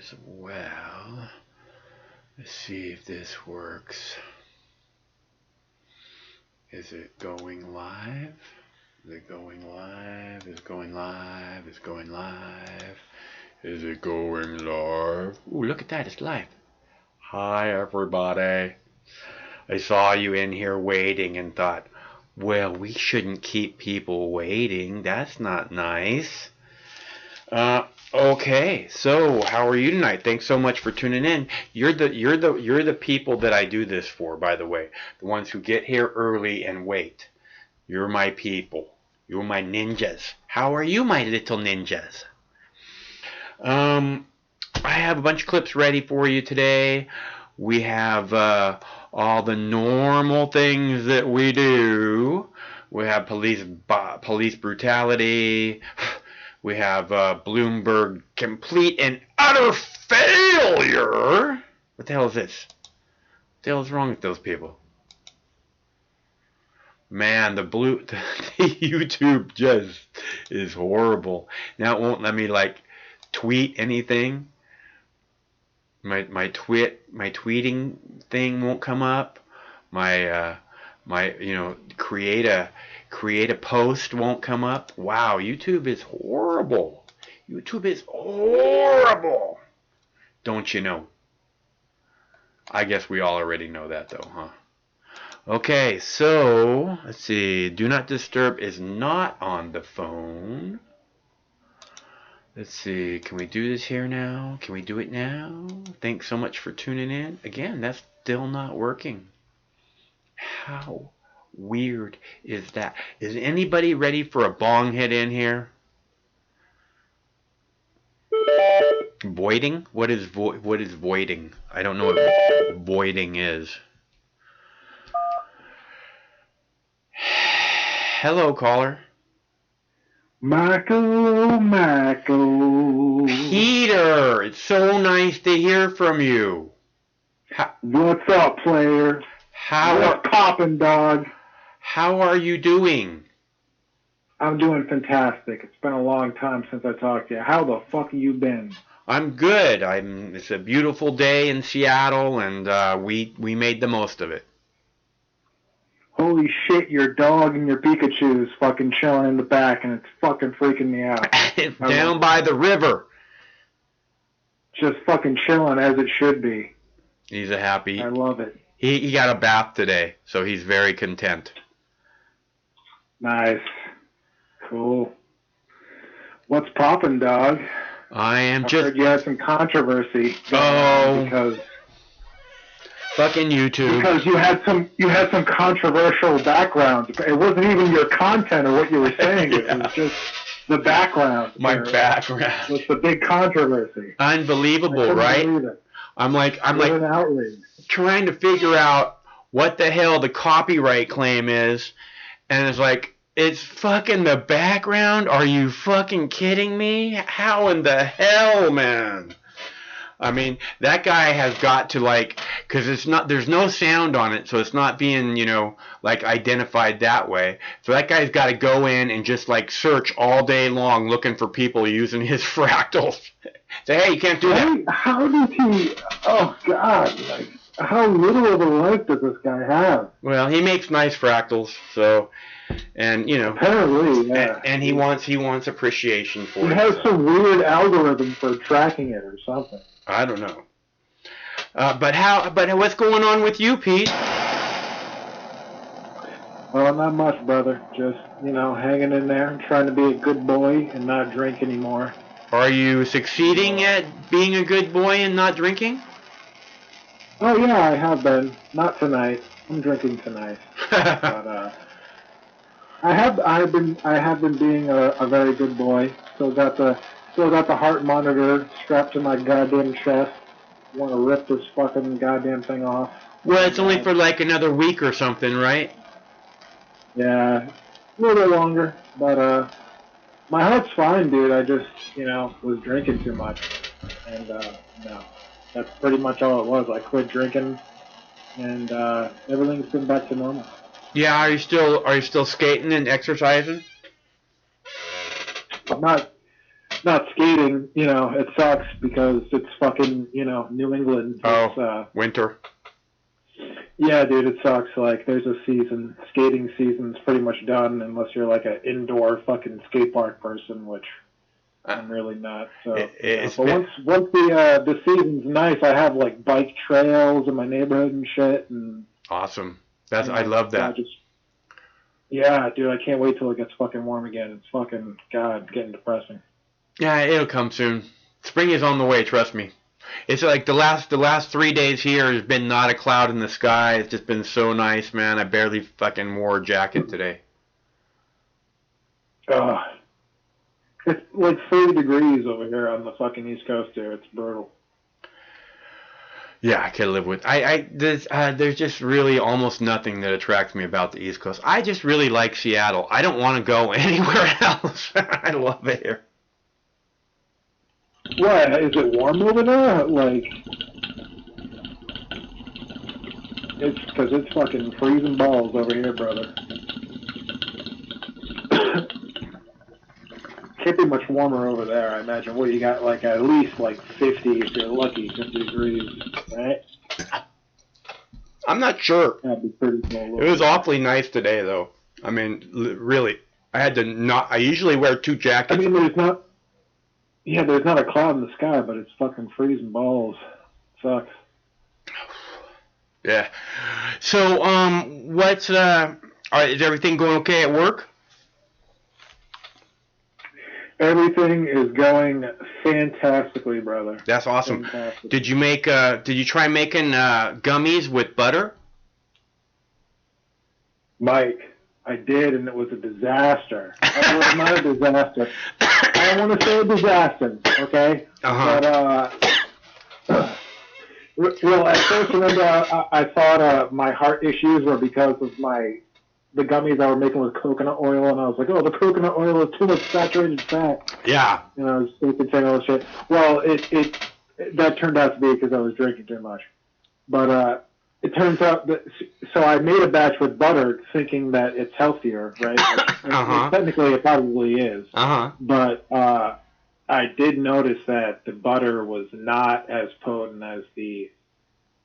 as well. Let's see if this works. Is it going live? Is it going live? Is it going live? Is it going live? Is it going live? Ooh, look at that, it's live. Hi, everybody. I saw you in here waiting and thought, well, we shouldn't keep people waiting. That's not nice. Okay, so how are you tonight? Thanks so much for tuning in. You're the people that I do this for, by the way. The ones who get here early and wait. You're my people. You're my ninjas. How are you, my little ninjas? I have a bunch of clips ready for you today. We have all the normal things that we do. We have police brutality. We have Bloomberg complete and utter failure. What the hell is this? What the hell is wrong with those people? Man, the YouTube just is horrible. Now it won't let me tweet anything. My tweeting thing won't come up. My create a post won't come up. Wow, YouTube is horrible. YouTube is horrible. Don't you know? I guess we all already know that though, huh? Okay, so let's see. Do not disturb is not on the phone. Let's see. Can we do this here now? Can we do it now? Thanks so much for tuning in. Again, that's still not working. How weird is that? Is anybody ready for a bong hit in here? Voiding? What is voiding? I don't know what voiding is. Hello, caller. Michael. Peter, it's so nice to hear from you. What's up, player? What's poppin', dog? How are you doing? I'm doing fantastic. It's been a long time since I talked to you. How the fuck have you been? I'm good. It's a beautiful day in Seattle, and we made the most of it. Holy shit, your dog and your Pikachu is fucking chilling in the back, and it's fucking freaking me out. It's down by the river. Just fucking chilling as it should be. He's a happy. I love it. He got a bath today, so he's very content. Nice. Cool. What's poppin', dog? I heard you had some controversy. Because fucking YouTube. Because you had some controversial background. It wasn't even your content or what you were saying. Yeah. It was just the background. My background. Was the big controversy. Unbelievable, right? I'm like an outrage. Trying to figure out what the hell the copyright claim is, and it's like, it's fucking the background? Are you fucking kidding me? How in the hell, man? I mean, that guy has got to because there's no sound on it, so it's not being, identified that way. So that guy's got to go in and just search all day long looking for people using his fractals. Say, hey, you can't do that. How does he? Oh God! How little of a life does this guy have? Well, he makes nice fractals, so. And apparently, yeah. And he wants appreciation for it. He has some weird algorithm for tracking it or something. I don't know. But what's going on with you, Pete? Well, not much, brother. Just hanging in there, trying to be a good boy and not drink anymore. Are you succeeding at being a good boy and not drinking? Oh yeah, I have been. Not tonight. I'm drinking tonight. But I have been being a very good boy. Still got the heart monitor strapped to my goddamn chest. Want to rip this fucking goddamn thing off. Well, it's only for another week or something, right? Yeah, a little bit longer, but my heart's fine, dude. I just was drinking too much, and no, that's pretty much all it was. I quit drinking, and everything's been back to normal. Yeah, are you still skating and exercising? I'm not not skating, it sucks because it's fucking, New England. It's, winter. yeah, dude, it sucks. Like, there's a season. Skating season's pretty much done unless you're like an indoor fucking skate park person, which I'm really not. So, but once the season's nice, I have like bike trails in my neighborhood and shit. And awesome. I love that. Yeah, dude, I can't wait till it gets fucking warm again. It's fucking, God, getting depressing. Yeah, it'll come soon. Spring is on the way, trust me. It's like the last 3 days here has been not a cloud in the sky. It's just been so nice, man. I barely fucking wore a jacket today. It's like 30 degrees over here on the fucking East Coast here. It's brutal. Yeah, I can live with. There's just really almost nothing that attracts me about the East Coast. I just really like Seattle. I don't want to go anywhere else. I love it here. What? Is it warm over there? Like, it's because it's fucking freezing balls over here, brother. Can't be much warmer over there, I imagine. What, you got like at least like 50 if you're lucky, 50 degrees, right? I'm not sure. That'd be pretty cool. It was awfully nice today, though. I mean, really, I usually wear 2 jackets. I mean, there's not a cloud in the sky, but it's fucking freezing balls. Sucks. Yeah. So, is everything going okay at work? Everything is going fantastically, brother. That's awesome. Fantastic. Did you try making gummies with butter? Mike, I did, and it was a disaster. It was not a disaster. I don't want to say a disaster, okay? But, well, at first, remember, I thought my heart issues were because of the gummies I was making with coconut oil, and I was like, oh, the coconut oil is too much saturated fat. Yeah. And I was saying all this shit. Well, that turned out to be because I was drinking too much. But it turns out that, so I made a batch with butter thinking that it's healthier, right? Technically, it probably is. But I did notice that the butter was not as potent as the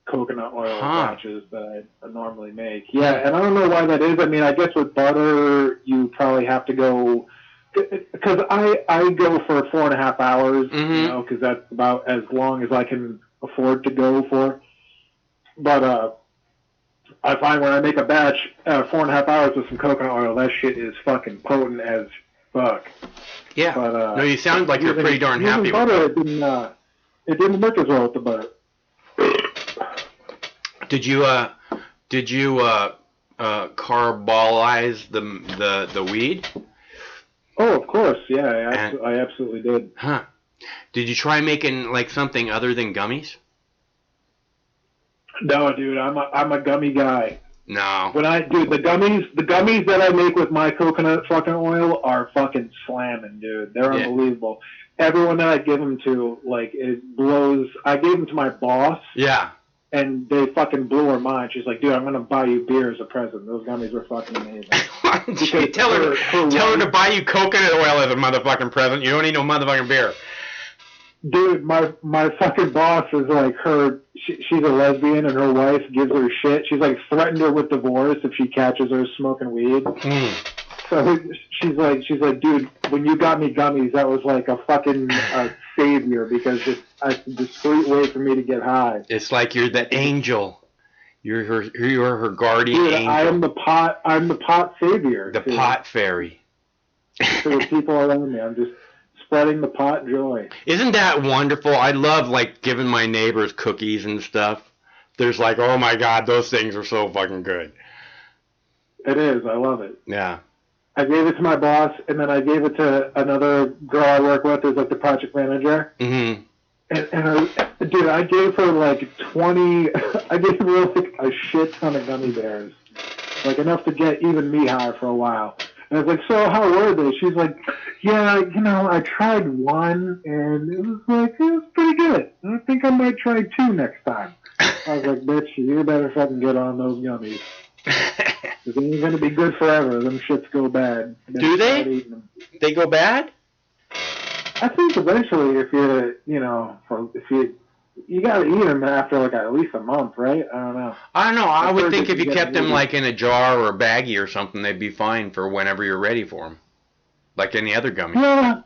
coconut oil batches that I normally make. Yeah, and I don't know why that is. I mean, I guess with butter, you probably have to go, because I go for 4.5 hours, because that's about as long as I can afford to go for. But I find when I make a batch, 4.5 hours with some coconut oil, that shit is fucking potent as fuck. Yeah. But, no, you sound like you're pretty darn happy with it. It didn't work as well with the butter. Did you carbolize the weed? Oh, of course, yeah, I absolutely did. Huh? Did you try making like something other than gummies? No, dude, I'm a gummy guy. No. The gummies that I make with my coconut fucking oil are fucking slamming, dude. They're unbelievable. Everyone that I give them to, like, it blows. I gave them to my boss. Yeah. And they fucking blew her mind. She's like, dude, I'm going to buy you beer as a present. Those gummies were fucking amazing. Why don't you tell her to buy you coconut oil as a motherfucking present? You don't need no motherfucking beer. Dude, my fucking boss is like she's a lesbian and her wife gives her shit. She's like threatened her with divorce if she catches her smoking weed. So she's like, dude, when you got me gummies, that was like a fucking savior because it's a discreet way for me to get high. It's like you're the angel. You're her guardian angel. I'm the pot savior. The pot fairy. To the people around me, I'm just spreading the pot joy. Isn't that wonderful? I love like giving my neighbors cookies and stuff. There's like, oh my god, those things are so fucking good. It is. I love it. Yeah. I gave it to my boss, and then I gave it to another girl I work with who's like the project manager. Mm-hmm. And dude, I gave her like 20, I gave her like a shit ton of gummy bears. Like enough to get even me high for a while. And I was like, so how were they? She's like, yeah, I tried one, and it was pretty good. I think I might try 2 next time. I was like, bitch, you better fucking get on those gummies. They ain't gonna be good forever. Them shits go bad. Do they? They go bad? I think eventually, if you gotta eat them after like at least a month, right? I don't know. I don't know. I I've would heard think that if you get kept them really. like in a jar or a baggie or something, they'd be fine for whenever you're ready for them, like any other gummy. Yeah,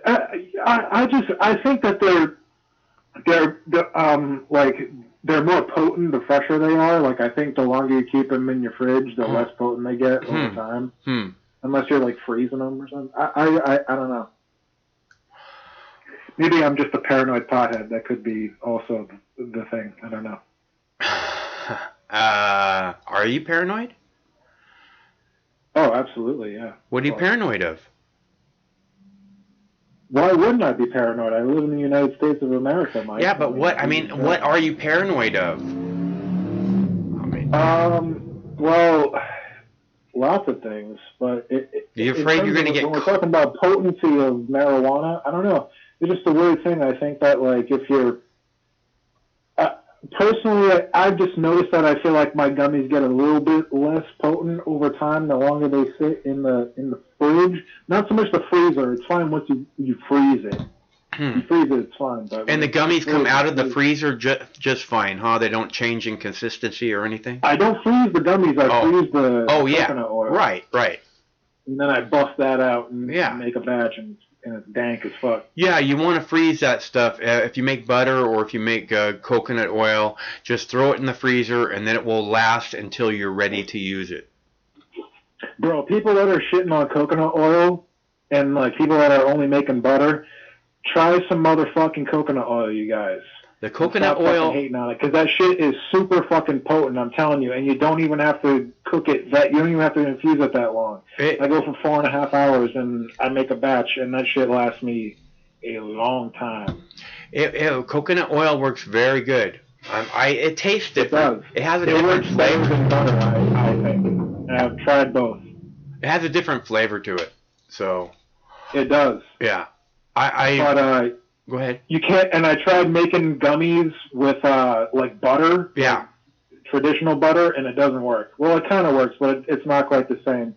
I think that they're more potent the fresher they are. Like I think the longer you keep them in your fridge, the less potent they get over time. Unless you're like freezing them or something. I don't know. Maybe I'm just a paranoid pothead. That could be also the thing. I don't know. Are you paranoid? Oh, absolutely, yeah. What are you paranoid of? Why wouldn't I be paranoid? I live in the United States of America, Mike. Yeah, but what are you paranoid of? Well, lots of things, but are you afraid you're going to get? When we're talking about potency of marijuana, I don't know. It's just a weird thing. I think that like if you're personally, I've just noticed that I feel like my gummies get a little bit less potent over time the longer they sit in the fridge. Not so much the freezer. It's fine once you freeze it. You freeze it, it's fine. But and the gummies come out of the freezer just fine, huh? They don't change in consistency or anything? I don't freeze the gummies. I freeze the coconut oil. Right. And then I bust that out and make a batch, and it's dank as fuck. Yeah, you want to freeze that stuff. If you make butter or if you make coconut oil, just throw it in the freezer, and then it will last until you're ready to use it. Bro, people that are shitting on coconut oil and like people that are only making butter, try some motherfucking coconut oil, you guys. The coconut oil. Hating on it, because that shit is super fucking potent. I'm telling you, and you don't even have to cook it. You don't even have to infuse it that long. I go for 4.5 hours, and I make a batch, and that shit lasts me a long time. Coconut oil works very good. It tastes different. It has a different flavor than butter. I think. I've tried both. It has a different flavor to it. So. It does. Yeah. Go ahead. You can't, and I tried making gummies with like butter. Yeah. Like traditional butter, and it doesn't work. Well, it kind of works, but it's not quite the same.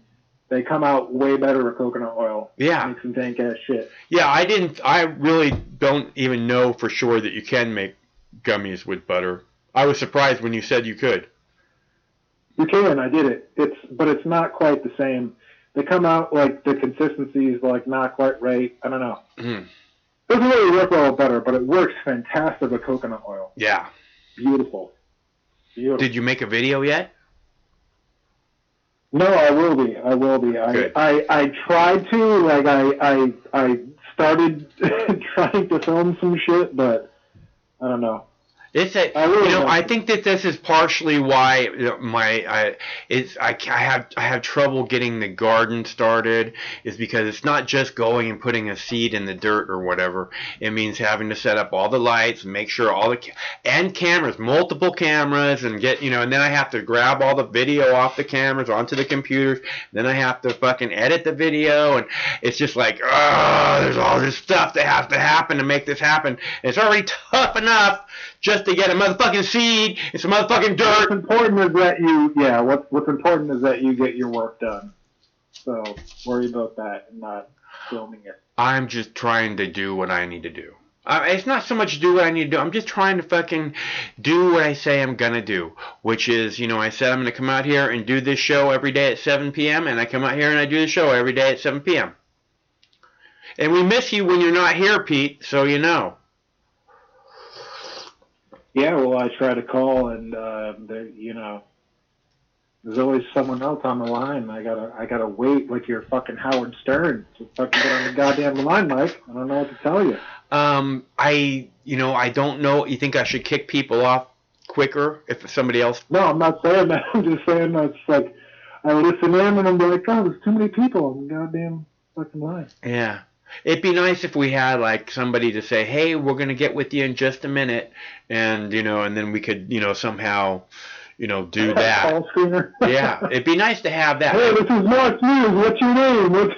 They come out way better with coconut oil. Yeah. Make some dank ass shit. Yeah, I really don't even know for sure that you can make gummies with butter. I was surprised when you said you could. You can, I did it. But it's not quite the same. They come out like the consistency is like not quite right. I don't know. Doesn't really work well with butter, but it works fantastic with coconut oil. Yeah. Beautiful. Did you make a video yet? No, I will be. Good. I tried to, like I started trying to film some shit, but I don't know. I think that this is partially why I have trouble getting the garden started, is because it's not just going and putting a seed in the dirt or whatever. It means having to set up all the lights and make sure and cameras, multiple cameras, and and then I have to grab all the video off the cameras onto the computers. Then I have to fucking edit the video, and it's just like, there's all this stuff that has to happen to make this happen. And it's already tough enough just to get a motherfucking seed and some motherfucking dirt. What's important is that you get your work done. So worry about that and not filming it. I'm just trying to do what I need to do. It's not so much do what I need to do. I'm just trying to fucking do what I say I'm gonna do, which is, I said I'm gonna come out here and do this show every day at 7 p.m. and I come out here and I do the show every day at 7 p.m. And we miss you when you're not here, Pete, so you know. Yeah, well, I try to call, and there's always someone else on the line. I gotta wait like you're fucking Howard Stern to fucking get on the goddamn line, Mike. I don't know what to tell you. I don't know. You think I should kick people off quicker if somebody else? No, I'm not saying that. I'm just saying that it's like I listen in and I'm like, oh, there's too many people on the goddamn fucking line. Yeah. It'd be nice if we had like somebody to say, "Hey, we're gonna get with you in just a minute," and and then we could somehow do that. Call screener. Yeah, it'd be nice to have that. Hey, this is Mark News. What's your name? Where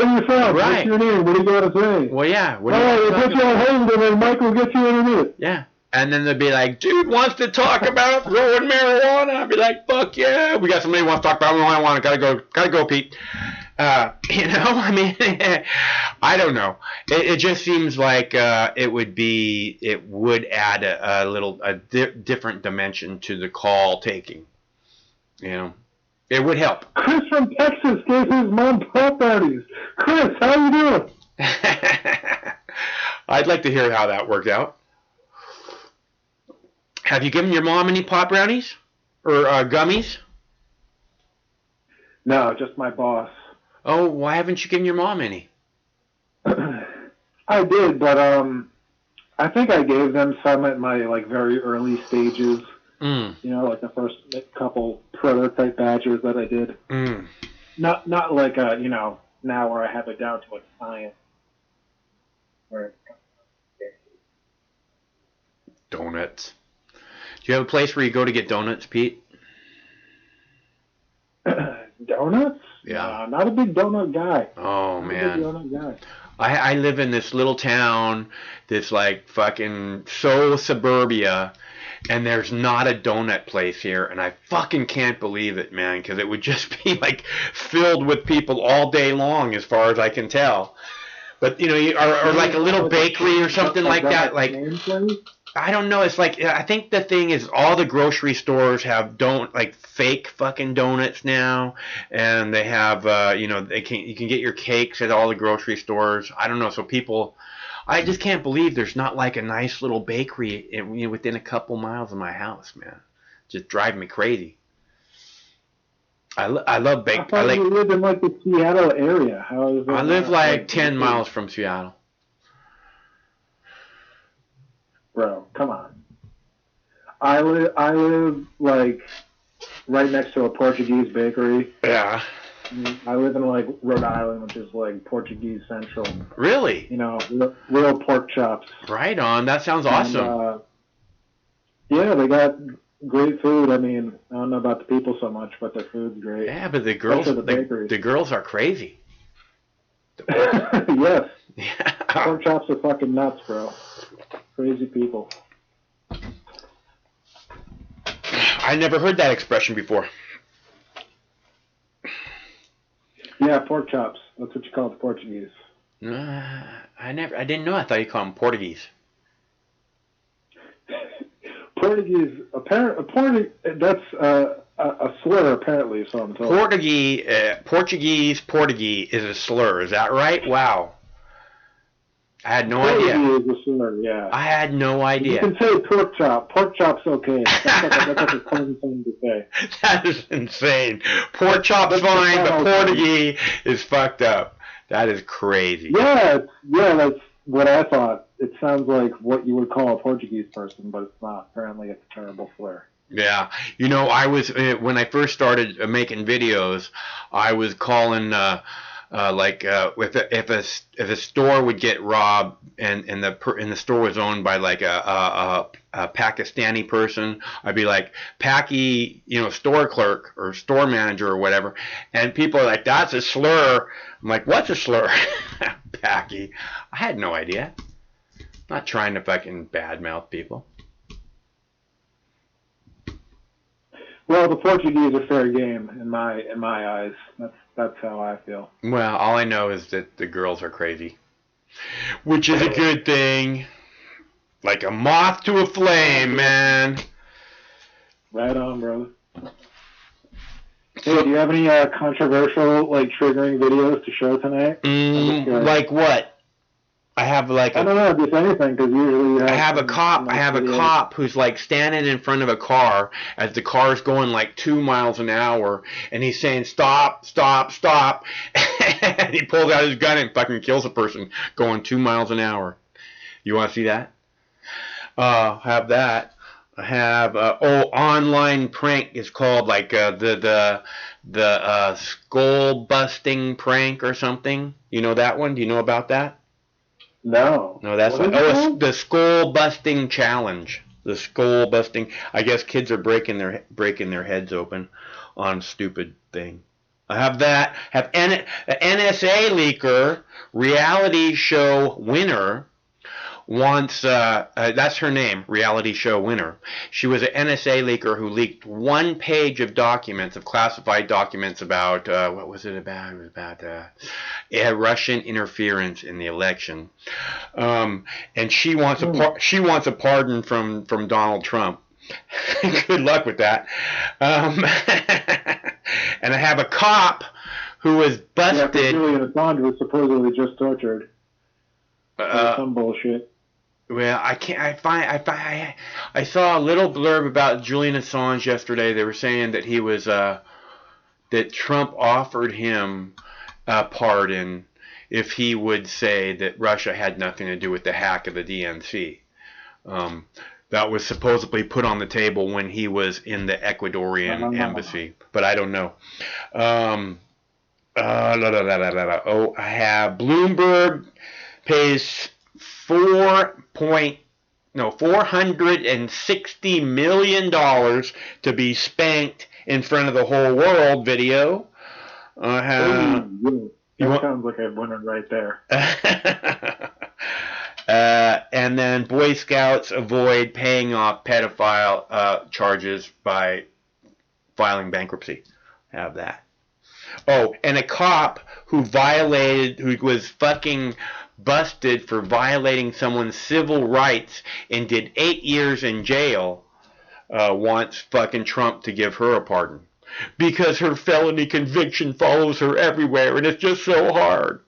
are you from? Right. What's your name? What do you got to say? Well, yeah. All right, we'll put you on hold, and then Mike will get you in a minute. Yeah. And then they'd be like, dude wants to talk about growing marijuana. I'd be like, fuck yeah. We got somebody who wants to talk about marijuana. Gotta go, Pete. I mean, I don't know. It just seems like it would add a different dimension to the call taking. It would help. Chris from Texas gave his mom pop brownies. Chris, how you doing? I'd like to hear how that worked out. Have you given your mom any pop brownies or gummies? No, just my boss. Oh, why haven't you given your mom any? I did, but I think I gave them some at my very early stages. Like the first couple prototype batches that I did. Not like now where I have it down to a science. Donuts. Do you have a place where you go to get donuts, Pete? Donuts? Yeah. Not a big donut guy. Oh, not man. A big donut guy. I live in this little town that's like fucking so suburbia, and there's not a donut place here, and I fucking can't believe it, man, because it would just be like filled with people all day long, as far as I can tell. But or like a little bakery or something like that, like. I don't know. It's like, I think the thing is all the grocery stores have fake fucking donuts now, and they have you can get your cakes at all the grocery stores. I don't know. So people, I just can't believe there's not like a nice little bakery within a couple miles of my house, man. Just drive me crazy. I love bake. I thought you lived in the Seattle area. How is it? I live 10 miles from Seattle. Bro, come on. I live right next to a Portuguese bakery. Yeah. I live in Rhode Island, which is Portuguese central. Really? Real pork chops. Right on. That sounds awesome. And, yeah, they got great food. I mean, I don't know about the people so much, but their food's great. Yeah, but the girls, the girls are crazy. Yes. Yeah. Pork chops are fucking nuts, bro. Crazy people. I never heard that expression before. Yeah, pork chops. That's what you call the Portuguese. I didn't know. I thought you called them Portuguese. Portuguese. That's a slur, apparently. So I'm told. Portuguese is a slur. Is that right? Wow. I had no idea. Portuguese is a slur, yeah. I had no idea. You can say pork chop. Pork chop's okay. That's like a fun thing to say. That is insane. Pork chop's fine, but Portuguese is fucked up. That is crazy. Yeah, that's what I thought. It sounds like what you would call a Portuguese person, but it's not. Apparently, it's a terrible slur. Yeah, I was when I first started making videos, I was calling if a store would get robbed and the store was owned by a Pakistani person, I'd be like, Paki, store clerk or store manager or whatever, and people are like, that's a slur. I'm like, what's a slur? Paki. I had no idea. I'm not trying to fucking badmouth people. Well, the Portuguese are fair game in my eyes. That's how I feel. Well, all I know is that the girls are crazy, which is a good thing. Like a moth to a flame, man. Right on, brother. Hey, do you have any controversial, triggering videos to show tonight? Like what? I have I don't know, just anything, because usually you have... I have a cop who's standing in front of a car as the car's going 2 miles an hour, and he's saying, stop, stop, stop, and he pulls out his gun and fucking kills a person going 2 miles an hour. You want to see that? Have that. I have, online prank is called, the skull busting prank or something. You know that one? Do you know about that? No. No, that's it's the skull busting challenge. The skull busting. I guess kids are breaking their heads open on stupid thing. I have that. Have NSA leaker reality show winner wants, that's her name, reality show winner. She was an NSA leaker who leaked 1 page of documents, of classified documents about, what was it about? It was about Russian interference in the election. And she wants a pardon from Donald Trump. Good luck with that. And I have a cop who was busted. Yeah, Julian Assange was supposedly just tortured. Some bullshit. Well, I can't. I saw a little blurb about Julian Assange yesterday. They were saying that he was that Trump offered him a pardon if he would say that Russia had nothing to do with the hack of the DNC. That was supposedly put on the table when he was in the Ecuadorian embassy, but I don't know. Oh, I have Bloomberg pays $460 million to be spanked in front of the whole world video. That sounds like a winner right there. And then Boy Scouts avoid paying off pedophile charges by filing bankruptcy. Have that. Oh, and a cop who was fucking busted for violating someone's civil rights and did 8 years in jail, wants fucking Trump to give her a pardon. Because her felony conviction follows her everywhere, and it's just so hard.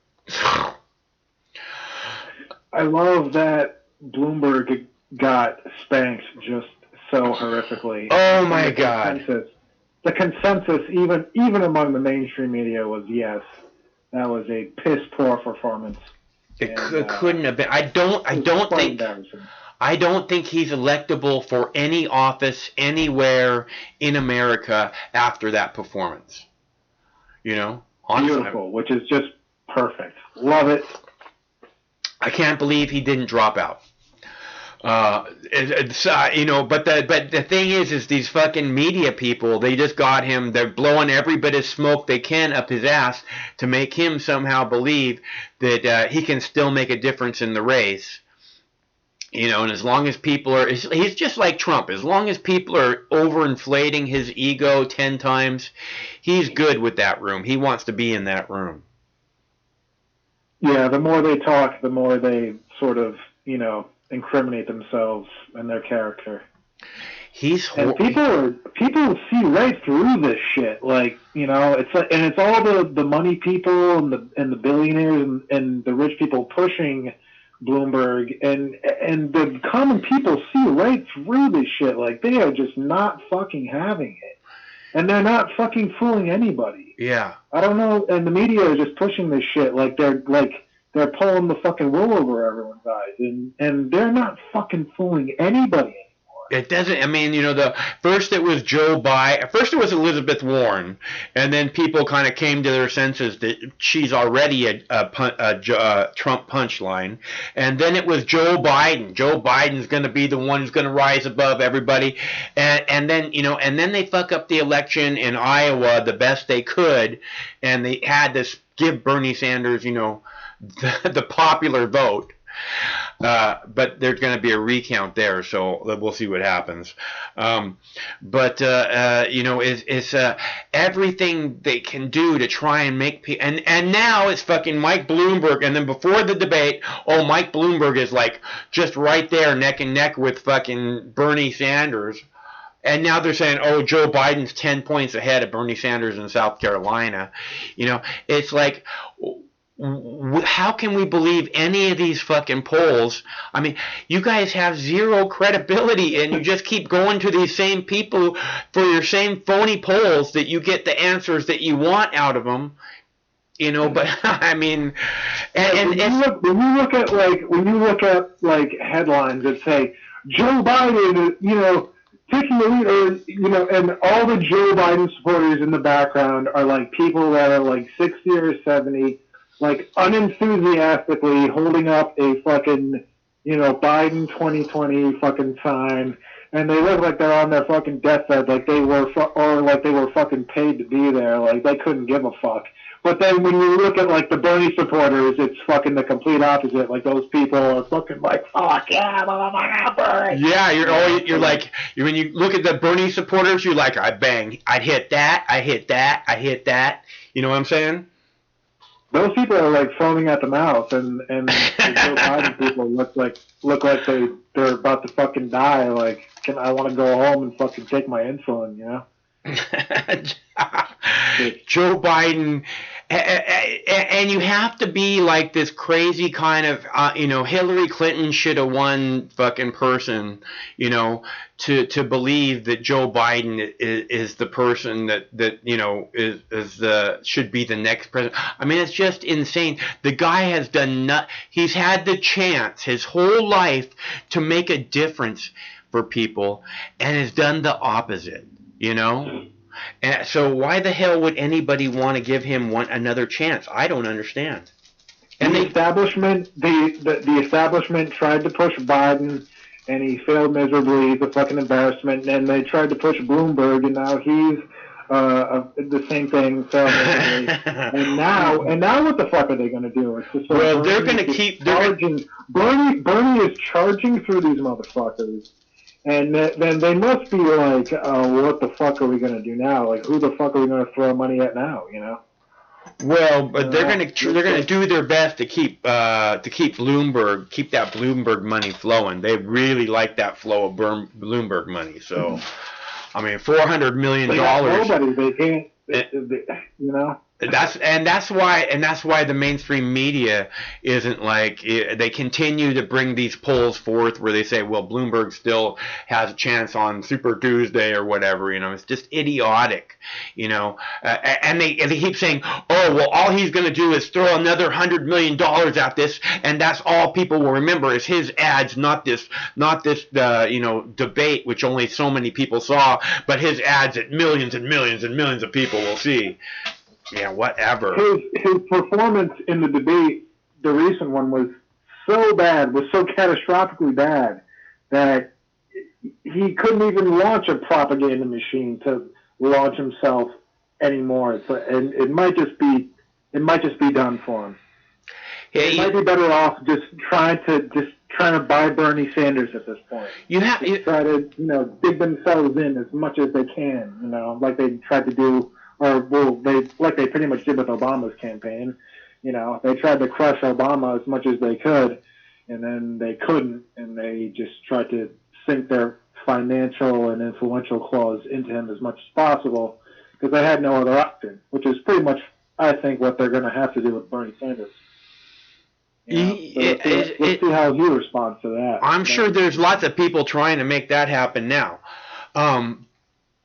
I love that Bloomberg got spanked just so horrifically. Oh my God. The consensus, even among the mainstream media, was yes, that was a piss poor performance. It couldn't have been. I don't think he's electable for any office anywhere in America after that performance. You know, honestly, beautiful, which is just perfect. Love it. I can't believe he didn't drop out. But the thing is these fucking media people, they just got him. They're blowing every bit of smoke they can up his ass to make him somehow believe that he can still make a difference in the race. You know, and as long as people are, he's just like Trump. As long as people are overinflating his ego 10 times, he's good with that room. He wants to be in that room. Yeah, the more they talk, the more they sort of, incriminate themselves and their character. And people see right through this shit. Like, it's like, and it's all the money people and the billionaires and the rich people pushing Bloomberg, and the common people see right through this shit. Like, they are just not fucking having it. And they're not fucking fooling anybody. Yeah. I don't know, and the media is just pushing this shit like they're pulling the fucking wool over everyone's eyes, and they're not fucking fooling anybody anymore. It doesn't. I mean, first it was Joe Biden. First it was Elizabeth Warren, and then people kind of came to their senses that she's already a Trump punchline. And then it was Joe Biden. Joe Biden's going to be the one who's going to rise above everybody. And then and then they fuck up the election in Iowa the best they could, and they had to give Bernie Sanders, the popular vote. But there's going to be a recount there, so we'll see what happens. It's everything they can do to try and make people. And now it's fucking Mike Bloomberg. And then before the debate, Mike Bloomberg is like just right there, neck and neck with fucking Bernie Sanders. And now they're saying, Joe Biden's 10 points ahead of Bernie Sanders in South Carolina. It's like, how can we believe any of these fucking polls? I mean, you guys have zero credibility, and you just keep going to these same people for your same phony polls that you get the answers that you want out of them. But I mean, when you look at headlines that say Joe Biden, taking the lead, and all the Joe Biden supporters in the background are like people that are like 60 or 70. Like, unenthusiastically holding up a fucking, Biden 2020 fucking sign, and they look like they're on their fucking deathbed, like they were fucking paid to be there, like they couldn't give a fuck. But then when you look at like the Bernie supporters, it's fucking the complete opposite. Like those people are fucking like, fuck yeah, Bernie. Yeah, you're like when you look at the Bernie supporters, you're like, I'd hit that, I hit that. You know what I'm saying? Those people are like foaming at the mouth, and the Joe Biden people look like they're about to fucking die. Like, I want to go home and fucking take my insulin, you know? Joe Biden, and you have to be like this crazy kind of, Hillary Clinton should have won fucking person, to believe that Joe Biden is the person that should be the next president. I mean, it's just insane. The guy has he's had the chance his whole life to make a difference for people and has done the opposite, And so why the hell would anybody want to give him another chance? I don't understand. And the establishment tried to push Biden, and he failed miserably. He's a fucking embarrassment. And they tried to push Bloomberg, and now he's the same thing. Failed miserably. and now what the fuck are they going to do? It's just they're going to keep charging. Bernie is charging through these motherfuckers. And then they must be like, what the fuck are we going to do now? Like, who the fuck are we going to throw money at now, Well, but they're going to do their best to keep that Bloomberg money flowing. They really like that flow of Bloomberg money. So, I mean, $400 million. Nobody, they can't, That's why the mainstream media isn't like, they continue to bring these polls forth where they say, well, Bloomberg still has a chance on Super Tuesday or whatever. It's just idiotic. And they keep saying, oh, well, all he's going to do is throw another $100 million at this, and that's all people will remember is his ads, not this debate, which only so many people saw, but his ads that millions and millions and millions of people will see. Yeah, whatever. His performance in the debate, the recent one, was so catastrophically bad, that he couldn't even launch a propaganda machine to launch himself anymore. And it might just be done for him. He might be better off just trying to buy Bernie Sanders at this point. Try to dig themselves in as much as they can, like they tried to do. They pretty much did with Obama's campaign. They tried to crush Obama as much as they could, and then they couldn't, and they just tried to sink their financial and influential claws into him as much as possible, because they had no other option, which is pretty much, I think, what they're going to have to do with Bernie Sanders. Let's see how he responds to that. I'm sure there's lots of people trying to make that happen now.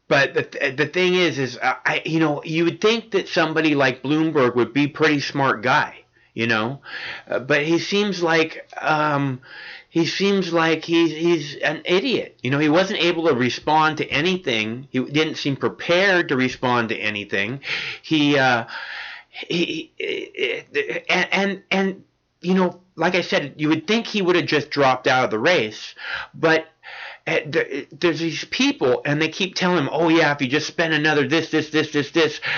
But the thing is you would think that somebody like Bloomberg would be a pretty smart guy, but he seems like he's an idiot. He wasn't able to respond to anything. He didn't seem prepared to respond to anything. Like I said, you would think he would have just dropped out of the race, but there's these people, and they keep telling him, oh yeah, if you just spend another this,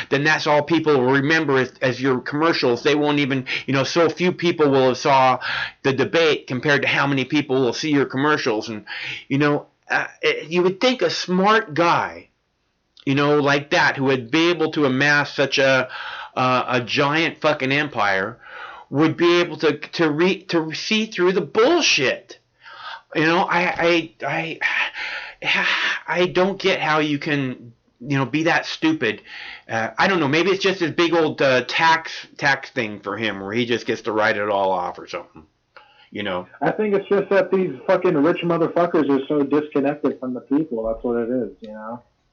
then that's all people will remember as your commercials. They won't even, so few people will have saw the debate compared to how many people will see your commercials. And, you would think a smart guy, like that, who would be able to amass such a giant fucking empire, would be able to see through the bullshit. I don't get how you can, be that stupid. I don't know. Maybe it's just this big old tax thing for him, where he just gets to write it all off or something. I think it's just that these fucking rich motherfuckers are so disconnected from the people. That's what it is.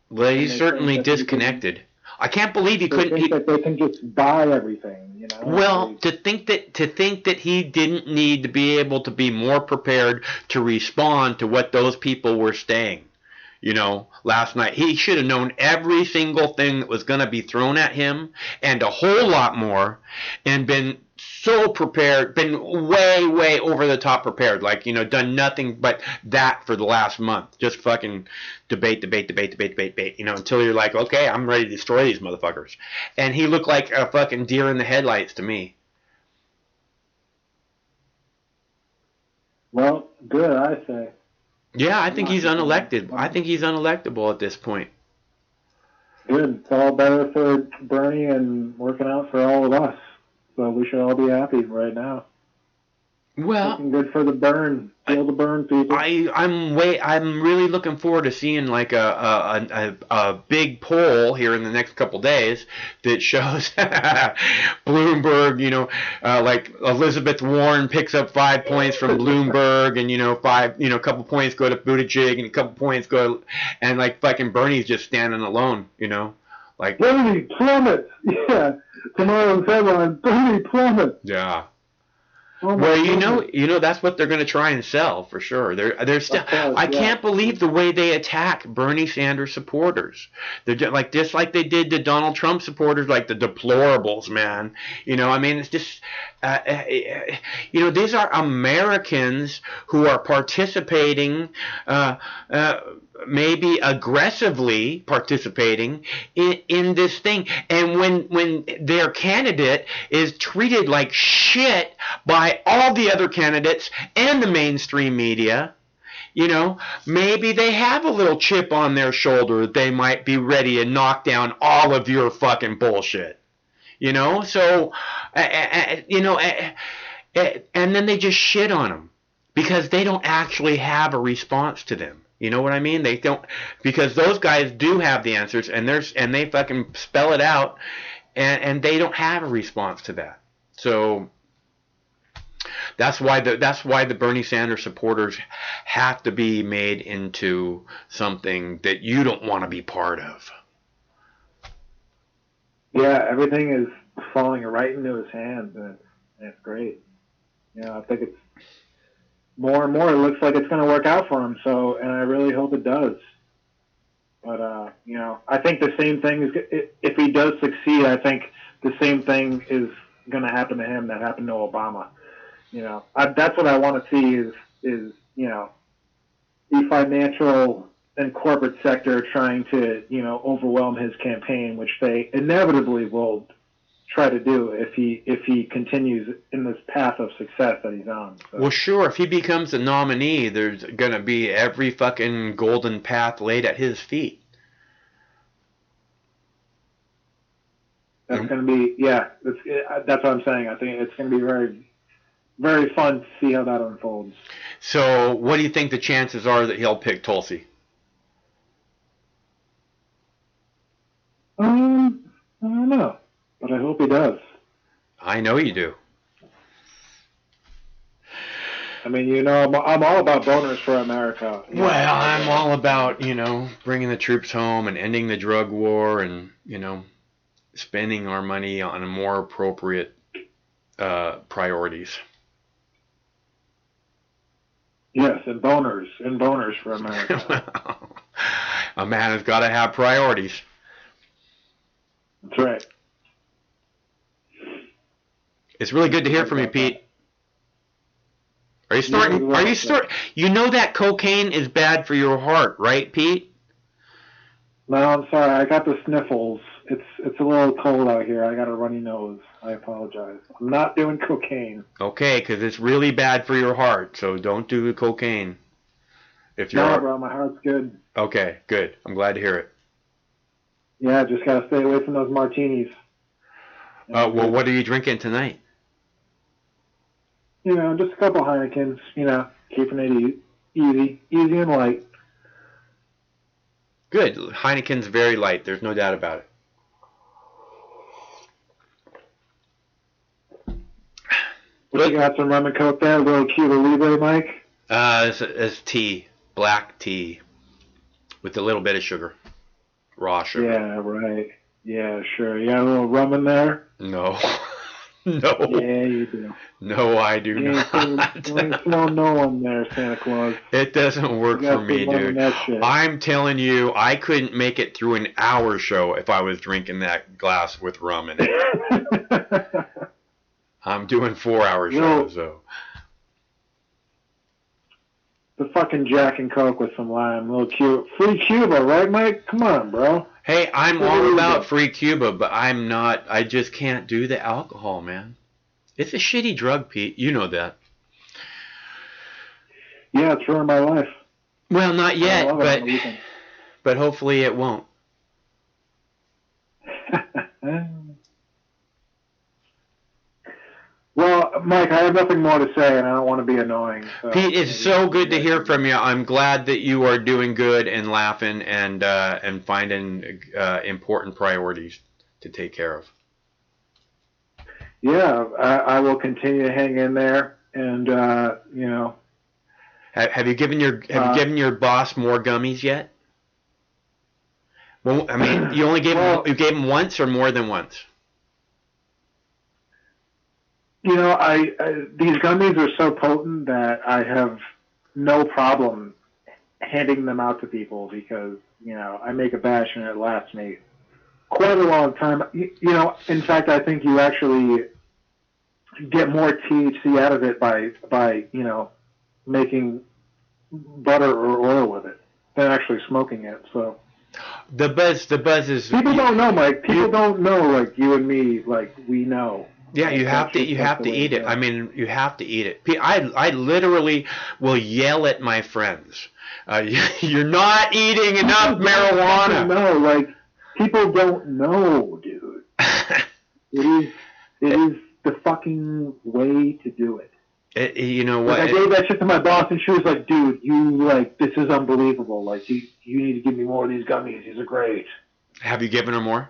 Well, he's certainly disconnected. I can't believe he couldn't. Think that they can just buy everything. Well, to think that he didn't need to be able to be more prepared to respond to what those people were saying, last night. He should have known every single thing that was going to be thrown at him, and a whole lot more, and been so prepared, been way, way over the top prepared, like, done nothing but that for the last month. Just fucking debate, until you're like, okay, I'm ready to destroy these motherfuckers. And he looked like a fucking deer in the headlights to me. Well, good, I say. Yeah, I think he's unelected. I think he's unelectable at this point. Good. It's all better for Bernie and working out for all of us. So we should all be happy right now. Well, looking good for the burn. Feel the burn, people. I'm really looking forward to seeing like a big poll here in the next couple days that shows Bloomberg, like Elizabeth Warren picks up 5 points from Bloomberg, and a couple points go to Buttigieg, and a couple points go, and like fucking Bernie's just standing alone, like Bernie plummets. Yeah, tomorrow's headline: Bernie plummets. Yeah. Oh well, that's what they're going to try and sell for sure. They're still. I can't believe the way they attack Bernie Sanders supporters. They're just like they did to Donald Trump supporters, like the deplorables, man. It's just. These are Americans who are participating. Maybe aggressively participating in this thing, and when their candidate is treated like shit by all the other candidates and the mainstream media, maybe they have a little chip on their shoulder. They might be ready to knock down all of your fucking bullshit, so and then they just shit on them because they don't actually have a response to them. You know what I mean? They don't, because those guys do have the answers, and they fucking spell it out, and they don't have a response to that. So that's why the Bernie Sanders supporters have to be made into something that you don't want to be part of. Yeah, everything is falling right into his hands, and it's great. I think it's more and more, it looks like it's going to work out for him. So, and I really hope it does. But I think the same thing is, if he does succeed, I think the same thing is going to happen to him that happened to Obama. That's what I want to see is the financial and corporate sector trying to overwhelm his campaign, which they inevitably will try to do if he continues in this path of success that he's on. So. Well, sure, if he becomes the nominee, there's going to be every fucking golden path laid at his feet. That's going to be, that's what I'm saying. I think it's going to be very, very fun to see how that unfolds. So what do you think the chances are that he'll pick Tulsi? I don't know. But I hope he does. I know you do. I'm all about boners for America. Well, I'm all about, bringing the troops home and ending the drug war and, spending our money on more appropriate priorities. Yes, and boners for America. A man has got to have priorities. That's right. It's really good to hear from you, Pete. Are you starting? You know that cocaine is bad for your heart, right, Pete? No, I'm sorry. I got the sniffles. It's a little cold out here. I got a runny nose. I apologize. I'm not doing cocaine. Okay, because it's really bad for your heart. So don't do the cocaine. No, bro, my heart's good. Okay, good. I'm glad to hear it. Yeah, just gotta stay away from those martinis. Well, what are you drinking tonight? Just a couple Heinekens, keeping it easy and light. Good. Heineken's very light. There's no doubt about it. You got some rum and coke there, a little Cuba Libre, Mike? It's tea. Black tea. With a little bit of sugar. Raw sugar. Yeah, right. Yeah, sure. You got a little rum in there? No. No. Yeah, you do. No, I do not. No one there, Santa Claus. It doesn't work for me, dude. I'm telling you, I couldn't make it through an hour show if I was drinking that glass with rum in it. I'm doing 4-hour You know, shows, so. the fucking Jack and Coke with some lime, little cute, free Cuba, right, Mike? Come on, bro. Hey, I'm What all is about it? free Cuba, but I'm not. I just can't do the alcohol, man. It's a shitty drug, Pete. You know that. Yeah, it's ruined my life. Well, not I yet, love it on the weekend. but hopefully it won't. Well, Mike, I have nothing more to say, and I don't want to be annoying. So Pete, it's so good to hear from you. I'm glad that you are doing good and laughing and finding important priorities to take care of. Yeah, I will continue to hang in there, and you know. Have you given your boss more gummies yet? Well, I mean, you only you gave him once or more than once? You know, these gummies are so potent that I have no problem handing them out to people because, you know, I make a batch and it lasts me quite a long time. You know, in fact, I think you actually get more THC out of it by you know, making butter or oil with it than actually smoking it. So the buzz is. People don't know, Mike. People don't know, like you and me, like we know. Yeah, you have to eat it. I mean, you have to eat it. I literally will yell at my friends. You're not eating enough marijuana. No, like people don't know, dude. It is the fucking way to do it. You know what? Like, I gave that shit to my boss, and she was like, "Dude, this is unbelievable. Like, you need to give me more of these gummies. These are great." Have you given her more?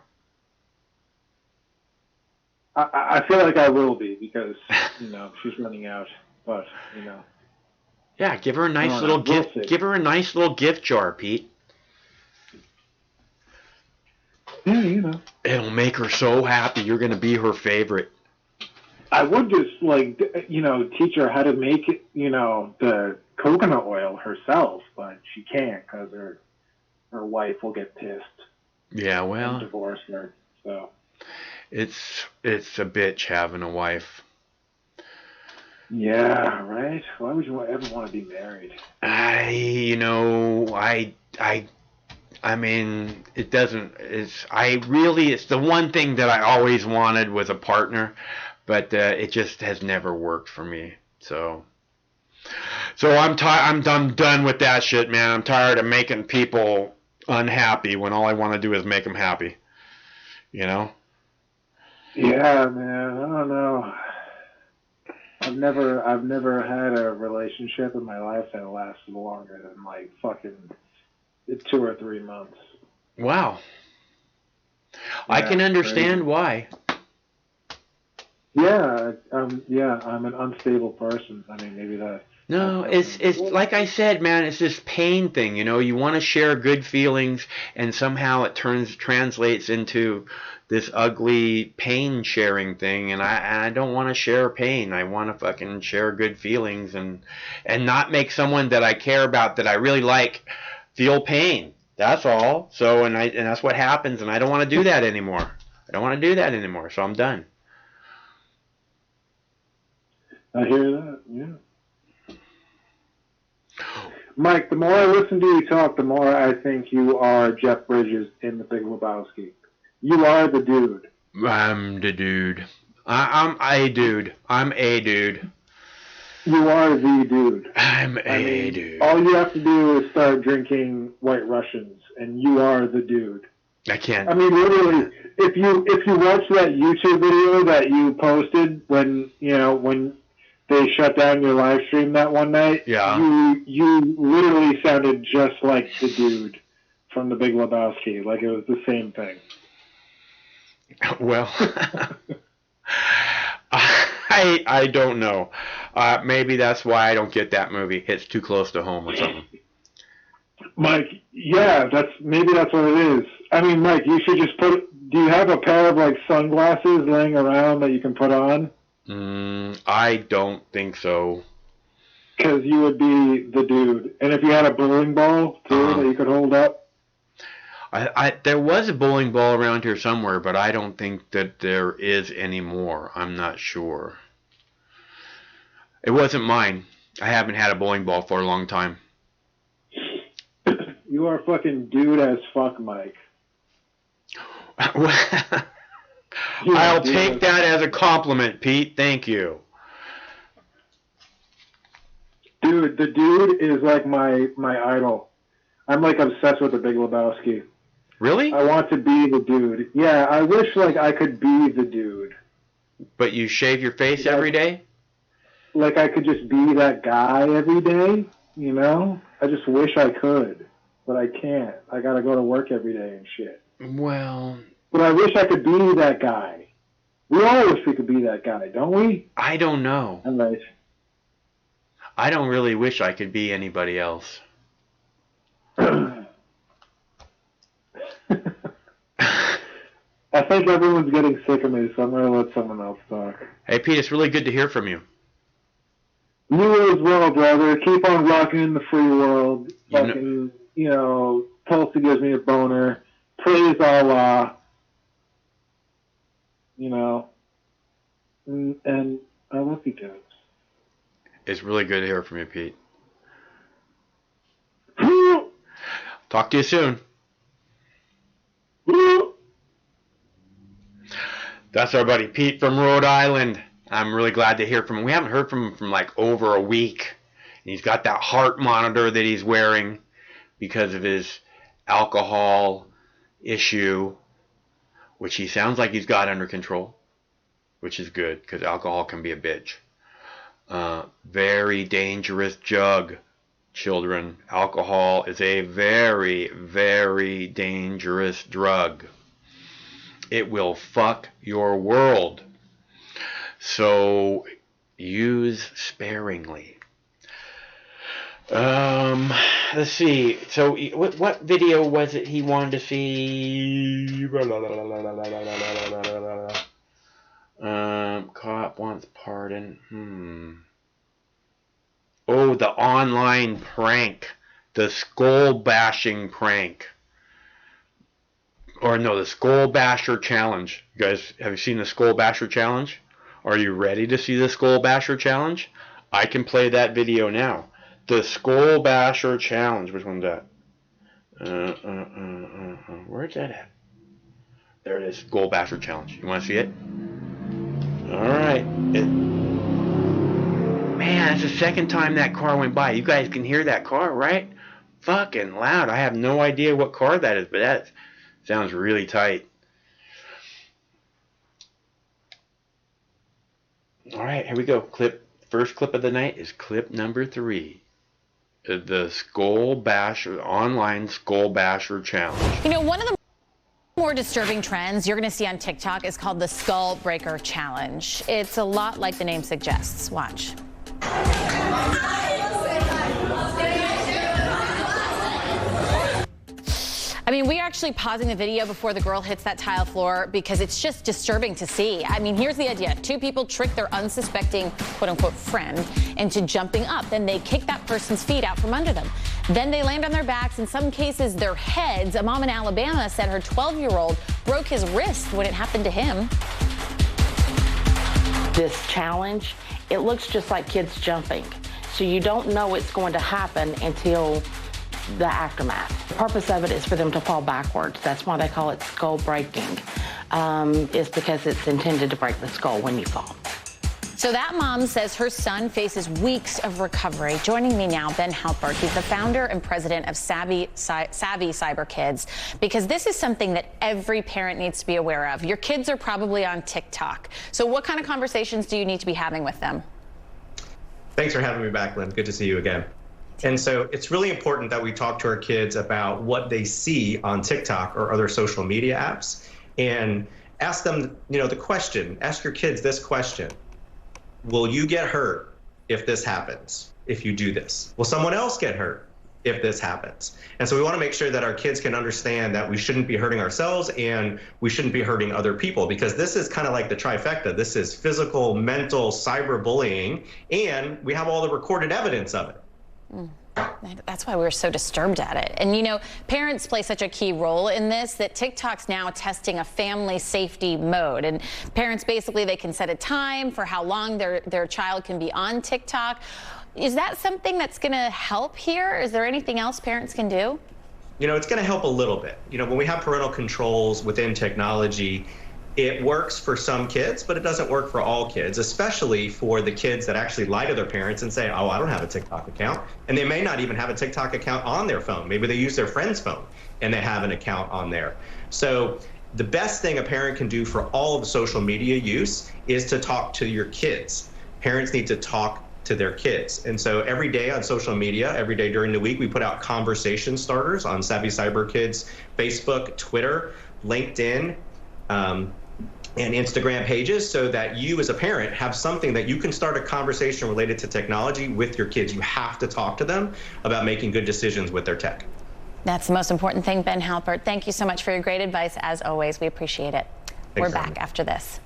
I feel like I will be because, you know, she's running out. But, you know. Yeah, give her a nice little gift. Give her a nice little gift jar, Pete. Yeah, you know. It'll make her so happy. You're going to be her favorite. I would just, like, you know, teach her how to make, you know, the coconut oil herself, but she can't because her wife will get pissed. Yeah, well. And divorce her, so. It's a bitch having a wife. Yeah, right? Why would you ever want to be married? I mean, it doesn't, it's the one thing that I always wanted with a partner, but it just has never worked for me. So I'm done with that shit, man. I'm tired of making people unhappy when all I want to do is make them happy. You know? Yeah, man. I don't know. I've never had a relationship in my life that lasted longer than like fucking 2 or 3 months. Wow. Yeah, I can understand why. Yeah, I'm an unstable person. I mean, maybe that. No, it's like I said, man. It's this pain thing, you know. You want to share good feelings, and somehow it translates into this ugly pain sharing thing. And I don't want to share pain. I want to fucking share good feelings and not make someone that I care about, that I really like, feel pain. That's all. So and that's what happens. And I don't want to do that anymore. So I'm done. I hear that. Yeah. Mike, the more I listen to you talk, the more I think you are Jeff Bridges in The Big Lebowski. You are the dude. I'm the dude. I'm a dude. I'm a dude. You are the dude. I'm a dude. All you have to do is start drinking White Russians, and you are the dude. I can't. I mean, literally, if you watch that YouTube video that you posted when they shut down your live stream that one night, yeah, you literally sounded just like the dude from The Big Lebowski. Like it was the same thing. Well, I don't know. Maybe that's why I don't get that movie. It's too close to home or something. Mike, yeah, maybe that's what it is. I mean, Mike, you should just do you have a pair of like sunglasses laying around that you can put on? I don't think so. Because you would be the dude. And if you had a bowling ball, too, that you could hold up? There was a bowling ball around here somewhere, but I don't think that there is anymore. I'm not sure. It wasn't mine. I haven't had a bowling ball for a long time. You are fucking dude as fuck, Mike. I'll take that as a compliment, Pete. Thank you. Dude, the dude is like my idol. I'm like obsessed with the Big Lebowski. Really? I want to be the dude. Yeah, I wish like I could be the dude. But you shave your face every day? Like I could just be that guy every day, you know? I just wish I could, but I can't. I gotta go to work every day and shit. Well... But I wish I could be that guy. We all wish we could be that guy, don't we? I don't know. Unless... I don't really wish I could be anybody else. I think everyone's getting sick of me, so I'm going to let someone else talk. Hey, Pete, it's really good to hear from you. You as well, brother. Keep on rocking in the free world. Fucking, Tulsi gives me a boner. Praise Allah. And I love you guys. It's really good to hear from you, Pete. Talk to you soon. That's our buddy Pete from Rhode Island. I'm really glad to hear from him. We haven't heard from him from like over a week. And he's got that heart monitor that he's wearing because of his alcohol issue, which he sounds like he's got under control, which is good because alcohol can be a bitch. Very dangerous drug, children. Alcohol is a very, very dangerous drug. It will fuck your world. So use sparingly. Let's see. So what video was it he wanted to see? Cop wants pardon. Oh, the online prank. The skull bashing prank. Or no, the skull basher challenge. You guys, have you seen the skull basher challenge? Are you ready to see the skull basher challenge? I can play that video now. The skull basher challenge. Which one's that? Where's that at? There it is. Skull basher challenge. You want to see it? Alright. Man, it's the second time that car went by. You guys can hear that car, right? Fucking loud. I have no idea what car that is, but that sounds really tight. Alright, here we go. First clip of the night is clip number 3. The Skull Basher, online Skull Basher Challenge. One of the more disturbing trends you're going to see on TikTok is called the Skull Breaker Challenge. It's a lot like the name suggests. Watch. I mean, we're actually pausing the video before the girl hits that tile floor because it's just disturbing to see. I mean, here's the idea. 2 people trick their unsuspecting, quote-unquote, friend into jumping up. Then they kick that person's feet out from under them. Then they land on their backs, in some cases their heads. A mom in Alabama said her 12-year-old broke his wrist when it happened to him. This challenge, it looks just like kids jumping. So you don't know it's going to happen until the aftermath. The purpose of it is for them to fall backwards. That's why they call it skull breaking. It's because it's intended to break the skull when you fall. So that mom says her son faces weeks of recovery. Joining me now, Ben Halpert. He's the founder and president of Savvy Cyber Kids, because this is something that every parent needs to be aware of. Your kids are probably on TikTok. So what kind of conversations do you need to be having with them? Thanks for having me back, Lynn. Good to see you again. And so it's really important that we talk to our kids about what they see on TikTok or other social media apps and ask them, ask your kids this question. Will you get hurt if this happens, if you do this? Will someone else get hurt if this happens? And so we want to make sure that our kids can understand that we shouldn't be hurting ourselves and we shouldn't be hurting other people, because this is kind of like the trifecta. This is physical, mental, cyberbullying, and we have all the recorded evidence of it. That's why we're so disturbed at it. And, you know, parents play such a key role in this that TikTok's now testing a family safety mode. And parents, basically, they can set a time for how long their child can be on TikTok. Is that something that's going to help here? Is there anything else parents can do? You know, it's going to help a little bit. You know, when we have parental controls within technology, it works for some kids, but it doesn't work for all kids, especially for the kids that actually lie to their parents and say, oh, I don't have a TikTok account. And they may not even have a TikTok account on their phone. Maybe they use their friend's phone and they have an account on there. So the best thing a parent can do for all of the social media use is to talk to your kids. Parents need to talk to their kids. And so every day on social media, every day during the week, we put out conversation starters on Savvy Cyber Kids, Facebook, Twitter, LinkedIn, and Instagram pages, so that you as a parent have something that you can start a conversation related to technology with your kids. You have to talk to them about making good decisions with their tech. That's the most important thing, Ben Halpert. Thank you so much for your great advice. As always, we appreciate it. Thanks, We're back after this.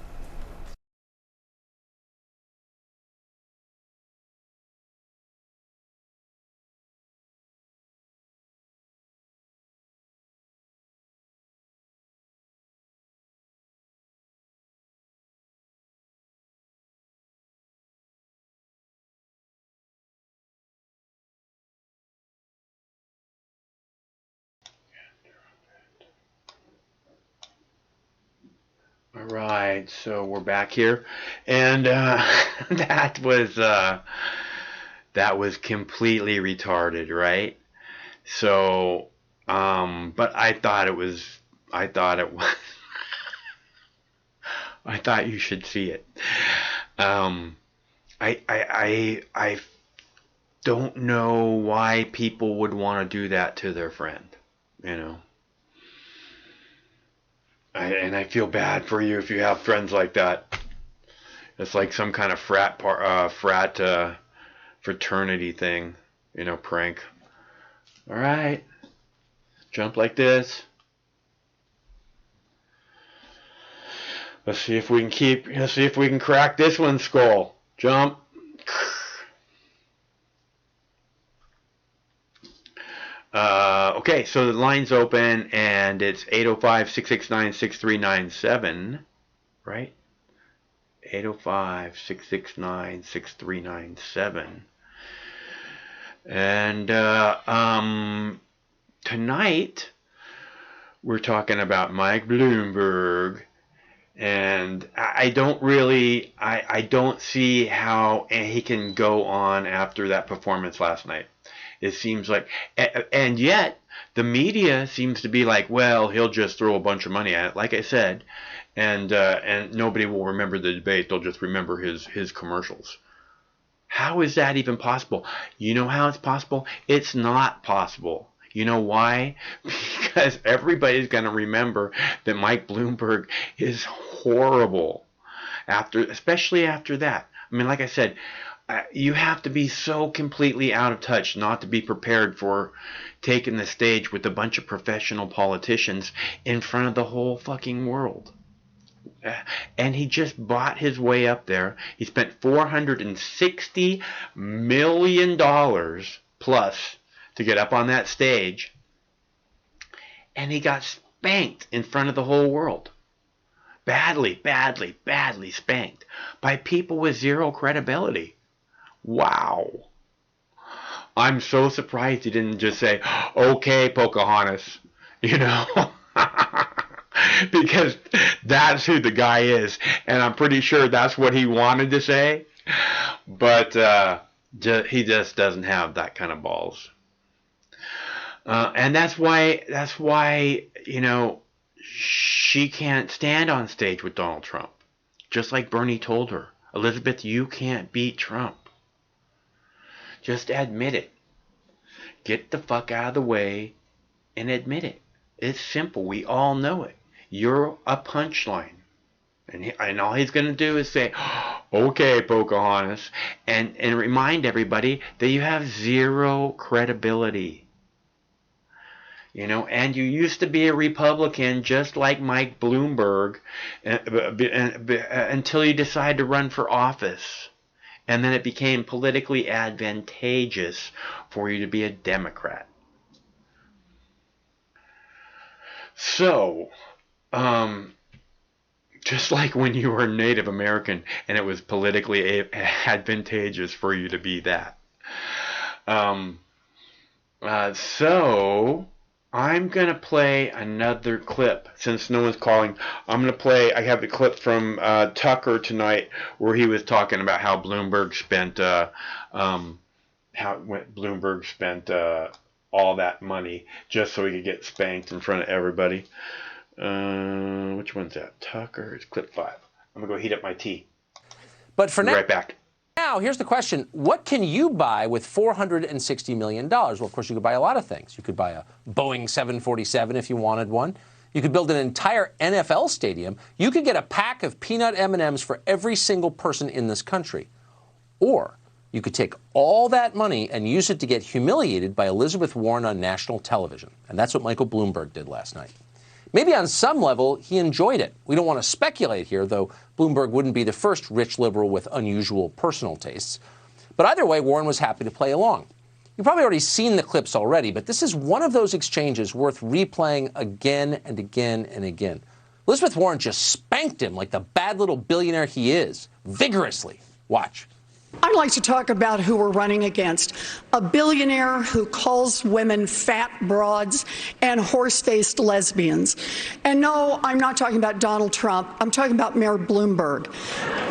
All right, so we're back here, and that was completely retarded, right? So, but I thought it was, I thought you should see it. I don't know why people would want to do that to their friend, you know. And I feel bad for you if you have friends like that. It's like some kind of fraternity thing, you know, prank. All right, jump like this. Let's see if we can crack this one's skull. Jump. Okay, so the line's open, and it's 805-669-6397, right? 805-669-6397. And tonight we're talking about Mike Bloomberg, and I don't see how he can go on after that performance last night. It seems like, and yet the media seems to be like, well, he'll just throw a bunch of money at it, like I said, and nobody will remember the debate. They'll just remember his commercials. How is that even possible? You know how it's possible? It's not possible. You know why? Because everybody's going to remember that Mike Bloomberg is horrible, especially after that. I mean, like I said, you have to be so completely out of touch not to be prepared for taking the stage with a bunch of professional politicians in front of the whole fucking world. And he just bought his way up there. He spent $460 million plus to get up on that stage. And he got spanked in front of the whole world. Badly, badly, badly spanked by people with zero credibility. Wow. I'm so surprised he didn't just say, okay, Pocahontas, you know, because that's who the guy is. And I'm pretty sure that's what he wanted to say. But he just doesn't have that kind of balls. And that's why, you know, she can't stand on stage with Donald Trump. Just like Bernie told her, Elizabeth, you can't beat Trump. Just admit it. Get the fuck out of the way and admit it. It's simple. We all know it. You're a punchline. And all he's going to do is say, okay, Pocahontas, and remind everybody that you have zero credibility. You know, and you used to be a Republican just like Mike Bloomberg until you decide to run for office. And then it became politically advantageous for you to be a Democrat. So, just like when you were Native American and it was politically advantageous for you to be that. So I'm going to play another clip since no one's calling. I have the clip from Tucker tonight where he was talking about how Bloomberg spent all that money just so he could get spanked in front of everybody. Which one's that? Tucker. It's clip 5. I'm going to go heat up my tea. But for now, right back. Now, here's the question. What can you buy with $460 million? Well, of course, you could buy a lot of things. You could buy a Boeing 747 if you wanted one. You could build an entire NFL stadium. You could get a pack of peanut M&Ms for every single person in this country. Or you could take all that money and use it to get humiliated by Elizabeth Warren on national television. And that's what Michael Bloomberg did last night. Maybe on some level, he enjoyed it. We don't want to speculate here, though Bloomberg wouldn't be the first rich liberal with unusual personal tastes. But either way, Warren was happy to play along. You've probably already seen the clips already, but this is one of those exchanges worth replaying again and again and again. Elizabeth Warren just spanked him like the bad little billionaire he is, vigorously. Watch. I'd like to talk about who we're running against. A billionaire who calls women fat broads and horse-faced lesbians. And no, I'm not talking about Donald Trump. I'm talking about Mayor Bloomberg.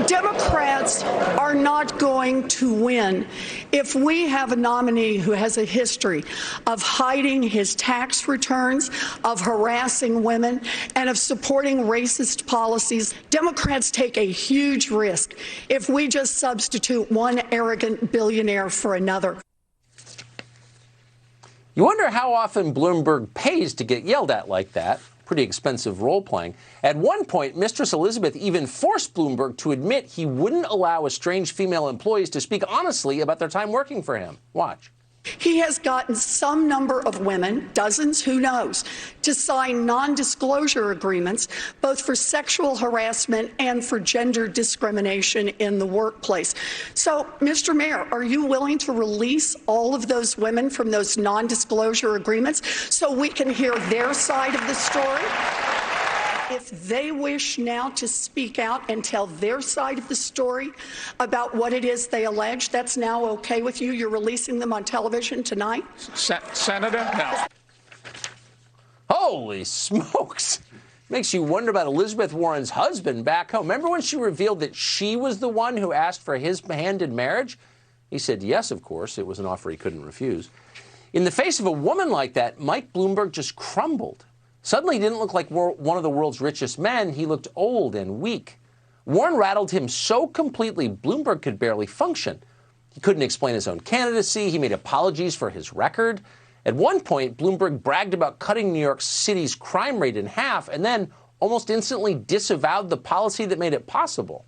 Democrats are not going to win if we have a nominee who has a history of hiding his tax returns, of harassing women, and of supporting racist policies. Democrats take a huge risk if we just substitute one arrogant billionaire for another. You wonder how often Bloomberg pays to get yelled at like that. Pretty expensive role-playing. At one point, Mistress Elizabeth even forced Bloomberg to admit he wouldn't allow estranged female employees to speak honestly about their time working for him. Watch. He has gotten some number of women, dozens, who knows, to sign non-disclosure agreements, both for sexual harassment and for gender discrimination in the workplace. So, Mr. Mayor, are you willing to release all of those women from those non-disclosure agreements so we can hear their side of the story? If they wish now to speak out and tell their side of the story about what it is they allege, that's now okay with you? You're releasing them on television tonight? Senator, no. Holy smokes. Makes you wonder about Elizabeth Warren's husband back home. Remember when she revealed that she was the one who asked for his hand in marriage? He said yes, of course. It was an offer he couldn't refuse. In the face of a woman like that, Mike Bloomberg just crumbled. Suddenly, he didn't look like one of the world's richest men. He looked old and weak. Warren rattled him so completely, Bloomberg could barely function. He couldn't explain his own candidacy. He made apologies for his record. At one point, Bloomberg bragged about cutting New York City's crime rate in half and then almost instantly disavowed the policy that made it possible.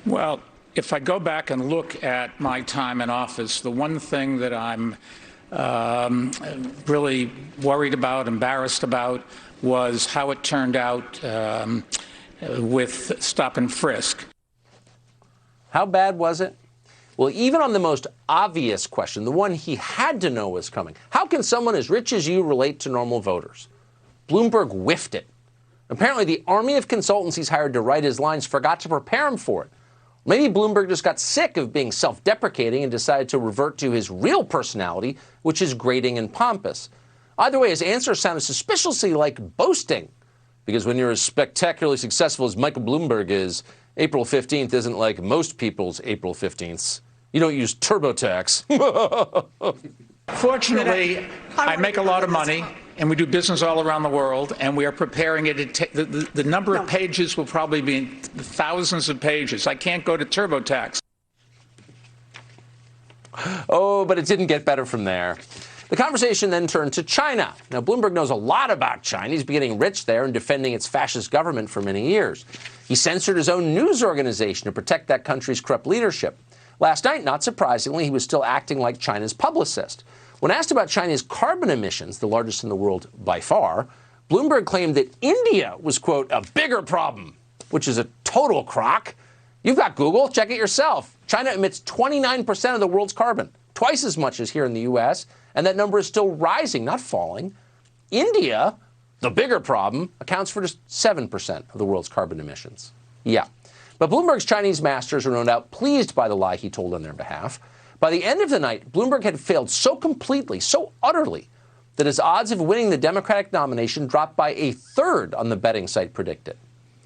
Well, if I go back and look at my time in office, the one thing that I'm really worried about, embarrassed about, was how it turned out with stop and frisk. How bad was it? Well, even on the most obvious question, the one he had to know was coming, how can someone as rich as you relate to normal voters? Bloomberg whiffed it. Apparently, the army of consultants he's hired to write his lines forgot to prepare him for it. Maybe Bloomberg just got sick of being self-deprecating and decided to revert to his real personality, which is grating and pompous. Either way, his answer sounded suspiciously like boasting, because when you're as spectacularly successful as Michael Bloomberg is, April 15th isn't like most people's April 15ths. You don't use TurboTax. Fortunately, I make a lot of money, and we do business all around the world, and we are preparing it. The number of pages will probably be thousands of pages. I can't go to TurboTax. Oh, but it didn't get better from there. The conversation then turned to China. Now, Bloomberg knows a lot about China. He's been getting rich there and defending its fascist government for many years. He censored his own news organization to protect that country's corrupt leadership. Last night, not surprisingly, he was still acting like China's publicist. When asked about China's carbon emissions, the largest in the world by far, Bloomberg claimed that India was, quote, a bigger problem, which is a total crock. You've got Google. Check it yourself. China emits 29% of the world's carbon, twice as much as here in the U.S., and that number is still rising, not falling. India, the bigger problem, accounts for just 7% of the world's carbon emissions. Yeah. But Bloomberg's Chinese masters are no doubt pleased by the lie he told on their behalf. By the end of the night, Bloomberg had failed so completely, so utterly, that his odds of winning the Democratic nomination dropped by a third on the betting site predicted.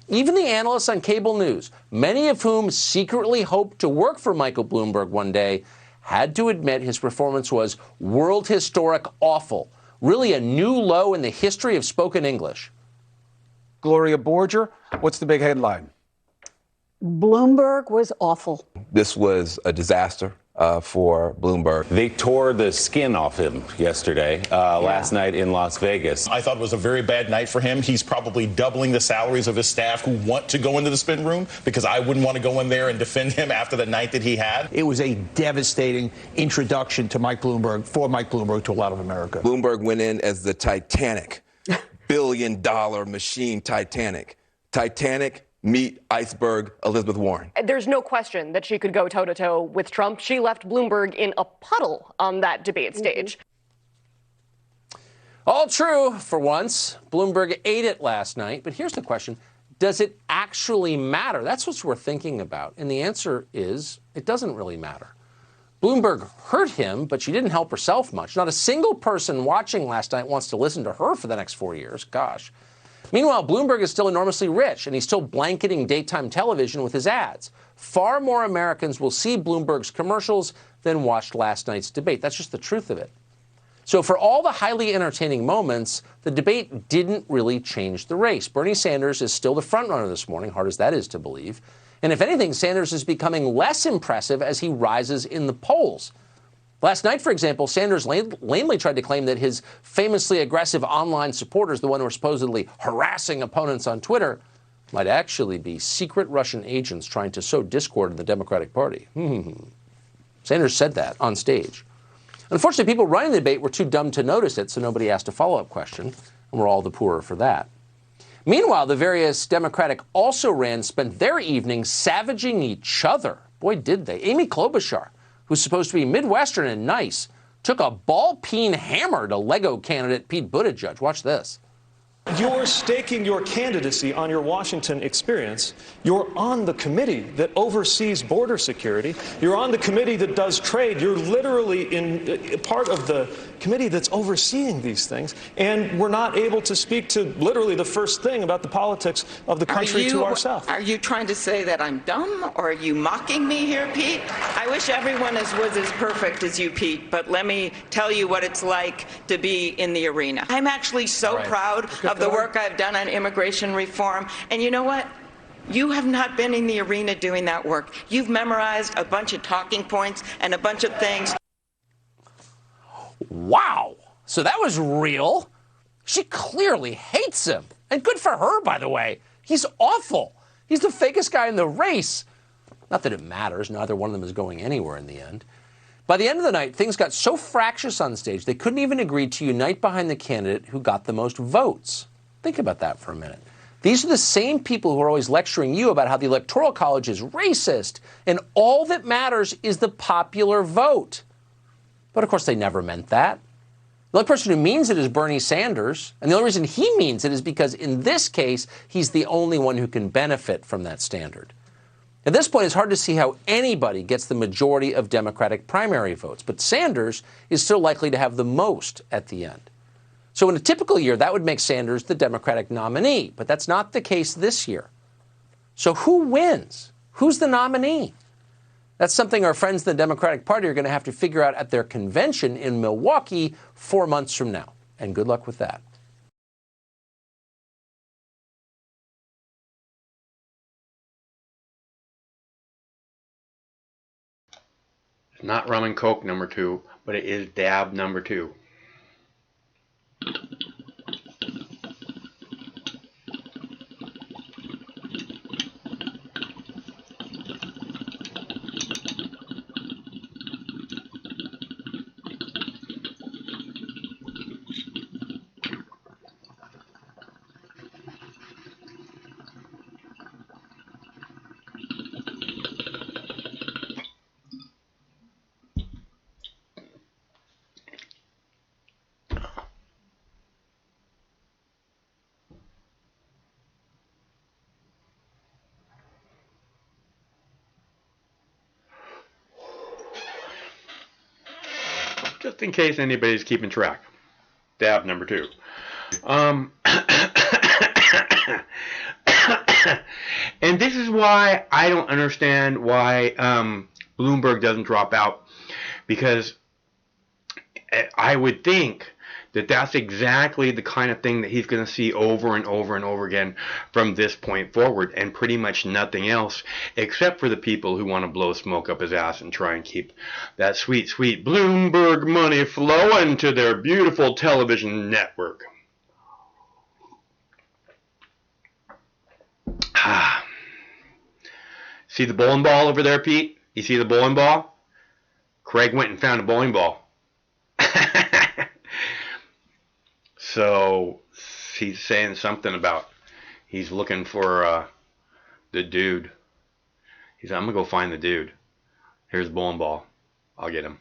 Even the analysts on cable news, many of whom secretly hoped to work for Michael Bloomberg one day, had to admit his performance was world historic awful, really a new low in the history of spoken English. Gloria Borger, what's the big headline? Bloomberg was awful. This was a disaster for Bloomberg. They tore the skin off him yesterday, last night in Las Vegas. I thought it was a very bad night for him. He's probably doubling the salaries of his staff who want to go into the spin room, because I wouldn't want to go in there and defend him after the night that he had. It was a devastating introduction to Mike Bloomberg, for Mike Bloomberg, to a lot of America. Bloomberg went in as the Titanic, billion-dollar machine Titanic. Titanic, meet iceberg Elizabeth Warren. There's no question that she could go toe-to-toe with Trump. She left Bloomberg in a puddle on that debate stage. All true, for once. Bloomberg ate it last night. But here's the question. Does it actually matter? That's what we're thinking about. And the answer is it doesn't really matter. Bloomberg hurt him, but she didn't help herself much. Not a single person watching last night wants to listen to her for the next 4 years. Gosh. Meanwhile, Bloomberg is still enormously rich, and he's still blanketing daytime television with his ads. Far more Americans will see Bloomberg's commercials than watched last night's debate. That's just the truth of it. So for all the highly entertaining moments, the debate didn't really change the race. Bernie Sanders is still the frontrunner this morning, hard as that is to believe. And if anything, Sanders is becoming less impressive as he rises in the polls. Last night, for example, Sanders lamely tried to claim that his famously aggressive online supporters, the one who are supposedly harassing opponents on Twitter, might actually be secret Russian agents trying to sow discord in the Democratic Party. Sanders said that on stage. Unfortunately, people running the debate were too dumb to notice it, so nobody asked a follow-up question, and we're all the poorer for that. Meanwhile, the various Democratic also-rans spent their evening savaging each other. Boy, did they. Amy Klobuchar, who's supposed to be Midwestern and nice, took a ball-peen hammer to Lego candidate Pete Buttigieg. Watch this. You're staking your candidacy on your Washington experience. You're on the committee that oversees border security. You're on the committee that does trade. You're literally in part of the committee that's overseeing these things. And we're not able to speak to literally the first thing about the politics of the country to ourselves. Are you trying to say that I'm dumb, or are you mocking me here, Pete? I wish everyone was as perfect as you, Pete, but let me tell you what it's like to be in the arena. I'm actually so proud of the work I've done on immigration reform. And you know what? You have not been in the arena doing that work. You've memorized a bunch of talking points and a bunch of things. Wow. So that was real. She clearly hates him. And good for her, by the way. He's awful. He's the fakest guy in the race. Not that it matters. Neither one of them is going anywhere in the end. By the end of the night, things got so fractious on stage, they couldn't even agree to unite behind the candidate who got the most votes. Think about that for a minute. These are the same people who are always lecturing you about how the Electoral College is racist, and all that matters is the popular vote. But of course, they never meant that. The only person who means it is Bernie Sanders, and the only reason he means it is because in this case, he's the only one who can benefit from that standard. At this point, it's hard to see how anybody gets the majority of Democratic primary votes, but Sanders is still likely to have the most at the end. So in a typical year, that would make Sanders the Democratic nominee, but that's not the case this year. So who wins? Who's the nominee? That's something our friends in the Democratic Party are going to have to figure out at their convention in Milwaukee 4 months from now. And good luck with that. It's not rum and coke number 2, but it is dab number 2. just in case anybody's keeping track. Dab number 2. And this is why I don't understand why Bloomberg doesn't drop out, because I would think that that's exactly the kind of thing that he's going to see over and over and over again from this point forward, and pretty much nothing else, except for the people who want to blow smoke up his ass and try and keep that sweet, sweet Bloomberg money flowing to their beautiful television network. See the bowling ball over there, Pete? You see the bowling ball? Craig went and found a bowling ball. So he's saying something about he's looking for the dude. He's like, I'm going to go find the dude. Here's the bowling ball. I'll get him.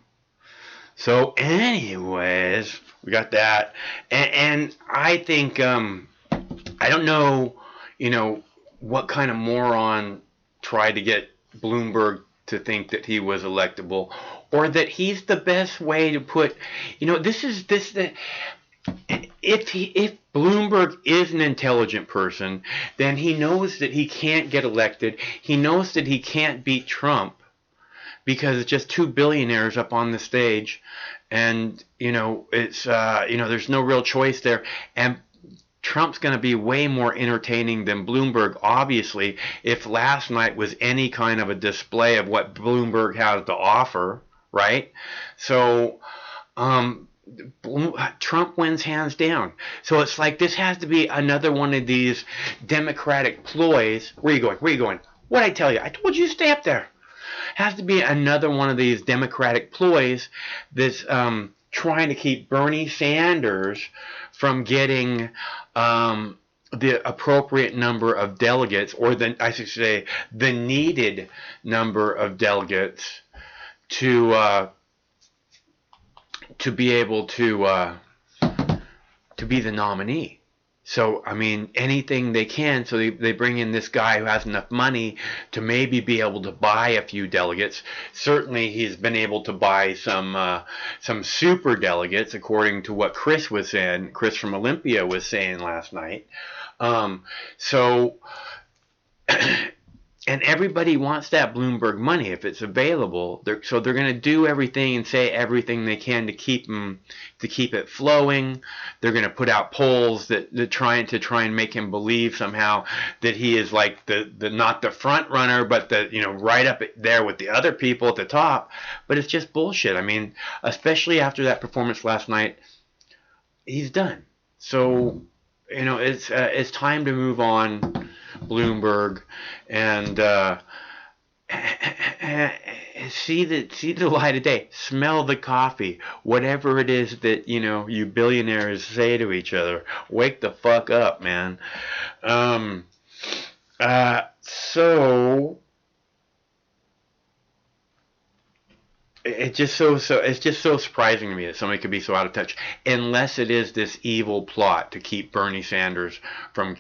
So anyways, we got that. And I think, I don't know, what kind of moron tried to get Bloomberg to think that he was electable, or that he's the best way to put, if Bloomberg is an intelligent person, then he knows that he can't get elected. He knows that he can't beat Trump because it's just 2 billionaires up on the stage, and it's there's no real choice there, and Trump's going to be way more entertaining than Bloomberg, obviously, if last night was any kind of a display of what Bloomberg has to offer, right? So Trump wins hands down. So it's like this has to be another one of these Democratic ploys. Where are you going? Where are you going? What'd I tell you? I told you to stay up there. Has to be another one of these Democratic ploys that's trying to keep Bernie Sanders from getting the appropriate number of delegates, or I should say the needed number of delegates to be able to be the nominee. So, I mean, anything they can, so they bring in this guy who has enough money to maybe be able to buy a few delegates. Certainly, he's been able to buy some super delegates, according to what Chris was saying. Chris from Olympia was saying last night. And everybody wants that Bloomberg money if it's available. So they're going to do everything and say everything they can to keep it flowing. They're going to put out polls that try and make him believe somehow that he is like the not the front runner, but right up there with the other people at the top. But it's just bullshit. I mean, especially after that performance last night, he's done. So it's time to move on, Bloomberg, and see the light of day. Smell the coffee. Whatever it is that you billionaires say to each other, wake the fuck up, man. So it's just so surprising to me that somebody could be so out of touch, unless it is this evil plot to keep Bernie Sanders from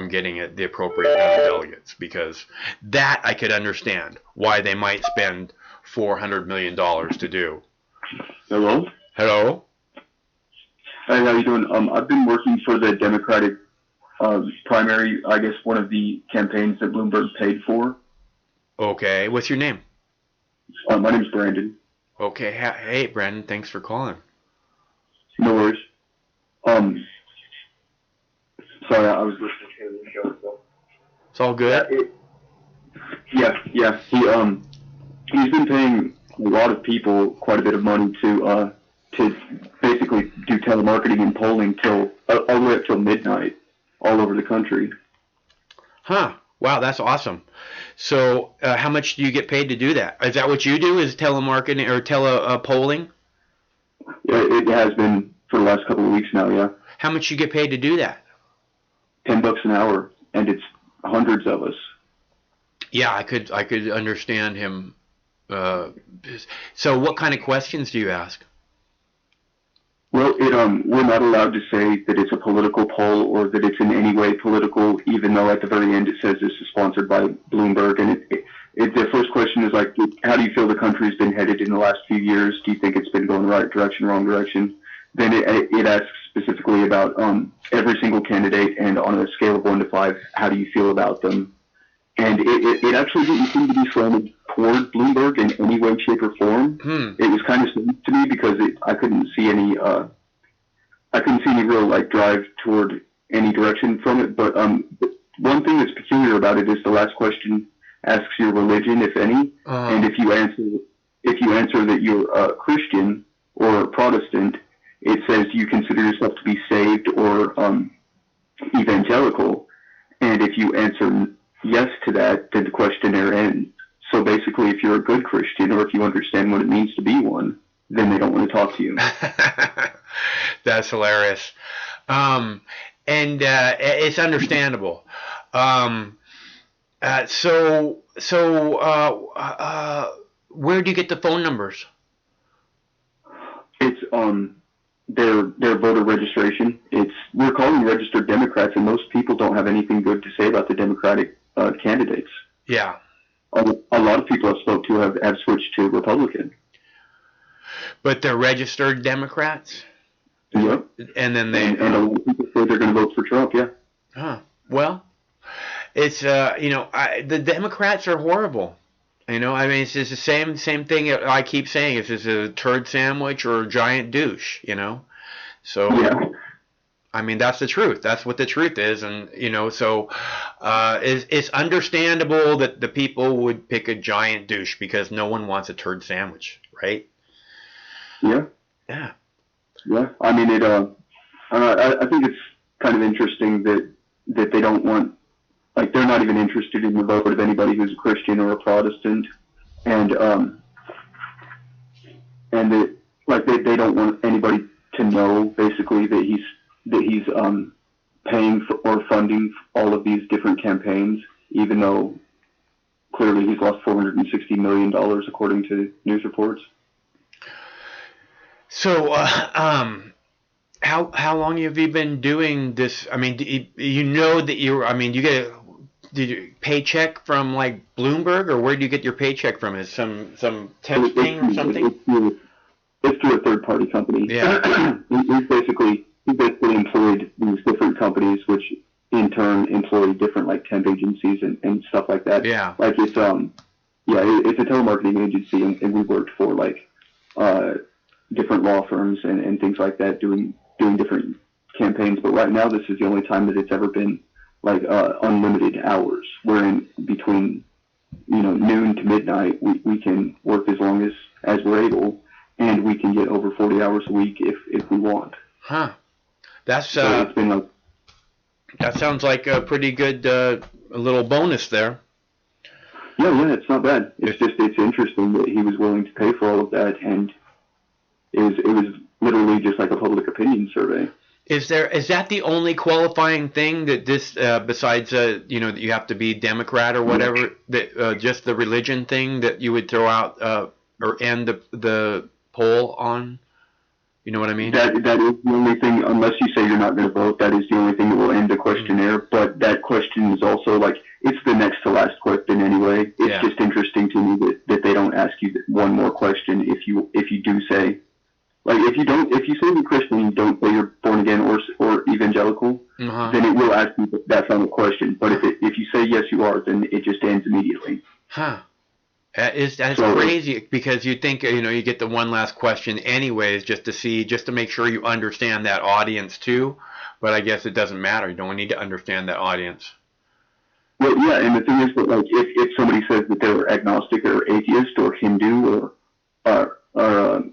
getting the appropriate amount of delegates, because that I could understand why they might spend $400 million to do. Hello? Hello? Hey, how you doing? I've been working for the Democratic primary, I guess one of the campaigns that Bloomberg paid for. Okay, what's your name? My name's Brandon. Okay, hey Brandon, thanks for calling. No worries. Sorry, I was listening to the show. So. It's all good. Yeah. He's been paying a lot of people quite a bit of money to basically do telemarketing and polling till all the way up till midnight, all over the country. Huh. Wow, that's awesome. So how much do you get paid to do that? Is that what you do, is telemarketing or polling? Yeah, it has been for the last couple of weeks now, yeah. How much you get paid to do that? $10 an hour, and it's hundreds of us. Yeah, I could understand him. So what kind of questions do you ask? Well, we're not allowed to say that it's a political poll or that it's in any way political, even though at the very end it says this is sponsored by Bloomberg, and The first question is like, how do you feel the country's been headed in the last few years? Do you think it's been going the right direction, wrong direction? Then it asks specifically about every single candidate, and on a scale of 1 to 5, how do you feel about them? And it actually didn't seem to be slanted toward Bloomberg in any way, shape, or form. It was kind of strange to me because I couldn't see any real like drive toward any direction from it. But one thing that's peculiar about it is the last question asks your religion, if any, and if you answer that you're a Christian or a Protestant, it says you consider yourself to be saved or evangelical, and if you answer yes to that, then the questionnaire ends. So basically, if you're a good Christian or if you understand what it means to be one, then they don't want to talk to you. That's hilarious. And it's understandable. So where do you get the phone numbers? It's their voter registration. We're calling registered Democrats, and most people don't have anything good to say about the Democratic candidates. Yeah. A lot of people I've spoke to have switched to Republican. But they're registered Democrats? Yep. And then they... And a lot of people say they're going to vote for Trump, yeah. Huh. Well, it's, the Democrats are horrible. You know, I mean, it's just the same thing I keep saying. It's just a turd sandwich or a giant douche, you know? So... Yeah. I mean, that's the truth. That's what the truth is. And, you know, so it's understandable that the people would pick a giant douche because no one wants a turd sandwich, right? Yeah. Yeah. Yeah. I mean, I think it's kind of interesting that they don't want, like, they're not even interested in the vote of anybody who's a Christian or a Protestant. And that, like, they don't want anybody to know, basically, that he's paying for or funding all of these different campaigns, even though clearly he's lost $460 million according to news reports. So, how long have you been doing this? I mean, you know that you get a paycheck from like Bloomberg, or where do you get your paycheck from? Is some temp thing or something? It's through a third-party company. Yeah. He basically employed these different companies, which in turn employ different like temp agencies and stuff like that. Yeah. Like it's it's a telemarketing agency, and we worked for like different law firms and things like that, doing different campaigns. But right now, this is the only time that it's ever been like unlimited hours, wherein between noon to midnight we can work as long as we're able, and we can get over 40 hours a week if we want. Huh. That's so it's been like, that sounds like a pretty good little bonus there. Yeah, it's not bad. It's interesting that he was willing to pay for all of that, and it was literally just like a public opinion survey. Is that the only qualifying thing that this besides that you have to be Democrat or whatever, that just the religion thing that you would throw out or end the poll on? You know what I mean? That is the only thing, unless you say you're not going to vote, that is the only thing that will end the questionnaire. But that question is also like, it's the next to last question anyway. It's just interesting to me that they don't ask you one more question if you do say, like, if you say you're Christian and you don't say you're born again or evangelical, then it will ask you that final question. But if you say yes you are, then it just ends immediately. Huh. That's crazy, because you think you get the one last question anyways, just to make sure you understand that audience too. But I guess it doesn't matter. You don't need to understand that audience. Well, yeah, and the thing is that like if somebody says that they're agnostic or atheist or Hindu or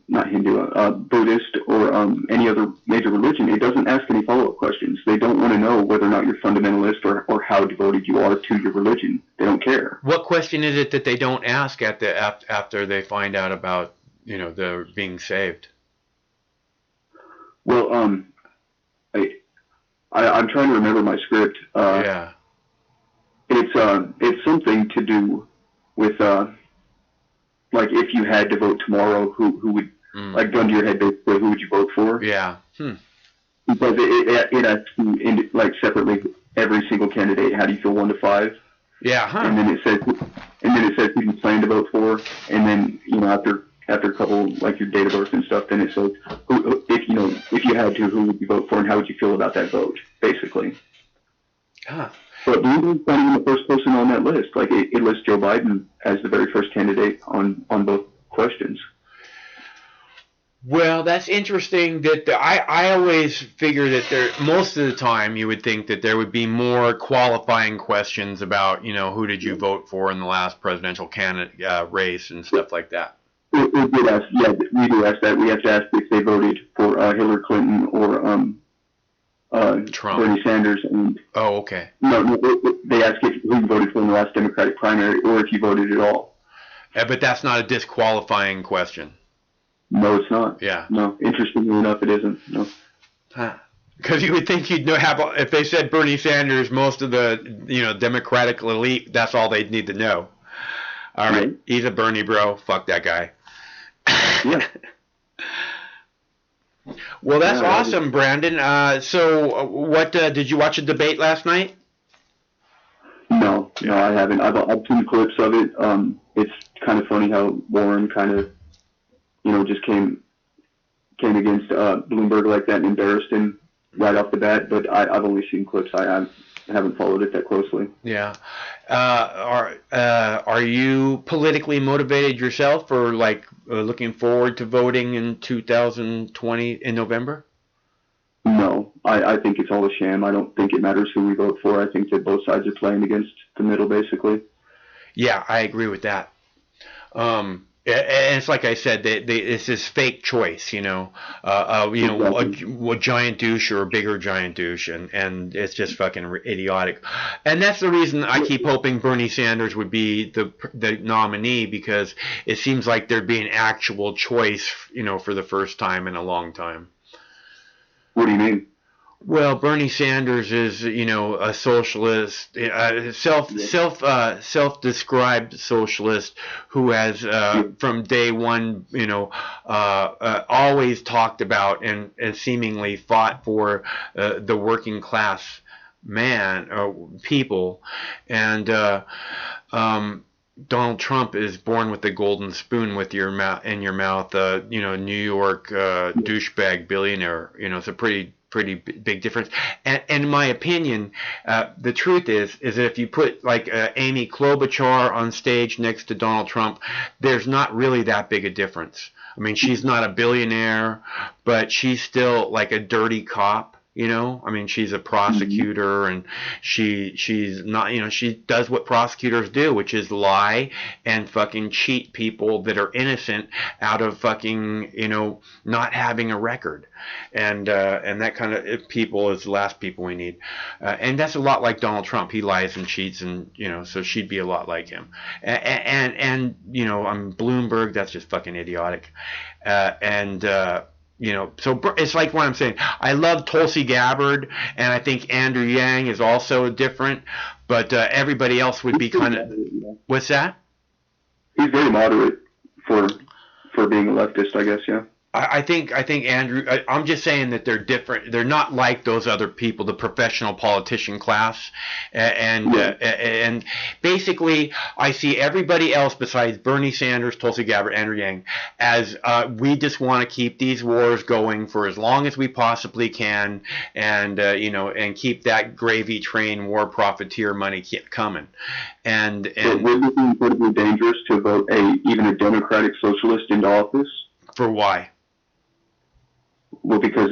not Hindu, Buddhist or any other major religion, it doesn't ask any follow-up questions. They don't want to know whether or not you're fundamentalist or how devoted you are to your religion. They don't care. What question is it that they don't ask after they find out about they're being saved? Well, I'm trying to remember my script. Yeah. It's something to do with like if you had to vote tomorrow, who would like gun to your head basically, who would you vote for? Yeah. Because it asks you like separately every single candidate. How do you feel 1 to 5? Yeah, huh. And then it says who you plan to vote for, and then after a couple like your date of birth and stuff, then it says if you had to, who would you vote for, and how would you feel about that vote, basically. Huh. But Bloomberg's not even the first person on that list. Like it lists Joe Biden as the very first candidate on both questions. Well, that's interesting. That I always figure that most of the time you would think that there would be more qualifying questions about who did you vote for in the last presidential candidate race and stuff like that. We did ask, we do ask that. We have to ask if they voted for Hillary Clinton or Trump. Bernie Sanders. And oh, okay. No, they ask who you voted for in the last Democratic primary, or if you voted at all. But that's not a disqualifying question. No, it's not. Yeah. No, interestingly enough, it isn't. No. Because you would think you'd have, if they said Bernie Sanders, most of the Democratic elite, that's all they'd need to know. All right, he's a Bernie bro. Fuck that guy. Yeah. Well, that's awesome, Brandon. So, what did you watch a debate last night? No, I haven't. I've seen clips of it. It's kind of funny how Warren kind of, just came against Bloomberg like that and embarrassed him right off the bat. But I've only seen clips. I haven't followed it that closely. Yeah. Are you politically motivated yourself, or looking forward to voting in 2020 in November? No, I think it's all a sham. I don't think it matters who we vote for. I think that both sides are playing against the middle, basically. Yeah, I agree with that. And it's like I said, it's this fake choice, a giant douche or a bigger giant douche, and it's just fucking idiotic. And that's the reason I keep hoping Bernie Sanders would be the nominee, because it seems like there'd be an actual choice, for the first time in a long time. What do you mean? Well, Bernie Sanders is, a socialist, self-described socialist who has, from day one, always talked about and seemingly fought for the working class people, and Donald Trump is born with the golden spoon in your mouth, New York douchebag billionaire. It's a pretty big difference. And in my opinion, the truth is that if you put Amy Klobuchar on stage next to Donald Trump, there's not really that big a difference. I mean, she's not a billionaire, but she's still like a dirty cop. I mean, she's a prosecutor, and she's not, she does what prosecutors do, which is lie and fucking cheat people that are innocent out of fucking, not having a record. And that kind of people is the last people we need. And that's a lot like Donald Trump. He lies and cheats, and, so she'd be a lot like him. And I'm Bloomberg, that's just fucking idiotic. So it's like what I'm saying. I love Tulsi Gabbard, and I think Andrew Yang is also different, but everybody else would be kind of. What's that? He's very moderate for being a leftist, I guess. Yeah. I think Andrew. I'm just saying that they're different. They're not like those other people, the professional politician class, and basically I see everybody else besides Bernie Sanders, Tulsi Gabbard, Andrew Yang as we just want to keep these wars going for as long as we possibly can, and and keep that gravy train war profiteer money coming, and wouldn't it be incredibly dangerous to vote even a Democratic socialist into office? For why? Well, because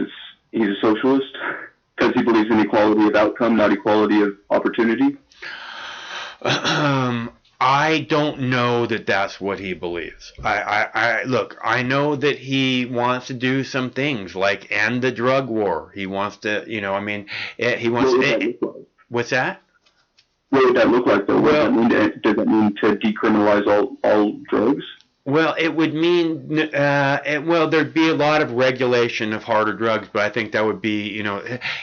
he's a socialist, because he believes in equality of outcome, not equality of opportunity. I don't know that that's what he believes. Look, I know that he wants to do some things like end the drug war. He wants to, he wants to. What's that? What would that look like, though? Does that mean to decriminalize all drugs? Well, it would mean, well, there'd be a lot of regulation of harder drugs, but I think that would be,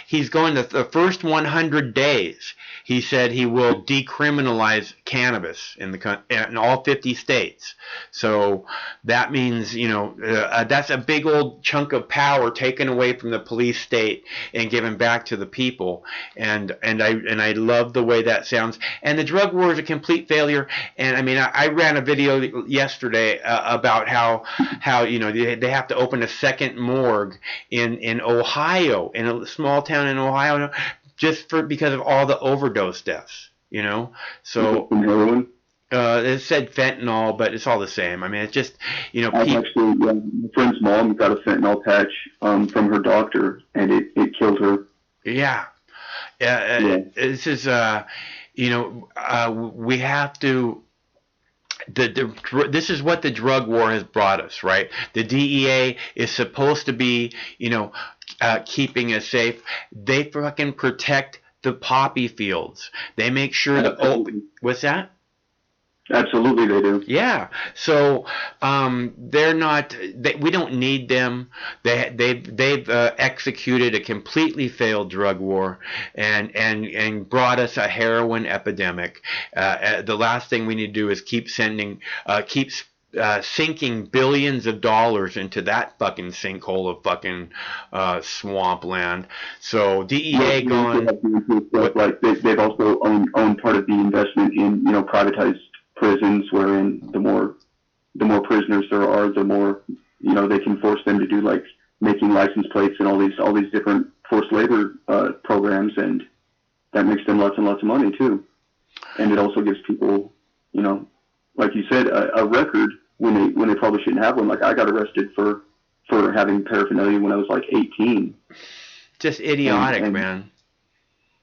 he's going to the first 100 days. He said he will decriminalize cannabis in all 50 states. So that means, that's a big old chunk of power taken away from the police state and given back to the people. And I love the way that sounds. And the drug war is a complete failure. And I mean, I ran a video yesterday about how they have to open a second morgue in Ohio, in a small town in Ohio, just because of all the overdose deaths. So heroin. It said fentanyl, but it's all the same. I mean, it's just Actually, my friend's mom got a fentanyl patch from her doctor, and it killed her. Yeah. This is we have to. This is what the drug war has brought us, right? The DEA is supposed to be, keeping us safe. They fucking protect the poppy fields. They make sure what's that? Absolutely, they do. Yeah. So they're not. We don't need them. They've executed a completely failed drug war and brought us a heroin epidemic. The last thing we need to do is keep sinking billions of dollars into that fucking sinkhole of fucking swampland. So DEA gone. Like they've also owned part of the investment in privatized prisons, wherein the more prisoners there are, the more they can force them to do like making license plates and all these different forced labor programs, and that makes them lots and lots of money too. And it also gives people, like you said, a record when they probably shouldn't have one. Like I got arrested for having paraphernalia when I was like 18. Just idiotic, man.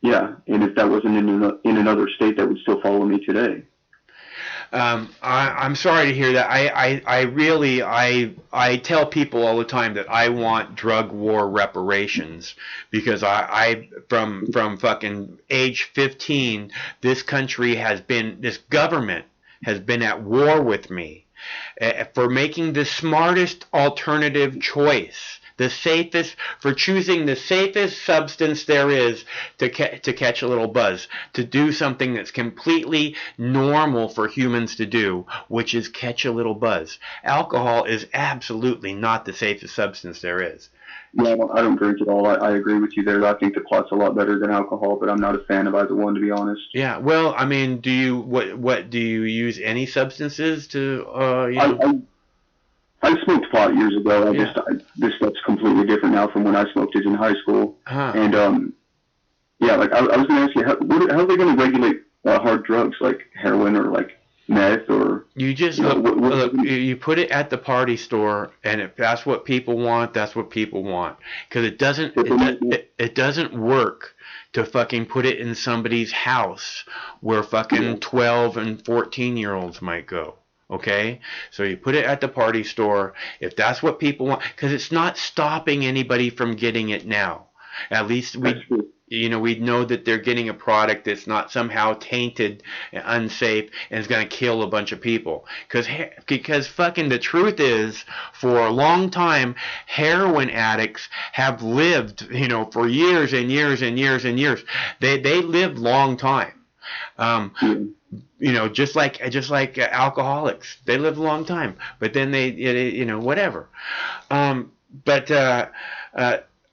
Yeah, and if that wasn't in another state, that would still follow me today. I'm sorry to hear that. I tell people all the time that I want drug war reparations because from fucking age 15, this government has been at war with me for making the smartest alternative choice. For choosing the safest substance there is to catch a little buzz, to do something that's completely normal for humans to do, which is catch a little buzz. Alcohol is absolutely not the safest substance there is. Yeah, I don't drink at all. I agree with you there. I think the pot's a lot better than alcohol, but I'm not a fan of either one, to be honest. Yeah, well, I mean, do you use any substances to I smoked pot years ago. This stuff's completely different now from when I smoked it in high school. Huh. And I was going to ask you, how are they going to regulate hard drugs like heroin or like meth or? You just look. You put it at the party store, and if that's what people want, that's what people want. Because it doesn't work to fucking put it in somebody's house where fucking 12 and 14-year-olds might go. Okay, so you put it at the party store if that's what people want, because it's not stopping anybody from getting it now. At least we know that they're getting a product that's not somehow tainted and unsafe and is going to kill a bunch of people. Because fucking the truth is, for a long time, heroin addicts have lived, for years and years and years and years. They lived long time. Just like alcoholics, they live a long time, but then they whatever. But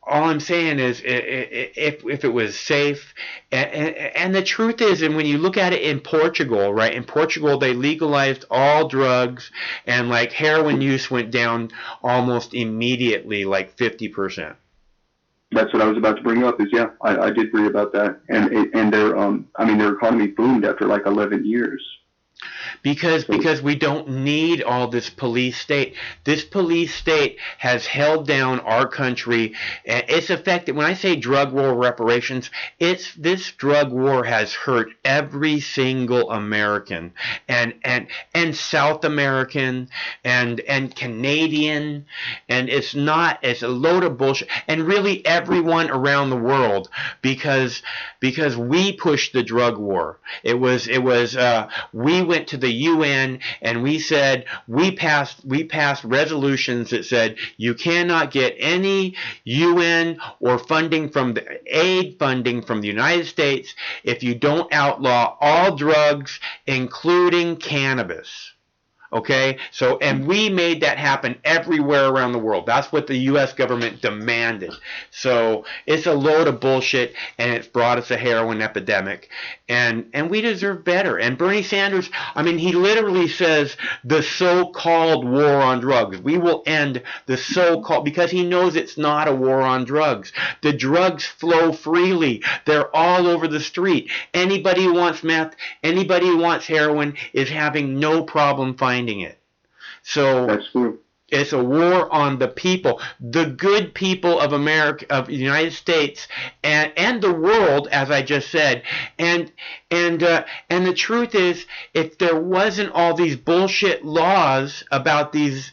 all I'm saying is, if it was safe, and the truth is, and when you look at it in Portugal, right? In Portugal, they legalized all drugs, and like heroin use went down almost immediately, like 50%. That's what I was about to bring up. I did read about that, and their economy boomed after like 11 years. Because we don't need all this police state. This police state has held down our country. It's affected. When I say drug war reparations, this drug war has hurt every single American and South American and Canadian, and it's a load of bullshit. And really everyone around the world, because we pushed the drug war. We went to the UN and we said we passed resolutions that said you cannot get any UN or funding from the aid funding from the United States if you don't outlaw all drugs, including cannabis. Okay, so, and we made that happen everywhere around the world. That's what the U.S. government demanded. So it's a load of bullshit, and it's brought us a heroin epidemic, and we deserve better. And Bernie Sanders, I mean, he literally says the so-called war on drugs. We will end the so-called, because he knows it's not a war on drugs. The drugs flow freely. They're all over the street. Anybody who wants meth, anybody who wants heroin is having no problem finding it. So that's true. It's a war on the people, the good people of America, of the United States, and the world, as I just said. And the truth is, if there wasn't all these bullshit laws about these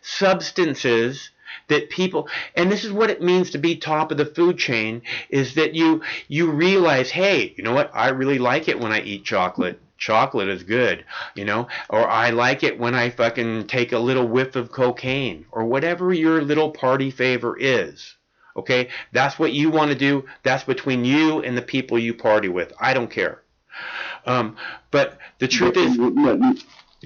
substances that people, and this is what it means to be top of the food chain, is that you realize, hey, you know what? I really like it when I eat chocolate. Chocolate is good, you know, or I like it when I fucking take a little whiff of cocaine, or whatever your little party favor is. Okay, that's what you want to do. That's between you and the people you party with. I don't care. But the truth is, go ahead.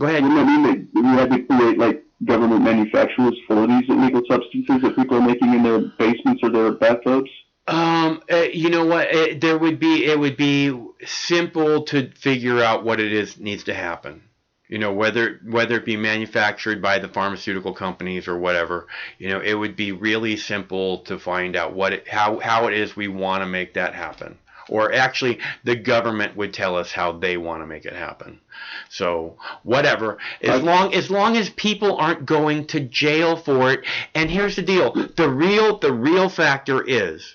Wouldn't that mean that you had to create like government manufacturers for these illegal substances that people are making in their basements or their bathtubs? You know what? It would be simple to figure out what it is needs to happen. You know, whether it be manufactured by the pharmaceutical companies or whatever. You know, it would be really simple to find out how it is we want to make that happen. Or actually, the government would tell us how they want to make it happen. So whatever, as long as people aren't going to jail for it. And here's the deal: the real factor is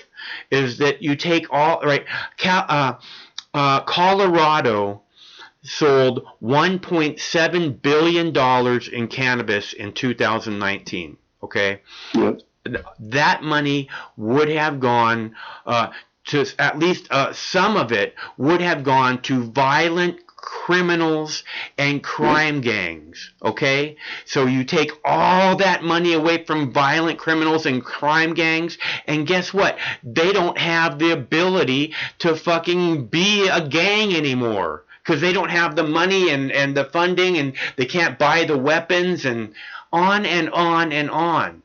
that you take all right. Colorado sold $1.7 billion in cannabis in 2019. Okay, yep. That money would have gone to at least some of it would have gone to violent criminals and crime gangs. Okay, so you take all that money away from violent criminals and crime gangs, and guess what? They don't have the ability to fucking be a gang anymore, because they don't have the money and the funding, and they can't buy the weapons, and on and on and on.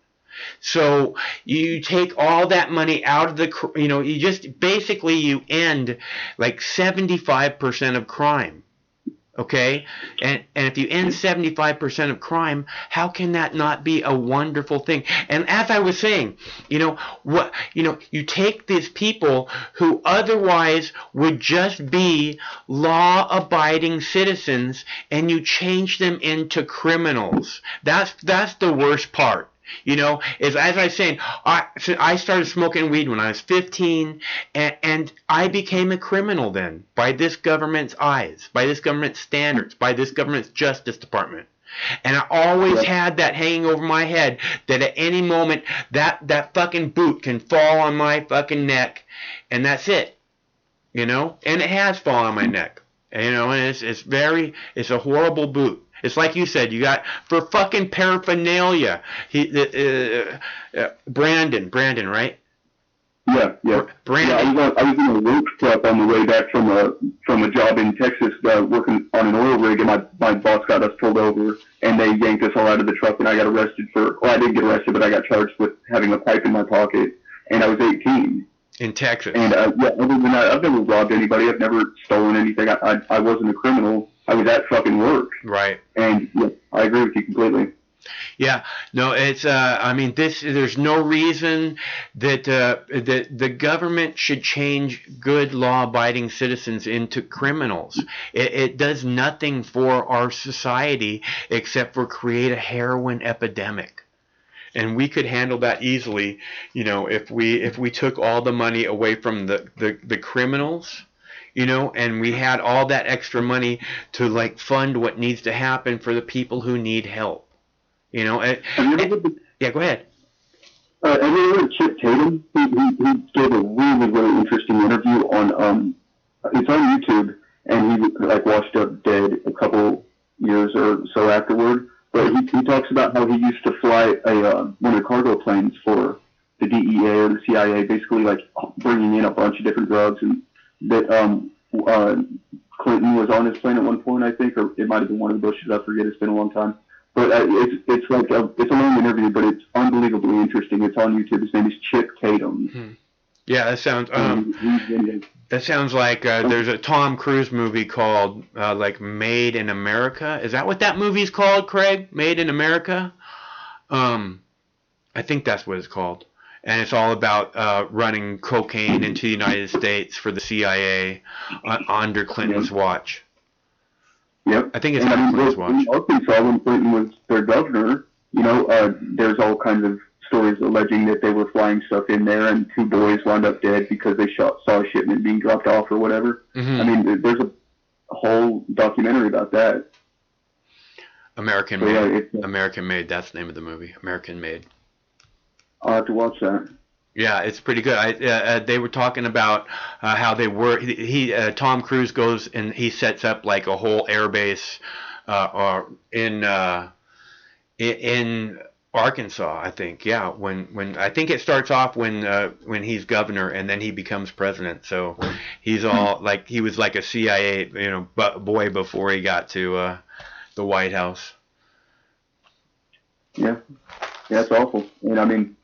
So you take all that money out of the, you know, you just basically you end like 75% of crime. Okay, and if you end 75% of crime, how can that not be a wonderful thing? And as I was saying, you take these people who otherwise would just be law-abiding citizens, and you change them into criminals. That's the worst part. You know, as I was saying, I started smoking weed when I was 15, and I became a criminal then, by this government's eyes, by this government's standards, by this government's Justice Department. And I always had that hanging over my head, that at any moment that fucking boot can fall on my fucking neck, and that's it. You know, and it has fallen on my neck. And, you know, and it's a horrible boot. It's like you said, you got for fucking paraphernalia. Brandon, right? Yeah. Brandon. Yeah, I was in a rope truck on the way back from a job in Texas, working on an oil rig, and my boss got us pulled over, and they yanked us all out of the truck, and I got arrested I didn't get arrested, but I got charged with having a pipe in my pocket, and I was 18. In Texas. And other than that, I've never robbed anybody. I've never stolen anything. I wasn't a criminal. I was at fucking work. Right. And yeah, I agree with you completely. Yeah, no, it's. I mean, there's no reason that the government should change good law-abiding citizens into criminals. It does nothing for our society except for create a heroin epidemic. And we could handle that easily, you know, if we took all the money away from the criminals, you know, and we had all that extra money to like fund what needs to happen for the people who need help, you know. Yeah, go ahead. Have you ever heard of Chip Tatum? He gave a really, really interesting interview on it's on YouTube, and he like washed up dead a couple for the CIA, basically like bringing in a bunch of different drugs, and that Clinton was on his plane at one point, I think, or it might have been one of the Bushes. I forget. It's been a long time. But it's like it's a long interview, but it's unbelievably interesting. It's on YouTube. His name is Chip Tatum. Yeah, that sounds like there's a Tom Cruise movie called like Made in America. Is that what that movie's called, Craig? Made in America? I think that's what it's called. And it's all about running cocaine into the United States for the CIA under Clinton's watch. Yep. I think it's under Clinton's watch. In Arkansas, when Clinton was their governor, there's all kinds of stories alleging that they were flying stuff in there, and 2 boys wound up dead because they saw a shipment being dropped off or whatever. Mm-hmm. I mean, there's a whole documentary about that. American Made. American Made. That's the name of the movie. American Made. I'll have to watch that. Yeah, it's pretty good. They were talking about how they were. Tom Cruise goes and he sets up like a whole air base in Arkansas, I think. Yeah, when I think it starts off when he's governor and then he becomes president. So he's all like he was like a CIA boy before he got to the White House. Yeah, it's awful. And I mean,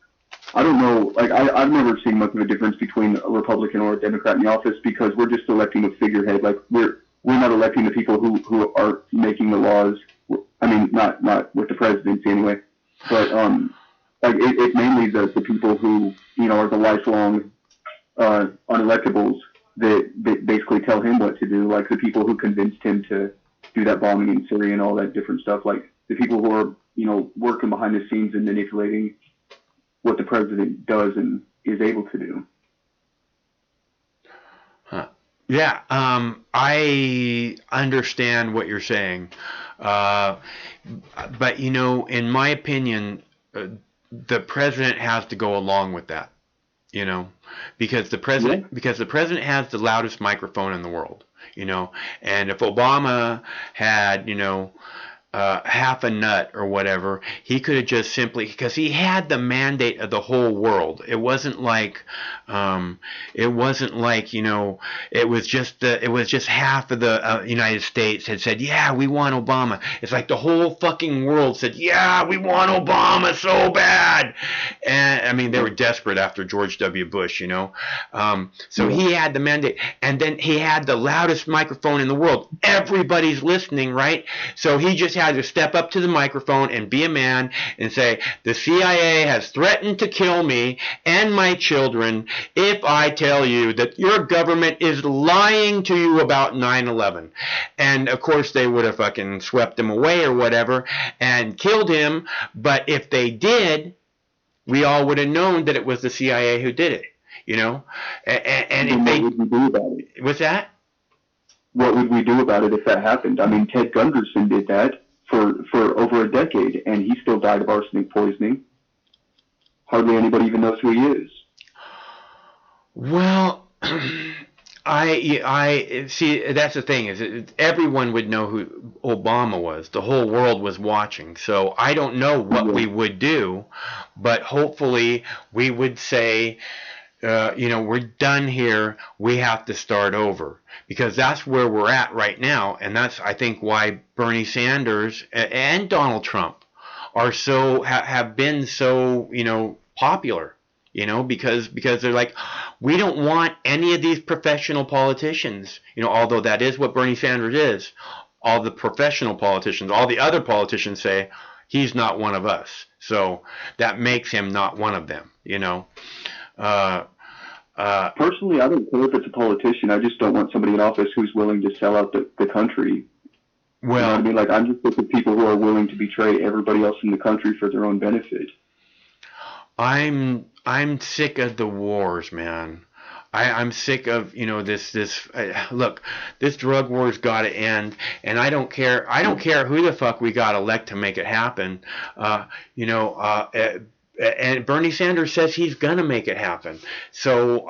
I don't know, like, I've never seen much of a difference between a Republican or a Democrat in the office because we're just electing a figurehead. Like, we're not electing the people who are making the laws. I mean, not with the presidency anyway, but, like, it's mainly the people who, are the lifelong, unelectables that basically tell him what to do, like the people who convinced him to do that bombing in Syria and all that different stuff, like the people who are, working behind the scenes and manipulating what the president does and is able to do. Yeah, I understand what you're saying, but in my opinion, the president has to go along with that, because the president has the loudest microphone in the world, and if Obama had, half a nut or whatever, he could have just simply, because he had the mandate of the whole world. It wasn't like it was just half of the United States had said, yeah, we want Obama. It's like the whole fucking world said, yeah, we want Obama so bad. And I mean, they were desperate after George W. Bush, so he had the mandate, and then he had the loudest microphone in the world. Everybody's listening, right? So he just had to step up to the microphone and be a man and say, the CIA has threatened to kill me and my children if I tell you that your government is lying to you about 9/11. And of course they would have fucking swept him away or whatever and killed him, but if they did, we all would have known that it was the CIA who did it, and if they, what would we do about it? What's that? What would we do about it if that happened? I mean, Ted Gunderson did that for over a decade, and he still died of arsenic poisoning. Hardly anybody even knows who he is. Well, I see. That's the thing, is everyone would know who Obama was. The whole world was watching. So I don't know what we would do, but hopefully we would say, we're done here. We have to start over, because that's where we're at right now. And that's, I think, why Bernie Sanders and Donald Trump are have been so, popular, because they're like, we don't want any of these professional politicians, although that is what Bernie Sanders is. All the professional politicians, all the other politicians say he's not one of us. So that makes him not one of them, Personally, I don't care if it's a politician. I just don't want somebody in office who's willing to sell out the country. Well, you know what I mean? Like, I'm just looking at people who are willing to betray everybody else in the country for their own benefit. I'm sick of the wars, man. I'm sick of, look, this drug war's got to end, and I don't care who the fuck we got to elect to make it happen. And Bernie Sanders says he's going to make it happen. So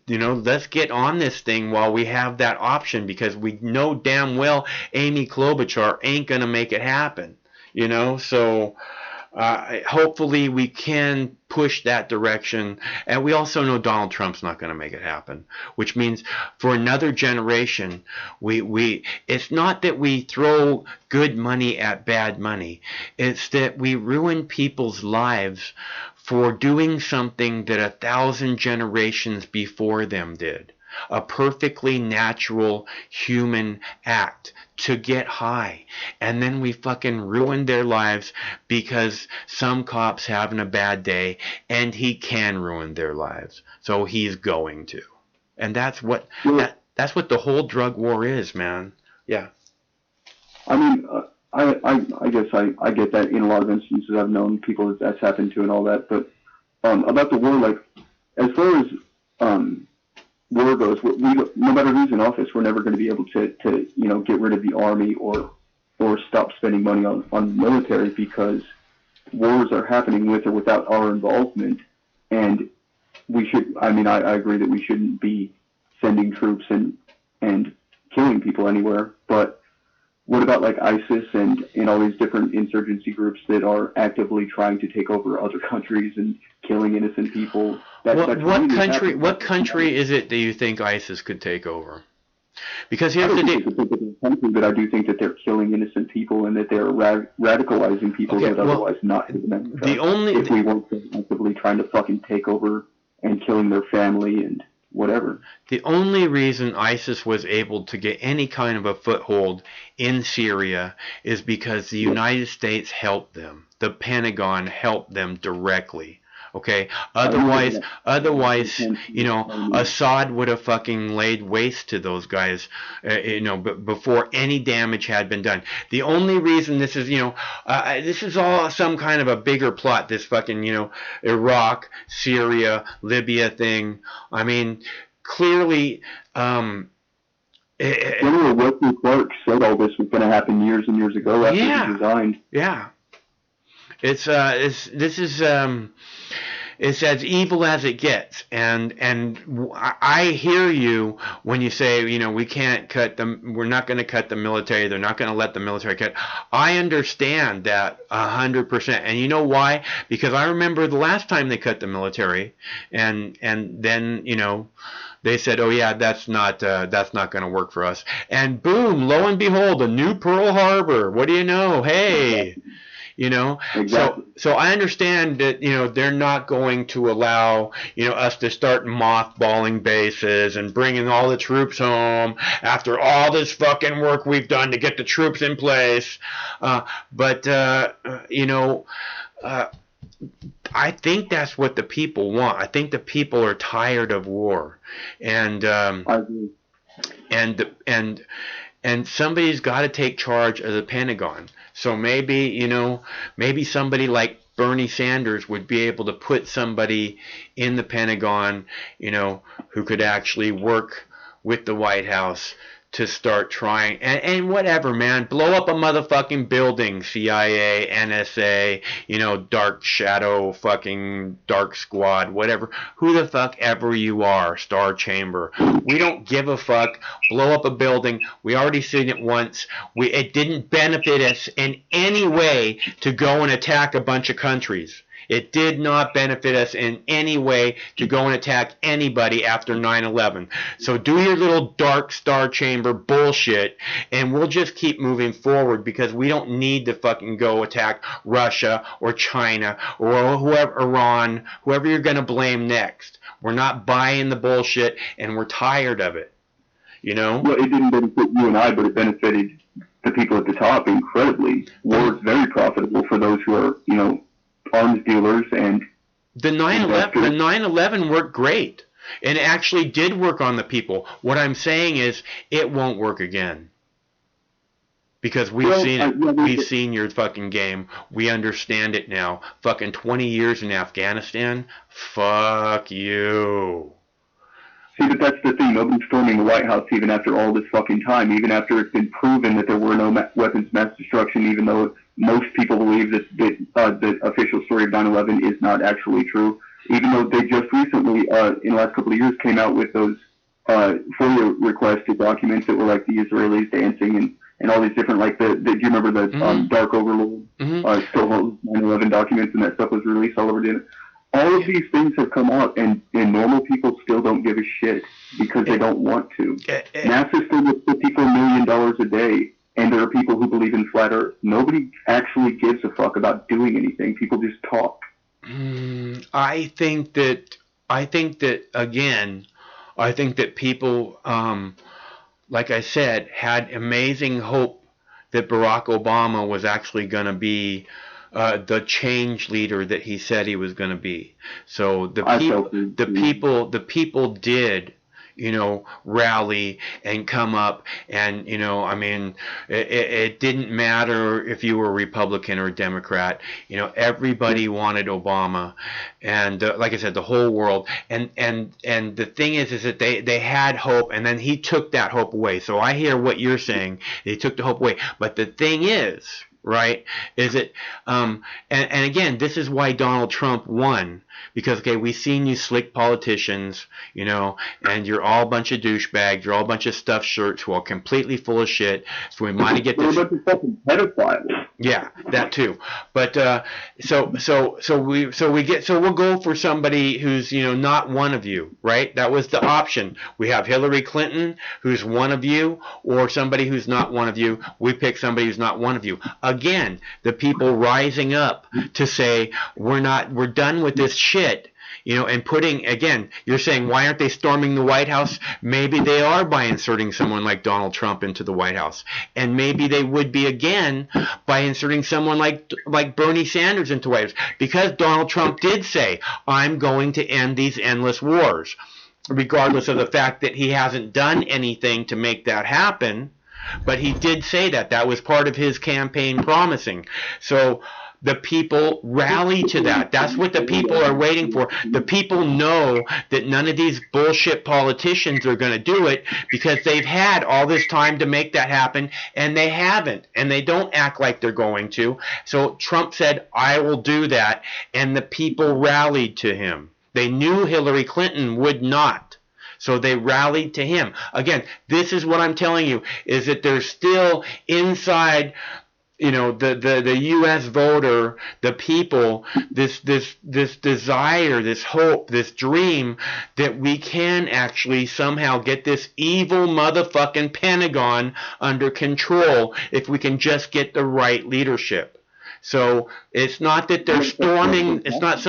let's get on this thing while we have that option, because we know damn well Amy Klobuchar ain't going to make it happen. So hopefully we can push that direction. And we also know Donald Trump's not going to make it happen, which means for another generation, it's not that we throw good money at bad money. It's that we ruin people's lives for doing something that 1,000 generations before them did. A perfectly natural human act to get high. And then we fucking ruined their lives because some cop's having a bad day and he can ruin their lives. So he's going to. And that's what that's what the whole drug war is, man. Yeah. I mean, I guess I get that in a lot of instances. I've known people that's happened to and all that. But about the war, like, as far as war goes, no matter who's in office, we're never going to be able to get rid of the army or stop spending money on the military, because wars are happening with or without our involvement. And we should, I agree that we shouldn't be sending troops and killing people anywhere. But what about like ISIS and all these different insurgency groups that are actively trying to take over other countries and killing innocent people? What country is it that you think ISIS could take over? Because here's the deal. But I do think that they're killing innocent people and that they're radicalizing people that otherwise not in America. If we weren't actively trying to fucking take over and killing their family and whatever. The only reason ISIS was able to get any kind of a foothold in Syria is because the United States helped them. The Pentagon helped them directly. Okay. Otherwise, Assad would have fucking laid waste to those guys, before any damage had been done. The only reason this is, this is all some kind of a bigger plot. This fucking, Iraq, Syria, Libya thing. I mean, clearly, General Wesley Clark said all this was going to happen years and years ago after he resigned. Yeah. It's as evil as it gets, and I hear you when you say, we're not going to cut the military. They're not going to let the military cut. I understand that 100%, and you know why? Because I remember the last time they cut the military, and then they said, "Oh yeah, that's not going to work for us." And boom, lo and behold, a new Pearl Harbor. What do you know? Hey. Exactly. So I understand that, they're not going to allow, us to start mothballing bases and bringing all the troops home after all this fucking work we've done to get the troops in place. But I think that's what the people want. I think the people are tired of war. And, I agree. And somebody's got to take charge of the Pentagon. So maybe, maybe somebody like Bernie Sanders would be able to put somebody in the Pentagon, who could actually work with the White House to start trying, and whatever, man, blow up a motherfucking building, CIA, NSA, dark shadow, fucking dark squad, whatever, who the fuck ever you are, Star Chamber. We don't give a fuck. Blow up a building. We already seen it once. It didn't benefit us in any way to go and attack a bunch of countries. It did not benefit us in any way to go and attack anybody after 9/11. So do your little dark Star Chamber bullshit, and we'll just keep moving forward, because we don't need to fucking go attack Russia or China or whoever, Iran, whoever you're going to blame next. We're not buying the bullshit, and we're tired of it. Well, it didn't benefit you and I, but it benefited the people at the top incredibly. War is very profitable for those who are, arms dealers and the 9/11 worked great, and it actually did work on the people. What I'm saying is it won't work again, because we've seen it. We've seen your fucking game. We understand it now. Fucking 20 years in Afghanistan. Fuck you. See, but that's the thing. Nobody's storming the White House even after all this fucking time, even after it's been proven that there were no weapons of mass destruction, even though most people believe that the official story of 9/11 is not actually true, even though they just recently, in the last couple of years, came out with those FOIA requested documents that were like the Israelis dancing and all these different, like, do you remember the Dark Overlord, still 9/11 documents, and that stuff was released all over the internet? All of these things have come out, and normal people still don't give a shit because they don't want to. NASA still gets $54 million a day, and there are people who believe in flat Earth. Nobody actually gives a fuck about doing anything. People just talk. I think that people, like I said, had amazing hope that Barack Obama was actually going to be the change leader that he said he was going to be. So the people did, rally and come up, and it didn't matter if you were Republican or Democrat. Everybody wanted Obama, and like I said, the whole world. And the thing is that they had hope, and then he took that hope away. So I hear what you're saying. He took the hope away, but the thing is, right, is it and again, this is why Donald Trump won, because we've seen you slick politicians, and you're all a bunch of douchebags, you're all a bunch of stuffed shirts who are completely full of shit. So we might get this. Yeah, that too. But we'll go for somebody who's not one of you, right? That was the option. We have Hillary Clinton, who's one of you, or somebody who's not one of you. We pick somebody who's not one of you. Again, the people rising up to say we're done with this shit. And putting, again, you're saying, why aren't they storming the White House? Maybe they are by inserting someone like Donald Trump into the White House. And maybe they would be again by inserting someone like Bernie Sanders into the White House. Because Donald Trump did say, I'm going to end these endless wars. Regardless of the fact that he hasn't done anything to make that happen. But he did say that. That was part of his campaign promising. So the people rally to that. That's what the people are waiting for. The people know that none of these bullshit politicians are going to do it because they've had all this time to make that happen, and they haven't. And they don't act like they're going to. So Trump said, I will do that. And the people rallied to him. They knew Hillary Clinton would not. So they rallied to him. Again, this is what I'm telling you, is that there's still inside the U.S. voter, the people, this desire, this hope, this dream that we can actually somehow get this evil motherfucking Pentagon under control if we can just get the right leadership. So it's not that they're storming. It's not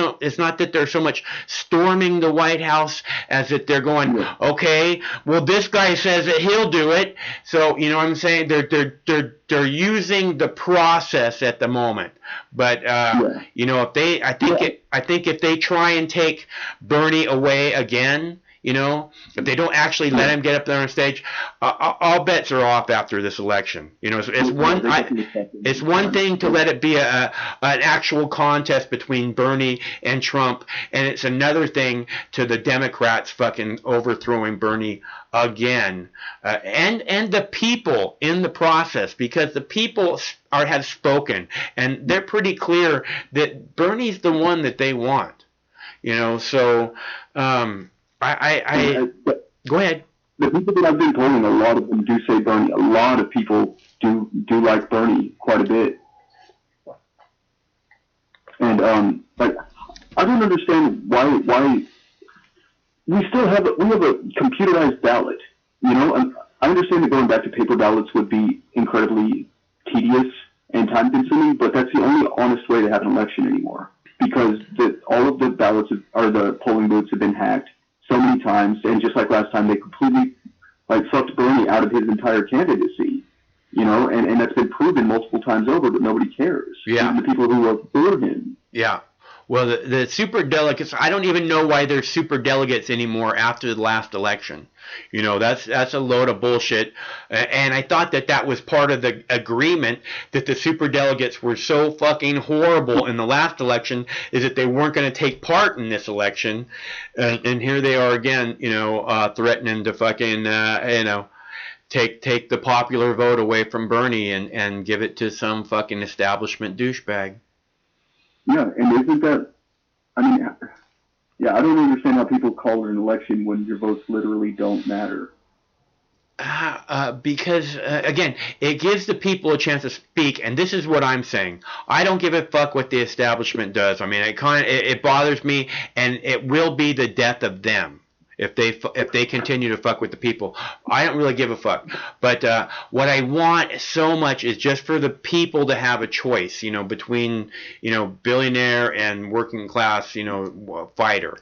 that they're so much storming the White House as that they're going, okay, well, this guy says that he'll do it. So what I'm saying, they're using the process at the moment. But if they, I think if they try and take Bernie away again, if they don't actually let him get up there on stage, all bets are off after this election. It's one thing to let it be an actual contest between Bernie and Trump, and it's another thing to the Democrats fucking overthrowing Bernie again, and the people in the process, because the people have spoken, and they're pretty clear that Bernie's the one that they want. So. Go ahead. The people that I've been polling, a lot of them do say Bernie. A lot of people do like Bernie quite a bit. And I don't understand why we still have a computerized ballot. I understand that going back to paper ballots would be incredibly tedious and time consuming, but that's the only honest way to have an election anymore, because all of the ballots or the polling booths have been hacked so many times, and just like last time, they completely sucked Bernie out of his entire candidacy, and that's been proven multiple times over, but nobody cares. Yeah. Even the people who vote for him. Yeah. Well, the super delegates, I don't even know why they're super delegates anymore after the last election. That's a load of bullshit. And I thought that was part of the agreement, that the super delegates were so fucking horrible in the last election, is that they weren't going to take part in this election. And here they are again, threatening to fucking, take the popular vote away from Bernie and give it to some fucking establishment douchebag. Yeah, and isn't that, I don't understand how people call it an election when your votes literally don't matter. Because again, it gives the people a chance to speak, and this is what I'm saying. I don't give a fuck what the establishment does. I mean, it bothers me, and it will be the death of them if they continue to fuck with the people. I don't really give a fuck. But what I want so much is just for the people to have a choice, between billionaire and working class, fighter,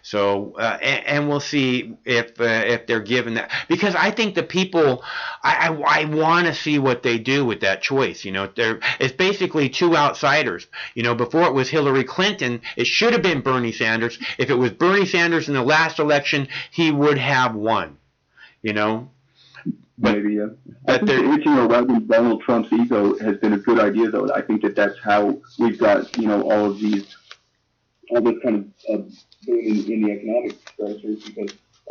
So and we'll see if they're given that, because I think the people, I want to see what they do with that choice. It's basically two outsiders. Before it was Hillary Clinton, it should have been Bernie Sanders. If it was Bernie Sanders in the last election, he would have won. Maybe, yeah. I think reaching around Donald Trump's ego has been a good idea, though. I think that's how we've got, all this kind of boom in the economic stressors,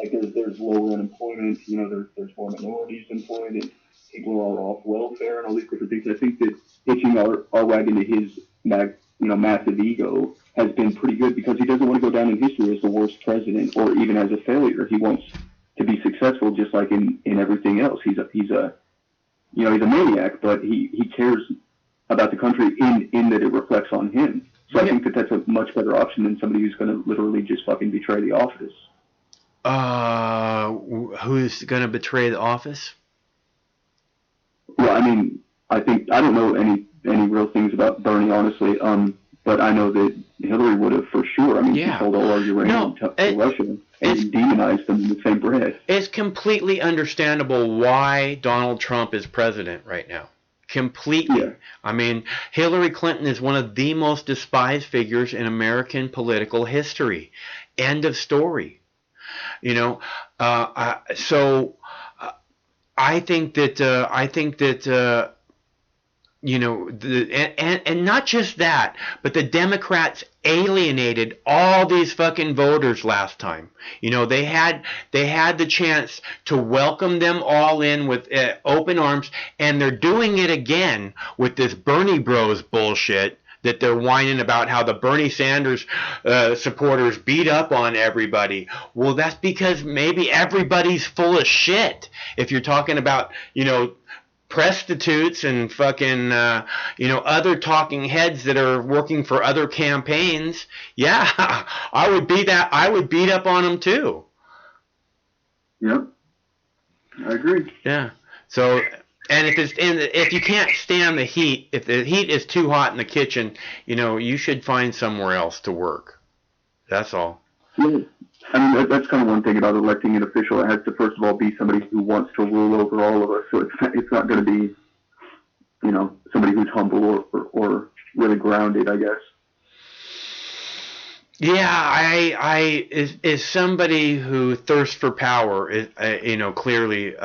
because there's lower unemployment, there's more minorities employed, and people are all off welfare and all these different things. I think that hitching our wagon to his massive ego has been pretty good, because he doesn't want to go down in history as the worst president or even as a failure. He wants to be successful, just like in everything else. He's a maniac, but he cares about the country in that it reflects on him. So I think that's a much better option than somebody who's going to literally just fucking betray the office. Who's going to betray the office? Well, I mean, I don't know any real things about Bernie, honestly. But I know that Hillary would have for sure. I mean, she sold all our uranium to Russia and demonized them in the same breath. It's completely understandable why Donald Trump is president right now. Completely. Yeah. I mean, Hillary Clinton is one of the most despised figures in American political history. End of story. So I think that. And not just that, but the Democrats alienated all these fucking voters last time. They had the chance to welcome them all in with open arms, and they're doing it again with this Bernie Bros bullshit that they're whining about, how the Bernie Sanders supporters beat up on everybody. Well, that's because maybe everybody's full of shit. If you're talking about, prostitutes and fucking, other talking heads that are working for other campaigns, I would beat up on them too. Yep, I agree. Yeah. So, and if you can't stand the heat, if the heat is too hot in the kitchen, you should find somewhere else to work. That's all. Yeah. I mean, that's kind of one thing about electing an official. It has to, first of all, be somebody who wants to rule over all of us. So it's not going to be, somebody who's humble or really grounded, I guess. Yeah, I is somebody who thirsts for power. Clearly,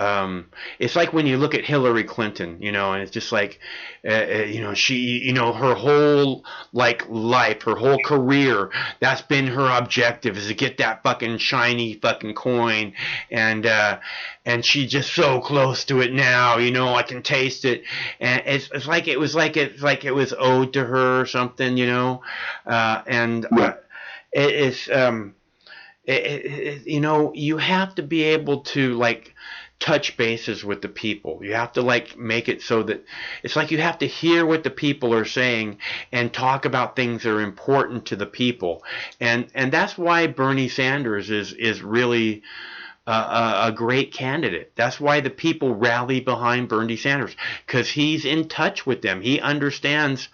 it's like when you look at Hillary Clinton, and it's just like, she, her whole life, her whole career, that's been her objective, is to get that fucking shiny fucking coin, and she's just so close to it now. I can taste it, and it's like it was owed to her or something, and. Yeah. You have to be able to touch bases with the people. You have to make it so that it's like you have to hear what the people are saying and talk about things that are important to the people. And that's why Bernie Sanders is really a great candidate. That's why the people rally behind Bernie Sanders, because he's in touch with them. He understands,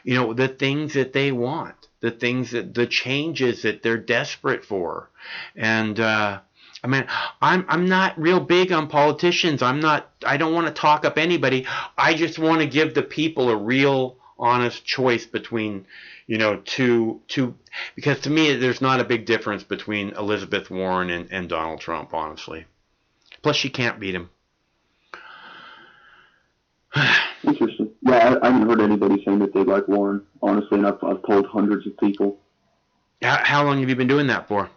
the things that they want. The changes that they're desperate for. And, I'm not real big on politicians. I don't want to talk up anybody. I just want to give the people a real honest choice between, two, because to me, there's not a big difference between Elizabeth Warren and Donald Trump, honestly. Plus, she can't beat him. Interesting. Yeah, I haven't heard anybody saying that they like Warren, honestly, and I've told hundreds of people. How long have you been doing that for?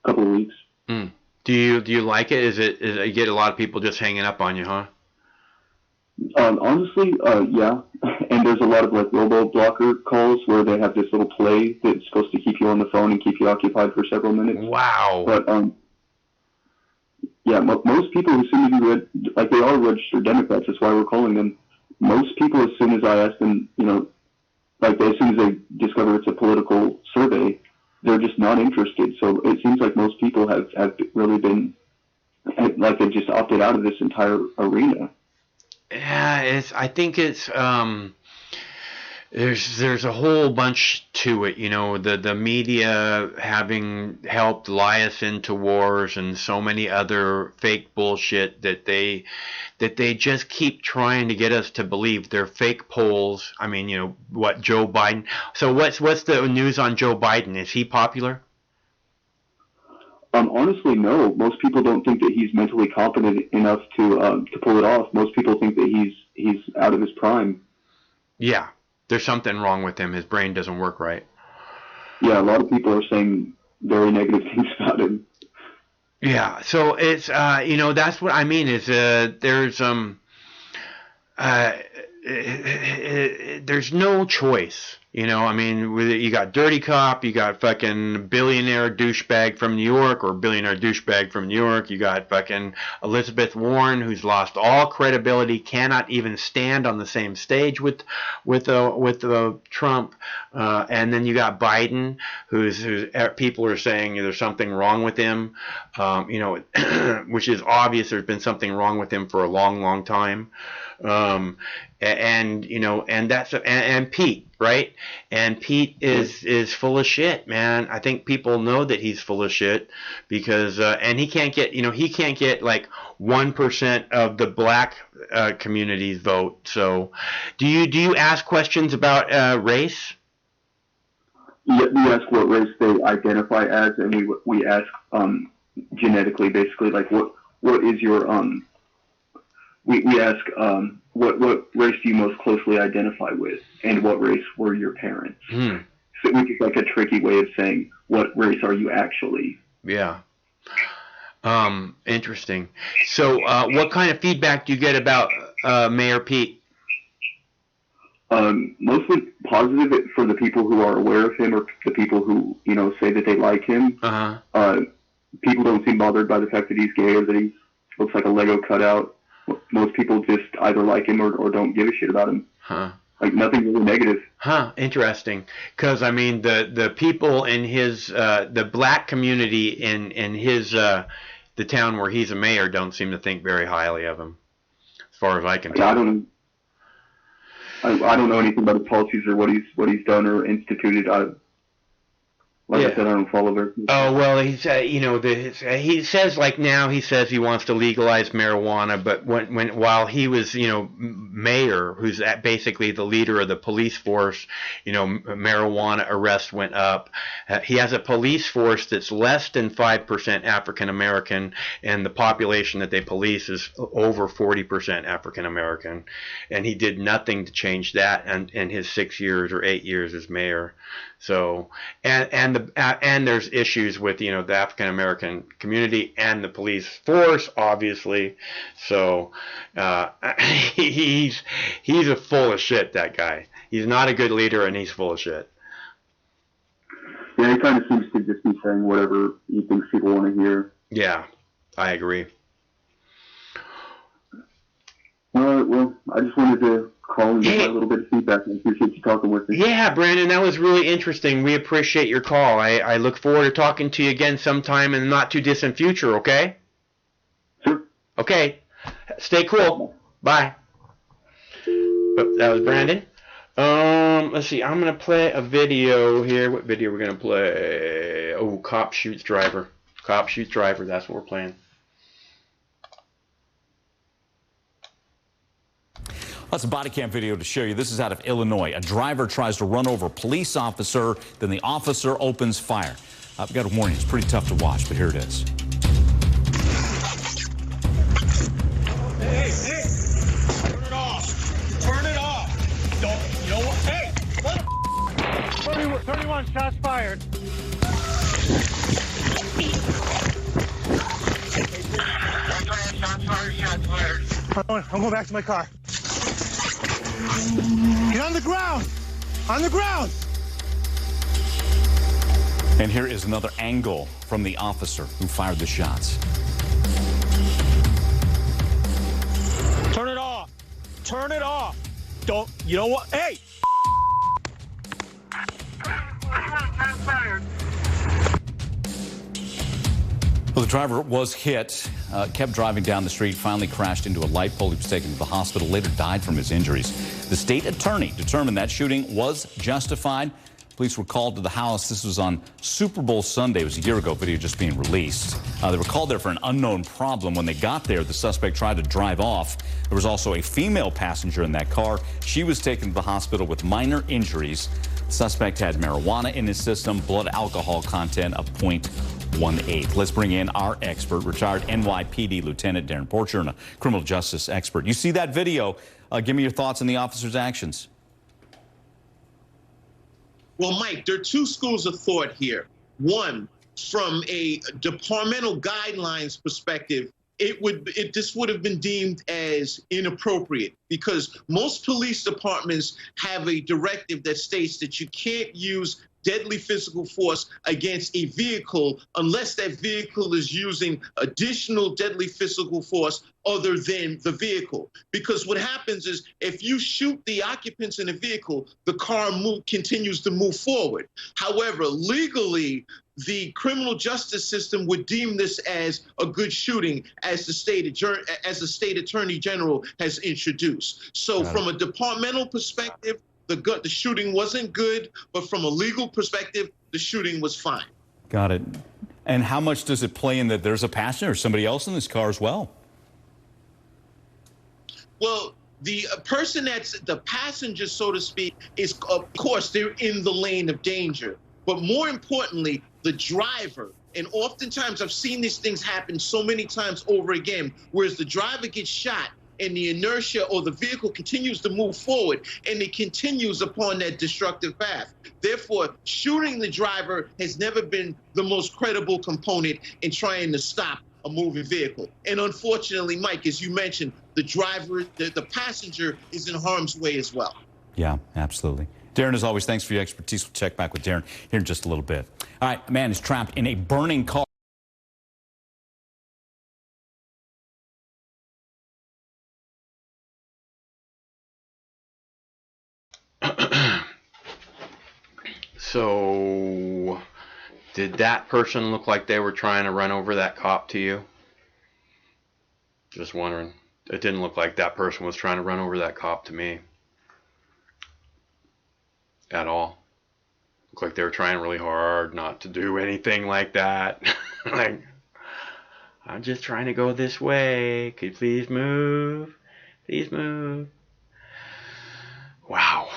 A couple of weeks. Mm. Do you like it? Is you get a lot of people just hanging up on you, huh? Honestly, yeah. And there's a lot of robo-blocker calls where they have this little play that's supposed to keep you on the phone and keep you occupied for several minutes. Wow. But Yeah, most people, as soon as they are registered Democrats, that's why we're calling them. Most people, as soon as I ask them, as soon as they discover it's a political survey, they're just not interested. So it seems like most people have really been, they've just opted out of this entire arena. Yeah, I think it's there's a whole bunch to it, the media having helped lie us into wars and so many other fake bullshit that they just keep trying to get us to believe. They're fake polls. I mean, what, Joe Biden. So what's the news on Joe Biden? Is he popular? Honestly, no. Most people don't think that he's mentally competent enough to pull it off. Most people think that he's out of his prime. Yeah, there's something wrong with him. His brain doesn't work right. Yeah, a lot of people are saying very negative things about him. Yeah, so it's that's what I mean is there's no choice. I mean, you got dirty cop, you got fucking billionaire douchebag from New York, or billionaire douchebag from New York. You got fucking Elizabeth Warren, who's lost all credibility, cannot even stand on the same stage with Trump. And then you got Biden, who's people are saying there's something wrong with him. Which is obvious. There's been something wrong with him for a long, long time. And Pete, right? And Pete is full of shit, man. I think people know that he's full of shit because and he can't get like 1% of the black community's vote. So do you ask questions about race? Yeah, we ask what race they identify as, and we ask genetically, basically, like what is your we ask what race do you most closely identify with, and what race were your parents? So, which is like a tricky way of saying what race are you actually? Yeah. Interesting. So, what kind of feedback do you get about Mayor Pete? Mostly positive for the people who are aware of him, or the people who say that they like him. People don't seem bothered by the fact that he's gay or that he looks like a Lego cutout. Most people just either like him or don't give a shit about him. Like nothing really negative. Interesting. Because I mean, the people in his the black community in his the town where he's a mayor don't seem to think very highly of him, as far as I can tell. I don't know anything about his policies or what he's done or instituted. I said, I don't follow very. Oh well, he says like now he says he wants to legalize marijuana, but while he was mayor, who's basically the leader of the police force, marijuana arrests went up. He has a police force that's less than 5% African American, and the population that they police is over 40% African American, and he did nothing to change that in his 6 years or 8 years as mayor. So and there's issues with the African American community and the police force, obviously. So he's a full of shit. That guy. He's not a good leader, and he's full of shit. Yeah, he kind of seems to just be saying whatever he thinks people want to hear. Yeah, I agree. Well, I just wanted to call and get a little bit of feedback. I appreciate you talking with me. Yeah, Brandon, that was really interesting. We appreciate your call. I look forward to talking to you again sometime in the not too distant future, okay? Sure. Okay. Stay cool. Bye. That was Brandon. Let's see. I'm going to play a video here. What video we're going to play? Oh, Cop Shoots Driver. Cop Shoots Driver. That's what we're playing. That's a body cam video to show you. This is out of Illinois. A driver tries to run over a police officer, then the officer opens fire. I've got to warn you, it's pretty tough to watch, but here it is. Hey, turn it off. Turn it off. You know what? Hey, 31 shots fired. Shots fired. I'm going back to my car. Get on the ground! On the ground! And here is another angle from the officer who fired the shots. Turn it off. Don't, you know what? Hey! Well, the driver was hit, kept driving down the street, finally crashed into a light pole. He was taken to the hospital, later died from his injuries. The state attorney determined that shooting was justified. Police were called to the house. This was on Super Bowl Sunday. It was a year ago, video just being released. They were called there for an unknown problem. When they got there, the suspect tried to drive off. There was also a female passenger in that car. She was taken to the hospital with minor injuries. The suspect had marijuana in his system, blood alcohol content of 0.18. Let's bring in our expert, retired NYPD Lieutenant Darren Porcher, and a criminal justice expert. You see that video. Give me your thoughts on the officer's actions. Well, Mike, there are two schools of thought here. One, from a departmental guidelines perspective, this would have been deemed as inappropriate because most police departments have a directive that states that you can't use deadly physical force against a vehicle unless that vehicle is using additional deadly physical force other than the vehicle. Because what happens is if you shoot the occupants in a vehicle, the car continues to move forward. However, legally, the criminal justice system would deem this as a good shooting, as the state attorney general has introduced. So from a departmental perspective, the shooting wasn't good, but from a legal perspective, the shooting was fine. Got it. And how much does it play in that there's a passenger or somebody else in this car as well? Well, the person that's the passenger, so to speak, is, of course, they're in the lane of danger. But more importantly, the driver, and oftentimes I've seen these things happen so many times over again, whereas the driver gets shot and the inertia or the vehicle continues to move forward and it continues upon that destructive path. Therefore, shooting the driver has never been the most credible component in trying to stop a moving vehicle. And unfortunately, Mike, as you mentioned, the driver, the passenger is in harm's way as well. Yeah, absolutely. Darren, as always, thanks for your expertise. We'll check back with Darren here in just a little bit. All right, a man is trapped in a burning car. So, did that person look like they were trying to run over that cop to you? Just wondering. It didn't look like that person was trying to run over that cop to me. At all. Looked like they were trying really hard not to do anything like that. Like, I'm just trying to go this way. Could you please move? Please move. Wow.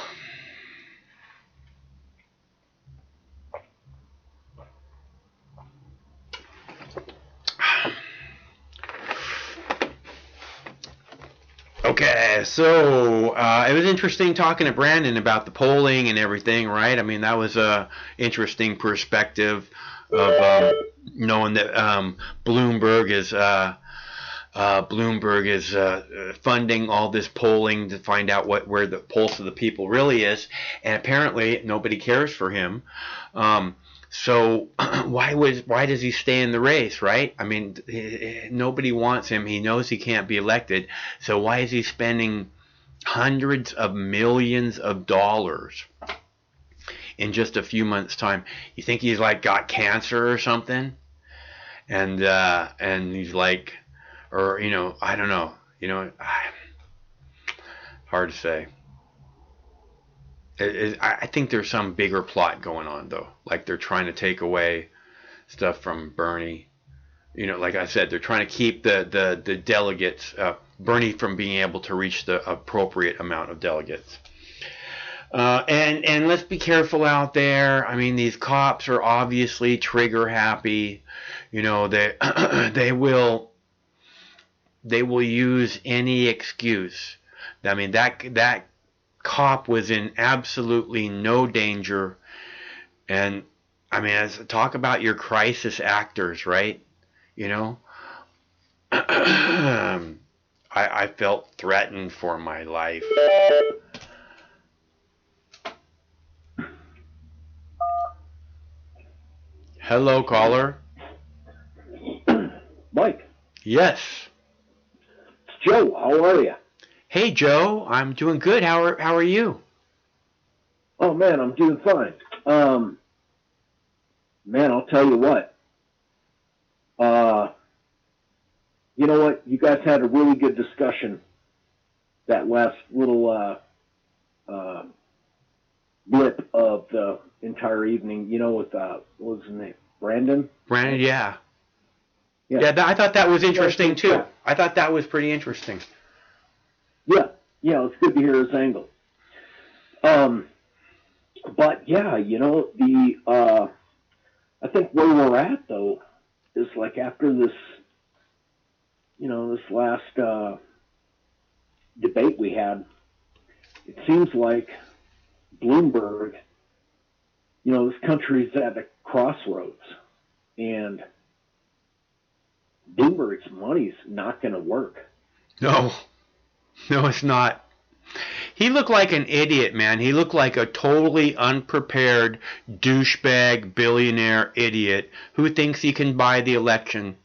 Okay, so it was interesting talking to Brandon about the polling and everything, right? I mean, that was a interesting perspective of knowing that Bloomberg is funding all this polling to find out where the pulse of the people really is, and apparently nobody cares for him. So why does he stay in the race, right? I mean, nobody wants him. He knows he can't be elected. So why is he spending hundreds of millions of dollars in just a few months' time? You think he's like got cancer or something? And he's like, or I don't know. Hard to say. I think there's some bigger plot going on, though. Like they're trying to take away stuff from Bernie. Like I said, they're trying to keep the delegates, Bernie, from being able to reach the appropriate amount of delegates. And let's be careful out there. I mean, these cops are obviously trigger happy. They will use any excuse. I mean, that cop was in absolutely no danger. And I mean, talk about your crisis actors, right? I felt threatened for my life. Hello, caller. Mike. Yes. It's Joe. How are you? Hey, Joe. I'm doing good. How are you? Oh man, I'm doing fine. Man, I'll tell you what. You know what? You guys had a really good discussion that last little blip of the entire evening. You know, with what was his name? Brandon. Brandon, yeah. I thought that was interesting too. Yeah. I thought that was pretty interesting. Yeah, it's good to hear his angle. But yeah, you know, I think where we're at though is like after this, you know, this last debate we had, it seems like Bloomberg, you know, this country's at a crossroads, and Bloomberg's money's not going to work. No, it's not. He looked like an idiot, man. He looked like a totally unprepared douchebag billionaire idiot who thinks he can buy the election,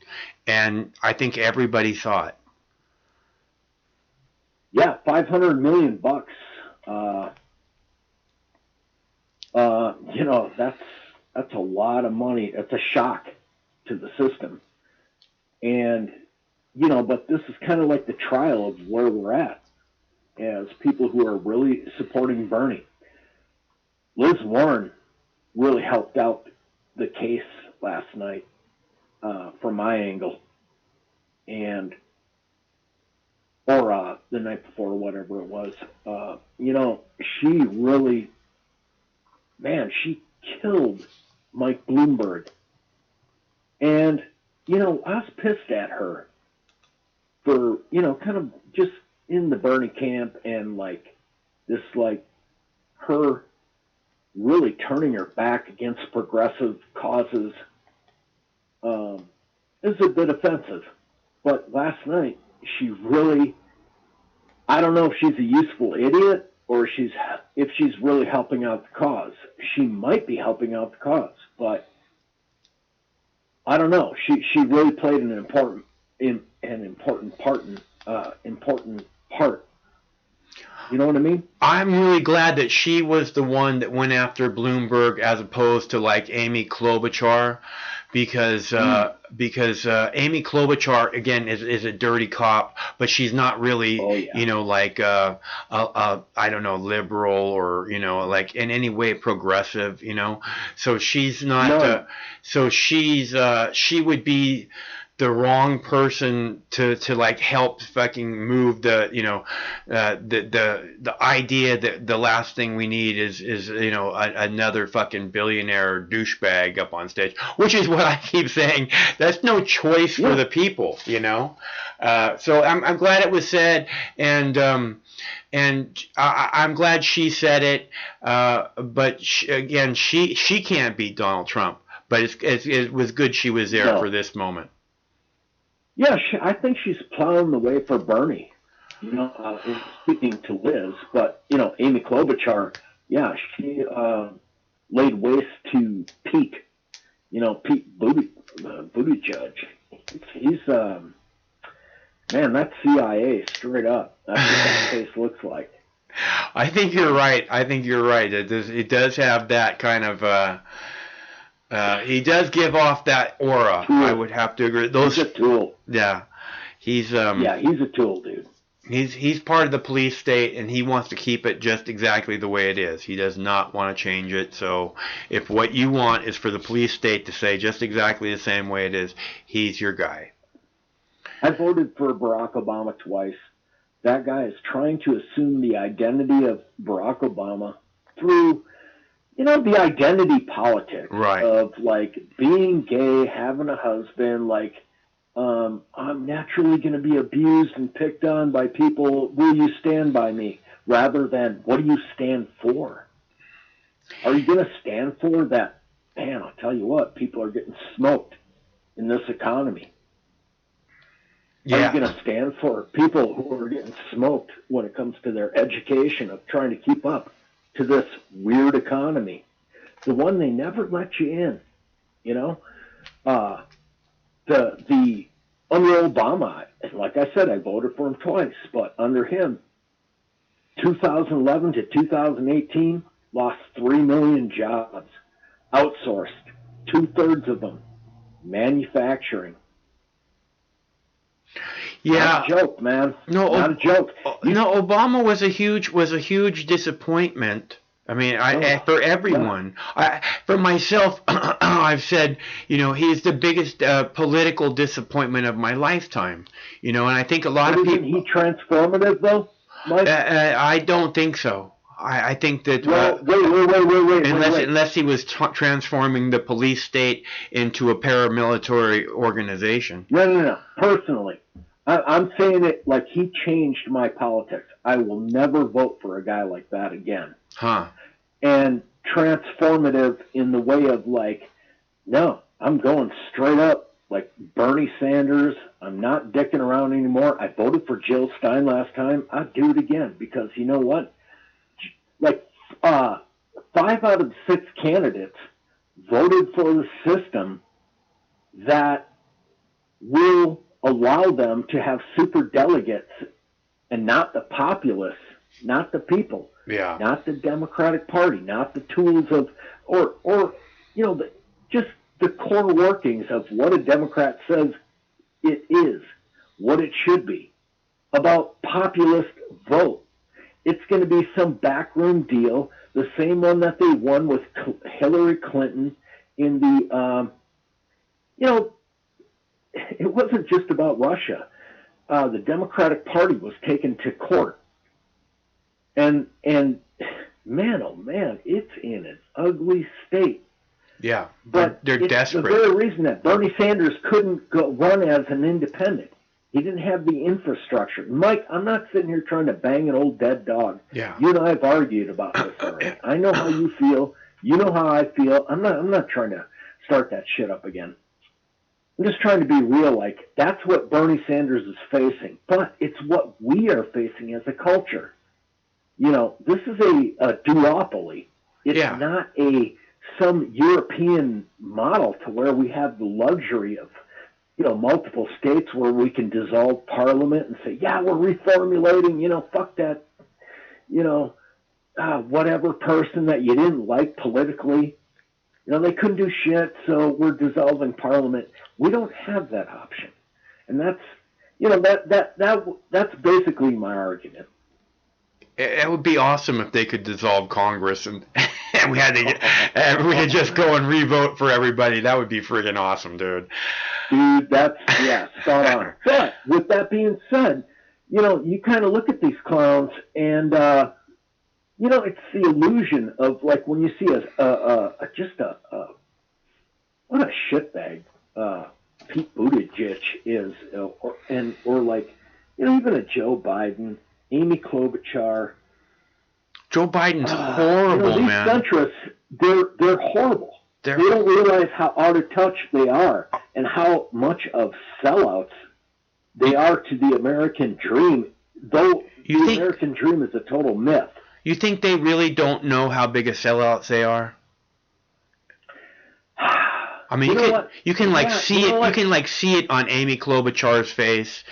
and I think everybody saw it. Yeah, $500 million. You know, that's a lot of money. It's a shock to the system. And, you know, but this is kind of like the trial of where we're at as people who are really supporting Bernie. Liz Warren really helped out the case last night from my angle. And or the night before, whatever it was. You know, she really, man, she killed Mike Bloomberg. And, you know, I was pissed at her for, you know, kind of just in the Bernie camp and like this, like her really turning her back against progressive causes is a bit offensive. But last night, she really, I don't know if she's a useful idiot or if she's really helping out the cause. She might be helping out the cause, but I don't know. She really played an important part. You know what I mean? I'm really glad that she was the one that went after Bloomberg as opposed to like Amy Klobuchar, because Amy Klobuchar again is a dirty cop, but she's not really you know like I don't know, liberal or you know like in any way progressive, you know. So she's not. So she would be the wrong person to like help fucking move the you know the idea that the last thing we need is you know another fucking billionaire douchebag up on stage, which is what I keep saying. That's no choice for the people, you know. So I'm glad it was said, and I'm glad she said it. But she can't beat Donald Trump. But it was good she was there for this moment. Yeah, I think she's plowing the way for Bernie. You know, speaking to Liz, but you know, Amy Klobuchar, yeah, she laid waste to Pete. You know, Pete Buttigieg. He's man, that's CIA straight up. That's what that case looks like. I think you're right. It does have that kind of. He does give off that aura. Tool. I would have to agree. He's a tool. Yeah, he's he's a tool, dude. He's part of the police state, and he wants to keep it just exactly the way it is. He does not want to change it. So if what you want is for the police state to say just exactly the same way it is, he's your guy. I voted for Barack Obama twice. That guy is trying to assume the identity of Barack Obama through, you know, the identity politics of like being gay, having a husband, like I'm naturally going to be abused and picked on by people. Will you stand by me? Rather than what do you stand for? Are you going to stand for that? Man, I'll tell you what, people are getting smoked in this economy. Yeah. Are you going to stand for people who are getting smoked when it comes to their education of trying to keep up to this weird economy? The one they never let you in, you know? The under Obama, like I said, I voted for him twice, but under him, 2011 to 2018, lost 3 million jobs, outsourced, 2/3 of them, manufacturing. Yeah, not a joke, man. Not a joke. Obama was a huge disappointment. I mean, for everyone. For myself, I've said, he's the biggest political disappointment of my lifetime. And I think a lot of people. Isn't he transformative though, Mike? I don't think so. I think that wait. Unless he was transforming the police state into a paramilitary organization. No. Personally, I'm saying it like he changed my politics. I will never vote for a guy like that again. Huh. And transformative in the way of no, I'm going straight up like Bernie Sanders. I'm not dicking around anymore. I voted for Jill Stein last time. I'd do it again because you know what? 5 out of the 6 candidates voted for the system that will allow them to have super delegates and not the populace, not the people, not the Democratic Party, not the tools of, just the core workings of what a Democrat says it is, what it should be, about populist vote. It's going to be some backroom deal, the same one that they won with Hillary Clinton in the, it wasn't just about Russia. The Democratic Party was taken to court. And man, oh man, it's in an ugly state. Yeah, but they're desperate. The very reason that Bernie Sanders couldn't run as an independent. He didn't have the infrastructure. Mike, I'm not sitting here trying to bang an old dead dog. Yeah. You and I have argued about this already. I know how you feel. You know how I feel. I'm not trying to start that shit up again. I'm just trying to be real. That's what Bernie Sanders is facing. But it's what we are facing as a culture. This is a duopoly. It's not some European model to where we have the luxury of multiple states where we can dissolve parliament and say, yeah, we're reformulating, fuck that, whatever person that you didn't like politically. They couldn't do shit, so we're dissolving parliament. We don't have that option. And that's, that's basically my argument. It would be awesome if they could dissolve Congress and we had to we could just go and re-vote for everybody. That would be friggin' awesome, dude. Dude, that's spot on. But with that being said, you kind of look at these clowns and it's the illusion of when you see what a shitbag Pete Buttigieg is, or even a Joe Biden. Amy Klobuchar. Joe Biden's horrible, these man. These centrists, they're horrible. They don't realize how out of touch they are and how much of sellouts they are to the American dream, though the American dream is a total myth. You think they really don't know how big of sellouts they are? I mean, you can see it. You can see it on Amy Klobuchar's face.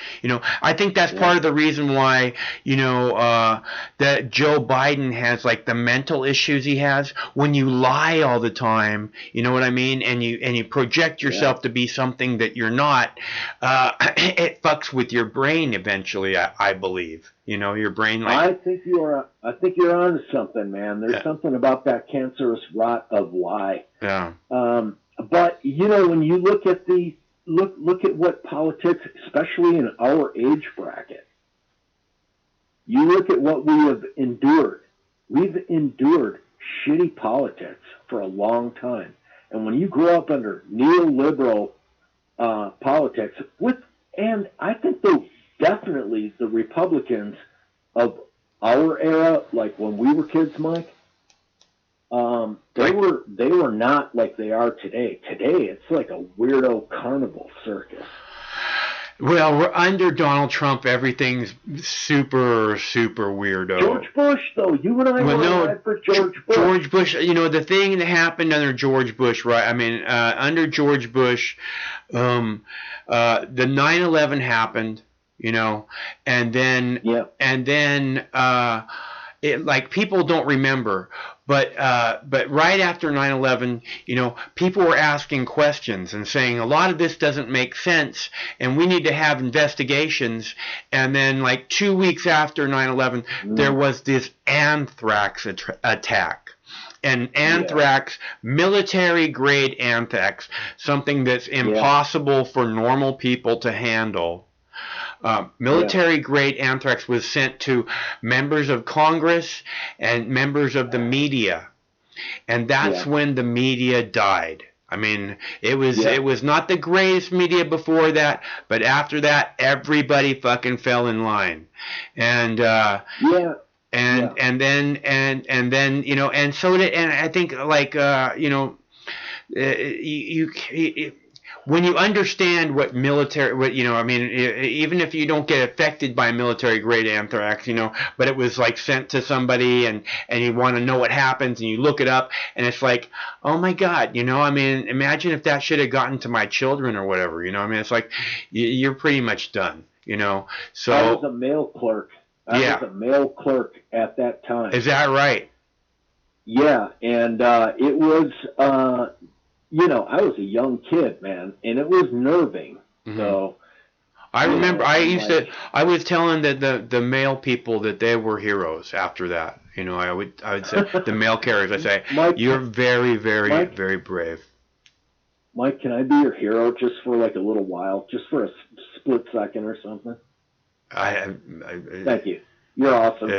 I think that's part of the reason why that Joe Biden has the mental issues he has when you lie all the time. You know what I mean? And you project yourself to be something that you're not. It fucks with your brain eventually. I believe. Your brain. I think you're onto something, man. There's something about that cancerous rot of lie. Yeah. But when you look at look at what politics, especially in our age bracket, you look at what we have endured. We've endured shitty politics for a long time, and when you grow up under neoliberal politics, and I think definitely the Republicans of our era, like when we were kids, Mike. They were not like they are today. Today, it's like a weirdo carnival circus. Well, we're under Donald Trump. Everything's super, super weirdo. George Bush, though. You and I were for George Bush. George Bush, the thing that happened under George Bush, right? I mean, under George Bush, the 9/11 happened, and then like people don't remember, but right after 9/11, people were asking questions and saying a lot of this doesn't make sense, and we need to have investigations. And then, like 2 weeks after 9/11, there was this anthrax attack. And anthrax, military-grade anthrax, something that's impossible for normal people to handle. Military-grade anthrax was sent to members of Congress and members of the media. And that's when the media died. I mean, it was not the greatest media before that, but after that, everybody fucking fell in line. And and then and so did, and I think like when you understand what military, even if you don't get affected by military grade anthrax, but it was like sent to somebody, and you want to know what happens, and you look it up, and it's like, oh my God, imagine if that should have gotten to my children or whatever, it's like you're pretty much done, So I was a mail clerk. I was a mail clerk at that time. Is that right? Yeah, and it was, I was a young kid, man, and it was nerving. Mm-hmm. So I remember I was telling the mail people that they were heroes after that. I would say the mail carriers. I say, Mike, you're very, very, very brave. Mike, can I be your hero just for like a little while, just for a split second or something? Thank you. You're awesome.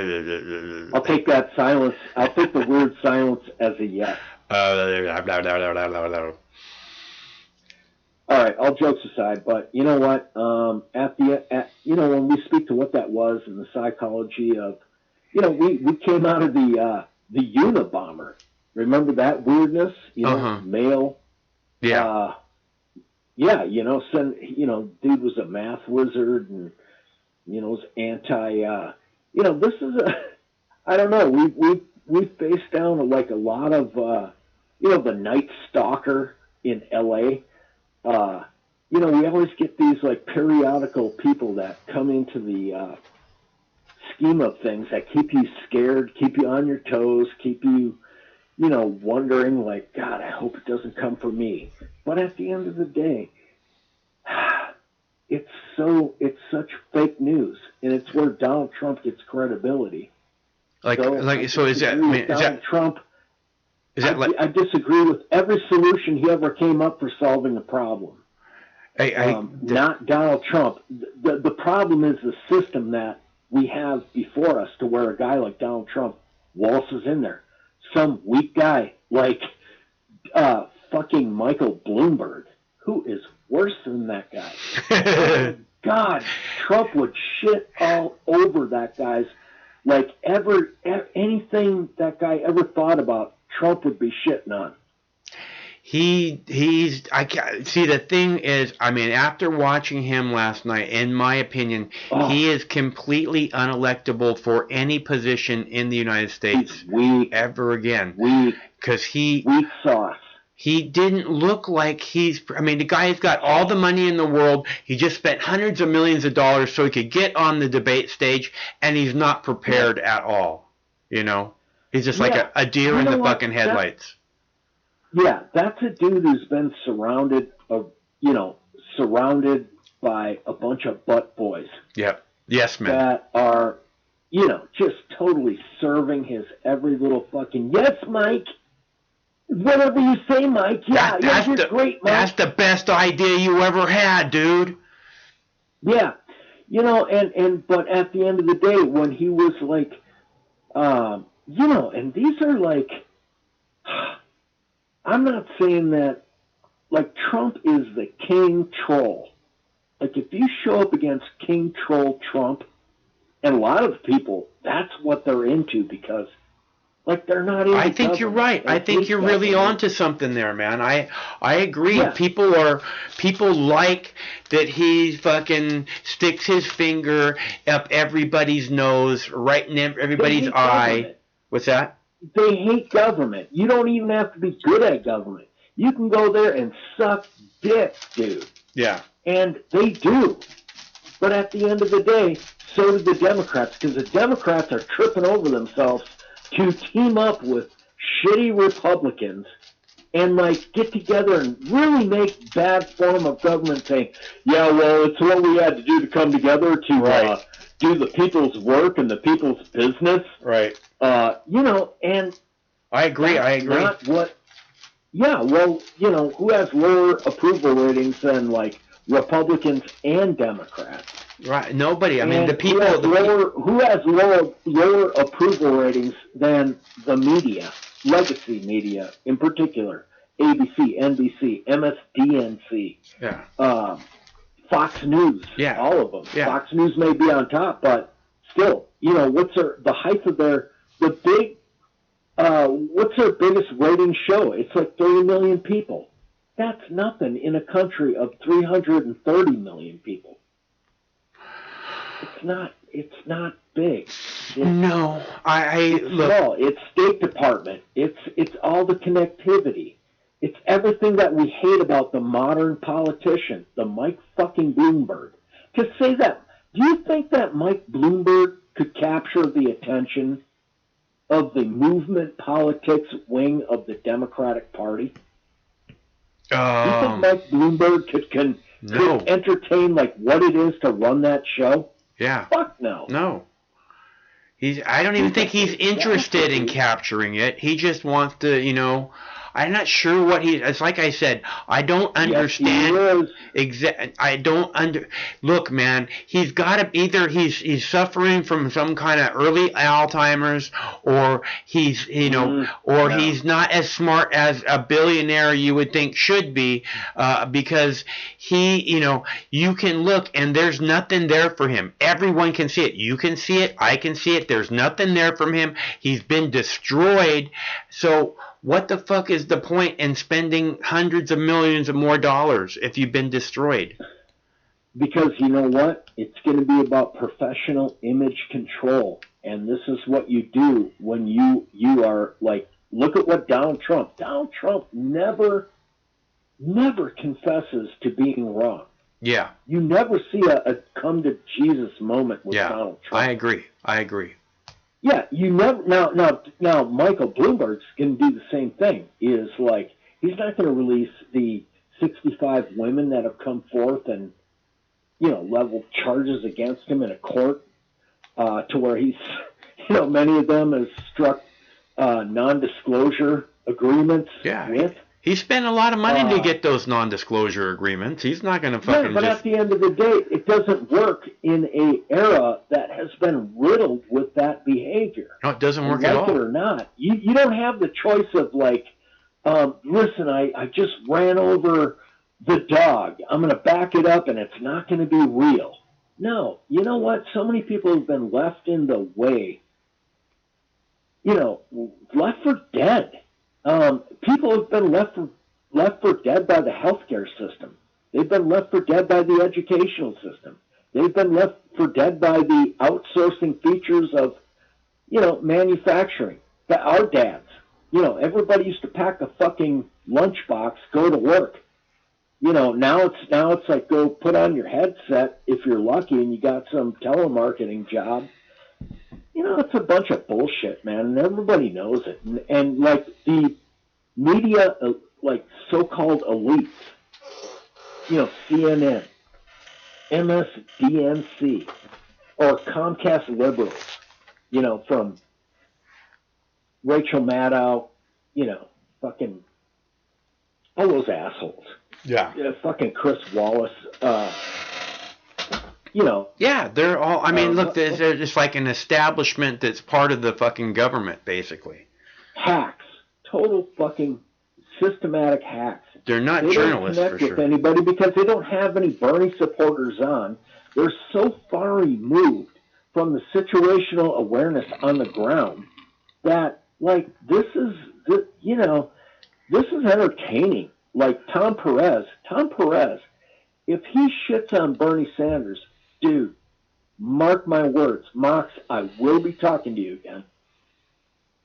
I'll take that silence. I'll take the word silence as a yes. All right, all jokes aside, but you know what? When we speak to what that was and the psychology of, we came out of the Unabomber. Remember that weirdness? Mail. Yeah. Dude was a math wizard and was anti. This is I don't know. We faced down like a lot of the Night Stalker in L.A. We always get these like periodical people that come into the scheme of things that keep you scared, keep you on your toes, keep you, wondering like, God, I hope it doesn't come for me. But at the end of the day, it's such fake news, and it's where Donald Trump gets credibility. Is that Donald Trump? I disagree with every solution he ever came up for solving the problem. Not Donald Trump. The problem is the system that we have before us, to where a guy like Donald Trump waltzes in there. Some weak guy like fucking Michael Bloomberg, who is worse than that guy. Oh, God, Trump would shit all over that guy's, like, anything that guy ever thought about, Trump would be shitting on. The thing is, after watching him last night, in my opinion, he is completely unelectable for any position in the United States ever again. Because weak sauce. He didn't look like the guy's got all the money in the world. He just spent hundreds of millions of dollars so he could get on the debate stage, and he's not prepared at all. He's just like a deer in the fucking headlights. That's a dude who's been surrounded by a bunch of butt boys. Yep. Yes, man. That are, just totally serving his every little fucking, yes, Mike. Whatever you say, Mike. Yeah, you're great, Mike. That's the best idea you ever had, dude. Yeah. But at the end of the day, when he was like, and these are like, I'm not saying that, like, Trump is the king troll. Like, if you show up against king troll Trump, and a lot of people, that's what they're into, because, like, they're not into I think you're right. I think you're really onto something there, man. I agree. Yeah. People like that he fucking sticks his finger up everybody's nose, right in everybody's eye. Government. What's that? They hate government. You don't even have to be good at government. You can go there and suck dick, dude. Yeah. And they do. But at the end of the day, so did the Democrats, because the Democrats are tripping over themselves to team up with shitty Republicans and, like, get together and really make bad form of government saying, yeah, well, it's what we had to do to come together to do the people's work and the people's business. Right. You know, and I agree. Not what, yeah, well, you know, who has lower approval ratings than, like, Republicans and Democrats? Right. Nobody. I mean, And the people. who has lower approval ratings than the media, legacy media in particular? ABC, NBC, MSDNC, Fox News, all of them. Yeah. Fox News may be on top, but still, you know, what's the height of what's their biggest rating show? It's like 30 million people. That's nothing in a country of 330 million people. It's not big. No, I look. Small. It's State Department. It's all the connectivity. It's everything that we hate about the modern politician, the Mike fucking Bloomberg. To say that, do you think that Mike Bloomberg could capture the attention of the movement politics wing of the Democratic Party? Do you think Mike Bloomberg could entertain like what it is to run that show? Yeah. Fuck no. No. I don't even think he's interested in capturing it. He just wants to, you know. I'm not sure what it's like I said, I don't understand. Look, man, he's got to either he's suffering from some kind of early Alzheimer's, or he's, you know, he's not as smart as a billionaire you would think should be, because he, you know, you can look and there's nothing there for him. Everyone can see it. You can see it. I can see it. There's nothing there from him. He's been destroyed. So what the fuck is the point in spending hundreds of millions of more dollars if you've been destroyed? Because you know what? It's going to be about professional image control. And this is what you do when you are like, look at what Donald Trump never confesses to being wrong. Yeah. You never see a come to Jesus moment with Donald Trump. I agree. Yeah, you never now Michael Bloomberg's going to do the same thing. Is like he's not going to release the 65 women that have come forth and, you know, leveled charges against him in a court, to where he's, you know, many of them has struck non-disclosure agreements with. He spent a lot of money to get those non-disclosure agreements. He's not going to fucking but at the end of the day, it doesn't work in a era that has been riddled with that behavior. No, it doesn't work at all. Like it or not, you don't have the choice of like, listen, I just ran over the dog. I'm going to back it up, and it's not going to be real. No, you know what? So many people have been left in the way. You know, left for dead. People have been left for dead by the healthcare system. They've been left for dead by the educational system. They've been left for dead by the outsourcing features of, you know, manufacturing. Our dads, you know, everybody used to pack a fucking lunchbox, go to work. You know, now it's like go put on your headset if you're lucky and you got some telemarketing job. You know, it's a bunch of bullshit, man, and everybody knows it. And like the media, like so-called elites, you know, CNN, MSDNC, or Comcast liberals, you know, from Rachel Maddow, you know, fucking all those assholes. Yeah. Fucking Chris Wallace, you know. Yeah, they're all, I mean, look, they're just like an establishment that's part of the fucking government, basically. Hacks. Total fucking systematic hacks. They're not they journalists, don't for connect with sure. anybody because they don't have any Bernie supporters on. They're so far removed from the situational awareness on the ground that, like, this is entertaining. Like Tom Perez, if he shits on Bernie Sanders, dude, mark my words, Mox, I will be talking to you again.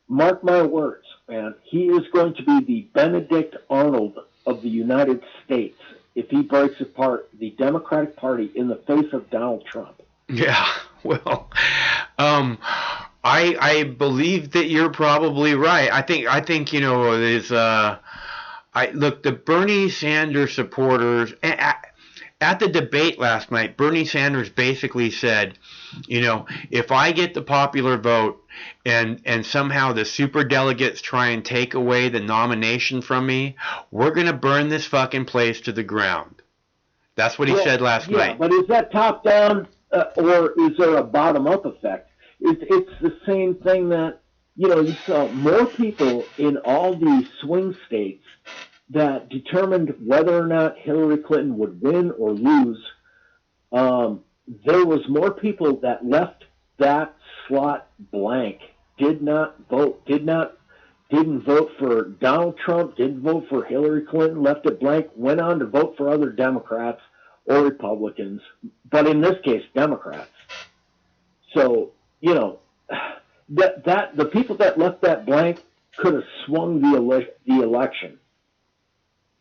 Mark my words, man. He is going to be the Benedict Arnold of the United States if he breaks apart the Democratic Party in the face of Donald Trump. Yeah, well, I believe that you're probably right. I think there's look, the Bernie Sanders supporters at the debate last night, Bernie Sanders basically said, if I get the popular vote and somehow the superdelegates try and take away the nomination from me, we're going to burn this fucking place to the ground. That's what he said last night. Yeah, but is that top down or is there a bottom up effect? It's the same thing that, you saw more people in all these swing states that determined whether or not Hillary Clinton would win or lose. There was more people that left that slot blank, did not vote, didn't vote for Donald Trump, didn't vote for Hillary Clinton, left it blank, went on to vote for other Democrats or Republicans, but in this case, Democrats. So, that the people that left that blank could have swung the election.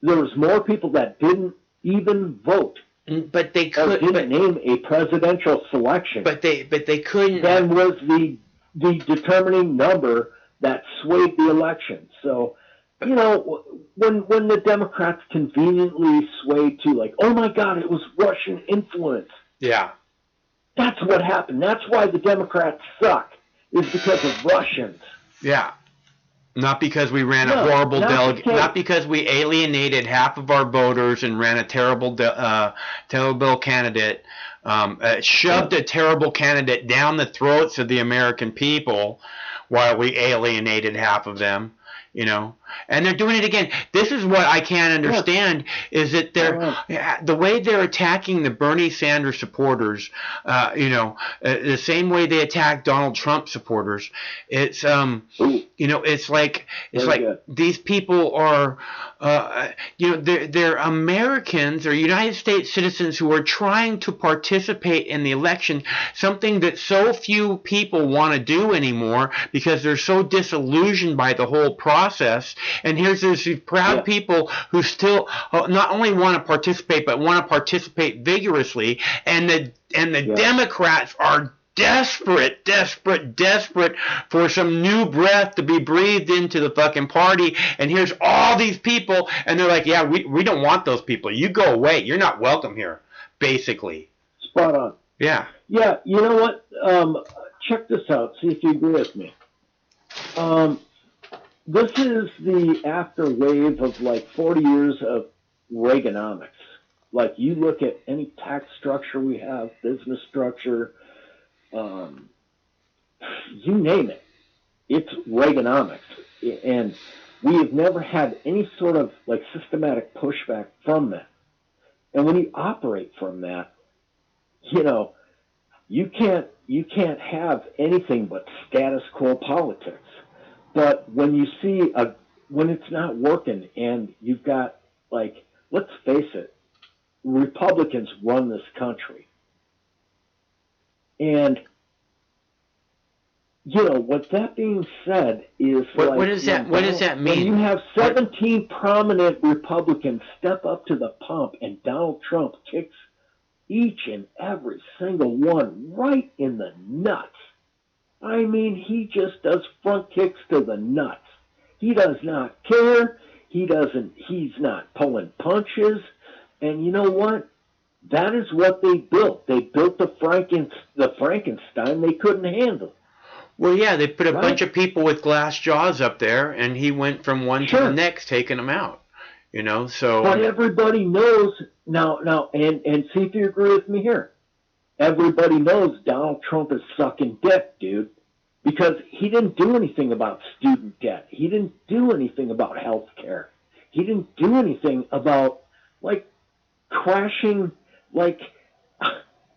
There was more people that didn't even vote. But they couldn't name a presidential selection. But they couldn't. That was the determining number that swayed the election. So, when the Democrats conveniently swayed to like, oh my God, it was Russian influence. Yeah. That's what happened. That's why the Democrats suck, is because of Russians. Yeah. Not because we ran a horrible delegate, not because we alienated half of our voters and ran a terrible candidate, shoved a terrible candidate down the throats of the American people while we alienated half of them, and they're doing it again. This is what I can't understand is that the way they're attacking the Bernie Sanders supporters, the same way they attack Donald Trump supporters. It's it's like these people are they're Americans or United States citizens who are trying to participate in the election, something that so few people want to do anymore because they're so disillusioned by the whole process. And here's these proud people who still not only want to participate, but want to participate vigorously. And the Democrats are desperate for some new breath to be breathed into the fucking party. And here's all these people, and they're like, yeah, we don't want those people. You go away. You're not welcome here, basically. Spot on. Yeah. Yeah, you know what? Check this out. See if you agree with me. This is the after wave of like 40 years of Reaganomics. Like you look at any tax structure we have, business structure, you name it. It's Reaganomics. And we have never had any sort of like systematic pushback from that. And when you operate from that, you can't have anything but status quo politics. But when you see when it's not working and you've got like, let's face it, Republicans run this country. And with that being said is what does that mean? When you have 17 prominent Republicans step up to the pump and Donald Trump kicks each and every single one right in the nuts. I mean, he just does front kicks to the nuts. He does not care. He's not pulling punches. And you know what? That is what they built. They built the Frankenstein they couldn't handle. Well, yeah, they put a bunch of people with glass jaws up there, and he went from one to the next, taking them out. So. But everybody knows now, and see if you agree with me here. Everybody knows Donald Trump is sucking dick, dude, because he didn't do anything about student debt. He didn't do anything about health care. He didn't do anything about, like, crashing, like,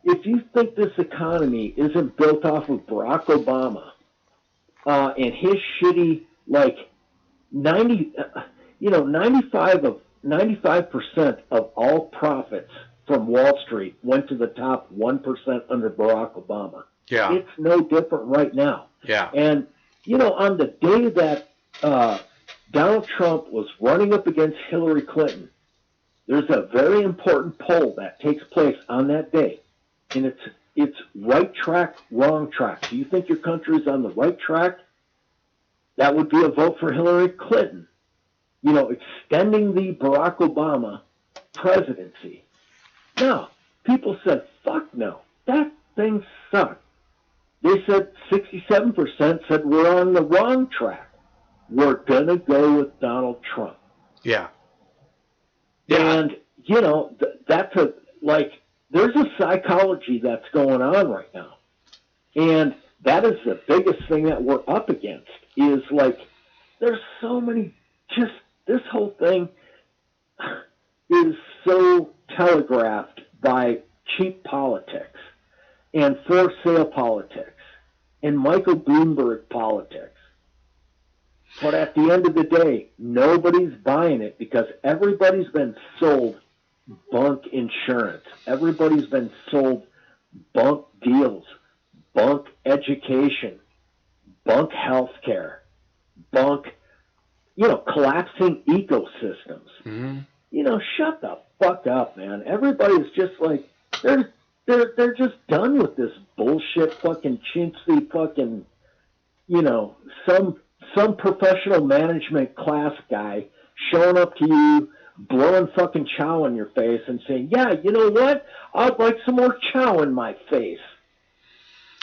if you think this economy isn't built off of Barack Obama and his shitty, like, 95% of all profits from Wall Street went to the top 1% under Barack Obama. Yeah. It's no different right now. Yeah. And, on the day that Donald Trump was running up against Hillary Clinton, there's a very important poll that takes place on that day, and it's right track, wrong track. Do you think your country is on the right track? That would be a vote for Hillary Clinton. You know, extending the Barack Obama presidency. No, people said, fuck no. That thing sucked. They said 67% said we're on the wrong track. We're going to go with Donald Trump. Yeah. And, you know, that's there's a psychology that's going on right now. And that is the biggest thing that we're up against is like, there's so many, just this whole thing is so telegraphed by cheap politics and for sale politics and Michael Bloomberg politics. But at the end of the day, nobody's buying it because everybody's been sold bunk insurance. Everybody's been sold bunk deals, bunk education, bunk healthcare, bunk, collapsing ecosystems. Mm-hmm. Shut the fuck up, man. Everybody's just like, they're just done with this bullshit fucking chintzy fucking, some professional management class guy showing up to you, blowing fucking chow in your face and saying, yeah, you know what? I'd like some more chow in my face.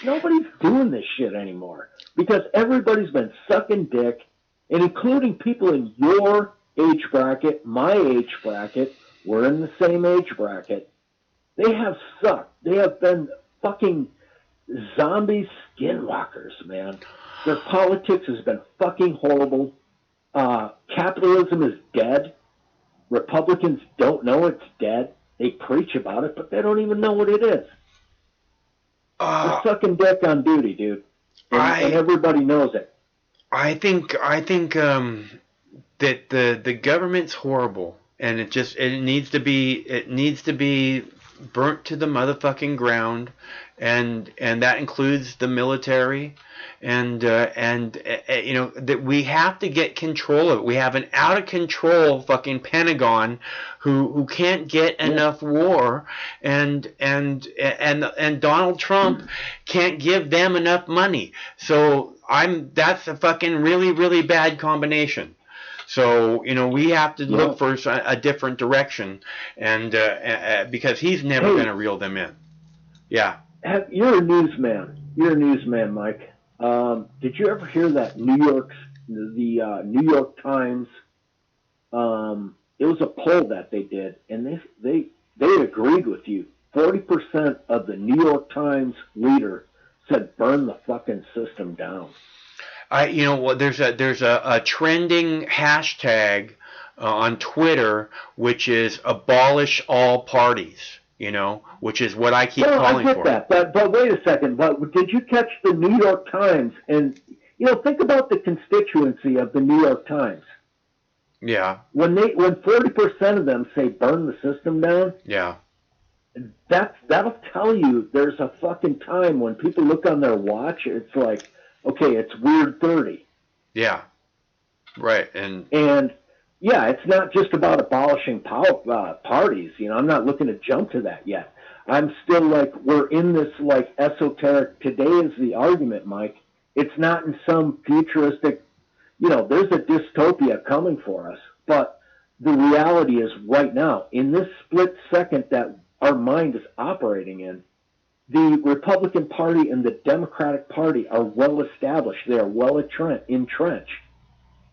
Nobody's doing this shit anymore because everybody's been sucking dick, and including people in your age bracket, my age bracket, we're in the same age bracket. They have sucked. They have been fucking zombie skinwalkers, man. Their politics has been fucking horrible. Capitalism is dead. Republicans don't know it's dead. They preach about it, but they don't even know what it is. They're sucking dick on duty, dude. And everybody knows it. I think that the government's horrible, and it needs to be burnt to the motherfucking ground, and that includes the military, and that we have to get control of it. We have an out of control fucking Pentagon who can't get enough war, and Donald Trump can't give them enough money. So that's a fucking really, really bad combination. So, we have to look for a different direction, and because he's never going to reel them in. Yeah. You're a newsman. You're a newsman, Mike. Did you ever hear that the New York Times, it was a poll that they did, and they agreed with you. 40% of the New York Times reader said burn the fucking system down. There's a trending hashtag on Twitter, which is abolish all parties, which is what I keep calling for. I get that, but wait a second. But did you catch the New York Times? And, think about the constituency of the New York Times. Yeah. When 40% of them say burn the system down. Yeah. That'll tell you there's a fucking time when people look on their watch, it's like, okay, it's weird 30. Yeah. Right. And yeah, it's not just about abolishing parties. I'm not looking to jump to that yet. I'm still like, we're in this like esoteric, today is the argument, Mike. It's not in some futuristic, there's a dystopia coming for us. But the reality is right now, in this split second that our mind is operating in, the Republican Party and the Democratic Party are well established. They are well entrenched.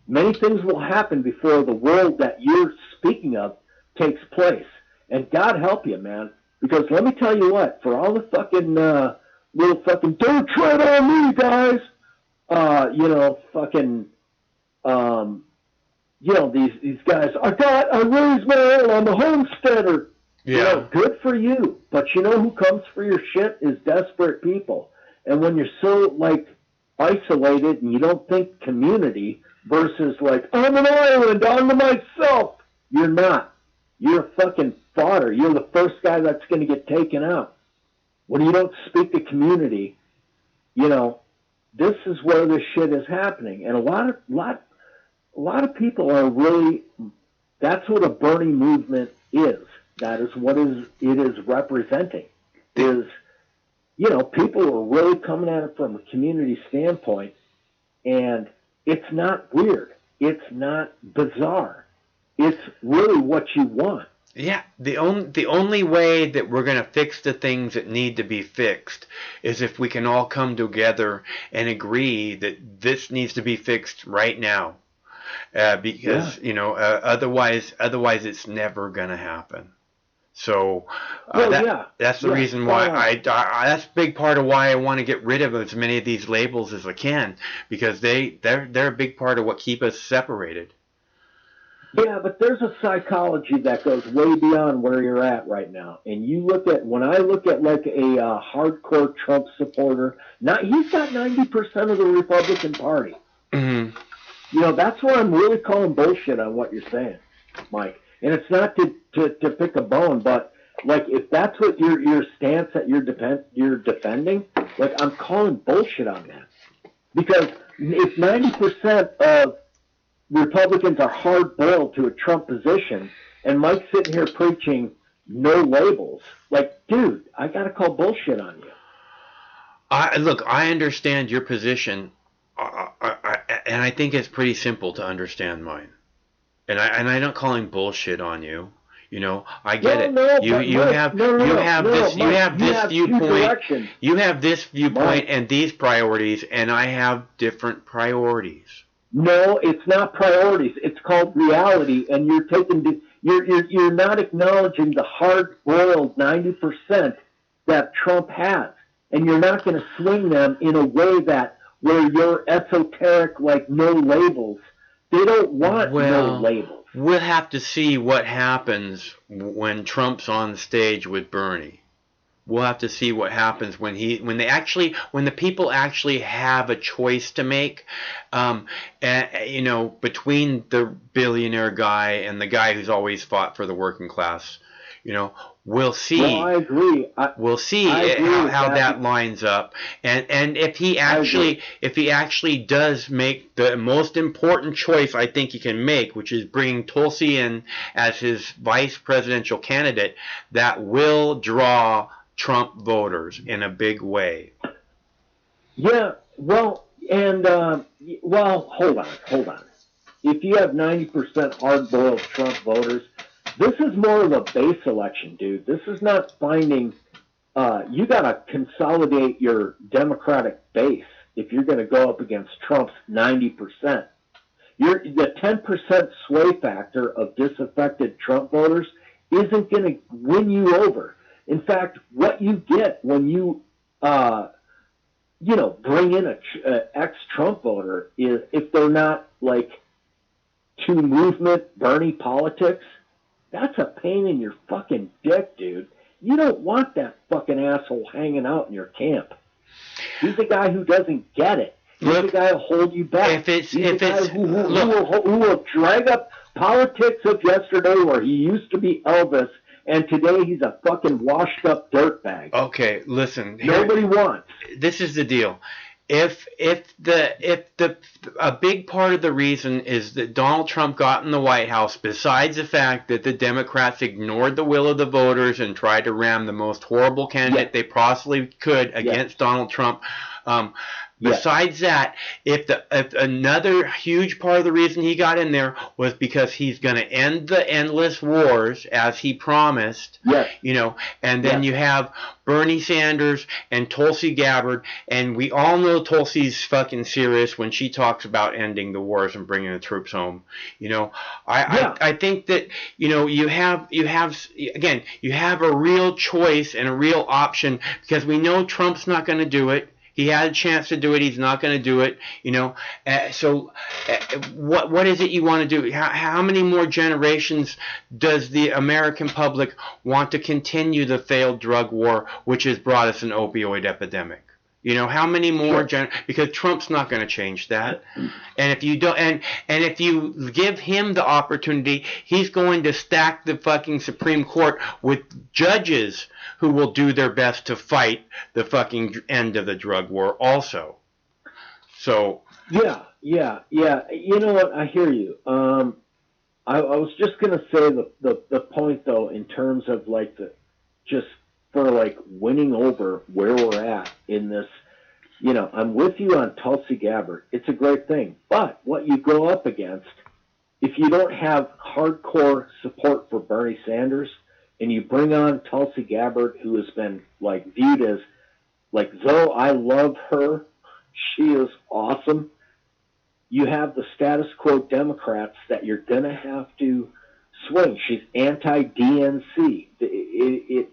Many things will happen before the world that you're speaking of takes place. And God help you, man. Because let me tell you what, for all the fucking little fucking don't tread on me, guys. These guys, I raised my own, I'm a homesteader. Yeah. Good for you. But who comes for your shit is desperate people. And when you're so, like, isolated and you don't think community versus, like, I'm an island, I'm to myself. You're not. You're fucking fodder. You're the first guy that's going to get taken out. When you don't speak to community, this is where this shit is happening. And a lot of people are really, that's what a Bernie movement is. That is what it is representing. Is, you know, people are really coming at it from a community standpoint, and it's not weird. It's not bizarre. It's really what you want. Yeah, the only way that we're going to fix the things that need to be fixed is if we can all come together and agree that this needs to be fixed right now. Because you know, otherwise it's never going to happen. So that's the reason why that's a big part of why I want to get rid of as many of these labels as I can, because they're a big part of what keep us separated. Yeah, but there's a psychology that goes way beyond where you're at right now. And you look at, when I look at like a hardcore Trump supporter, he's got 90% of the Republican Party. Mm-hmm. You know, that's where I'm really calling bullshit on what you're saying, Mike. And it's not to pick a bone, but like if that's what your stance that you're defending, like I'm calling bullshit on that. Because if 90% of Republicans are hard-boiled to a Trump position, and Mike's sitting here preaching no labels. Like, dude, I got to call bullshit on you. I understand your position, and I think it's pretty simple to understand mine. And I don't calling bullshit on you. You know, I get it. You have this viewpoint. You have this viewpoint and these priorities, and I have different priorities. No, it's not priorities. It's called reality, and you're not acknowledging the hard-boiled 90% that Trump has, and you're not going to swing them in a way that where you're esoteric, like no labels. They don't want no labels. We'll have to see what happens when Trump's on stage with Bernie. We'll have to see what happens when the people actually have a choice to make, you know, between the billionaire guy and the guy who's always fought for the working class. You know, we'll see. Well, I agree. We'll see how that lines up, and if he actually does make the most important choice I think he can make, which is bringing Tulsi in as his vice presidential candidate, that will draw Trump voters in a big way. Yeah, well, and hold on. If you have 90% hard-boiled Trump voters, this is more of a base election, dude. This is not finding. You got to consolidate your Democratic base if you're going to go up against Trump's 90%. The 10% sway factor of disaffected Trump voters isn't going to win you over. In fact, what you get when you, bring in a ex-Trump voter is, if they're not like to movement Bernie politics, that's a pain in your fucking dick, dude. You don't want that fucking asshole hanging out in your camp. He's the guy who doesn't get it. He's the guy who'll hold you back. He's the guy who will drag up politics of yesterday where he used to be Elvis, and today he's a fucking washed up dirtbag. Okay, listen. Nobody wants. This is the deal. If a big part of the reason is that Donald Trump got in the White House, besides the fact that the Democrats ignored the will of the voters and tried to ram the most horrible candidate they possibly could against Donald Trump, besides that, if another huge part of the reason he got in there was because he's going to end the endless wars as he promised, you know, and then you have Bernie Sanders and Tulsi Gabbard, and we all know Tulsi's fucking serious when she talks about ending the wars and bringing the troops home. You know, I think that, you know, you have a real choice and a real option, because we know Trump's not going to do it. He had a chance to do it. He's not going to do it, you know. What is it you want to do? How many more generations does the American public want to continue the failed drug war, which has brought us an opioid epidemic? You know, how many more because Trump's not going to change that. And if you don't, and if you give him the opportunity, he's going to stack the fucking Supreme Court with judges who will do their best to fight the fucking end of the drug war also. So yeah. You know what? I hear you. I was just going to say the point, though, in terms of, like, just for, like, winning over where we're at in this. You know, I'm with you on Tulsi Gabbard. It's a great thing. But what you go up against, if you don't have hardcore support for Bernie Sanders and you bring on Tulsi Gabbard, who has been, like, viewed as, like, though I love her, she is awesome, you have the status quo Democrats that you're going to have to swing. She's anti-DNC. It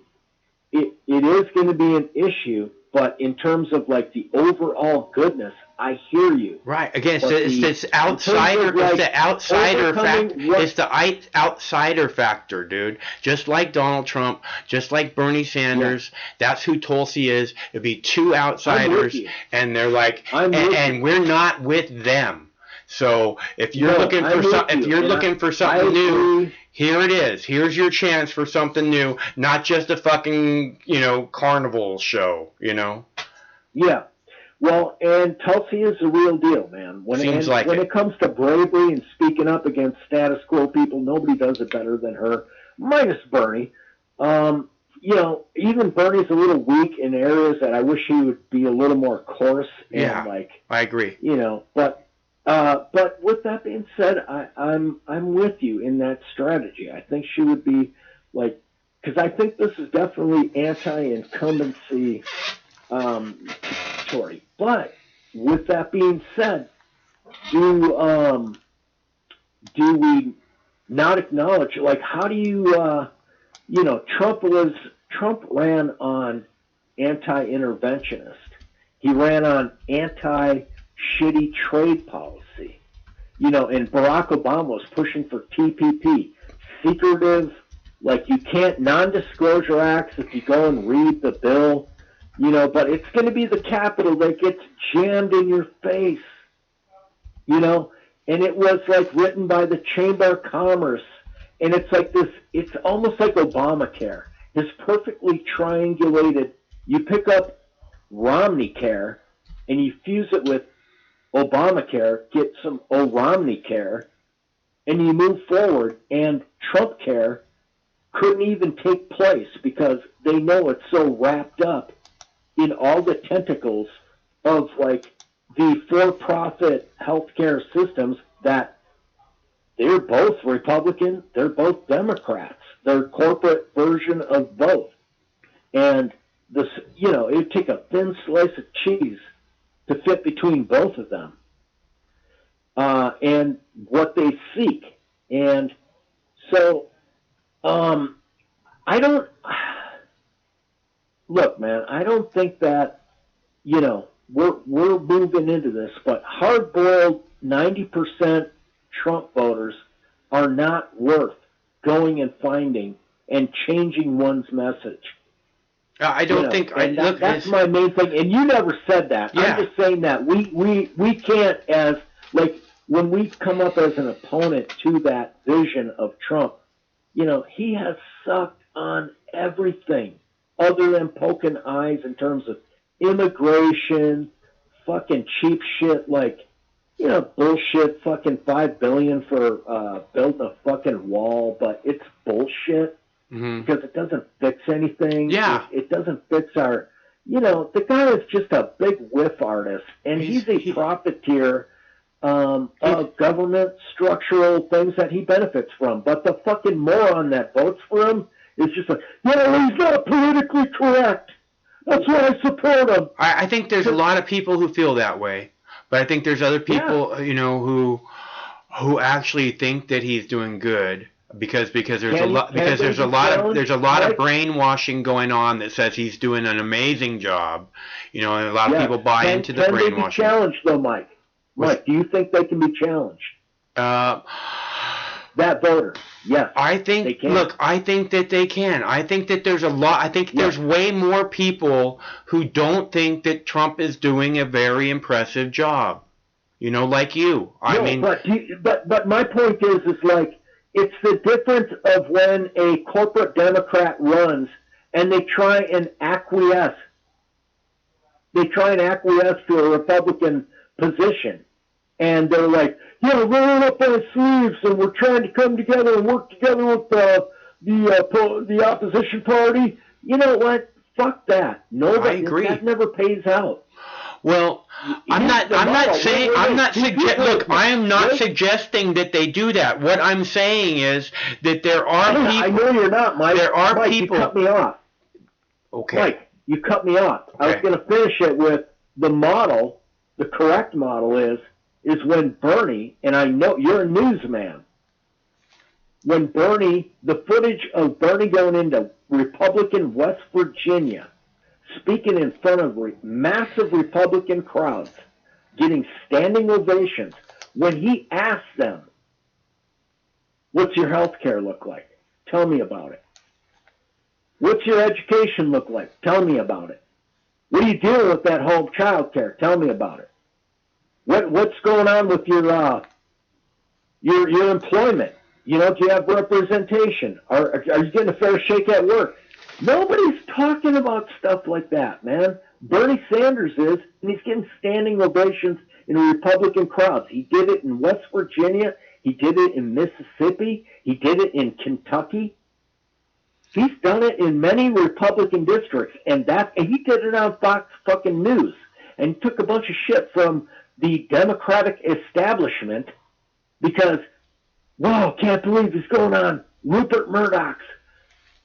is going to be an issue, but in terms of, like, the overall goodness, I hear you. Right. Again, it's this outsider. It's the outsider factor. It's the outsider factor, dude. Just like Donald Trump, just like Bernie Sanders. That's who Tulsi is. It'd be two outsiders, and they're like, and we're not with them. So if you're looking for something new, here it is. Here's your chance for something new, not just a fucking, carnival show, Yeah. Well, and Tulsi is the real deal, man. When it comes to bravery and speaking up against status quo people, nobody does it better than her, minus Bernie. Even Bernie's a little weak in areas that I wish he would be a little more coarse. And I agree. But with that being said, I'm with you in that strategy. I think she would be like, because I think this is definitely anti-incumbency Tory. But with that being said, do we not acknowledge, like, how do you, Trump ran on anti-interventionist. He ran on anti-shitty trade policy. And Barack Obama was pushing for TPP, secretive, like, you can't, non-disclosure acts if you go and read the bill, but it's going to be the Capitol that gets jammed in your face, and it was, like, written by the Chamber of Commerce, and it's like this, it's almost like Obamacare. It's perfectly triangulated. You pick up Romney Care, and you fuse it with Obamacare, get some Romney Care, and you move forward, and Trump Care couldn't even take place because they know it's so wrapped up in all the tentacles of, like, the for-profit healthcare systems that they're both Republican, they're both Democrats. They're corporate version of both. And this, it'd take a thin slice of cheese to fit between both of them, and what they seek. And so, I don't think that, we're moving into this, but hard-boiled 90% Trump voters are not worth going and finding and changing one's message. I don't think that's my main thing. And you never said that. Yeah. I'm just saying that we can't, as, like, when we come up as an opponent to that vision of Trump, he has sucked on everything other than poking eyes in terms of immigration, fucking cheap shit like, bullshit, fucking $5 billion for building a fucking wall, but it's bullshit. Mm-hmm. Because it doesn't fix anything. Yeah. It doesn't fix our, the guy is just a big whiff artist, and he's a profiteer of government structural things that he benefits from. But the fucking moron that votes for him is just like, he's not politically correct. That's why I support him. I think there's a lot of people who feel that way, but I think there's other people, who actually think that he's doing good. Because there's a lot of brainwashing going on that says he's doing an amazing job, and a lot of people buy into the brainwashing. Can they be challenged though, Mike? Mike, do you think they can be challenged? That voter, yes. I think. They can. Look, I think that they can. I think that there's a lot. I think there's way more people who don't think that Trump is doing a very impressive job. Like you. But my point is like. It's the difference of when a corporate Democrat runs and they try and acquiesce. They try and acquiesce to a Republican position. and they're like, yeah, rolling up our sleeves, and we're trying to come together and work together with the opposition party. You know what? Fuck that. Nobody, I agree. That never pays out. Well, I'm not suggesting that they do that. What I'm saying is that there are people. I know you're not, Mike. There are Mike, people. You cut me off. Okay. Mike, you cut me off. Okay. I was going to finish it with the model. The correct model is when Bernie, and I know you're a newsman, when Bernie, the footage of Bernie going into Republican West Virginia, speaking in front of massive Republican crowds, getting standing ovations, when he asked them, what's your health care look like? Tell me about it. What's your education look like? Tell me about it. What are you doing with that home child care? Tell me about it. What's going on with your employment? You know, do you have representation? Are you getting a fair shake at work? Nobody's talking about stuff like that, man. Bernie Sanders is, and he's getting standing ovations in Republican crowds. He did it in West Virginia. He did it in Mississippi. He did it in Kentucky. He's done it in many Republican districts, and he did it on Fox fucking News, and he took a bunch of shit from the Democratic establishment because, whoa, can't believe he's going on Rupert Murdoch's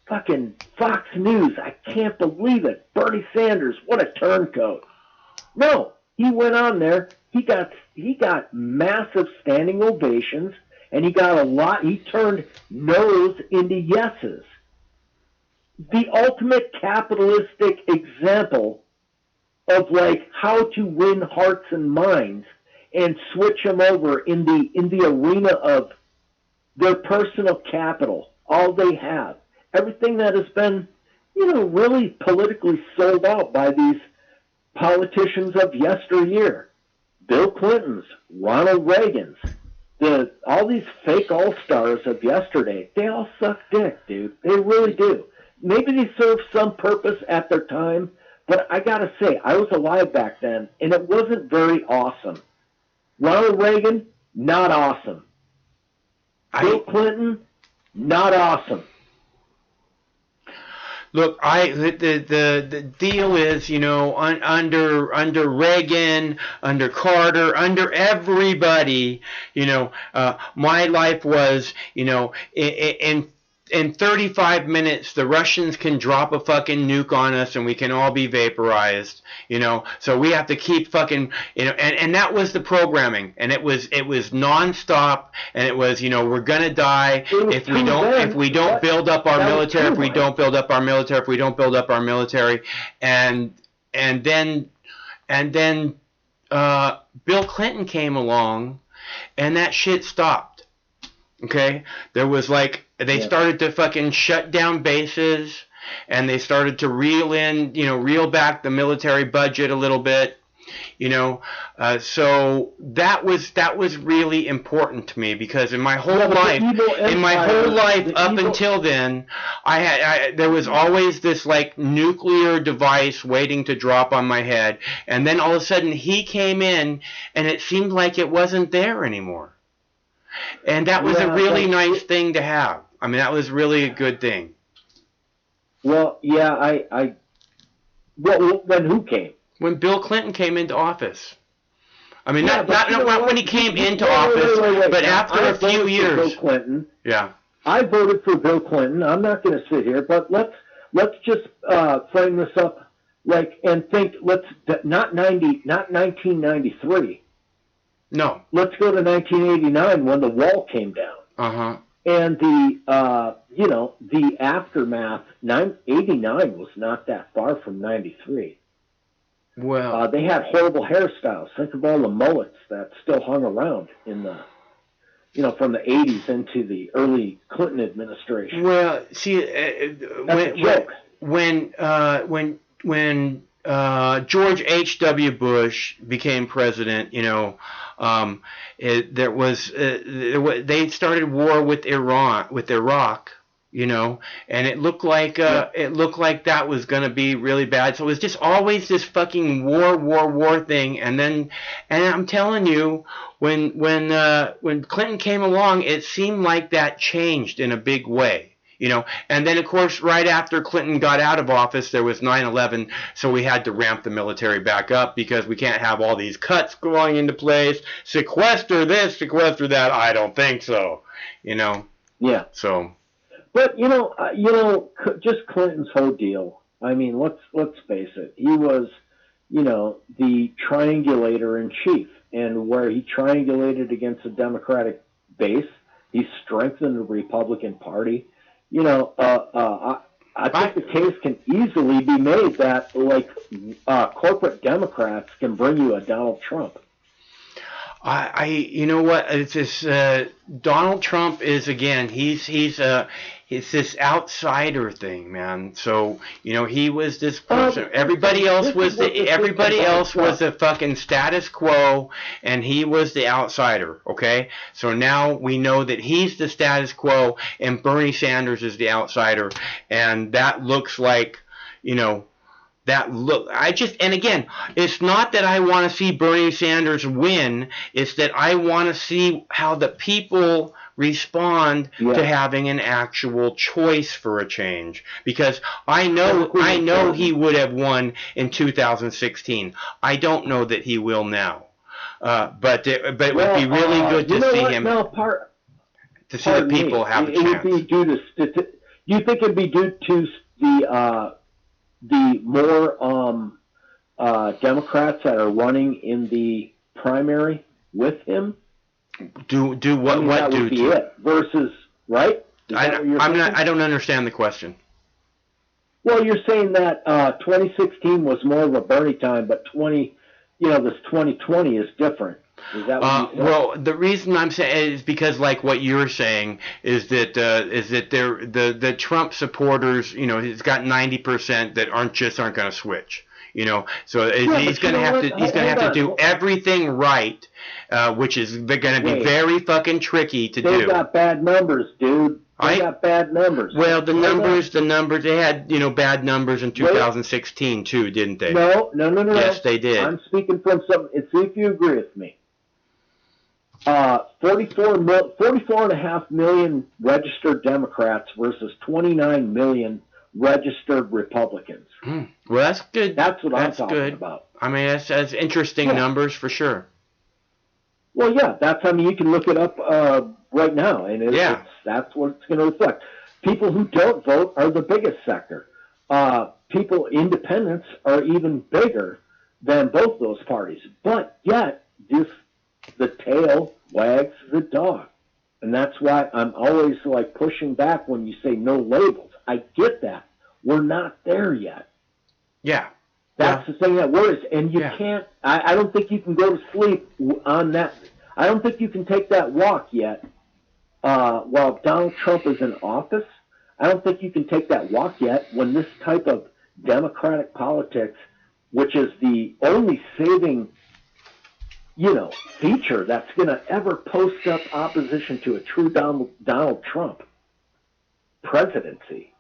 fucking Fox News. I can't believe it. Bernie Sanders, what a turncoat. No, he went on there. He got massive standing ovations, and he turned no's into yeses. The ultimate capitalistic example of like how to win hearts and minds and switch them over in the arena of their personal capital, all they have. Everything that has been, really politically sold out by these politicians of yesteryear. Bill Clinton's, Ronald Reagan's, all these fake all-stars of yesterday, they all suck dick, dude. They really do. Maybe they served some purpose at their time, but I gotta say, I was alive back then, and it wasn't very awesome. Ronald Reagan, not awesome. Bill Clinton, not awesome. Look, the deal is, under Reagan, under Carter, under everybody, my life was, in 35 minutes, the Russians can drop a fucking nuke on us and we can all be vaporized, so we have to keep fucking, and that was the programming, and it was nonstop, and it was, we're gonna die if we don't build up our military, if we don't build up our military, and then Bill Clinton came along, and that shit stopped. Okay, there was they started to fucking shut down bases, and they started to reel back the military budget a little bit, so that was really important to me, because in my whole life, up until then, there was always this nuclear device waiting to drop on my head, and then all of a sudden he came in, and it seemed like it wasn't there anymore. And that was a really nice thing to have. I mean, that was really a good thing. Well, yeah, when who came? When Bill Clinton came into office. I mean, not when he came into office, but after a few years. Bill Clinton. Yeah. I voted for Bill Clinton. I'm not going to sit here, but let's just frame this up and think. Not 1993. No. Let's go to 1989 when the wall came down. Uh-huh. And the aftermath, 89 was not that far from 93. Well, they had horrible hairstyles. Think of all the mullets that still hung around in the, from the 80s into the early Clinton administration. Well, see, when George H.W. Bush became president, they started war with Iraq, you know, and it looked like that was going to be really bad. So it was just always this fucking war thing. And I'm telling you, when Clinton came along, it seemed like that changed in a big way. You know, and then of course, right after Clinton got out of office, there was 9/11, so we had to ramp the military back up because we can't have all these cuts going into place. Sequester this, sequester that. I don't think so. You know. Yeah. So. But just Clinton's whole deal. I mean, let's face it. He was, the triangulator in chief, and where he triangulated against the Democratic base, he strengthened the Republican Party. I think the case can easily be made that, corporate Democrats can bring you a Donald Trump. You know what? It's this Donald Trump is, again, it's this outsider thing, man. So, he was this person. Everybody else was the fucking status quo, and he was the outsider, okay? So now we know that he's the status quo, and Bernie Sanders is the outsider, and that looks like, and again, it's not that I want to see Bernie Sanders win, it's that I want to see how the people respond to having an actual choice for a change. Because I know he would have won in 2016. I don't know that he will now. But it would be really good to see him. To see the people have a chance. Do you think it'd be due to the more Democrats that are running in the primary with him? Do what? What do to it versus right? I don't understand the question. Well, you're saying that 2016 was more of a Bernie time, but this 2020 is different. Is that what you said? Well, the reason I'm saying is because, like what you're saying, is that the Trump supporters, he's got 90% that aren't going to switch. So he's going to have to do everything right, which is going to be very fucking tricky to do. They got bad numbers, dude. They got bad numbers. Well, the numbers, they had, bad numbers in 2016 too, didn't they? No. Yes, they did. I'm speaking from something. See if you agree with me. 44.5 million registered Democrats versus 29 million registered Republicans. Well, that's good. That's what I'm talking about. I mean, that's interesting numbers for sure. Well, yeah, you can look it up right now, and that's what it's going to reflect. People who don't vote are the biggest sector. Independents are even bigger than both those parties. But yet, the tail wags the dog. And that's why I'm always pushing back when you say no labels. I get that. We're not there yet. Yeah. That's the thing that worries. And you can't, I don't think you can go to sleep on that. I don't think you can take that walk yet while Donald Trump is in office. I don't think you can take that walk yet when this type of democratic politics, which is the only saving feature that's going to ever post up opposition to a true Donald Trump presidency.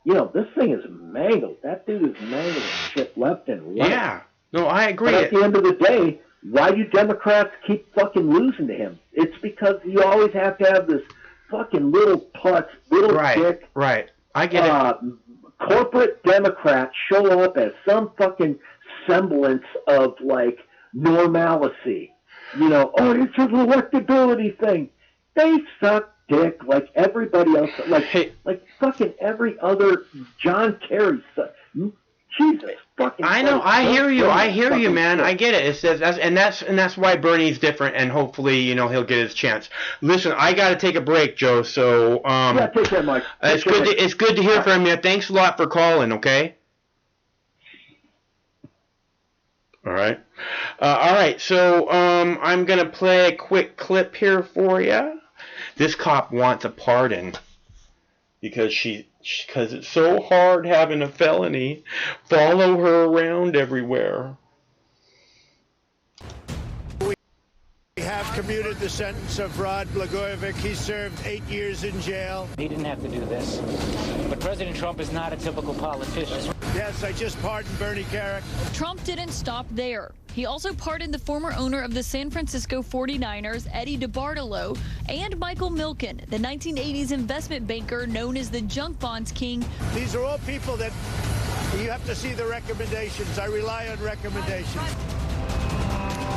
This thing is mangled. That dude is mangling shit left and right. Yeah. No, I agree. But at the end of the day, why do Democrats keep fucking losing to him? It's because you always have to have this fucking little putz, dick. Right. I get it. Corporate Democrats show up as some fucking semblance of normalcy. It's an electability thing. They suck dick like everybody else, like fucking every other John Kerry. Jesus fucking. I know. I hear you, man. I get it. It says that's why Bernie's different, and hopefully, he'll get his chance. Listen, I got to take a break, Joe. So take care, Mike. It's good to hear from you. Thanks a lot for calling. Okay. All right. All right. So I'm gonna play a quick clip here for you. This cop wants a pardon because it's so hard having a felony. Follow her around everywhere. We have have commuted the sentence of Rod Blagojevich. He served 8 years in jail. He didn't have to do this. But President Trump is not a typical politician. Yes, I just pardoned Bernie Kerik. Trump didn't stop there. He also pardoned the former owner of the San Francisco 49ers, Eddie DeBartolo, and Michael Milken, the 1980s investment banker known as the junk bonds king. These are all people that you have to see the recommendations. I rely on recommendations.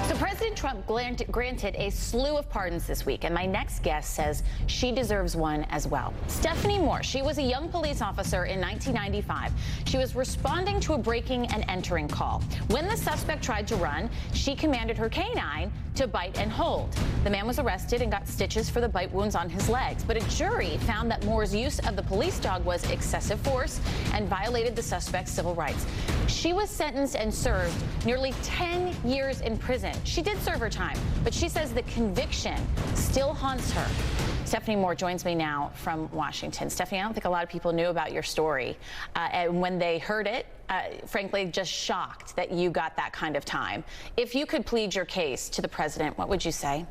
So President Trump granted a slew of pardons this week, and my next guest says she deserves one as well. Stephanie Moore, she was a young police officer in 1995. She was responding to a breaking and entering call. When the suspect tried to run, she commanded her canine to bite and hold. The man was arrested and got stitches for the bite wounds on his legs, but a jury found that Moore's use of the police dog was excessive force and violated the suspect's civil rights. She was sentenced and served nearly 10 years in prison. She did serve her time, but she says the conviction still haunts her. Stephanie Moore joins me now from Washington. Stephanie, I don't think a lot of people knew about your story. And when they heard it, frankly, just shocked that you got that kind of time. If you could plead your case to the president, what would you say?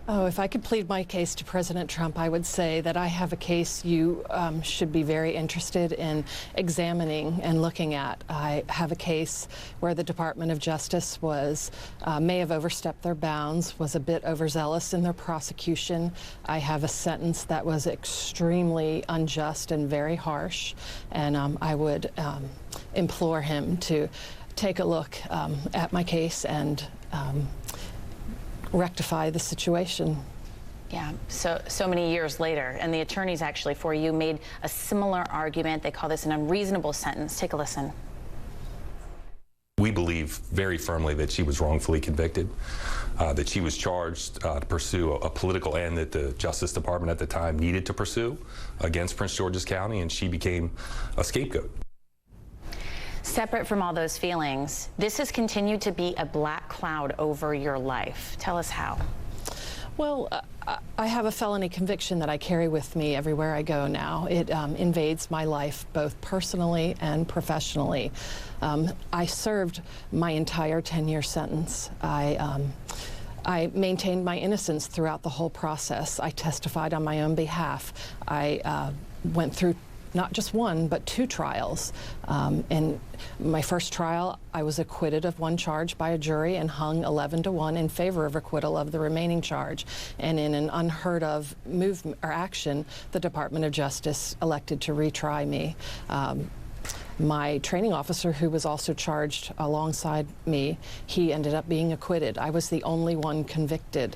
Oh, if I could plead my case to President Trump, I would say that I have a case you should be very interested in examining and looking at. I have a case where the Department of Justice may have overstepped their bounds, was a bit overzealous in their prosecution. I have a sentence that was extremely unjust and very harsh, and I would implore him to take a look at my case and rectify the situation. Yeah, so many years later, and the attorneys actually for you made a similar argument. They call this an unreasonable sentence. Take a listen. We believe very firmly that she was wrongfully convicted, that she was charged to pursue a political end that the Justice Department at the time needed to pursue against Prince George's County, and she became a scapegoat. Separate from all those feelings, this has continued to be a black cloud over your life. Tell us how. Well, I have a felony conviction that I carry with me everywhere I go now. It invades my life both personally and professionally. I served my entire 10-year sentence. I maintained my innocence throughout the whole process. I testified on my own behalf. I went through not just one, but 2 trials. In my first trial, I was acquitted of one charge by a jury and hung 11-1 in favor of acquittal of the remaining charge. And in an unheard of movement or action, the Department of Justice elected to retry me. My training officer, who was also charged alongside me, he ended up being acquitted. I was the only one convicted.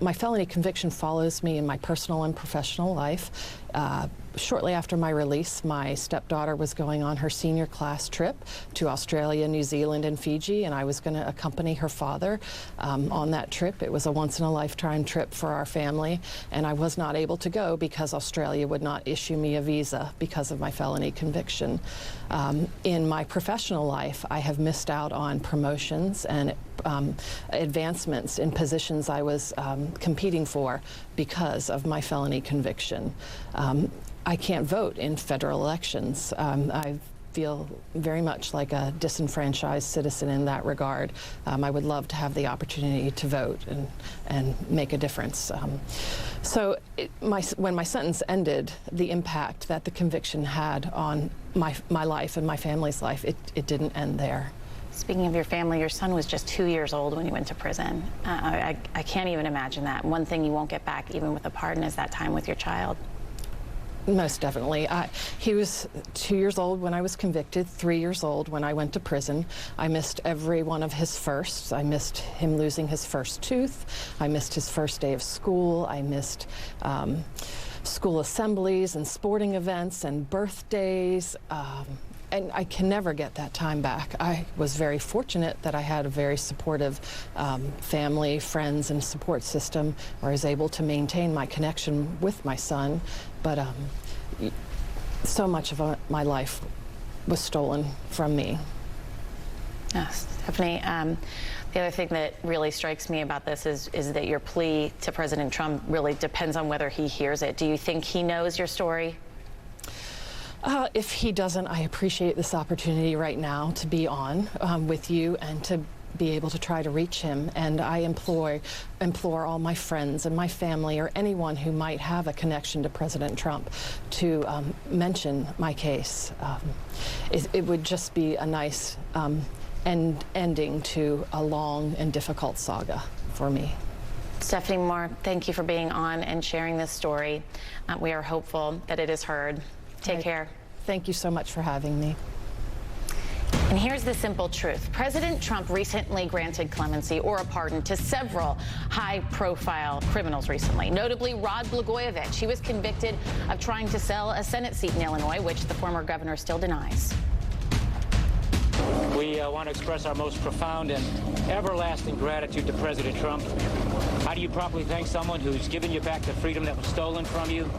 My felony conviction follows me in my personal and professional life. Shortly after my release, my stepdaughter was going on her senior class trip to Australia, New Zealand, and Fiji, and I was going to accompany her father on that trip. It was a once-in-a-lifetime trip for our family, and I was not able to go because Australia would not issue me a visa because of my felony conviction. In my professional life, I have missed out on promotions and advancements in positions I was competing for because of my felony conviction. I can't vote in federal elections. I feel very much like a disenfranchised citizen in that regard. I would love to have the opportunity to vote and make a difference. When my sentence ended, the impact that the conviction had on my life and my family's life, it didn't end there. Speaking of your family, your son was just 2 years old when you went to prison. I can't even imagine that. One thing you won't get back, even with a pardon, is that time with your child. Most definitely. He was 2 years old when I was convicted, 3 years old when I went to prison. I missed every one of his firsts. I missed him losing his first tooth. I missed his first day of school. I missed school assemblies and sporting events and birthdays. And I can never get that time back. I was very fortunate that I had a very supportive family, friends, and support system where I was able to maintain my connection with my son. But so much of my life was stolen from me. Yes, Stephanie. The other thing that really strikes me about this is that your plea to President Trump really depends on whether he hears it. Do you think he knows your story? If he doesn't, I appreciate this opportunity right now to be on with you and to be able to try to reach him, and I implore all my friends and my family or anyone who might have a connection to President Trump to mention my case. It would just be a nice ending to a long and difficult saga for me. Stephanie Moore, thank you for being on and sharing this story. We are hopeful that it is heard. Take care. Thank you so much for having me. And here's the simple truth. President Trump recently granted clemency or a pardon to several high-profile criminals recently, notably Rod Blagojevich. He was convicted of trying to sell a Senate seat in Illinois, which the former governor still denies. We want to express our most profound and everlasting gratitude to President Trump. How do you properly thank someone who's given you back the freedom that was stolen from you?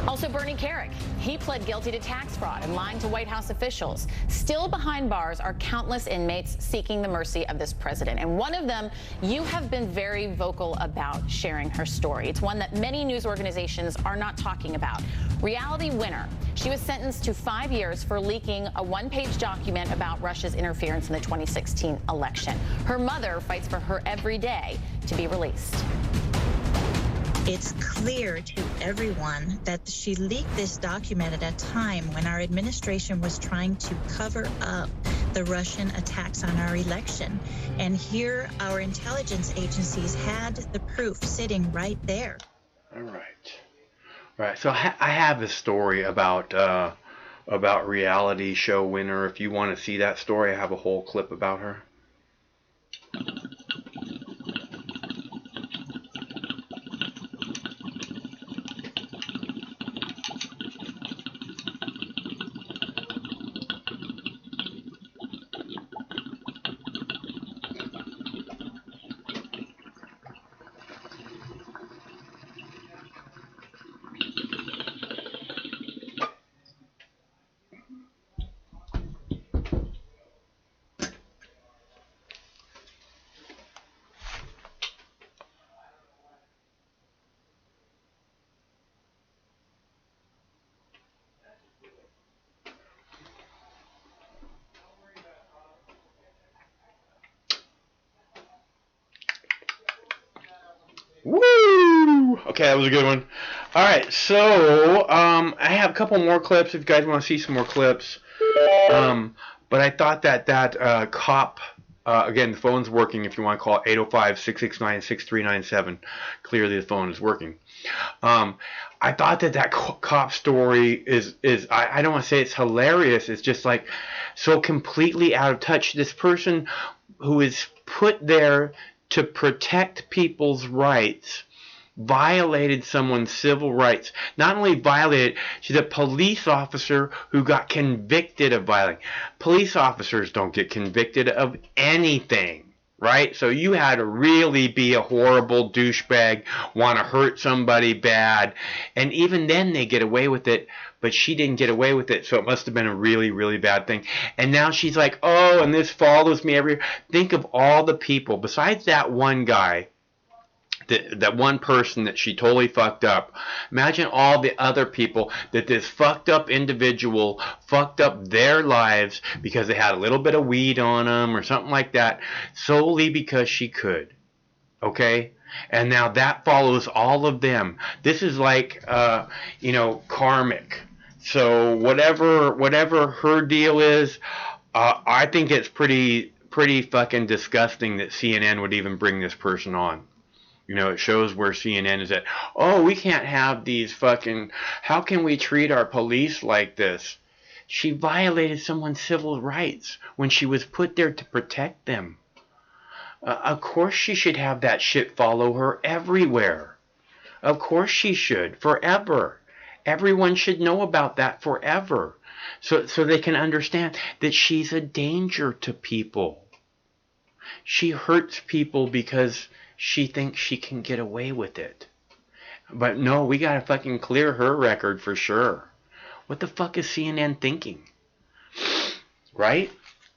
Also, Bernie Kerik. He pled guilty to tax fraud and lying to White House officials. Still behind bars are countless inmates seeking the mercy of this president. And one of them, you have been very vocal about sharing her story. It's one that many news organizations are not talking about. Reality Winner. She was sentenced to 5 years for leaking a one-page document about Russia's interference in the 2016 election. Her mother fights for her every day to be released. It's clear to everyone that she leaked this document at a time when our administration was trying to cover up the Russian attacks on our election. And here our intelligence agencies had the proof sitting right there. All right. Right. So I have this story about reality show winner. If you want to see that story, I have a whole clip about her. Woo! Okay, that was a good one. All right, so I have a couple more clips if you guys want to see some more clips. But I thought that cop, again, the phone's working if you want to call 805-669-6397. Clearly the phone is working. I thought that cop story is I don't want to say it's hilarious. It's just like so completely out of touch. This person who is put there to protect people's rights violated someone's civil rights. Not only violated, she's a police officer who got convicted of violating. Police officers don't get convicted of anything, right? So you had to really be a horrible douchebag, want to hurt somebody bad, and even then they get away with it. But she didn't get away with it, so it must have been a really, really bad thing. And now she's like, oh, and this follows me everywhere. Think of all the people, besides that one guy, that one person that she totally fucked up. Imagine all the other people that this fucked up individual fucked up their lives because they had a little bit of weed on them or something like that, solely because she could. Okay? And now that follows all of them. This is like, karmic. So whatever her deal is, I think it's pretty fucking disgusting that CNN would even bring this person on. You know, it shows where CNN is at. Oh, we can't have these fucking, how can we treat our police like this? She violated someone's civil rights when she was put there to protect them. Of course she should have that shit follow her everywhere. Of course she should, forever. Everyone should know about that forever. So they can understand that she's a danger to people. She hurts people because she thinks she can get away with it. But no, we gotta fucking clear her record for sure. What the fuck is CNN thinking? Right?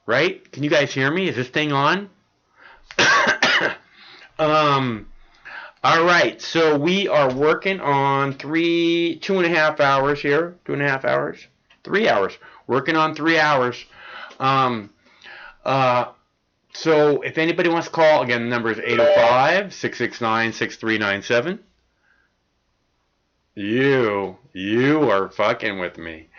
Right? Can you guys hear me? Is this thing on? All right, so we are working on 2.5 hours here. 2.5 hours? 3 hours. Working on 3 hours. So if anybody wants to call, again, the number is 805-669-6397. You are fucking with me.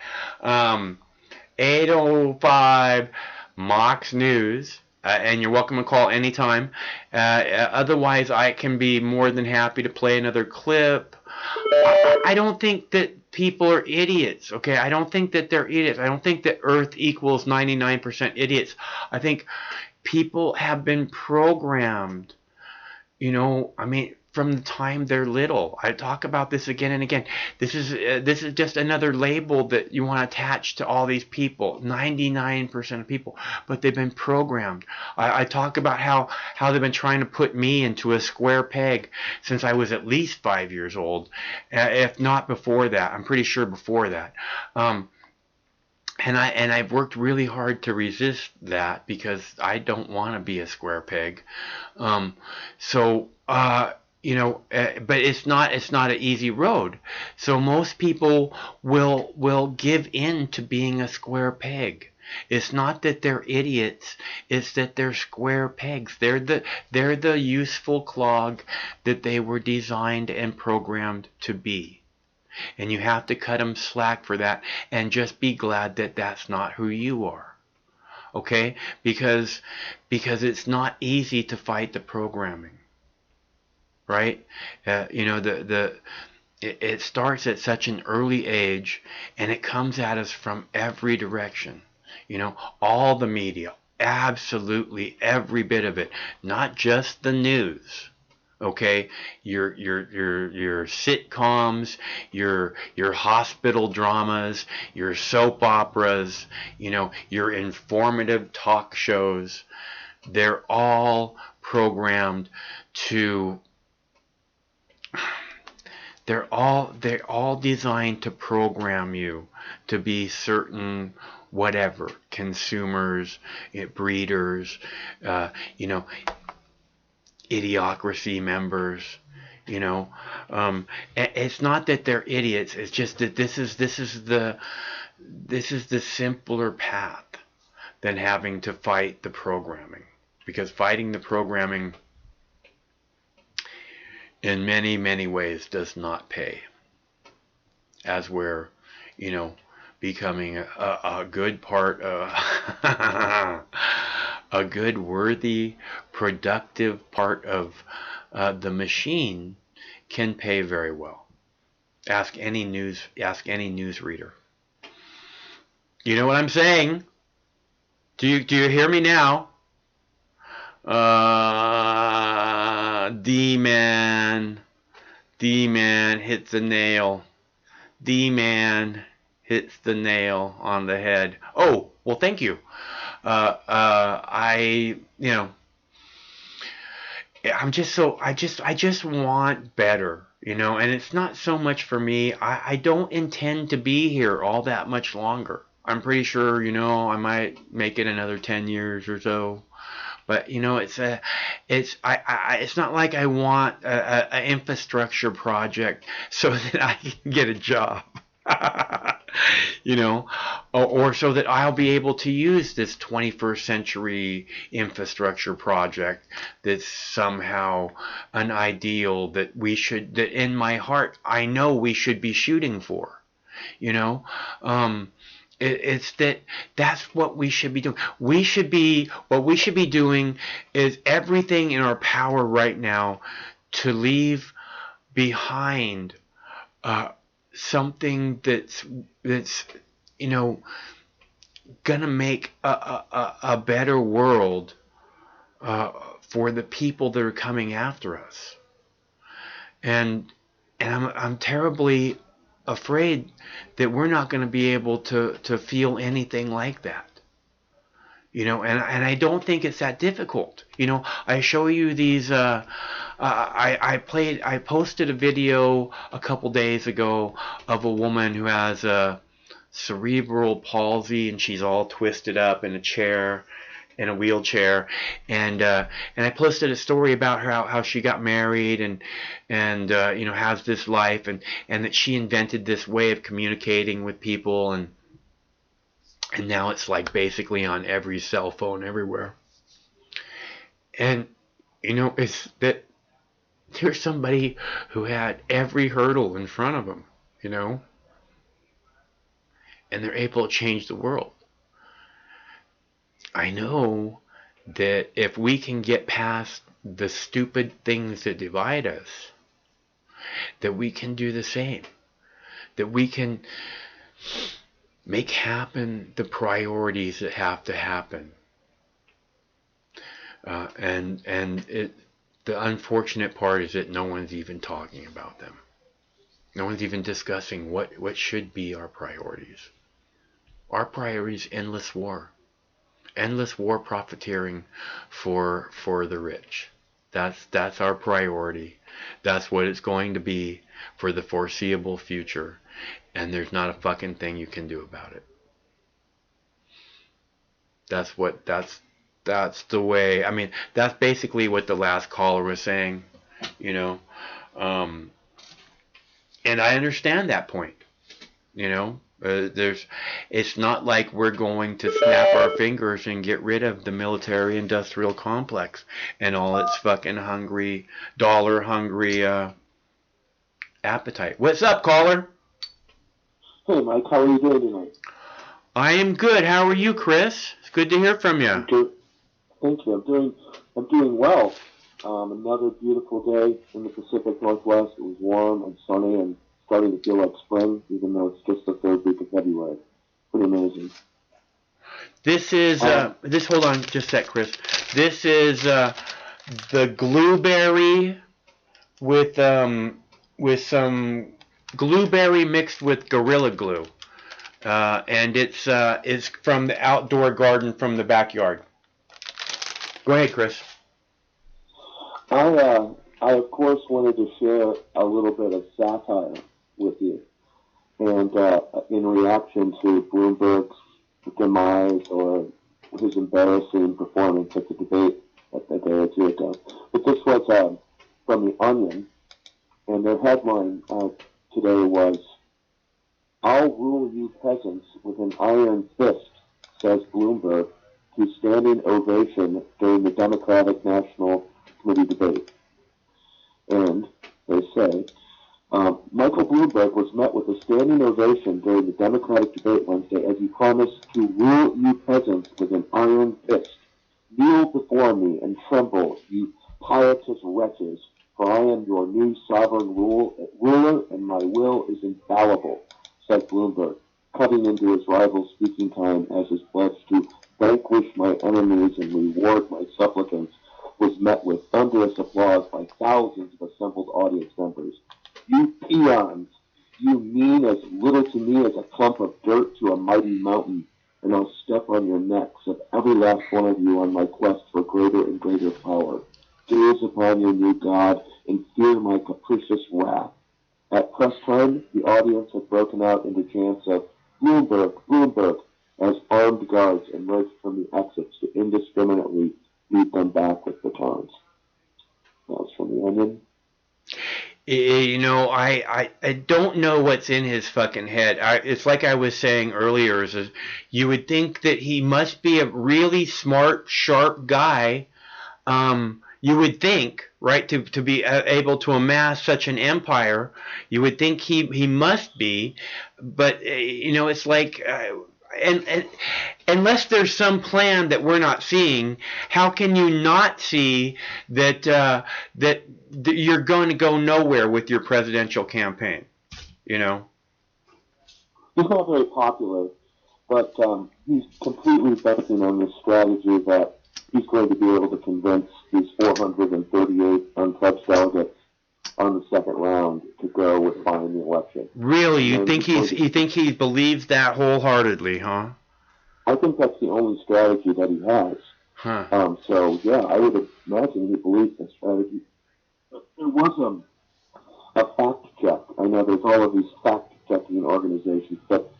805 Mox News. And you're welcome to call anytime. Otherwise, I can be more than happy to play another clip. I don't think that people are idiots, okay? I don't think that they're idiots. I don't think that Earth equals 99% idiots. I think people have been programmed, you know, I mean, from the time they're little. I talk about this again and again. This is just another label that you want to attach to all these people, 99% of people, but they've been programmed. I talk about how they've been trying to put me into a square peg since I was at least 5 years old, if not before that. I'm pretty sure before that. And I've worked really hard to resist that because I don't want to be a square peg. You know, but it's not an easy road. So most people will give in to being a square peg. It's not that they're idiots. It's that they're square pegs. They're the useful clog that they were designed and programmed to be. And you have to cut them slack for that and just be glad that that's not who you are. Okay? Because it's not easy to fight the programming. Right? You know, it starts at such an early age, and it comes at us from every direction. You know, all the media, absolutely every bit of it, not just the news. Okay, your sitcoms, your hospital dramas, your soap operas, you know, your informative talk shows, they're all programmed to. They're all designed to program you to be certain whatever consumers, breeders, you know, idiocracy members. You know, it's not that they're idiots. It's just that this is the simpler path than having to fight the programming, because fighting the programming in many, many ways does not pay, as we're, you know, becoming a good part of a good, worthy, productive part of the machine can pay very well. Ask any news reader. You know what I'm saying? Do you hear me now? D-Man hits the nail. D-Man hits the nail on the head. Oh, well, thank you. I just want better, you know, and it's not so much for me. I don't intend to be here all that much longer. I'm pretty sure, you know, I might make it another 10 years or so. But you know, it's not like I want an infrastructure project so that I can get a job, you know, or so that I'll be able to use this 21st century infrastructure project that's somehow an ideal that in my heart I know we should be shooting for, you know. It's that's what we should be doing. What we should be doing is everything in our power right now to leave behind something that's you know, gonna make a better world for the people that are coming after us. And I'm terribly afraid that we're not going to be able to feel anything like that, you know, and I don't think it's that difficult. You know, I show you these. I posted a video a couple days ago of a woman who has a cerebral palsy, and she's all twisted up in a chair, in a wheelchair, and I posted a story about her, how she got married and you know, has this life, and that she invented this way of communicating with people, And now it's like basically on every cell phone everywhere. And, it's that here's somebody who had every hurdle in front of them, and they're able to change the world. I know that if we can get past the stupid things that divide us, that we can do the same. That we can make happen the priorities that have to happen. The unfortunate part is that no one's even talking about them. No one's even discussing what should be our priorities. Our priority is endless war. Endless war profiteering for the rich. That's our priority. That's what it's going to be for the foreseeable future. And there's not a fucking thing you can do about it. That's the way. I mean, that's basically what the last caller was saying, and I understand that point, it's not like we're going to snap our fingers and get rid of the military-industrial complex and all its fucking dollar-hungry appetite. What's up, caller? Hey, Mike, how are you doing tonight? I am good. How are you, Chris? It's good to hear from you. Thank you. I'm doing well. Another beautiful day in the Pacific Northwest. It was warm and sunny and starting to feel like spring, even though it's just the third week of February. Pretty amazing. This is hold on just a sec, Chris. This is the blueberry with some blueberry mixed with Gorilla Glue. And it's from the outdoor garden from the backyard. Go ahead, Chris. I of course wanted to share a little bit of satire with you, and in reaction to Bloomberg's demise or his embarrassing performance at the debate a day or two ago. But this was from The Onion, and their headline today was, "I'll rule you peasants with an iron fist," says Bloomberg to standing ovation during the Democratic National Committee debate. And they say, Michael Bloomberg was met with a standing ovation during the Democratic debate Wednesday as he promised to rule you peasants with an iron fist. "Kneel before me and tremble, you pietous wretches, for I am your new sovereign ruler, and my will is infallible," said Bloomberg, cutting into his rival's speaking time as his pledge to vanquish my enemies and reward my supplicants was met with thunderous applause by thousands of assembled audience members. "You peons, you mean as little to me as a clump of dirt to a mighty mountain, and I'll step on your necks of every last one of you on my quest for greater and greater power. Gaze upon your new God and fear my capricious wrath." At press time, the audience had broken out into chants of "Bloomberg, Bloomberg," as armed guards emerged from the exits to indiscriminately beat them back with batons. That was from The Onion. I don't know what's in his fucking head. It's like I was saying earlier, is you would think that he must be a really smart, sharp guy. You would think, right, to be able to amass such an empire, you would think he must be, but it's like, and unless there's some plan that we're not seeing, how can you not see that that you're going to go nowhere with your presidential campaign? He's not very popular, but he's completely betting on this strategy that he's going to be able to convince these 438 unpledged delegates on the second round to go with buying the election. Really? You think he believes that wholeheartedly, huh? I think that's the only strategy that he has. Huh. So yeah, I would imagine he believes that strategy. But there was a fact check. I know there's all of these fact checking organizations, but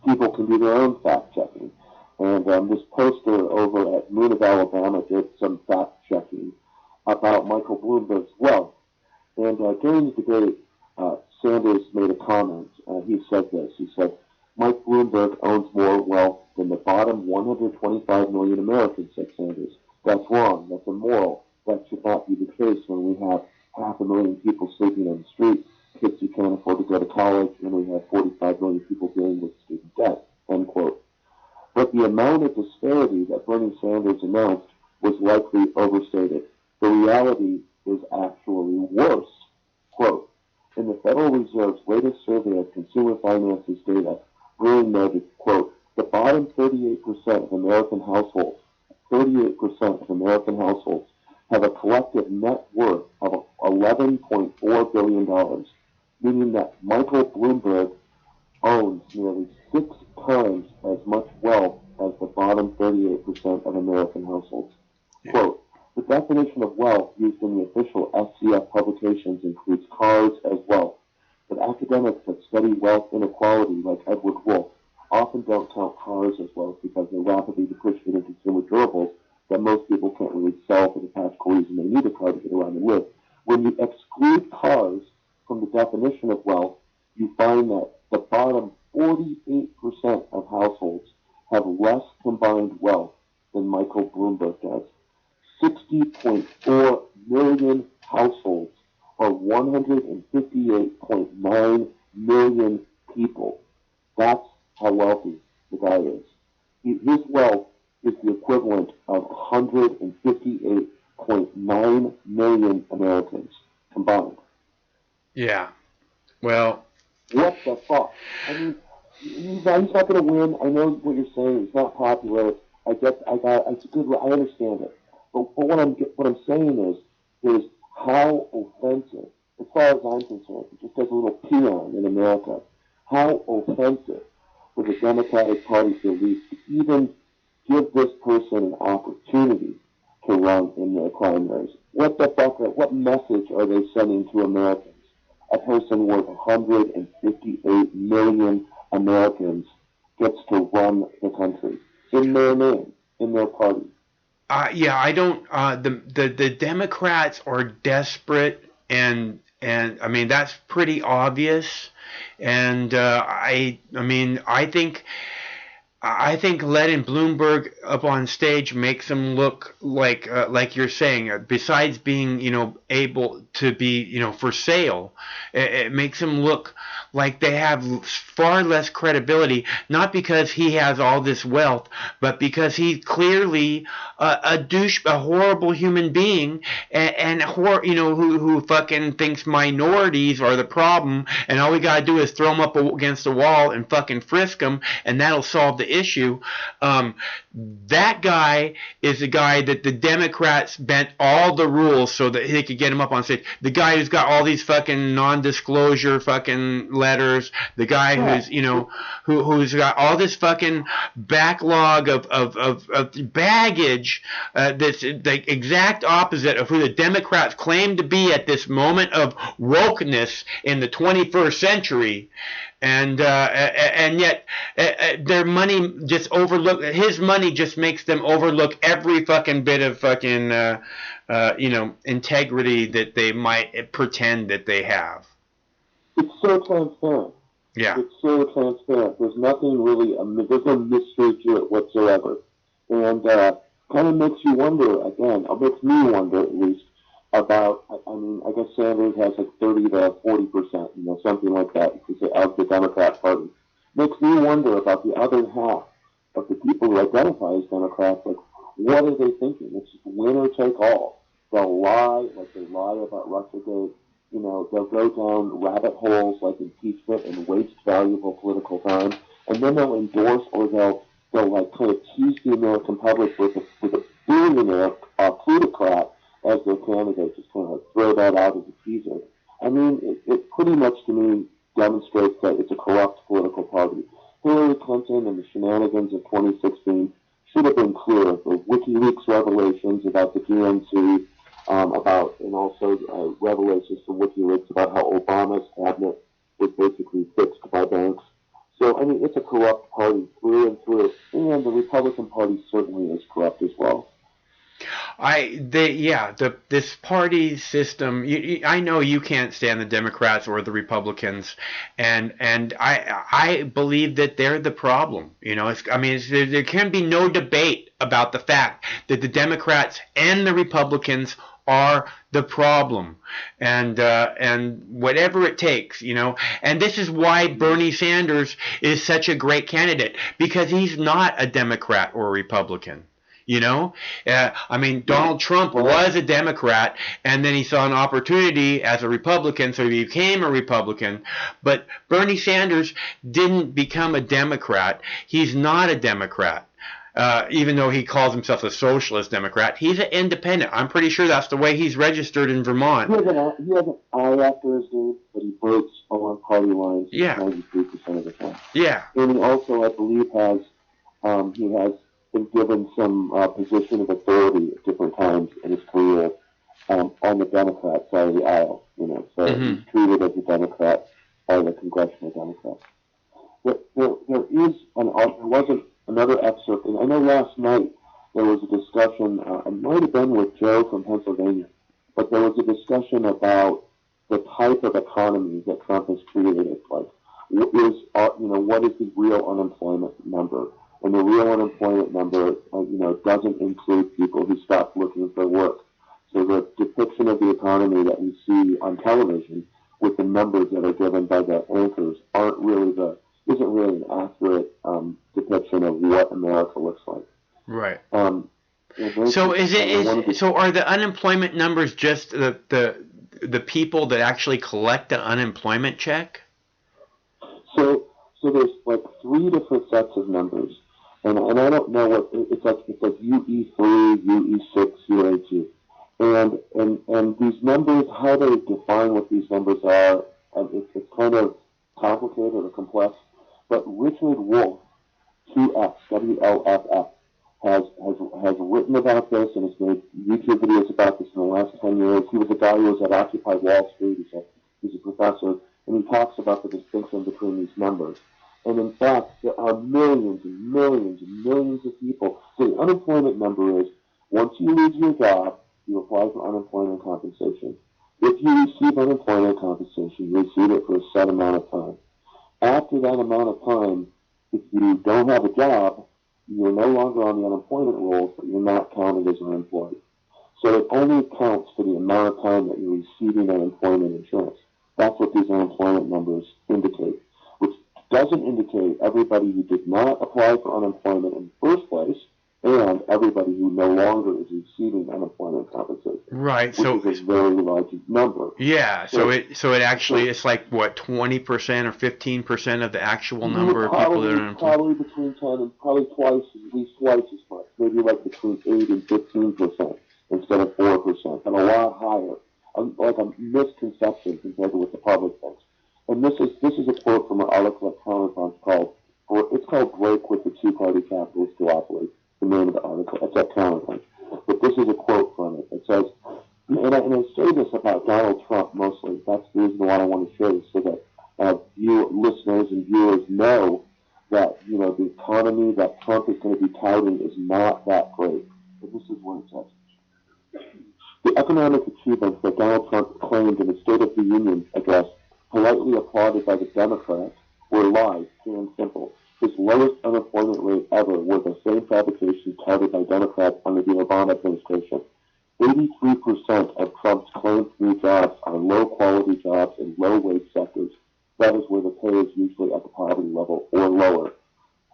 people can do their own fact checking. And this poster over at Moon of Alabama did some fact checking about Michael Bloomberg's wealth. And during the debate, Sanders made a comment. He said this. He said, Mike Bloomberg owns more wealth than the bottom 125 million Americans, said Sanders. That's wrong. That's immoral. That should not be the case when we have 500,000 people sleeping on the street, kids who can't afford to go to college, and we have 45 million people dealing with student debt, end quote. But the amount of disparity that Bernie Sanders announced was likely overstated. The reality is actually worse. Quote, in the Federal Reserve's latest survey of consumer finances data, Brewing noted, quote, the bottom 38% of American households, 38% of American households have a collective net worth of $11.4 billion, meaning that Michael Bloomberg owns nearly 6 times as much wealth as the bottom 38% of American households. Quote, the definition of wealth used in the official SCF publications includes cars as wealth, but academics that study wealth inequality, like Edward Wolff, often don't count cars as wealth because they're rapidly depreciating consumer durables that most people can't really sell for the practical reason they need a car to get around and live. When you exclude cars from the definition of wealth, you find that the bottom 48% of households have less combined wealth than Michael Bloomberg does. 60.4 million households, or 158.9 million people. That's how wealthy the guy is. His wealth is the equivalent of 158.9 million Americans combined. Yeah. Well, what the fuck? I mean, he's not going to win. I know what you're saying. It's not popular. It's good. I understand it. But what I'm saying is how offensive, as far as I'm concerned, just as a little peon in America, how offensive for the Democratic Party to even give this person an opportunity to run in their primaries. What the fuck? What message are they sending to Americans? A person worth 158 million Americans gets to run the country in their name, in their party. Yeah, I don't. The Democrats are desperate, and I mean that's pretty obvious. And I think letting Bloomberg up on stage makes him look like you're saying. Besides being able to be for sale, it makes him look like they have far less credibility. Not because he has all this wealth, but because he's clearly a douche, a horrible human being, who fucking thinks minorities are the problem, and all we gotta do is throw them up against the wall and fucking frisk them, and that'll solve the issue. That guy is the guy that the Democrats bent all the rules so that they could get him up on stage. The guy who's got all these fucking non-disclosure fucking letters. The guy who's who's got all this fucking backlog of baggage. That's the exact opposite of who the Democrats claim to be at this moment of wokeness in the 21st century. And yet their money just overlook. His money just makes them overlook every fucking bit of fucking integrity that they might pretend that they have. It's so transparent. Yeah. It's so transparent. There's nothing really. There's no mystery to it whatsoever, and kind of makes you wonder. Again, it makes me wonder at least about. I mean, I guess Sanders has like 30 to 40%, something like that, of the Democrat Party. Makes me wonder about the other half of the people who identify as Democrats. Like, what are they thinking? It's just winner take all. They'll lie, like they lie about Russiagate. They'll go down rabbit holes like impeachment and waste valuable political time, and then they'll endorse or they'll like kind of tease the American public with a billionaire plutocrat as their candidate, just kind of throw that out as a teaser. I mean, it pretty much to me demonstrates that it's a corrupt political party. Hillary Clinton and the shenanigans of 2016 should have been clear. The WikiLeaks revelations about the DNC, and also revelations from WikiLeaks about how Obama's cabinet was basically fixed by banks. So, I mean, it's a corrupt party through and through, and the Republican Party certainly is corrupt as well. This party system. I know you can't stand the Democrats or the Republicans, and I believe that they're the problem. There can be no debate about the fact that the Democrats and the Republicans are the problem, and whatever it takes, and this is why Bernie Sanders is such a great candidate, because he's not a Democrat or a Republican. Donald Trump was a Democrat, and then he saw an opportunity as a Republican, so he became a Republican. But Bernie Sanders didn't become a Democrat. He's not a Democrat. Even though he calls himself a socialist Democrat, he's an independent. I'm pretty sure that's the way he's registered in Vermont. He has an eye after his name, but he breaks along party lines 93% of the time. Yeah. And he also, I believe, has been given some position of authority at different times in his career on the Democrat side of the aisle. So he's treated as a Democrat by the congressional Democrats. But there was another excerpt, and I know last night there was a discussion. It might have been with Joe from Pennsylvania, but there was a discussion about the type of economy that Trump has created. Like, what is the real unemployment number? And the real unemployment number, doesn't include people who stopped looking for work. So the depiction of the economy that we see on television with the numbers that are given by the anchors isn't really an accurate depiction of what America looks like. Right. So are the unemployment numbers just the people that actually collect the unemployment check? So there's like 3 different sets of numbers. And I don't know what it's like UE3, UE6, UE2, and these numbers, how they define what these numbers are, it's kind of complicated or complex. But Richard Wolff, QF, WLFF, has written about this and has made YouTube videos about this in the last 10 years. He was a guy who was at Occupy Wall Street. He's a professor, and he talks about the distinction between these numbers. And in fact, there are millions and millions and millions of people. So the unemployment number is, once you lose your job, you apply for unemployment compensation. If you receive unemployment compensation, you receive it for a set amount of time. After that amount of time, if you don't have a job, you're no longer on the unemployment rolls, but you're not counted as unemployed. So it only counts for the amount of time that you're receiving unemployment insurance. That's what these unemployment numbers indicate, which doesn't indicate everybody who did not apply for unemployment in the first place and everybody who no longer is receiving unemployment compensation. Right. Which is a very large number. Yeah. So it actually it's like what, 20% or 15% of the actual number of people that are unemployed. Probably between 10 and probably at least twice as much. Maybe like between 8 and 15% instead of 4%, and a lot higher. Like a misconception compared to what the public thinks. And this is a quote from an article at Counterpunch called "Break with the Two-Party Capitalist Duopoly." The name of the article. It's at Counterpunch. But this is a quote from it. It says, and I say this about Donald Trump mostly. That's the reason why I want to share this, so that listeners and viewers know that the economy that Trump is going to be touting is not that great. But this is what it says. The economic achievements that Donald Trump claimed in the State of the Union address, politely applauded by the Democrats, were lies, pure and simple. His lowest unemployment rate ever was the same fabrication touted by Democrats under the Obama administration. 83% of Trump's claimed new jobs are low-quality jobs in low-wage sectors. That is where the pay is usually at the poverty level or lower.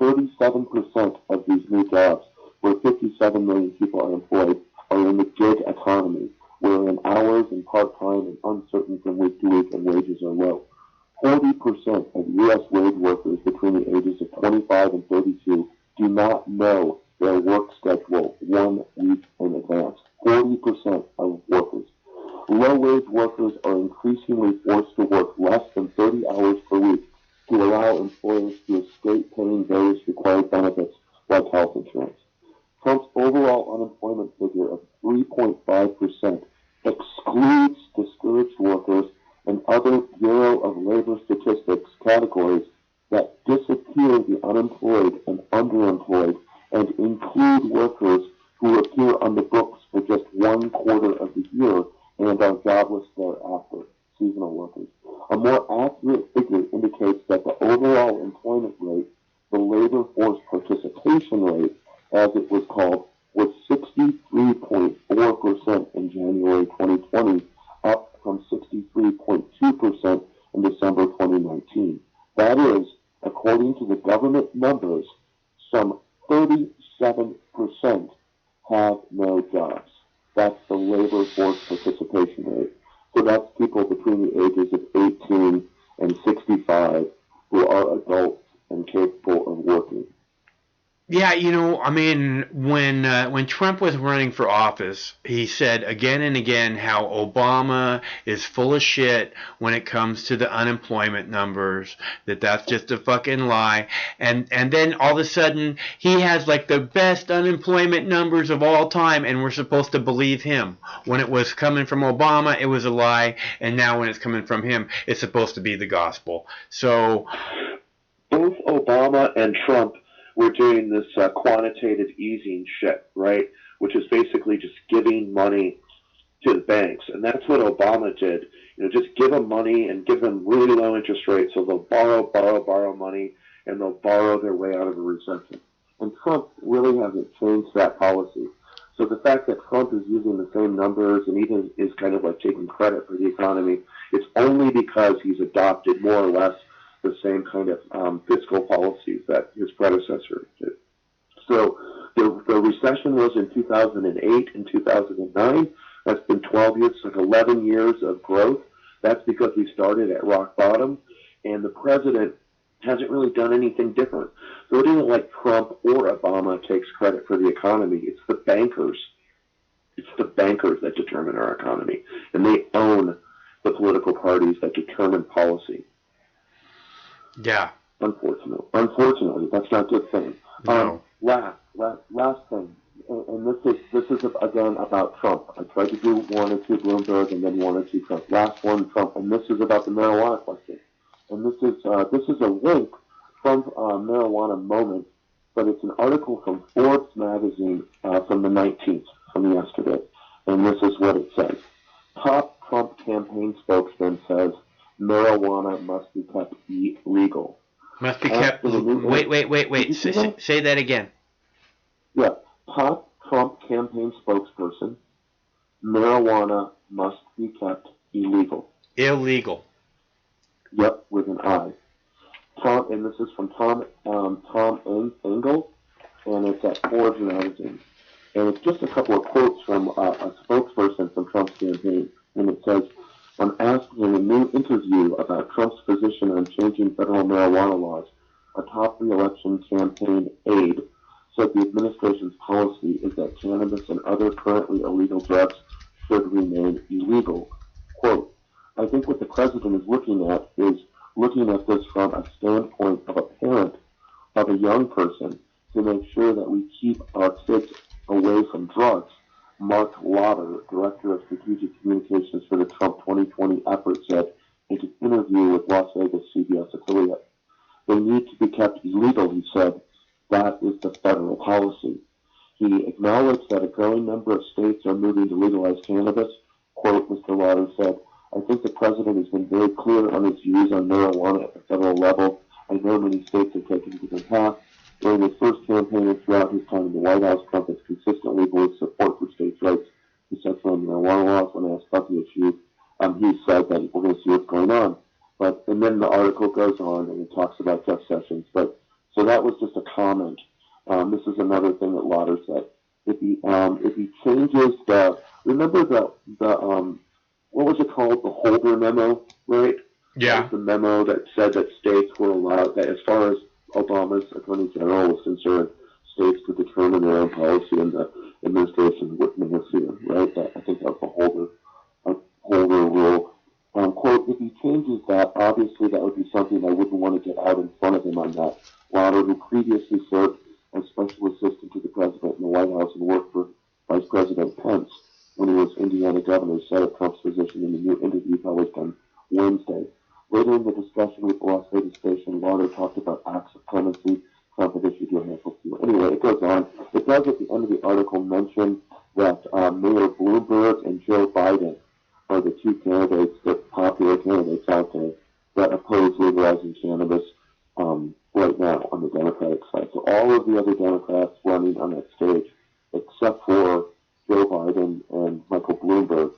37% of these new jobs, where 57 million people are employed, are in the gig economy, where in hours and part-time and uncertain from week to week and wages are low. 40% of U.S. wage workers between the ages of 25 and 32 do not know their work schedule 1 week in advance. 40% of workers. Low-wage workers are increasingly forced to work less than 30 hours per week to allow employers to escape paying various required benefits like health insurance. Trump's overall unemployment figure of 3.5% excludes discouraged workers and other Bureau of Labor Statistics categories that disappear the unemployed and underemployed and include workers who appear on the books for just 1 quarter of the year and are jobless thereafter, seasonal workers. A more accurate figure indicates that the overall employment rate, the labor force participation rate, as it was called, was 63.4% in January 2020, up from 63.2% in December 2019. That is, according to the government numbers, some 37% have no jobs. That's the labor force participation rate. So that's people between the ages of 18 and 65 who are adults and capable of working. Yeah, you know, I mean, when Trump was running for office, he said again and again how Obama is full of shit when it comes to the unemployment numbers, that's just a fucking lie. And then all of a sudden, he has like the best unemployment numbers of all time, and we're supposed to believe him. When it was coming from Obama, it was a lie, and now when it's coming from him, it's supposed to be the gospel. So both Obama and Trump we're doing this quantitative easing shit, right? Which is basically just giving money to the banks. And that's what Obama did. You know, just give them money and give them really low interest rates so they'll borrow money, and they'll borrow their way out of a recession. And Trump really hasn't changed that policy. So the fact that Trump is using the same numbers and even is kind of like taking credit for the economy, it's only because he's adopted more or less the same kind of fiscal policies that his predecessor did. So the recession was in 2008 and 2009. That's been 12 years, like 11 years of growth. That's because we started at rock bottom, and the president hasn't really done anything different. So it isn't like Trump or Obama takes credit for the economy. It's the bankers. It's the bankers that determine our economy, and they own the political parties that determine policy. Yeah. Unfortunately, that's not a good thing. No. Last thing, and this is again about Trump. I tried to do 1 or 2 Bloomberg and then 1 or 2 Trump. Last one, Trump, and this is about the marijuana question. And this is a link from Marijuana Moment, but it's an article from Forbes magazine from the 19th, from yesterday. And this is what it says. Top Trump campaign spokesman says marijuana must be kept illegal. Must be kept. Wait. Say that again. Yeah. Top Trump campaign spokesperson. Marijuana must be kept illegal. Illegal. Yep, with an I. Tom, and this is from Tom Engel, and it's at Forbes magazine. And it's just a couple of quotes from a spokesperson from Trump's campaign. And it says, when asked in a new interview about Trump's position on changing federal marijuana laws, a top re-election campaign aide said the administration's policy is that cannabis and other currently illegal drugs should remain illegal. Quote, I think what the president is looking at this from a standpoint of a parent, of a young person, to make sure that we keep our kids away from drugs. Mark Lauder, Director of Strategic Communications for the Trump 2020 effort, said in an interview with Las Vegas CBS affiliate. They need to be kept illegal, he said. That is the federal policy. He acknowledged that a growing number of states are moving to legalize cannabis. Quote, Mr. Lauder said, I think the president has been very clear on his views on marijuana at the federal level. I know many states have taken a different path. During his first campaign and throughout his time in the White House, Trump has consistently voiced support for states' rights to sexual and marijuana laws. When asked about the issue, he said that we're going to see what's going on. And then the article goes on and it talks about Jeff Sessions. So that was just a comment. This is another thing that Lauder said. If he changes remember the what was it called? The Holder memo, right? Yeah. That was the memo that said that states were allowed, that as far as Obama's Attorney General was concerned, states could determine their own policy and the administration wouldn't interfere, right? I think that's the Holder rule. Quote, if he changes that, obviously that would be something I wouldn't want to get out in front of him on that. Lauder, who previously served as special assistant to the president in the White House and worked for Vice President Pence when he was Indiana governor, said of Trump's position in the new interview published on Wednesday. Later in the discussion with the Las Vegas station, Lauder talked about acts of clemency Trump had issued to a handful of people. Anyway, it goes on. It does at the end of the article mention that Mayor Bloomberg and Joe Biden are the two candidates, the popular candidates out there that oppose legalizing cannabis right now on the Democratic side. So all of the other Democrats running on that stage, except for Joe Biden and Michael Bloomberg,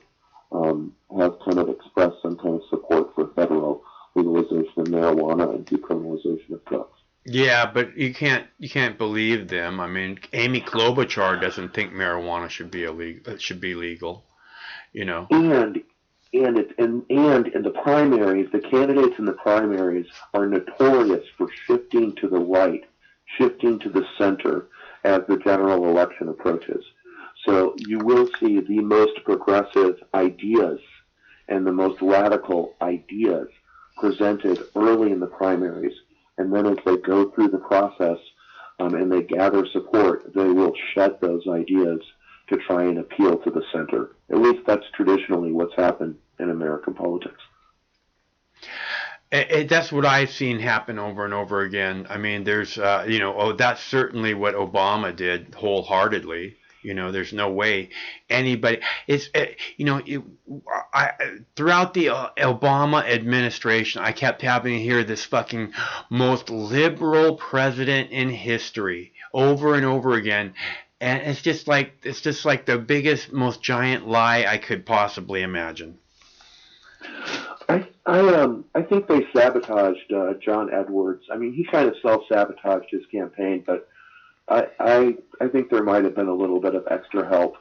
have kind of expressed some kind of support for federal legalization of marijuana and decriminalization of drugs. Yeah, but you can't believe them. I mean, Amy Klobuchar doesn't think marijuana should be illegal. It should be legal, you know. And in the primaries, the candidates in the primaries are notorious for shifting to the right, shifting to the center as the general election approaches. So you will see the most progressive ideas and the most radical ideas presented early in the primaries. And then as they go through the process and they gather support, they will shed those ideas to try and appeal to the center. At least that's traditionally what's happened in American politics. That's what I've seen happen over and over again. I mean, there's, that's certainly what Obama did wholeheartedly. You know, there's no way anybody. Throughout the Obama administration, I kept having to hear this fucking most liberal president in history over and over again, and it's just like the biggest, most giant lie I could possibly imagine. I think they sabotaged John Edwards. I mean, he kind of self-sabotaged his campaign, but I think there might have been a little bit of extra help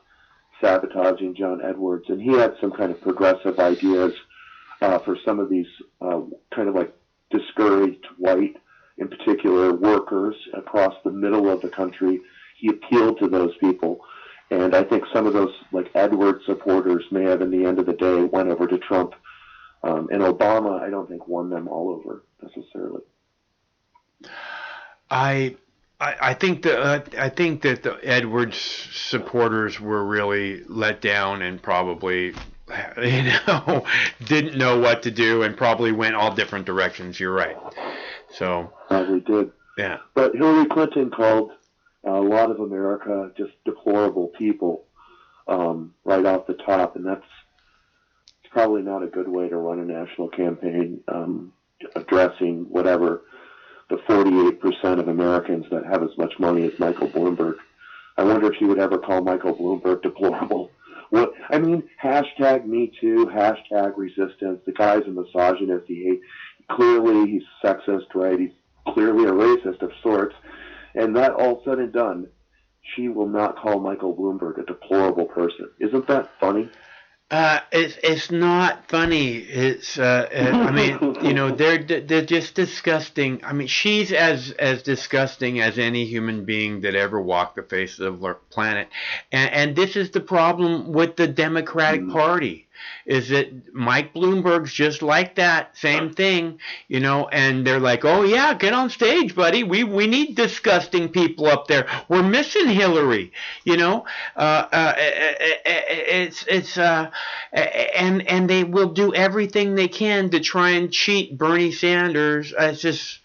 sabotaging John Edwards, and he had some kind of progressive ideas for some of these kind of like discouraged white, in particular, workers across the middle of the country. He appealed to those people, and I think some of those like Edwards supporters may have, in the end of the day, went over to Trump, and Obama, I don't think, won them all over necessarily. I think that the Edwards supporters were really let down and probably, didn't know what to do and probably went all different directions. You're right. So probably did. Yeah. But Hillary Clinton called a lot of America just deplorable people right off the top, and that's probably not a good way to run a national campaign addressing whatever the 48% of Americans that have as much money as Michael Bloomberg. I wonder if she would ever call Michael Bloomberg deplorable. Hashtag Me Too, hashtag resistance. The guy's a misogynist. Clearly he's sexist, right? He's clearly a racist of sorts. And that all said and done, she will not call Michael Bloomberg a deplorable person. Isn't that funny? It's not funny. It's I mean, they're just disgusting. I mean, she's as disgusting as any human being that ever walked the face of the planet. And this is the problem with the Democratic Party, is that Mike Bloomberg's just like that, same thing, and they're like, oh yeah, get on stage, buddy. We need disgusting people up there. We're missing Hillary, and they will do everything they can to try and cheat Bernie Sanders. It's just,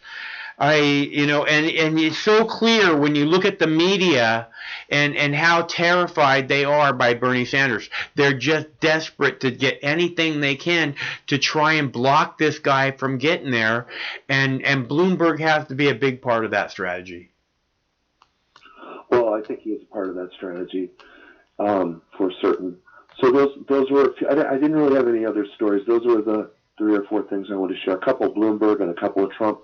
and it's so clear when you look at the media and how terrified they are by Bernie Sanders. They're just desperate to get anything they can to try and block this guy from getting there, and Bloomberg has to be a big part of that strategy. Well, I think he is a part of that strategy, for certain. So those were, I didn't really have any other stories. Those were the 3 or 4 things I wanted to share. A couple of Bloomberg and a couple of Trump.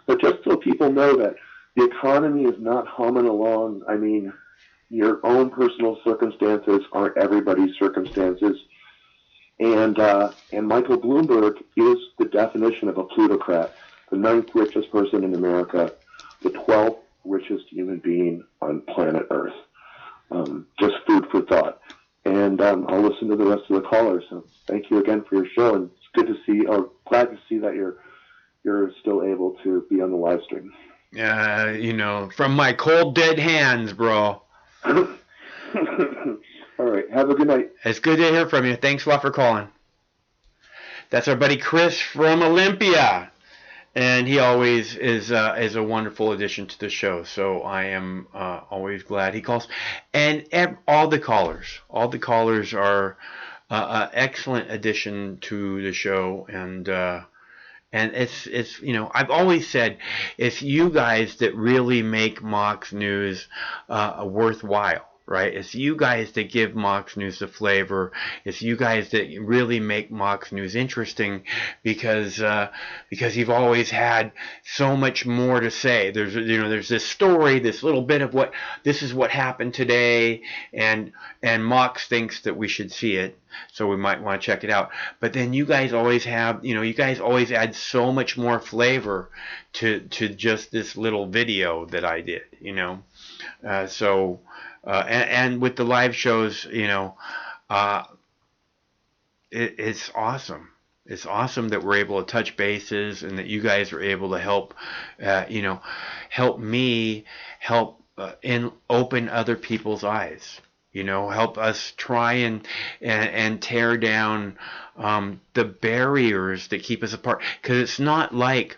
But just so people know that the economy is not humming along. I mean, your own personal circumstances aren't everybody's circumstances. And Michael Bloomberg is the definition of a plutocrat, the 9th richest person in America, the 12th richest human being on planet Earth. Just food for thought. And I'll listen to the rest of the callers. So thank you again for your show, and it's good to see, or glad to see that you're still able to be on the live stream. From my cold dead hands, bro. All right, have a good night. It's good to hear from you. Thanks a lot for calling. That's our buddy Chris from Olympia. And he always is a wonderful addition to the show. So I am always glad he calls. And all the callers are an excellent addition to the show. And it's I've always said it's you guys that really make Mox News worthwhile. Right? It's you guys that give Mox News the flavor. It's you guys that really make Mox News interesting because you've always had so much more to say. There's this story, this little bit of this is what happened today, and Mox thinks that we should see it, so we might want to check it out. But then you guys always have, you guys always add so much more flavor to just this little video that I did, and with the live shows, it's awesome. It's awesome that we're able to touch bases and that you guys are able to help, help me open other people's eyes. Help us try and tear down the barriers that keep us apart. Because it's not like,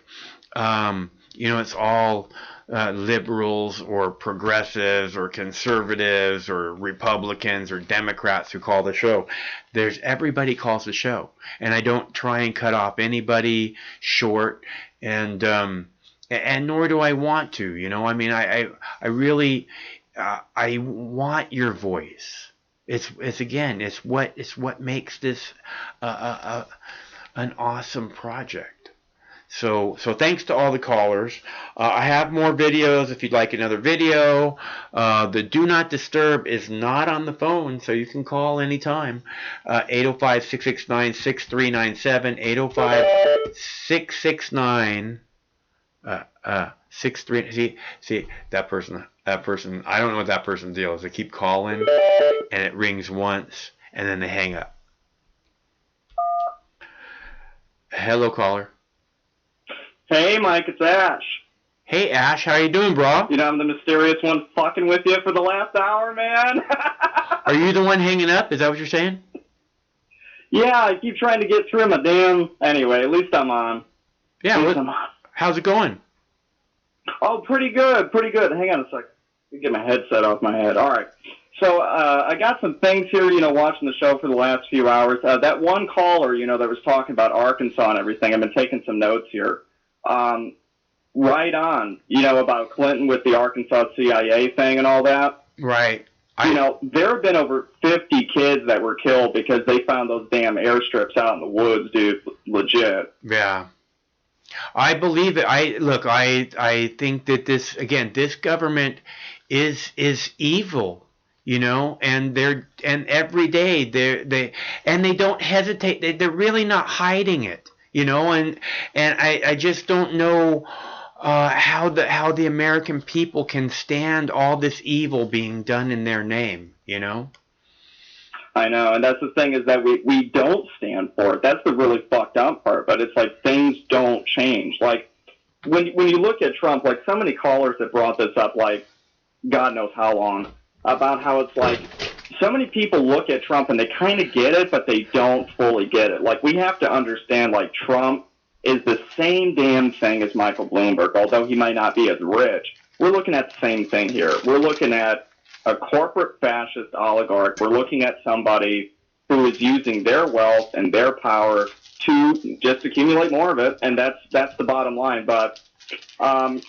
it's all liberals or progressives or conservatives or Republicans or Democrats who call the show. Everybody calls the show, and I don't try and cut off anybody short, and nor do I want to. I really I want your voice. It's what makes this an awesome project. So thanks to all the callers. I have more videos if you'd like another video. The Do Not Disturb is not on the phone, so you can call anytime. 805-669-6397. 805-669-63. See that person. I don't know what that person's deal is. They keep calling, and it rings once, and then they hang up. Hello, caller. Hey, Mike, it's Ash. Hey, Ash, how you doing, bro? I'm the mysterious one fucking with you for the last hour, man. Are you the one hanging up? Is that what you're saying? Yeah, I keep trying to get through my damn... Anyway, at least I'm on. Yeah, how's it going? Oh, pretty good. Hang on a second. Let me get my headset off my head. All right. So I got some things here, watching the show for the last few hours. That one caller, that was talking about Arkansas and everything, I've been taking some notes here. Right on, about Clinton with the Arkansas CIA thing and all that. Right. There have been over 50 kids that were killed because they found those damn airstrips out in the woods, dude. Legit. Yeah. I believe it. I think that this government is evil, and every day they don't hesitate. They're really not hiding it. And I just don't know how the American people can stand all this evil being done in their name, I know, and that's the thing is that we don't stand for it. That's the really fucked up part, but it's like things don't change. Like, when you look at Trump, like so many callers that brought this up, like, God knows how long, about how it's like, so many people look at Trump and they kind of get it, but they don't fully get it. Like, we have to understand, like, Trump is the same damn thing as Michael Bloomberg, although he might not be as rich. We're looking at the same thing here. We're looking at a corporate fascist oligarch. We're looking at somebody who is using their wealth and their power to just accumulate more of it, and that's the bottom line. But, as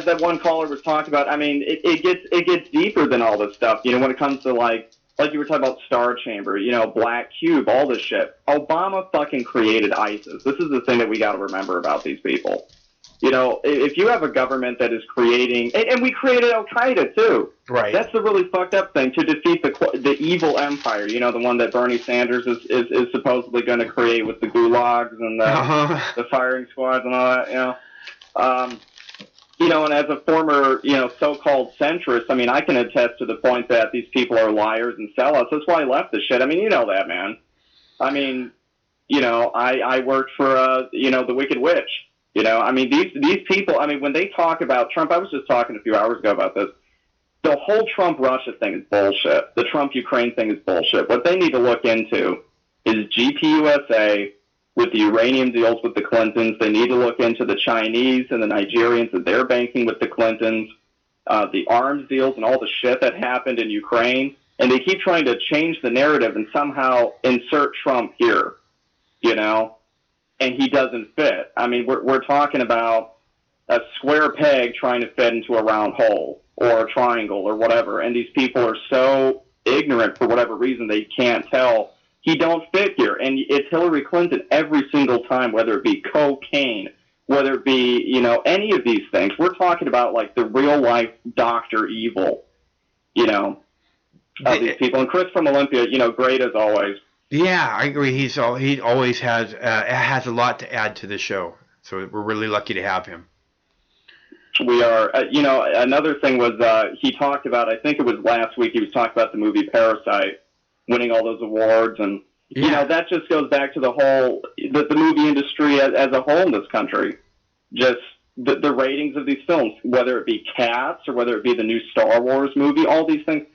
that one caller was talking about, I mean, it gets deeper than all this stuff. When it comes to like you were talking about Star Chamber, Black Cube, all this shit. Obama fucking created ISIS. This is the thing that we got to remember about these people. If you have a government that is creating, and we created Al Qaeda too. Right. That's the really fucked up thing, to defeat the evil empire. The one that Bernie Sanders is supposedly going to create with the gulags and the firing squads and all that. And as a former, so-called centrist, I mean, I can attest to the point that these people are liars and sellouts. That's why I left the shit. I mean, you know that, man. I mean, I worked for, the Wicked Witch. I mean, these people, I mean, when they talk about Trump, I was just talking a few hours ago about this. The whole Trump-Russia thing is bullshit. The Trump-Ukraine thing is bullshit. What they need to look into is GPUSA, with the uranium deals with the Clintons. They need to look into the Chinese and the Nigerians that they're banking with the Clintons, the arms deals and all the shit that happened in Ukraine. And they keep trying to change the narrative and somehow insert Trump here, you know, and he doesn't fit. I mean, we're talking about a square peg trying to fit into a round hole or a triangle or whatever. And these people are so ignorant for whatever reason they can't tell. He don't fit here. And it's Hillary Clinton every single time, whether it be cocaine, whether it be, you know, any of these things. We're talking about like the real life Dr. Evil, you know, of these people. And Chris from Olympia, you know, great as always. Yeah, I agree. He always has a lot to add to the show. So we're really lucky to have him. We are, you know, another thing was he talked about, I think it was last week, he was talking about the movie Parasite, winning all those awards. And, you know, that just goes back to the whole, the movie industry as a whole in this country. Just the ratings of these films, whether it be Cats or whether it be the new Star Wars movie, all these things,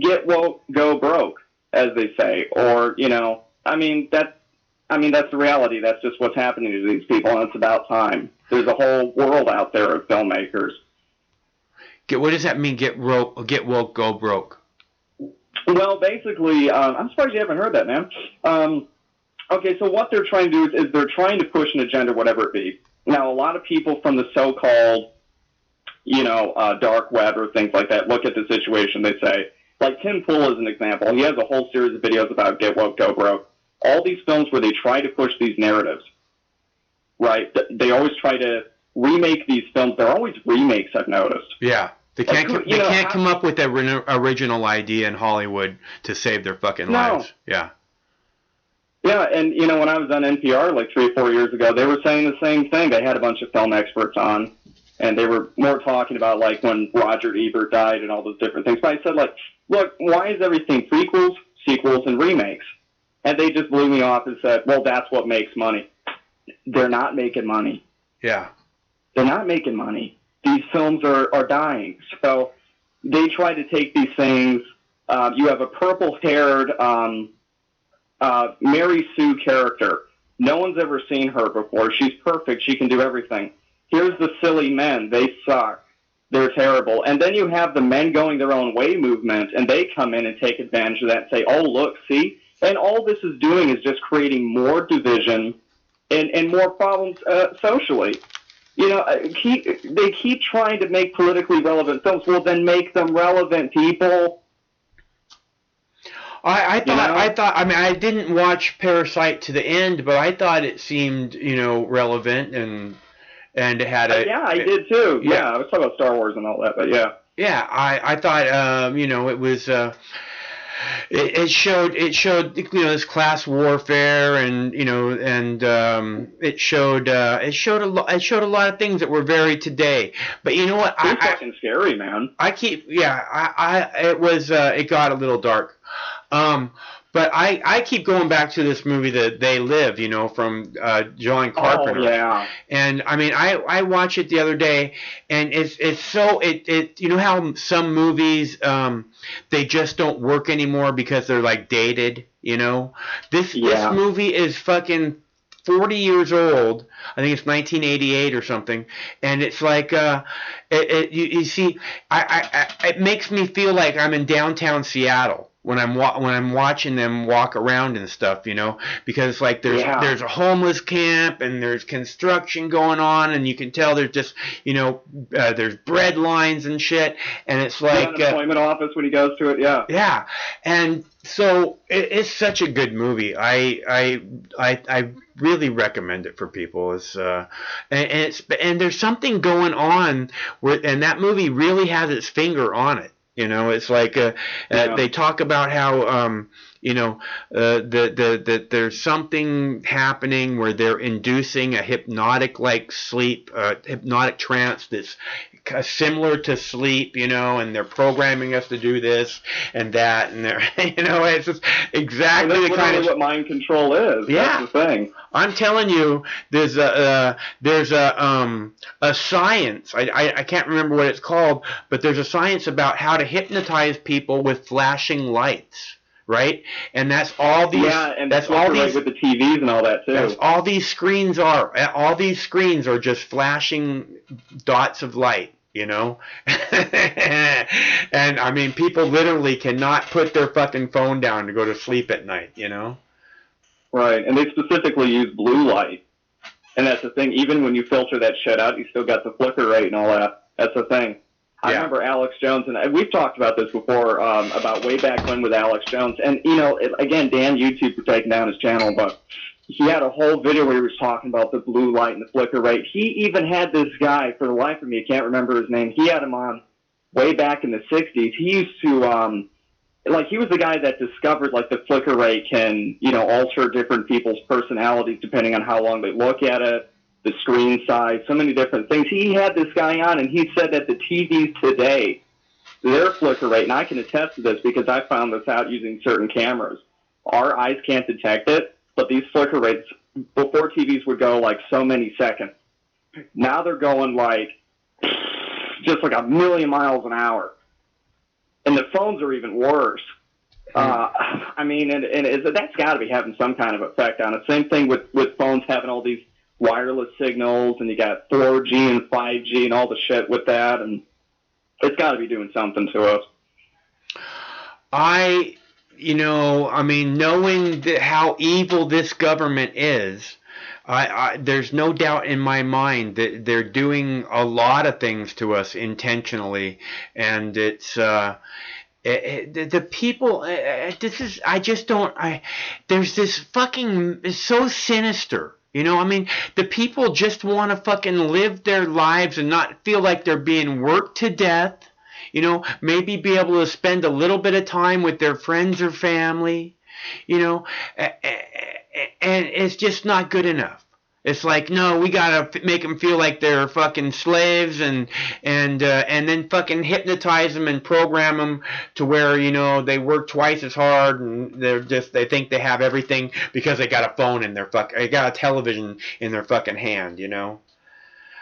get woke, go broke, as they say. Or, you know, I mean, that's the reality. That's just what's happening to these people, and it's about time. There's a whole world out there of filmmakers. What does that mean, get woke, go broke? Well, basically, I'm surprised you haven't heard that, man. Okay, so what they're trying to do is they're trying to push an agenda, whatever it be. Now, a lot of people from the so-called, you know, dark web or things like that look at the situation. They say, like Tim Pool is an example. He has a whole series of videos about get woke, go broke. All these films where they try to push these narratives, right? They always try to remake these films. They're always remakes, I've noticed. Yeah. They can't come up with an original idea in Hollywood to save their fucking lives. Yeah. Yeah, and, you know, when I was on NPR like 3 or 4 years ago, they were saying the same thing. They had a bunch of film experts on, and they were more talking about, like, when Roger Ebert died and all those different things. But I said, like, look, why is everything prequels, sequels, and remakes? And they just blew me off and said, well, that's what makes money. They're not making money. Yeah. They're not making money. These films are dying. So they try to take these things. You have a purple-haired Mary Sue character. No one's ever seen her before. She's perfect. She can do everything. Here's the silly men. They suck. They're terrible. And then you have the men going their own way movement, and they come in and take advantage of that and say, oh, look, see? And all this is doing is just creating more division and more problems socially. You know, they keep trying to make politically relevant films. Well, then make them relevant, people. I thought. I mean, I didn't watch Parasite to the end, but I thought it seemed, you know, relevant and it had a. Yeah, I did too. Yeah, I was talking about Star Wars and all that, but yeah. Yeah, I thought, you know, it was. It showed you know, this class warfare, and you know, and it showed a lot of things that were very today. But you know what? It's fucking scary, man. It got a little dark. But I keep going back to this movie that They Live, you know, from John Carpenter. Oh, yeah. And I mean, I watched it the other day, and it's so you know how some movies they just don't work anymore because they're like dated, you know. This movie is fucking 40 years old. I think it's 1988 or something, and it's like you see, it makes me feel like I'm in downtown Seattle when I'm watching them walk around and stuff, you know, because like there's a homeless camp and there's construction going on, and you can tell there's just, you know, there's bread lines and shit, and it's like unemployment office when he goes to it. Yeah, and so it's such a good movie. I really recommend it for people. It's and there's something going on and that movie really has its finger on it. You know, it's like they talk about how you know that there's something happening where they're inducing a hypnotic like sleep, hypnotic trance that's similar to sleep, you know, and they're programming us to do this and that, and they're, you know, it's just exactly the kind of what mind control is. Yeah, that's the thing. I'm telling you, there's a science. I can't remember what it's called, but there's a science about how to hypnotize people with flashing lights. right? And that's all these. Yeah, and that's all right these with the TVs and all that too. That's all these screens are. All these screens are just flashing dots of light, you know? And I mean, people literally cannot put their fucking phone down to go to sleep at night, you know? Right, and they specifically use blue light. And that's the thing, even when you filter that shit out, you still got the flicker rate and all that. That's the thing. I remember Alex Jones, and we've talked about this before, about way back when with Alex Jones. And, you know, again, Dan YouTube for taking down his channel, but he had a whole video where he was talking about the blue light and the flicker rate. He even had this guy, for the life of me, I can't remember his name, he had him on way back in the 60s. He used to, he was the guy that discovered, like, the flicker rate can, you know, alter different people's personalities depending on how long they look at it, the screen size, so many different things. He had this guy on, and he said that the TVs today, their flicker rate, and I can attest to this because I found this out using certain cameras, our eyes can't detect it, but these flicker rates, before TVs would go, like, so many seconds. Now they're going, like, just like a million miles an hour. And the phones are even worse. I mean, that's got to be having some kind of effect on it. Same thing with phones having all these wireless signals, and you got 4G and 5G and all the shit with that, and it's got to be doing something to us. Knowing how evil this government is, there's no doubt in my mind that they're doing a lot of things to us intentionally, and it's the people. There's this fucking, it's so sinister. You know, I mean, the people just want to fucking live their lives and not feel like they're being worked to death. You know, maybe be able to spend a little bit of time with their friends or family. You know, and it's just not good enough. It's like, no, we gotta make them feel like they're fucking slaves, and then fucking hypnotize them and program them to where, you know, they work twice as hard, and they think they have everything because they got a phone in their they got a television in their fucking hand, you know.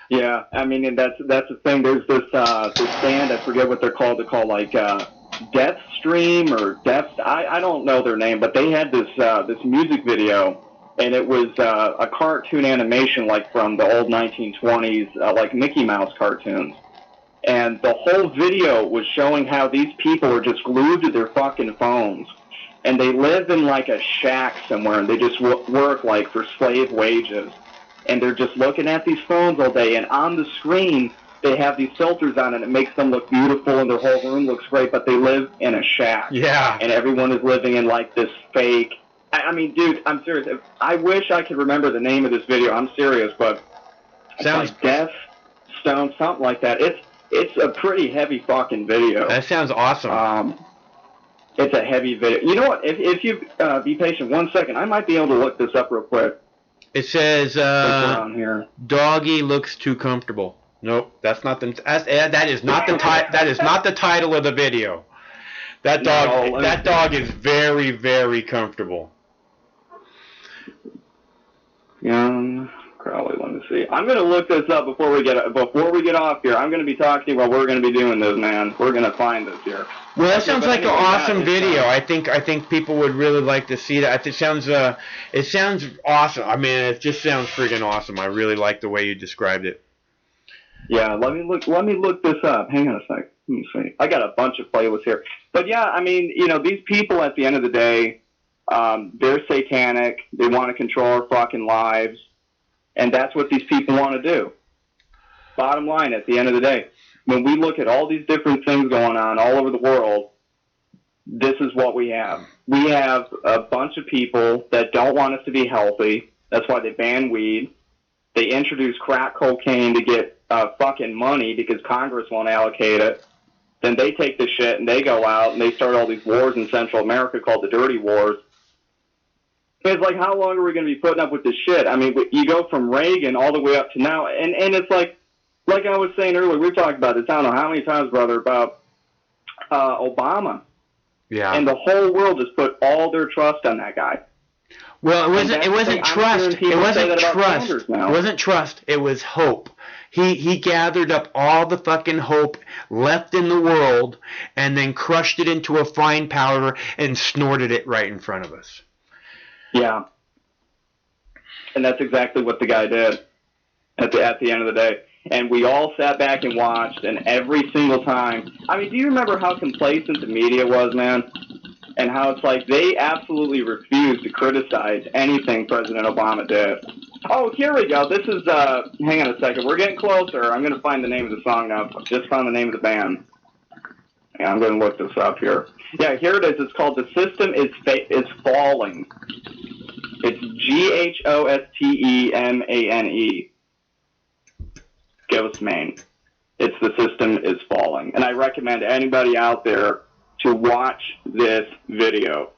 Yeah, I mean, and that's the thing. There's this band, I forget what they're called. They're called like Death Stream or Death. I don't know their name, but they had this music video. And it was a cartoon animation, like from the old 1920s, like Mickey Mouse cartoons. And the whole video was showing how these people are just glued to their fucking phones. And they live in like a shack somewhere, and they just work like for slave wages. And they're just looking at these phones all day. And on the screen, they have these filters on, and it makes them look beautiful, and their whole room looks great, but they live in a shack. Yeah. And everyone is living in like this fake... I mean, dude, I'm serious. I wish I could remember the name of this video. I'm serious, but it's like Death Stone, something like that. It's a pretty heavy fucking video. That sounds awesome. It's a heavy video. You know what? If you be patient 1 second, I might be able to look this up real quick. It says around here. Doggy looks too comfortable. Nope, that is not the title of the video. That dog is very, very comfortable. Young Crowley, let me see. I'm going to look this up before we get off here. I'm going to be talking to you while we're going to be doing this, man. We're going to find this here. Well, that sounds like an awesome video. I think people would really like to see that. It sounds awesome. I mean, it just sounds freaking awesome. I really like the way you described it. Yeah, let me look this up. Hang on a sec. Let me see. I got a bunch of playlists here. But yeah, I mean, you know, these people at the end of the day, they're satanic. They want to control our fucking lives. And that's what these people want to do. Bottom line, at the end of the day, when we look at all these different things going on all over the world, this is what we have. We have a bunch of people that don't want us to be healthy. That's why they ban weed. They introduce crack cocaine to get fucking money because Congress won't allocate it. Then they take the shit and they go out and they start all these wars in Central America called the Dirty Wars. It's like, how long are we going to be putting up with this shit? I mean, you go from Reagan all the way up to now, and it's like I was saying earlier, we were talking about this, I don't know how many times, brother, about Obama. Yeah. And the whole world has put all their trust on that guy. Well, it wasn't trust. It wasn't trust. It wasn't trust. It was hope. He gathered up all the fucking hope left in the world and then crushed it into a fine powder and snorted it right in front of us. Yeah. And that's exactly what the guy did at the end of the day. And we all sat back and watched, and every single time, I mean, do you remember how complacent the media was, man? And how it's like they absolutely refused to criticize anything President Obama did. Oh, here we go. This is, hang on a second. We're getting closer. I'm going to find the name of the song now. I just found the name of the band. Yeah, I'm going to look this up here. Yeah, here it is. It's called The System is Falling. It's Ghostemane. Ghost Maine. It's The System is Falling. And I recommend anybody out there to watch this video.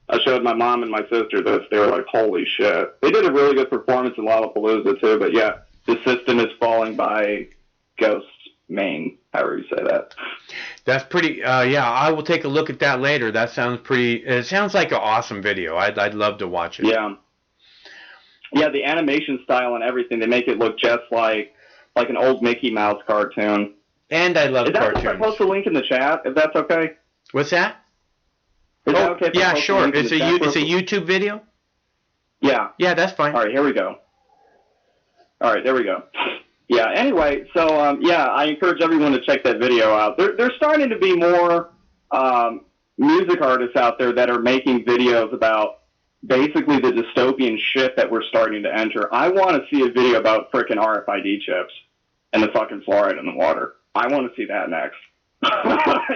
I showed my mom and my sister this. They were like, holy shit. They did a really good performance in Lollapalooza too, but yeah, The System is Falling by Ghost Maine, however you say that. That's pretty, yeah, I will take a look at that later. That sounds pretty, it sounds like an awesome video. I'd love to watch it. Yeah. Yeah, the animation style and everything, they make it look just like an old Mickey Mouse cartoon. And I love cartoons. Is that post a link in the chat, if that's okay? What's that? Is that okay? Yeah, sure. It's a YouTube video? Yeah. Yeah, that's fine. All right, here we go. All right, there we go. Yeah, anyway, so, yeah, I encourage everyone to check that video out. There's starting to be more music artists out there that are making videos about basically the dystopian shit that we're starting to enter. I want to see a video about frickin' RFID chips and the fucking fluoride in the water. I want to see that next.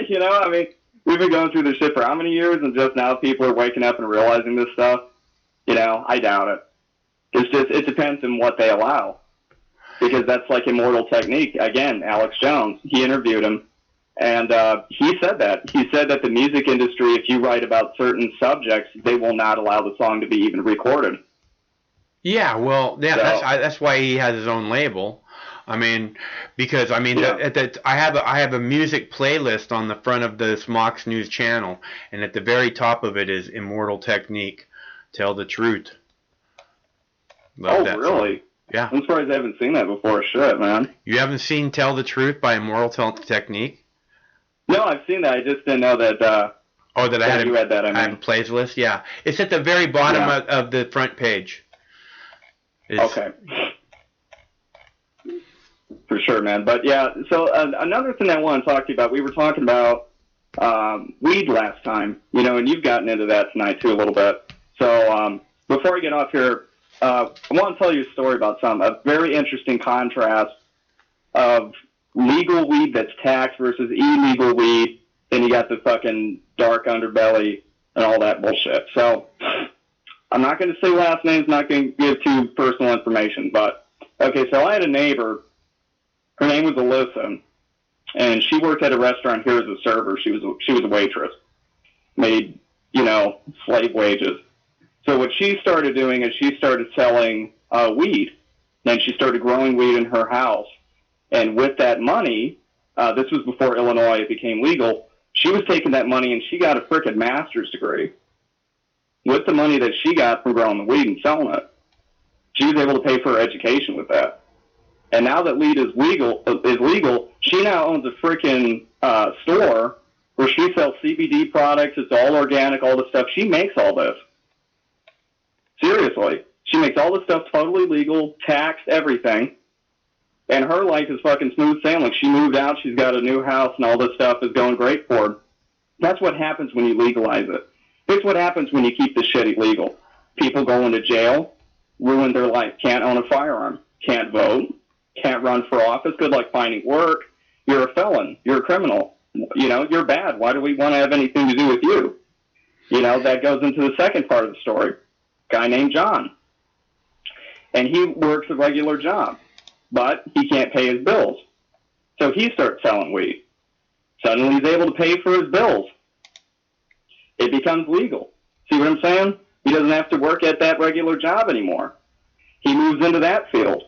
You know, I mean, we've been going through this shit for how many years, and just now people are waking up and realizing this stuff? You know, I doubt it. It's just, it depends on what they allow. Because that's like Immortal Technique. Again, Alex Jones, he interviewed him, and he said that. He said that the music industry, if you write about certain subjects, they will not allow the song to be even recorded. Yeah, well, yeah, so, that's why he has his own label. I mean, because I mean, yeah. I have a music playlist on the front of the Smox News channel, and at the very top of it is Immortal Technique, Tell the Truth. Love that really? Song. Yeah. I'm surprised I haven't seen that before. Shit, man. You haven't seen Tell the Truth by Immortal Technique? No, I've seen that. I just didn't know that. That I had that. I have a playlist. Yeah, it's at the very bottom of the front page. Okay. For sure, man. But yeah, so another thing I want to talk to you about, we were talking about weed last time, you know, and you've gotten into that tonight too a little bit. So before we get off here, I want to tell you a story about a very interesting contrast of legal weed that's taxed versus illegal weed. Then you got the fucking dark underbelly and all that bullshit. So I'm not going to say last names, not going to give too personal information, but okay, so I had a neighbor. Her name was Alyssa, and she worked at a restaurant here as a server. She was a waitress, made, you know, slave wages. So what she started doing is she started selling weed. Then she started growing weed in her house. And with that money, this was before Illinois became legal, she was taking that money and she got a frickin' master's degree. With the money that she got from growing the weed and selling it, she was able to pay for her education with that. And now that weed is legal, she now owns a frickin' store where she sells CBD products. It's all organic, all this stuff. She makes all this. Seriously. She makes all this stuff totally legal, taxed, everything. And her life is fucking smooth sailing. She moved out. She's got a new house, and all this stuff is going great for her. That's what happens when you legalize it. It's what happens when you keep this shit illegal. People go into jail, ruin their life, can't own a firearm, can't vote, can't run for office. Good luck finding work. You're a felon. You're a criminal. You know, you're bad. Why do we want to have anything to do with you? You know, that goes into the second part of the story. Guy named John. And he works a regular job, but he can't pay his bills. So he starts selling weed. Suddenly he's able to pay for his bills. It becomes legal. See what I'm saying? He doesn't have to work at that regular job anymore. He moves into that field.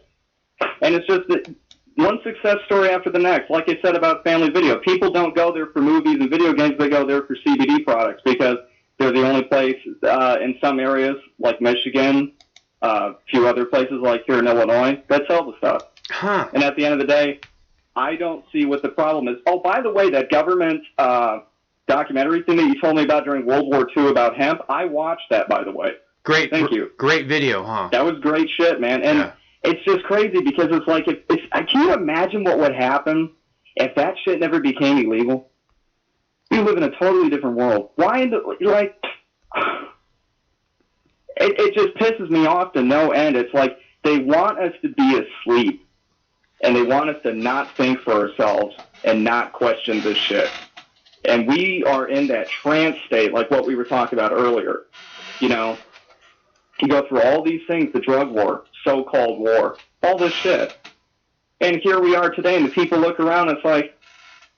And it's just that one success story after the next. Like I said about Family Video, people don't go there for movies and video games. They go there for CBD products because they're They're the only place in some areas, like Michigan, a few other places like here in Illinois, that sell the stuff. Huh. And at the end of the day, I don't see what the problem is. Oh, by the way, that government documentary thing that you told me about during World War II about hemp, I watched that, by the way. Great. Thank you. Great video, huh? That was great shit, man. And it's just crazy because it's like, can you imagine what would happen if that shit never became illegal? We live in a totally different world. Why, it just pisses me off to no end. It's like they want us to be asleep, and they want us to not think for ourselves and not question this shit. And we are in that trance state, like what we were talking about earlier. You know, you go through all these things, the drug war, so-called war, all this shit. And here we are today, and the people look around, and it's like,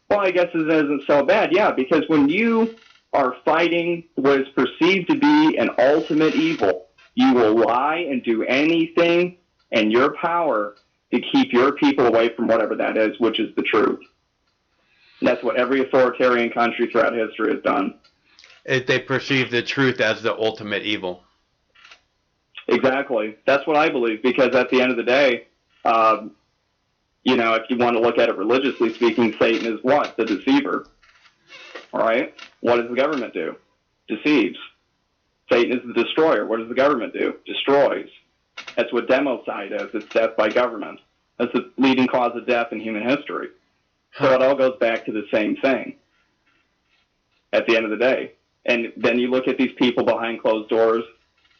well, I guess it isn't so bad. Yeah, because when you are fighting what is perceived to be an ultimate evil, you will lie and do anything in your power to keep your people away from whatever that is, which is the truth. And that's what every authoritarian country throughout history has done. They perceive the truth as the ultimate evil. Exactly. That's what I believe, because at the end of the day, you know, if you want to look at it religiously speaking, Satan is what? The deceiver. All right? What does the government do? Deceives. Satan is the destroyer. What does the government do? Destroys. That's what democide is. It's death by government. That's the leading cause of death in human history. So it all goes back to the same thing at the end of the day. And then you look at these people behind closed doors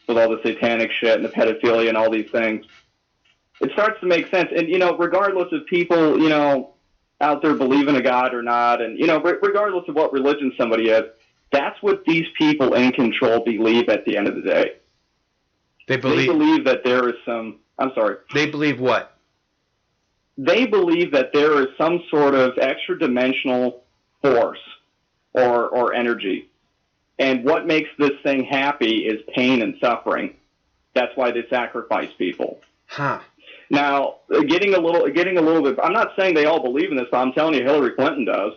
with all the satanic shit and the pedophilia and all these things. It starts to make sense. And, you know, regardless of people, you know, out there believe in a God or not, and, you know, regardless of what religion somebody is, that's what these people in control believe at the end of the day. They believe that there is some... I'm sorry. They believe what? They believe that there is some sort of extra-dimensional force or energy. And what makes this thing happy is pain and suffering. That's why they sacrifice people. Huh. Now, getting a little bit... I'm not saying they all believe in this, but I'm telling you Hillary Clinton does.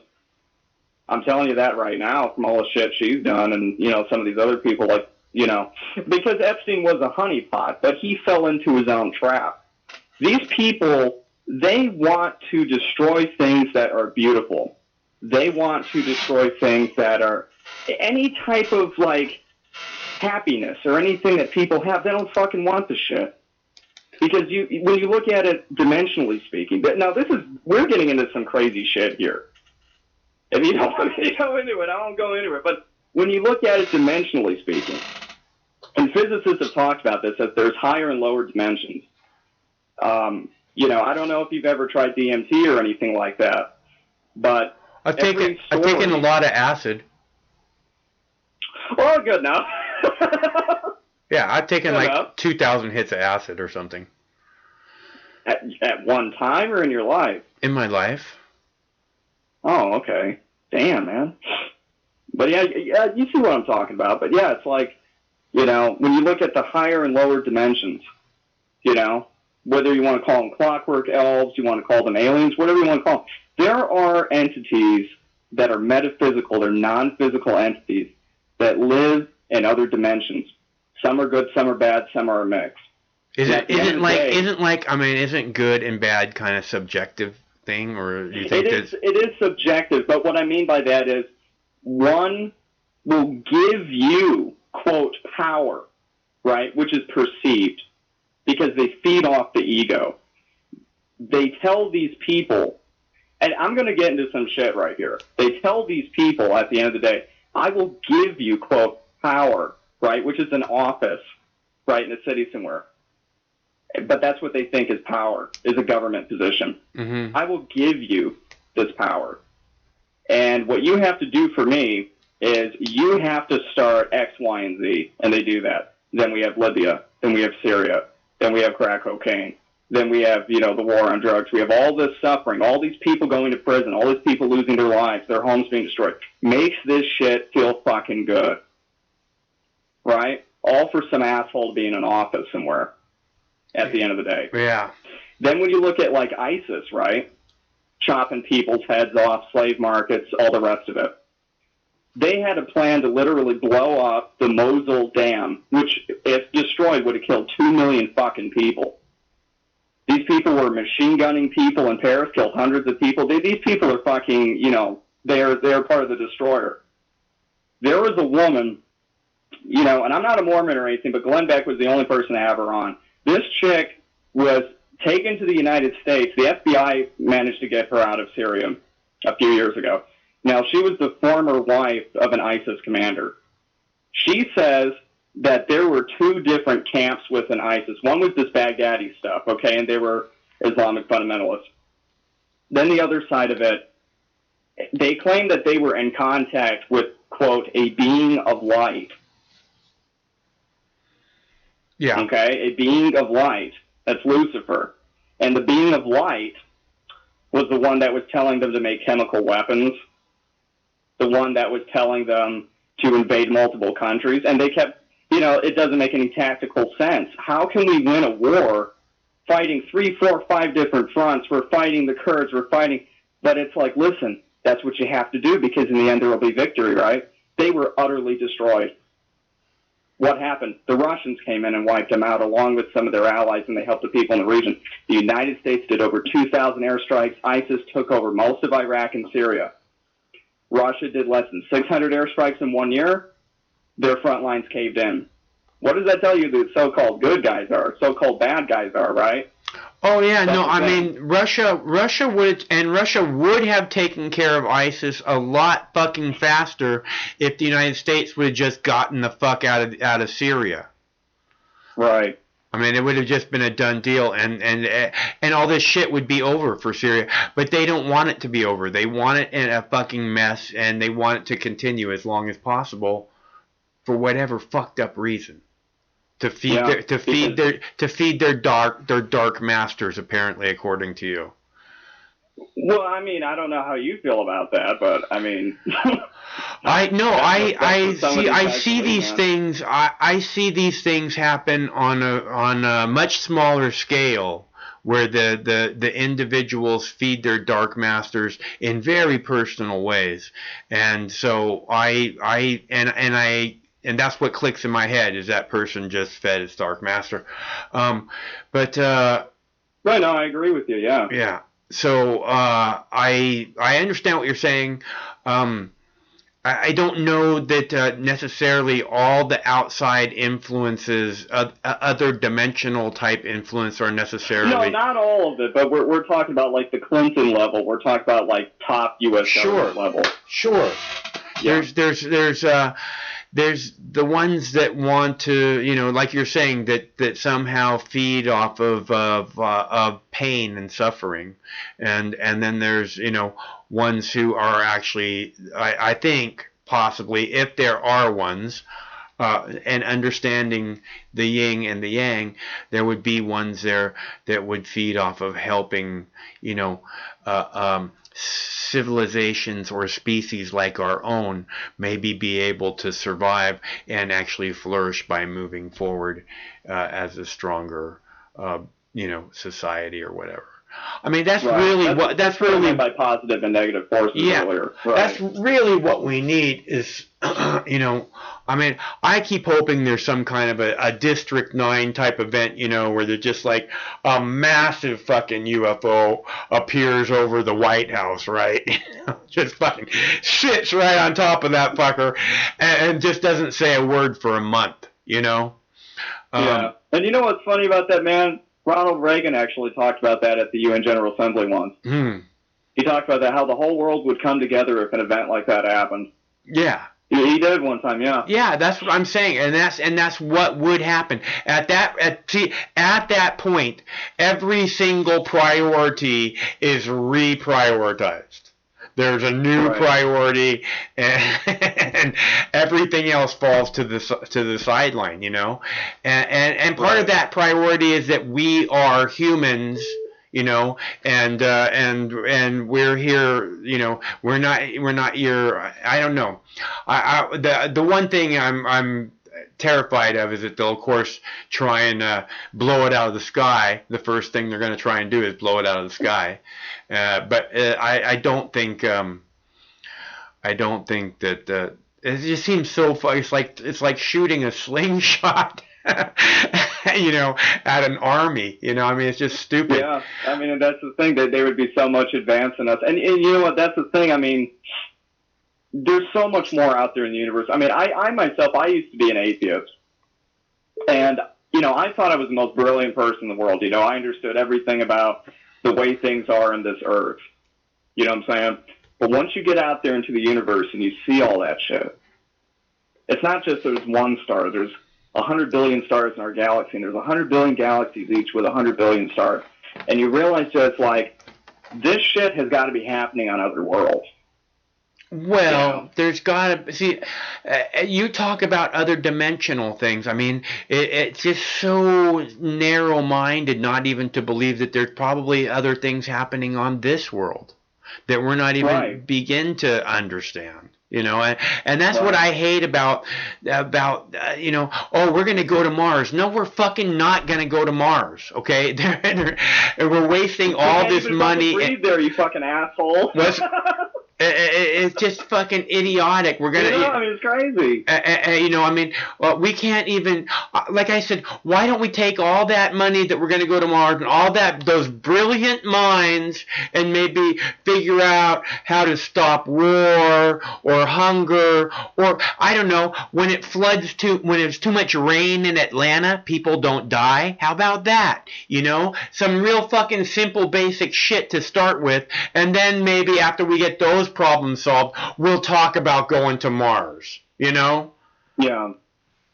I'm telling you that right now from all the shit she's done, and, you know, some of these other people, like, you know, because Epstein was a honeypot, but he fell into his own trap. These people, they want to destroy things that are beautiful. They want to destroy things that are any type of, like, happiness or anything that people have. They don't fucking want the shit. Because when you look at it dimensionally speaking, but now we're getting into some crazy shit here. If you don't want me to go into it, I won't go into it. But when you look at it dimensionally speaking, and physicists have talked about this, that there's higher and lower dimensions. You know, I don't know if you've ever tried DMT or anything like that, but I've taken a lot of acid. Well, good enough. Yeah, I've taken like 2,000 hits of acid or something. At one time or in your life? In my life. Oh, okay. Damn, man. But yeah, you see what I'm talking about. But yeah, it's like, you know, when you look at the higher and lower dimensions, you know, whether you want to call them clockwork elves, you want to call them aliens, whatever you want to call them, there are entities that are metaphysical, they're non-physical entities that live in other dimensions. Some are good, some are bad, some are a mix. Isn't good and bad kind of subjective thing, or do you think it is subjective, but what I mean by that is one will give you, quote, power, right, which is perceived, because they feed off the ego. They tell these people, and I'm going to get into some shit right here. They tell these people at the end of the day, I will give you, quote, power, right, which is an office, right, in a city somewhere. But that's what they think is power, is a government position. Mm-hmm. I will give you this power. And what you have to do for me is you have to start X, Y, and Z. And they do that. Then we have Libya. Then we have Syria. Then we have crack cocaine. Then we have, you know, the war on drugs. We have all this suffering, all these people going to prison, all these people losing their lives, their homes being destroyed. Makes this shit feel fucking good. Right? All for some asshole to be in an office somewhere at the end of the day. Yeah. Then when you look at, like, ISIS, right? Chopping people's heads off, slave markets, all the rest of it. They had a plan to literally blow up the Mosul Dam, which, if destroyed, would have killed 2 million fucking people. These people were machine gunning people in Paris, killed hundreds of people. These people are fucking, they're part of the destroyer. There was a woman, and I'm not a Mormon or anything, but Glenn Beck was the only person to have her on. This chick was taken to the United States. The FBI managed to get her out of Syria a few years ago. Now, she was the former wife of an ISIS commander. She says that there were 2 different camps within ISIS. One was this Baghdadi stuff, okay, and they were Islamic fundamentalists. Then the other side of it, they claimed that they were in contact with, quote, a being of light. Yeah. Okay, a being of light. That's Lucifer. And the being of light was the one that was telling them to make chemical weapons, the one that was telling them to invade multiple countries. And they kept, it doesn't make any tactical sense. How can we win a war fighting 3, 4, 5 different fronts? We're fighting the Kurds, but it's like, listen, that's what you have to do because in the end there will be victory, right? They were utterly destroyed. What happened? The Russians came in and wiped them out along with some of their allies, and they helped the people in the region. The United States did over 2,000 airstrikes. ISIS took over most of Iraq and Syria. Russia did less than 600 airstrikes in 1 year. Their front lines caved in. What does that tell you the so-called good guys are, so-called bad guys are, right? Oh yeah, no, I mean Russia would have taken care of ISIS a lot fucking faster if the United States would have just gotten the fuck out of Syria. Right. I mean, it would have just been a done deal, and all this shit would be over for Syria. But they don't want it to be over. They want it in a fucking mess, and they want it to continue as long as possible, for whatever fucked up reason. To feed their dark masters, apparently, according to you. Well, I mean, I don't know how you feel about that, but I mean, I see these things. I see these things happen on a much smaller scale, where the individuals feed their dark masters in very personal ways, and so and that's what clicks in my head, is that person just fed his dark master. Right, no, I agree with you, yeah. Yeah. So I understand what you're saying. I don't know that necessarily all the outside influences, other dimensional type influence, are necessarily... No, not all of it, but we're talking about like the Clinton level. We're talking about like top U.S. government level. Sure. Yeah. There's the ones that want to, like you're saying, that somehow feed off of pain and suffering, and then there's ones who are actually, I think possibly, if there are ones, and understanding the yin and the yang, there would be ones there that would feed off of helping, civilizations or species like our own maybe be able to survive and actually flourish by moving forward as a stronger, society or whatever. I mean, that's really by positive and negative forces earlier. Right. That's really what we need is, I mean, I keep hoping there's some kind of a District 9 type event, where they're just like a massive fucking UFO appears over the White House, right? Just fucking sits right on top of that fucker and just doesn't say a word for a month, Yeah. And you know what's funny about that, man? Ronald Reagan actually talked about that at the UN General Assembly once. He talked about that, how the whole world would come together if an event like that happened. Yeah. He did one time, yeah. Yeah, that's what I'm saying, and that's what would happen at that point. Every single priority is reprioritized. There's a new priority, and everything else falls to the sideline, And part of that priority is that we are humans, and we're here, we're not your. I don't know. The one thing I'm terrified of is that they'll of course try and blow it out of the sky. The first thing they're going to try and do is blow it out of the sky. But I don't think that it just seems so fun. It's like shooting a slingshot, you know, at an army. You know, I mean, it's just stupid. Yeah, I mean, and that's the thing, that they would be so much advancing us. And you know what? That's the thing. I mean, there's so much more out there in the universe. I mean, I myself, I used to be an atheist, and you know, I thought I was the most brilliant person in the world. You know, I understood everything about the way things are in this earth. You know what I'm saying? But once you get out there into the universe and you see all that shit, it's not just there's one star. There's 100 billion stars in our galaxy, and there's 100 billion galaxies each with 100 billion stars. And you realize just like, this shit has got to be happening on other worlds. Well, there's got to see. You talk about other dimensional things. I mean, it's just so narrow-minded, not even to believe that there's probably other things happening on this world that we're not even begin to understand. You know, and that's what I hate about you know, oh, we're going to go to Mars. No, we're fucking not going to go to Mars. Okay, and we're wasting all this money. Breathe there, you fucking asshole. It's just fucking idiotic. We're gonna. I mean, it's crazy. You know, I mean, we can't even. Like I said, why don't we take all that money that we're gonna go to Mars and all those brilliant minds and maybe figure out how to stop war or hunger, or I don't know, when it's too much rain in Atlanta, people don't die. How about that? You know, some real fucking simple, basic shit to start with, and then maybe after we get those problem solved, we'll talk about going to Mars, you know? Yeah.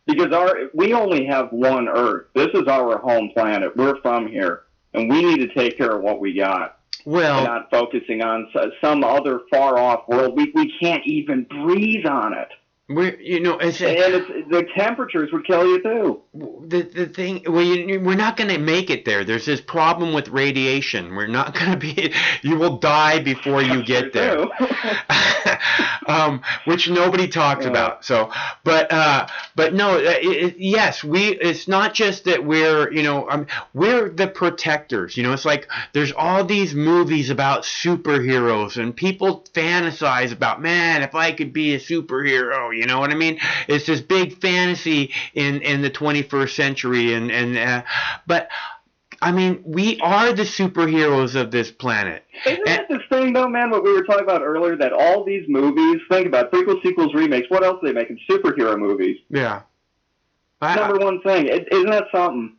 Because we only have one Earth. This is our home planet. We're from here. And we need to take care of what we got. Well, and not focusing on some other far-off world. We can't even breathe on it. You know, the temperatures would kill you too. The thing, we're not going to make it there. There's this problem with radiation. We're not going to be. You will die before you get there, which nobody talks about. So, but no, yes, it's not just that we're, you know, we're the protectors. You know, it's like there's all these movies about superheroes, and people fantasize about, man, if I could be a superhero. You know what I mean? It's this big fantasy in the 21st century, but I mean, we are the superheroes of this planet. Isn't that this thing, though, man? What we were talking about earlier, that all these movies, think about it, prequels, sequels, remakes. What else are they making? Superhero movies. Yeah. Number one thing. Isn't that something?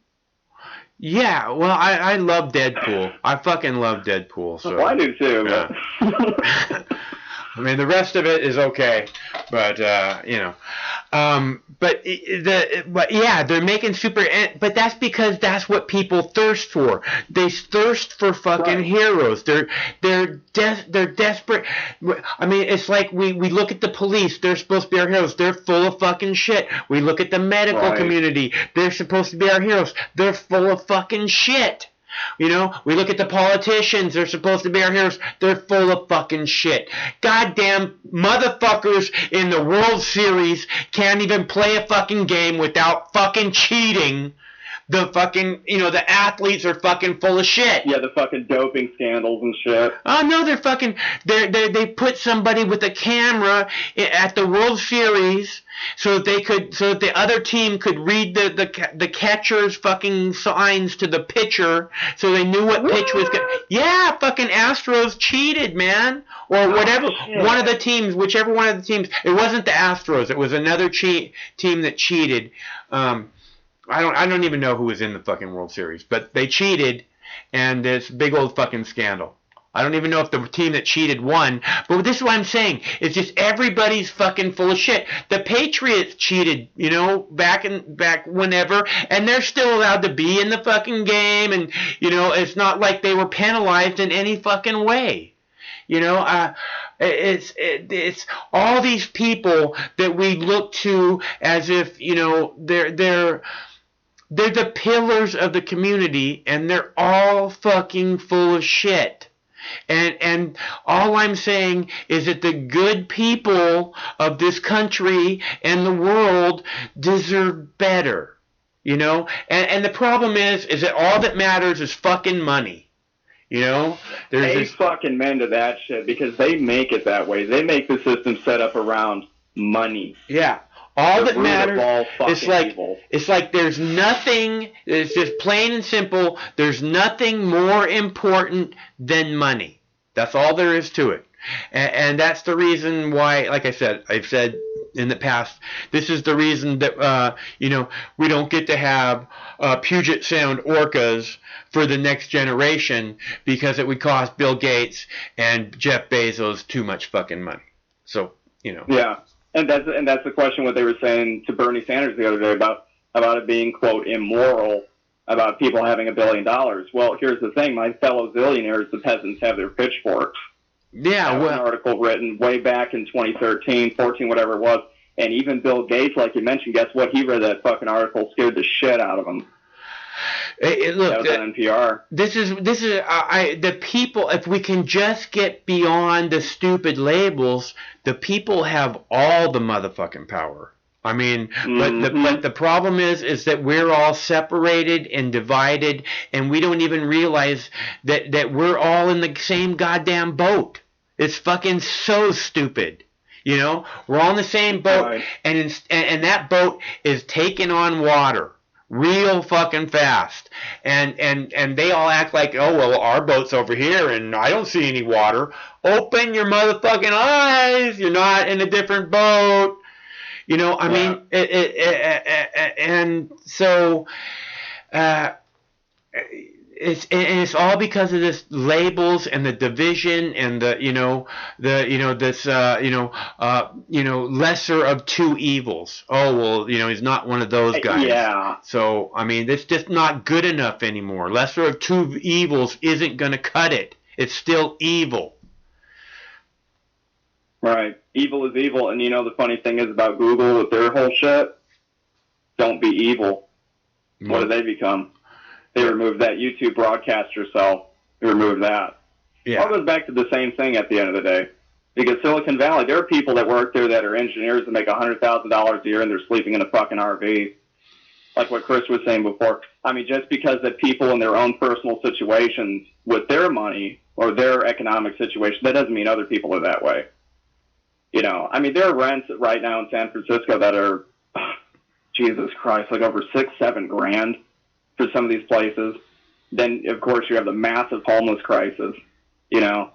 Yeah, well, I love Deadpool. I fucking love Deadpool. So well, I do too. Yeah. I mean, the rest of it is okay, but you know, but yeah, they're making but that's because that's what people thirst for. They thirst for fucking heroes. They're desperate. I mean, it's like we look at the police. They're supposed to be our heroes. They're full of fucking shit. We look at the medical community. They're supposed to be our heroes. They're full of fucking shit. You know, we look at the politicians. They're supposed to be our heroes. They're full of fucking shit. Goddamn motherfuckers in the World Series can't even play a fucking game without fucking cheating. The fucking, you know, the athletes are fucking full of shit. Yeah, the fucking doping scandals and shit. Oh no, they're fucking. They put somebody with a camera at the World Series so that the other team could read the catcher's fucking signs to the pitcher, so they knew what pitch was good. Yeah, fucking Astros cheated, man, or whatever. One of the teams, whichever one of the teams. It wasn't the Astros. It was another team that cheated. I don't even know who was in the fucking World Series, but they cheated, and it's a big old fucking scandal. I don't even know if the team that cheated won, but this is what I'm saying. It's just everybody's fucking full of shit. The Patriots cheated, you know, back whenever, and they're still allowed to be in the fucking game, and, you know, it's not like they were penalized in any fucking way. You know, it's all these people that we look to as if, you know, they're the pillars of the community, and they're all fucking full of shit. And all I'm saying is that the good people of this country and the world deserve better, you know? And the problem is that all that matters is fucking money. You know? They fucking men to that shit because they make it that way. They make the system set up around money. Yeah. All The that root matters of all fucking evil. it's like there's nothing. It's just plain and simple. There's nothing more important than money. That's all there is to it, and that's the reason why. Like I said, I've said in the past, this is the reason that we don't get to have Puget Sound orcas for the next generation, because it would cost Bill Gates and Jeff Bezos too much fucking money. So Yeah. And that's the question, what they were saying to Bernie Sanders the other day about it being, quote, immoral about people having $1 billion. Well, here's the thing. My fellow zillionaires, the peasants, have their pitchforks. Yeah, that was an article written way back in 2013, 14, whatever it was. And even Bill Gates, like you mentioned, guess what? He read that fucking article, scared the shit out of him. Look, that was on NPR. This is the people. If we can just get beyond the stupid labels, the people have all the motherfucking power. I mean, but the problem is that we're all separated and divided, and we don't even realize that we're all in the same goddamn boat. It's fucking so stupid. We're all in the same boat, right. and that boat is taking on water real fucking fast, and they all act like, oh well, our boat's over here and I don't see any water. Open your motherfucking eyes. You're not in a different boat. I mean, and so it's all because of this labels and the division and the lesser of two evils. Oh well, he's not one of those guys. Yeah. So I mean, it's just not good enough anymore. Lesser of two evils isn't going to cut it. It's still evil. Right. Evil is evil, and the funny thing is about Google with their whole shit. Don't be evil. What do they become? They removed that YouTube broadcaster cell. They removed that. Yeah. All goes back to the same thing at the end of the day. Because Silicon Valley, there are people that work there that are engineers that make $100,000 a year and they're sleeping in a fucking RV. Like what Chris was saying before. I mean, just because that people in their own personal situations with their money or their economic situation, that doesn't mean other people are that way. I mean, there are rents right now in San Francisco that are, Jesus Christ, like over $6-7 grand. For some of these places. Then, of course, you have the massive homeless crisis, Yeah.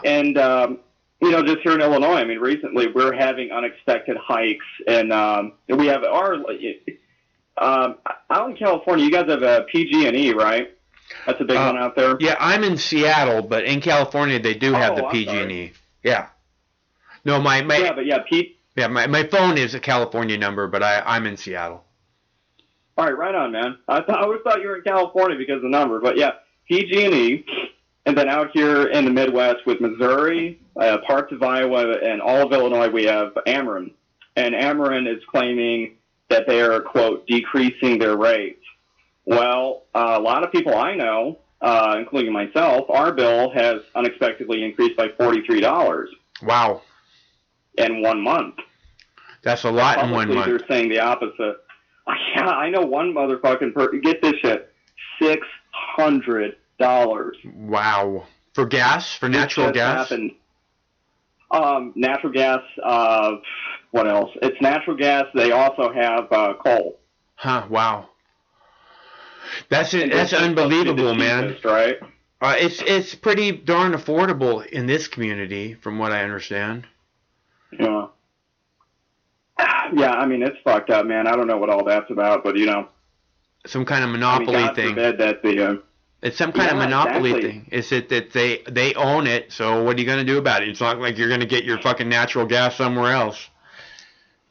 And, just here in Illinois, I mean, recently we're having unexpected hikes, and we have out in California, you guys have a PG&E, right? That's a big one out there. Yeah, I'm in Seattle, but in California they do have the PG&E. Yeah. No, my phone is a California number, but I'm in Seattle. All right, right on, man. I always thought you were in California because of the number, but yeah, PG&E, and then out here in the Midwest with Missouri, parts of Iowa, and all of Illinois, we have Ameren, and Ameren is claiming that they are, quote, decreasing their rates. Well, a lot of people I know, including myself, our bill has unexpectedly increased by $43. Wow. In 1 month. That's a lot in 1 month. They're saying the opposite. Yeah, I know one motherfucking person. Get this shit, $600. Wow. For gas? For natural gas? Happened. Natural gas. What else? It's natural gas. They also have coal. Huh? Wow. That's unbelievable, man. Right? It's pretty darn affordable in this community, from what I understand. Yeah. Yeah, I mean, it's fucked up, man. I don't know what all that's about, but, some kind of monopoly thing. That it's some kind of monopoly thing. It's that they own it, so what are you going to do about it? It's not like you're going to get your fucking natural gas somewhere else.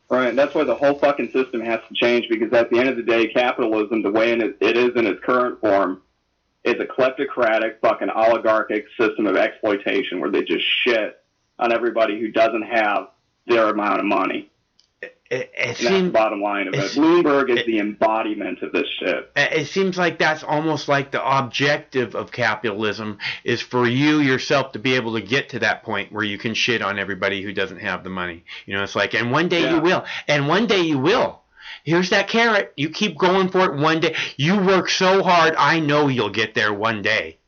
Right, that's why the whole fucking system has to change, because at the end of the day, capitalism, the way it is in its current form, is a kleptocratic, fucking oligarchic system of exploitation where they just shit on everybody who doesn't have their amount of money. That's the bottom line of it. Bloomberg is the embodiment of this shit. It seems like that's almost like the objective of capitalism is for you yourself to be able to get to that point where you can shit on everybody who doesn't have the money. It's like, and one day you will. And one day you will. Here's that carrot. You keep going for it one day. You work so hard, I know you'll get there one day.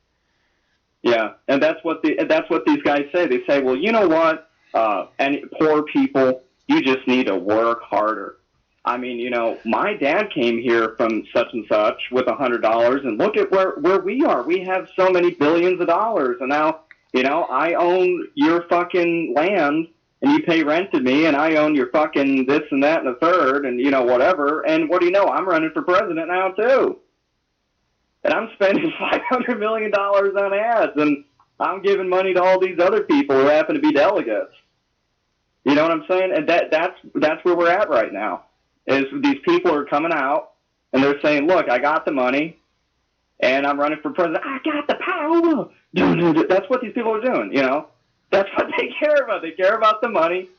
Yeah, and that's what these guys say. They say, well, you know what? Poor people You just need to work harder. I mean, you know, my dad came here from such and such with $100, and look at where we are. We have so many billions of dollars, and now, you know, I own your fucking land, and you pay rent to me, and I own your fucking this and that and the third, and, you know, whatever. And what do you know? I'm running for president now, too. And I'm spending $500 million on ads, and I'm giving money to all these other people who happen to be delegates. You know what I'm saying? And that's where we're at right now. Is these people are coming out and they're saying, look, I got the money and I'm running for president. I got the power. That's what these people are doing, you know. That's what they care about. They care about the money.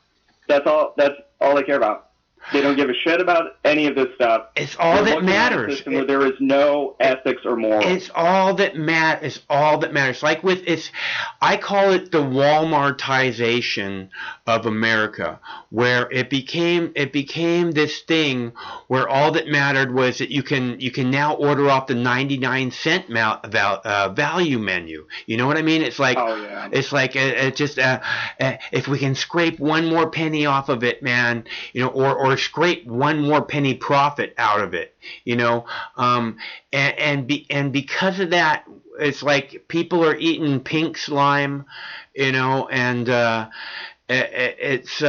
That's all they care about. They don't give a shit about any of this stuff. It's all that matters. System where there is no ethics or morals. It's all that matters. It's all that matters. Like I call it the Walmartization of America, where it became this thing where all that mattered was that you can now order off the 99-cent value menu. You know what I mean? It's like if we can scrape one more penny off of it, man, you know, or scrape one more penny profit out of it, you know, and because of that, it's like people are eating pink slime, you know, and it's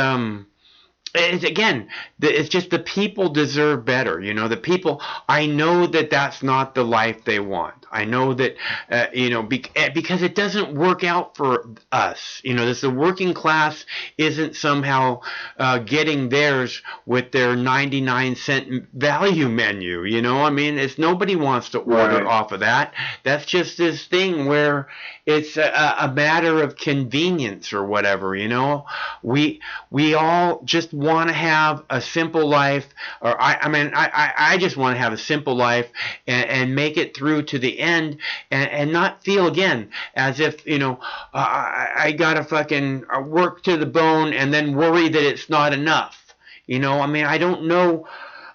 again, it's just the people deserve better, you know. The people, I know that that's not the life they want. I know that, you know, because it doesn't work out for us. You know, the working class isn't somehow getting theirs with their 99-cent value menu. You know, I mean, nobody wants to order off of that. That's just this thing where it's a matter of convenience or whatever. You know, we all just want to have a simple life, or I just want to have a simple life and make it through to the end and not feel again as if, you know, I gotta fucking work to the bone and then worry that it's not enough. You know, I mean, I don't know.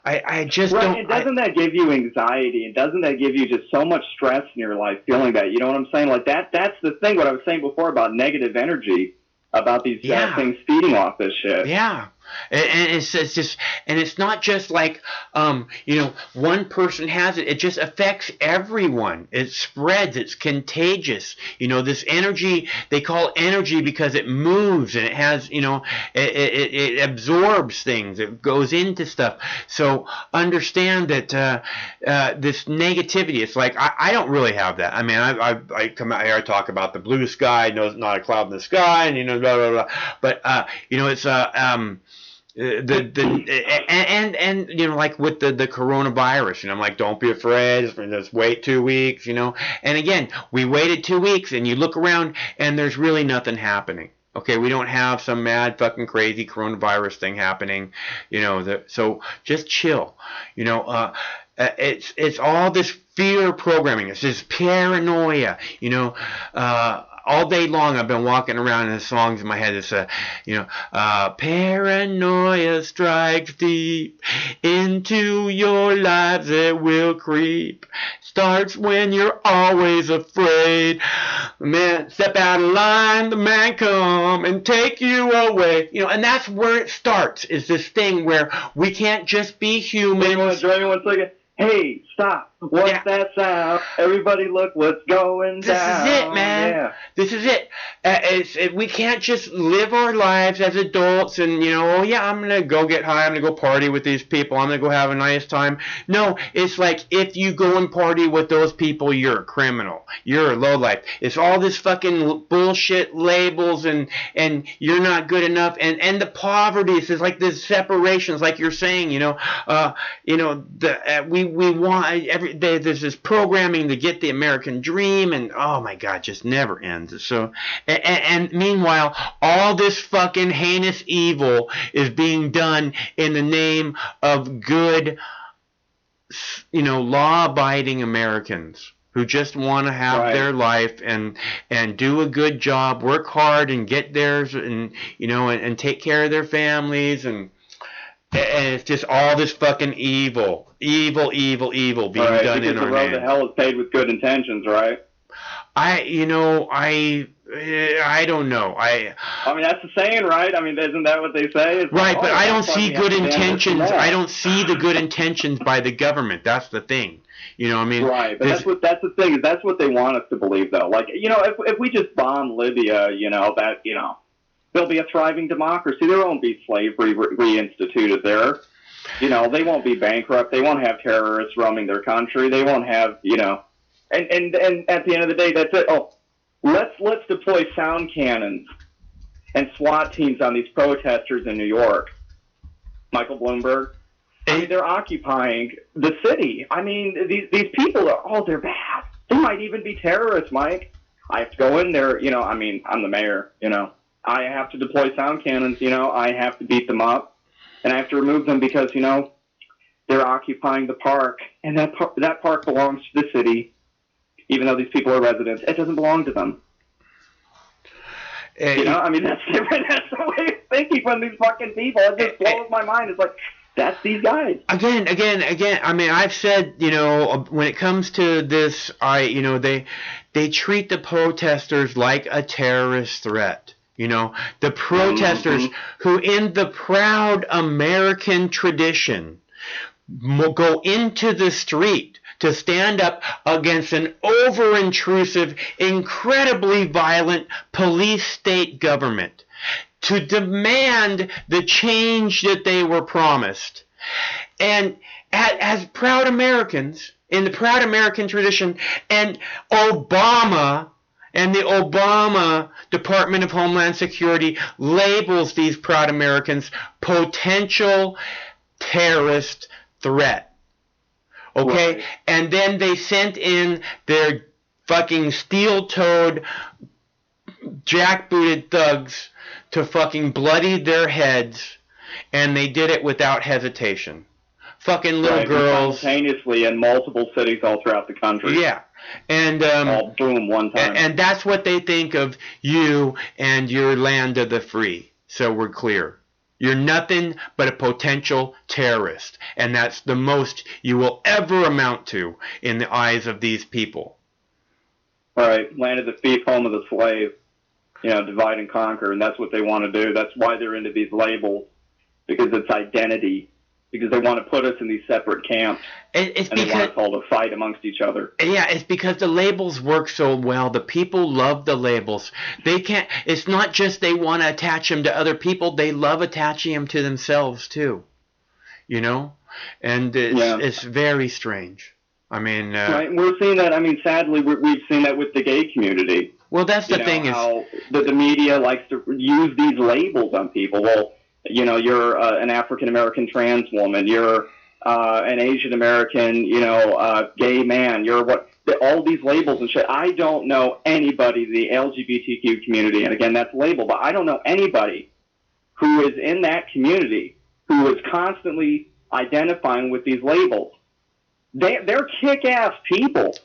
I just don't. And doesn't that give you anxiety? And doesn't that give you just so much stress in your life feeling that? You know what I'm saying? Like that's the thing, what I was saying before about negative energy, about these things feeding off this shit. Yeah. And it's just, and it's not just like, you know, one person has it. It just affects everyone. It spreads. It's contagious. You know, this energy, they call energy because it moves and it has, you know, it absorbs things. It goes into stuff. So understand that this negativity, it's like, I don't really have that. I mean, I come out here, I talk about the blue sky, no, not a cloud in the sky, and, you know, blah, blah, blah. But, you know, it's, and you know, like with the coronavirus, you know, I'm like, don't be afraid, just wait 2 weeks, you know. And again, we waited 2 weeks and you look around and there's really nothing happening. Okay, we don't have some mad fucking crazy coronavirus thing happening, you know. So just chill, you know. It's all this fear programming. It's this paranoia, you know. All day long I've been walking around and the songs in my head. It's you know, paranoia strikes deep into your lives, it will creep. Starts when you're always afraid. Man, step out of line, the man come and take you away. You know, and that's where it starts. Is this thing where we can't just be humans. Join 1 second. Hey, stop. What's that sound? Everybody look what's going down. This is it, man. Yeah. This is it. We can't just live our lives as adults and, you know, oh, yeah, I'm going to go get high. I'm going to go party with these people. I'm going to go have a nice time. No, it's like if you go and party with those people, you're a criminal. You're a lowlife. It's all this fucking bullshit labels and you're not good enough. And the poverty, it's like this separations, like you're saying, you know, we want there's this programming to get the American dream, and oh my God, just never ends. So, and meanwhile, all this fucking heinous evil is being done in the name of good, you know, law-abiding Americans who just want to have their life and do a good job, work hard and get theirs, and, you know, and take care of their families, and it's just all this fucking evil being done in our name. The road to hell is paved with good intentions, right? I I don't know. I mean, that's the saying, right? I mean, isn't that what they say? It's right, like, but I don't see good intentions. I I don't see the good intentions by the government. That's the thing. You know, I mean, right, but that's the thing. That's what they want us to believe, though. Like, you know, if we just bomb Libya, you know, there'll be a thriving democracy. There won't be slavery reinstituted there. You know, they won't be bankrupt. They won't have terrorists roaming their country. They won't have, you know, and at the end of the day, that's it. Oh, let's deploy sound cannons and SWAT teams on these protesters in New York. Michael Bloomberg. I mean, they're occupying the city. I mean, these people they're bad. They might even be terrorists, Mike. I have to go in there, you know, I mean, I'm the mayor, you know. I have to deploy sound cannons, you know. I have to beat them up. And I have to remove them because, you know, they're occupying the park. And that park belongs to the city, even though these people are residents. It doesn't belong to them. You know, I mean, that's the way of thinking from these fucking people. It just blows my mind. It's like, that's these guys. Again. I mean, I've said, you know, when it comes to this, you know, they treat the protesters like a terrorist threat. You know, the protesters who, in the proud American tradition, go into the street to stand up against an over-intrusive, incredibly violent police state government, to demand the change that they were promised. And as proud Americans, in the proud American tradition, and Obama and the Obama Department of Homeland Security labels these proud Americans potential terrorist threat. Okay? Right. And then they sent in their fucking steel-toed, jackbooted thugs to fucking bloody their heads, and they did it without hesitation. Fucking little girls. Simultaneously in multiple cities all throughout the country. Yeah. And all boom one time. And that's what they think of you and your land of the free. So we're clear. You're nothing but a potential terrorist. And that's the most you will ever amount to in the eyes of these people. All right. Land of the thief, home of the slave. You know, divide and conquer. And that's what they want to do. That's why they're into these labels. Because it's identity. Because they want to put us in these separate camps. It's and they want us all to fight amongst each other. Yeah, it's because the labels work so well. The people love the labels. They can't. It's not just they want to attach them to other people. They love attaching them to themselves too. You know, and it's very strange. I mean, right. We're seeing that. I mean, sadly, we've seen that with the gay community. Well, that's the thing how the media likes to use these labels on people. Well, you know, you're an African-American trans woman. You're an Asian-American, you know, gay man. You're what? All these labels and shit. I don't know anybody, the LGBTQ community, and again, that's a label, but I don't know anybody who is in that community who is constantly identifying with these labels. They're kick-ass people.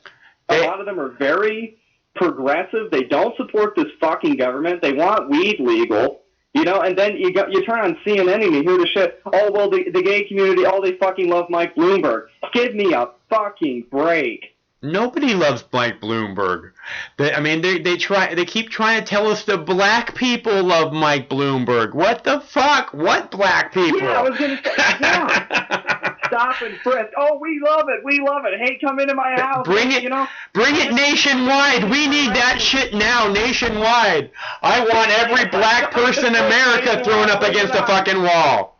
A lot of them are very progressive. They don't support this fucking government. They want weed legal. You know, and then you turn on CNN and you hear the shit, oh, well, the gay community, they fucking love Mike Bloomberg. Give me a fucking break. Nobody loves Mike Bloomberg. They keep trying to tell us the black people love Mike Bloomberg. What the fuck? What black people? Yeah, I was going to say, yeah. Stop and frisk. Oh, we love it. We love it. Hey, come into my house. Bring it, you know? Bring it nationwide. We need that shit now, nationwide. I want every black person in America thrown up against a fucking wall.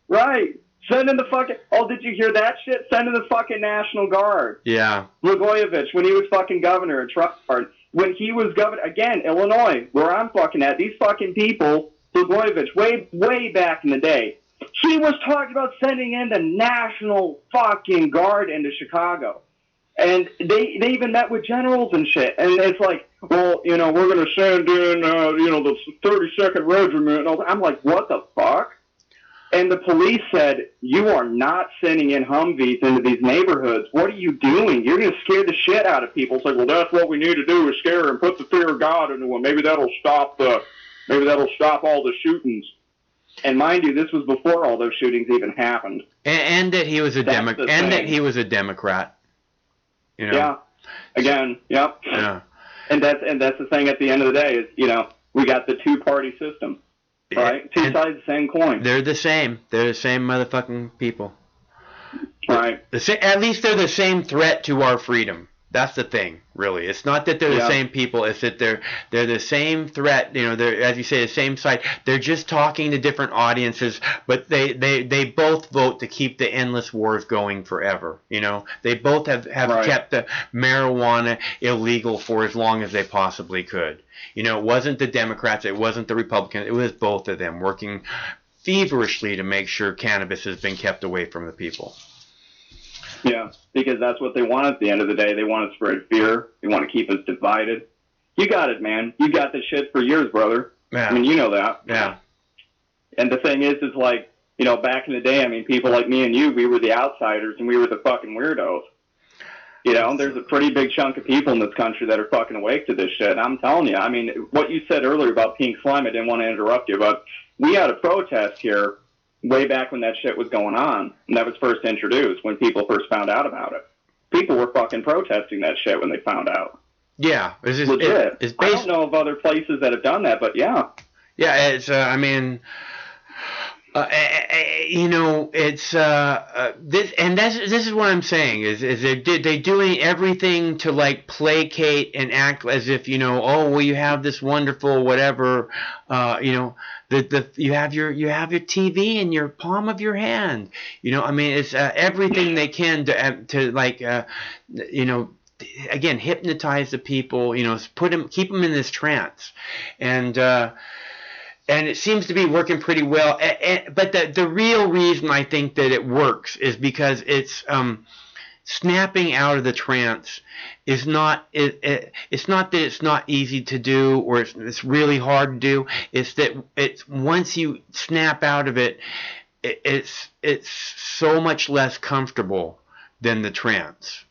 Right. Send in the fucking... Oh, did you hear that shit? Send in the fucking National Guard. Yeah. Blagojevich, when he was fucking governor at Trump, when he was governor... Again, Illinois, where I'm fucking at, these fucking people, Blagojevich, way back in the day, he was talking about sending in the National fucking Guard into Chicago. And they even met with generals and shit. And it's like, well, you know, we're going to send in, you know, the 32nd Regiment. And I'm like, what the fuck? And the police said, you are not sending in Humvees into these neighborhoods. What are you doing? You're going to scare the shit out of people. It's like, well, that's what we need to do is scare and put the fear of God into them. Maybe that'll stop all the shootings. And mind you, this was before all those shootings even happened. And that he was a Democrat. You know? Yeah. Again. Yep. Yeah. And that's the thing at the end of the day is, we got the two-party system, right? Two sides of the same coin. They're the same. They're the same motherfucking people. Right. At least they're the same threat to our freedom. That's the thing, really. It's not that they're the same people. It's that they're the same threat. They're, as you say, the same side. They're just talking to different audiences, but they both vote to keep the endless wars going forever. They both have kept the marijuana illegal for as long as they possibly could. It wasn't the Democrats, it wasn't the Republicans, it was both of them working feverishly to make sure cannabis has been kept away from the people. Yeah, because that's what they want at the end of the day. They want to spread fear. They want to keep us divided. You got it, man. You got this shit for years, brother. Yeah. I mean, you know that. Yeah. And the thing is like, back in the day, I mean, people like me and you, we were the outsiders and we were the fucking weirdos. There's a pretty big chunk of people in this country that are fucking awake to this shit. And I'm telling you, I mean, what you said earlier about pink slime, I didn't want to interrupt you, but we had a protest here way back when that shit was going on, and that was first introduced, when people first found out about it. People were fucking protesting that shit when they found out. Yeah. Legit. I don't know of other places that have done that, but yeah. Yeah, it's, I mean... it's this, and this is what I'm saying is they doing everything to like placate and act as if you have this wonderful whatever you have your TV in your palm of your hand. I mean, it's everything they can to like again hypnotize the people. Keep them in this trance, and it seems to be working pretty well. But the real reason I think that it works is because it's snapping out of the trance is not it's not that it's not easy to do or it's really hard to do. It's that it's once you snap out of it, it's so much less comfortable than the trance.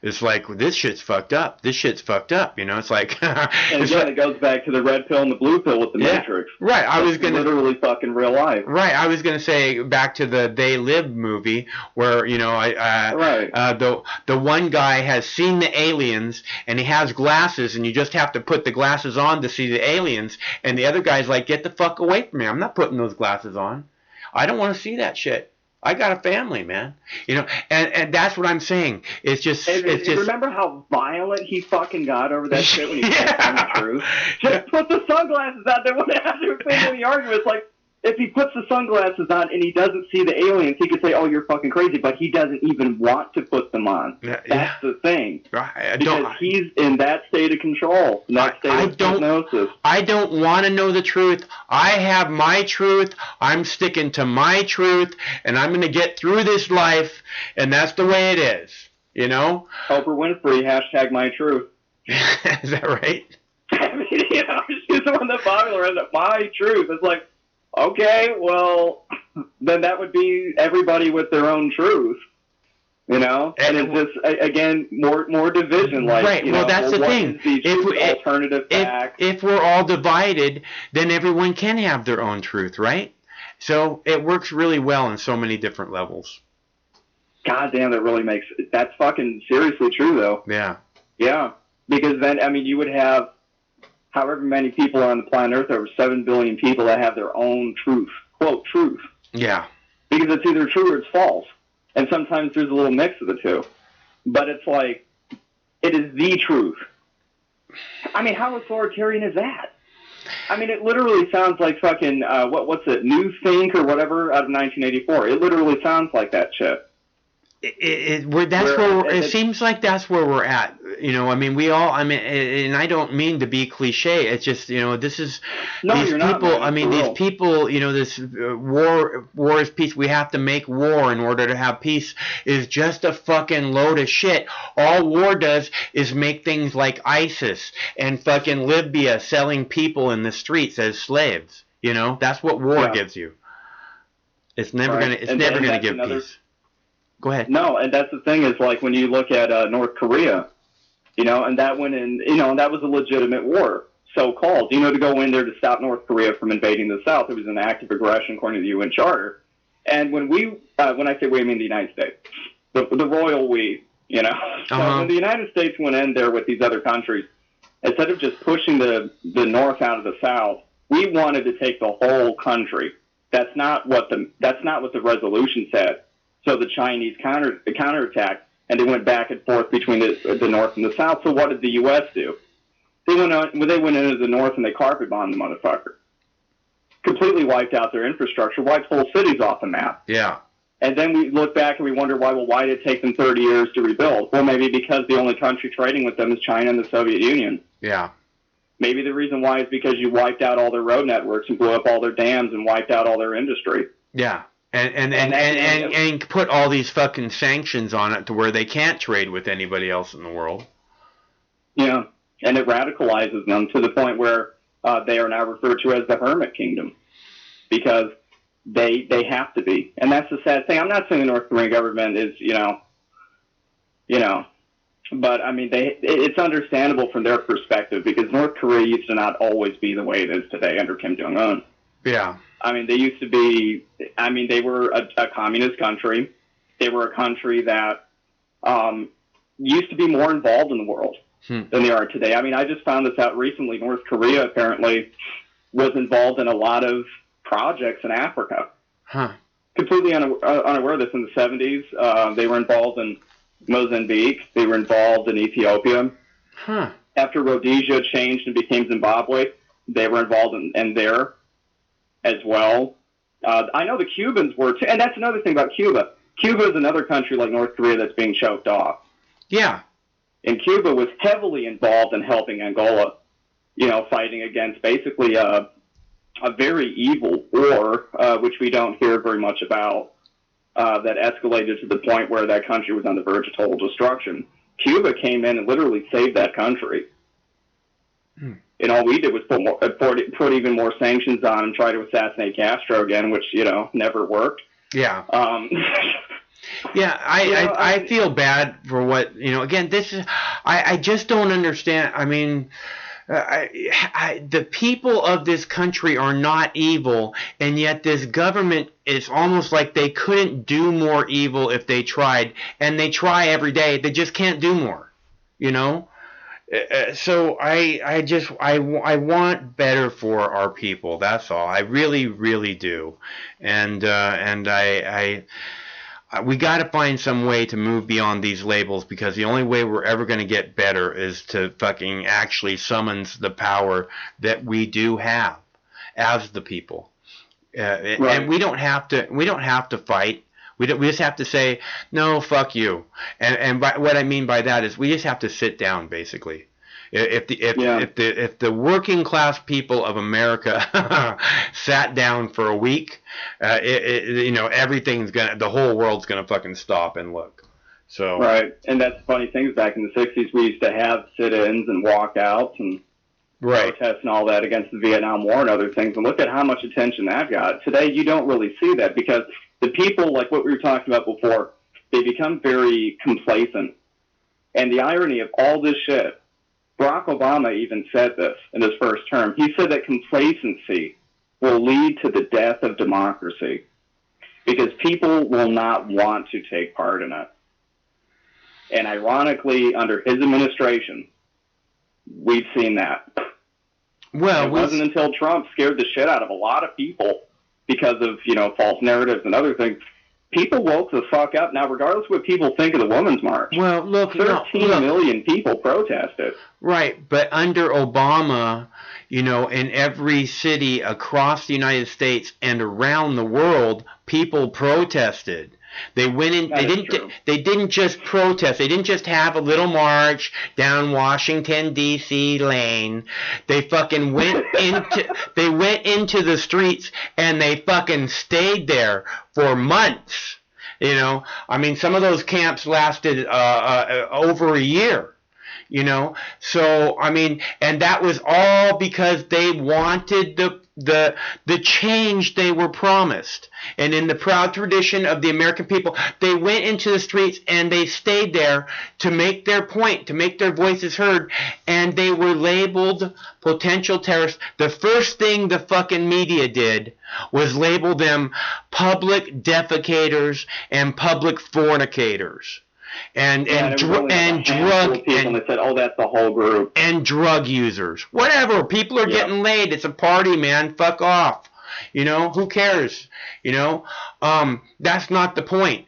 It's like, this shit's fucked up. This shit's fucked up. It's like... and again, it goes back to the red pill and the blue pill with the Matrix. Right. I was going to... literally fucking real life. Right. I was going to say back to the They Live movie where, the one guy has seen the aliens and he has glasses and you just have to put the glasses on to see the aliens. And the other guy's like, get the fuck away from me. I'm not putting those glasses on. I don't want to see that shit. I got a family, man. And that's what I'm saying. It's just... remember how violent he fucking got over that shit when he said the truth? Just put the sunglasses on. They wouldn't have to explain any arguments. Like, if he puts the sunglasses on and he doesn't see the aliens, he could say, oh, you're fucking crazy, but he doesn't even want to put them on. That's the thing. Because he's in that state of control, in that state of hypnosis. I don't want to know the truth. I have my truth. I'm sticking to my truth, and I'm going to get through this life, and that's the way it is. Oprah Winfrey, hashtag my truth. Is that right? I mean, she's the one that popular, and my truth. It's like, okay, well, then that would be everybody with their own truth, And it's just, again, more division. Like, right, that's the thing. If we're all divided, then everyone can have their own truth, right? So it works really well on so many different levels. God damn, that's fucking seriously true, though. Yeah. Yeah, because then, I mean, you would have however many people are on the planet Earth, over 7 billion people that have their own truth, quote, truth. Yeah. Because it's either true or it's false. And sometimes there's a little mix of the two. But it's like, it is the truth. I mean, how authoritarian is that? I mean, it literally sounds like fucking, what's it, Newsthink or whatever out of 1984. It literally sounds like that shit. It seems like that's where we're at. I mean, we all, and I don't mean to be cliche. It's just, this is, these people, this war is peace. We have to make war in order to have peace is just a fucking load of shit. All war does is make things like ISIS and fucking Libya selling people in the streets as slaves. That's what war gives you. It's never gonna give peace. Go ahead. No, and that's the thing is, like, when you look at North Korea, and that went in, and that was a legitimate war, so-called, to go in there to stop North Korea from invading the South. It was an act of aggression according to the UN Charter. And when I say we, I mean the United States, the royal we, You know, so when the United States went in there with these other countries, instead of just pushing the North out of the South, we wanted to take the whole country. That's not what the resolution said. So the Chinese counterattacked, and they went back and forth between the North and the South. So what did the U.S. do? They went into the North and they carpet bombed the motherfucker. Completely wiped out their infrastructure, wiped whole cities off the map. Yeah. And then we look back and we wonder why did it take them 30 years to rebuild? Well, maybe because the only country trading with them is China and the Soviet Union. Yeah. Maybe the reason why is because you wiped out all their road networks and blew up all their dams and wiped out all their industry. Yeah. And put all these fucking sanctions on it to where they can't trade with anybody else in the world. Yeah. And it radicalizes them to the point where they are now referred to as the Hermit Kingdom. Because they have to be. And that's the sad thing. I'm not saying the North Korean government is, you know, but I mean, it's understandable from their perspective because North Korea used to not always be the way it is today under Kim Jong-un. Yeah. I mean, they used to be, they were a communist country. They were a country that used to be more involved in the world than they are today. I mean, I just found this out recently. North Korea apparently was involved in a lot of projects in Africa. Completely unaware of this in the 70s. They were involved in Mozambique. They were involved in Ethiopia. After Rhodesia changed and became Zimbabwe, they were involved in there as well. I know the Cubans were too, and that's another thing about Cuba. Cuba is another country like North Korea that's being choked off. Yeah. And Cuba was heavily involved in helping Angola, you know, fighting against basically a very evil war, which we don't hear very much about, that escalated to the point where that country was on the verge of total destruction. Cuba came in and literally saved that country. And all we did was put even more sanctions on and try to assassinate Castro again, which, you know, never worked. Yeah. Yeah, I feel bad for what, you know, again, this is, I just don't understand. I mean, the people of this country are not evil, and yet this government is almost like they couldn't do more evil if they tried, and they try every day. They just can't do more, you know? So I want better for our people. That's all. I really, really do. And we got to find some way to move beyond these labels, because the only way we're ever going to get better is to fucking actually summons the power that we do have as the people. Right. And we don't have to fight. We just have to say, no, fuck you. And what I mean by that is we just have to sit down, basically. If the working class people of America sat down for a week, you know, the whole world's gonna fucking stop and look. So right, and that's the funny thing is back in the 60s we used to have sit-ins and walkouts and protests and all that against the Vietnam War and other things, and look at how much attention that got. Today you don't really see that because the people, like what we were talking about before, they become very complacent. And the irony of all this shit, Barack Obama even said this in his first term. He said that complacency will lead to the death of democracy because people will not want to take part in it. And ironically, under his administration, we've seen that. Well, it wasn't until Trump scared the shit out of a lot of people because of, you know, false narratives and other things. People woke the fuck up. Now, regardless of what people think of the Women's March, 13 million people protested. Right, but under Obama, you know, in every city across the United States and around the world, people protested. They went in. They didn't just protest. They didn't just have a little march down Washington D.C. lane. They fucking went into. They went into the streets and they fucking stayed there for months. You know, I mean, some of those camps lasted over a year. You know, so I mean, and that was all because they wanted the change they were promised. And in the proud tradition of the American people, they went into the streets and they stayed there to make their point, to make their voices heard, and they were labeled potential terrorists. The first thing the fucking media did was label them public defecators and public fornicators. and drug and they said, oh, that's the whole group, and drug users. Whatever. People are getting laid. It's a party, man. Fuck off. You know, who cares? You know, that's not the point.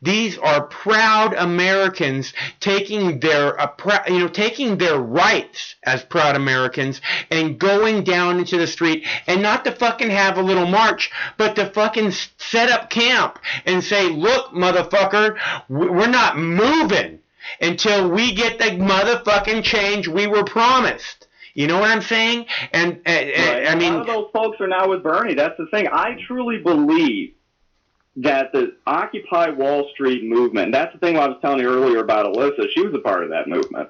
These are proud Americans taking their taking their rights as proud Americans and going down into the street, and not to fucking have a little march, but to fucking set up camp and say, look, motherfucker, we're not moving until we get the motherfucking change we were promised. You know what I'm saying? And I mean, a lot of those folks are now with Bernie. That's the thing. I truly believe that the Occupy Wall Street movement, that's the thing I was telling you earlier about Alyssa. She was a part of that movement.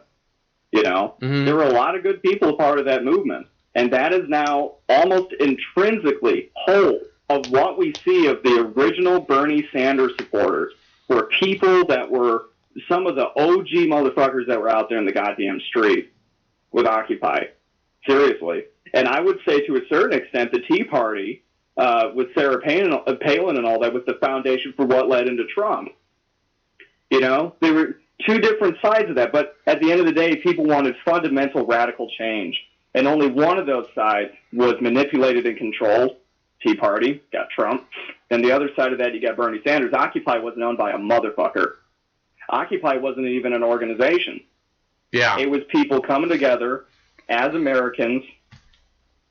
You know, there were a lot of good people a part of that movement. And that is now almost intrinsically whole of what we see of the original Bernie Sanders supporters were people that were some of the OG motherfuckers that were out there in the goddamn street with Occupy. Seriously. And I would say to a certain extent the Tea Party with Sarah Palin and all that was the foundation for what led into Trump. You know, there were two different sides of that, but at the end of the day, people wanted fundamental radical change. And only one of those sides was manipulated and controlled. Tea Party, got Trump. And the other side of that, you got Bernie Sanders. Occupy wasn't owned by a motherfucker. Occupy wasn't even an organization. Yeah. It was people coming together as Americans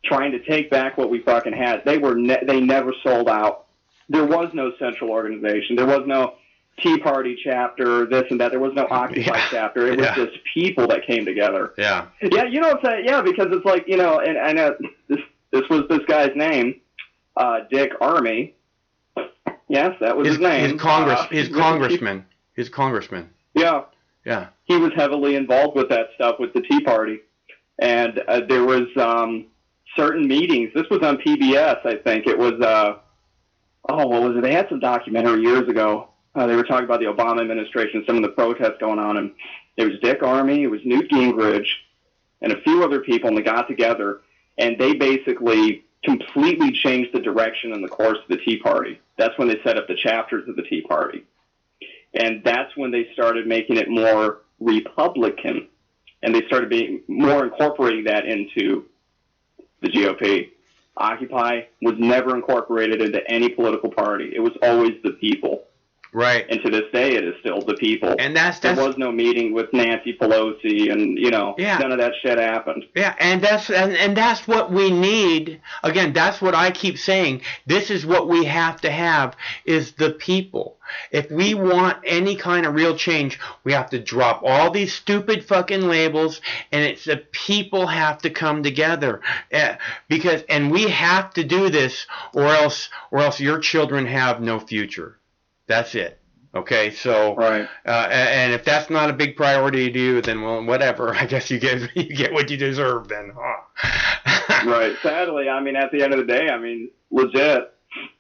trying to take back what we fucking had. They never sold out. There was no central organization. There was no Tea Party chapter, this and that. There was no Occupy chapter. It was just people that came together. Yeah. Yeah, you know what I'm saying? Yeah, because it's like, you know, and I know this was this guy's name, Dick Armey. Yes, that was his name. His congressman. Yeah. Yeah. He was heavily involved with that stuff with the Tea Party. And there was certain meetings. This was on PBS, I think. It was, what was it? They had some documentary years ago. They were talking about the Obama administration, some of the protests going on. And it was Dick Armey, it was Newt Gingrich, and a few other people, and they got together. And they basically completely changed the direction and the course of the Tea Party. That's when they set up the chapters of the Tea Party. And that's when they started making it more Republican. And they started being more incorporating that into the GOP. Occupy was never incorporated into any political party. It was always the people. Right. And to this day, it is still the people. And there was no meeting with Nancy Pelosi, and none of that shit happened. Yeah, and that's what we need. Again, that's what I keep saying. This is what we have to have, is the people. If we want any kind of real change, we have to drop all these stupid fucking labels, and it's the people have to come together. And we have to do this, or else your children have no future. That's it. Okay, so right. And if that's not a big priority to you, then well, whatever. I guess you get what you deserve then. Huh? Right. Sadly, I mean, at the end of the day, I mean, legit.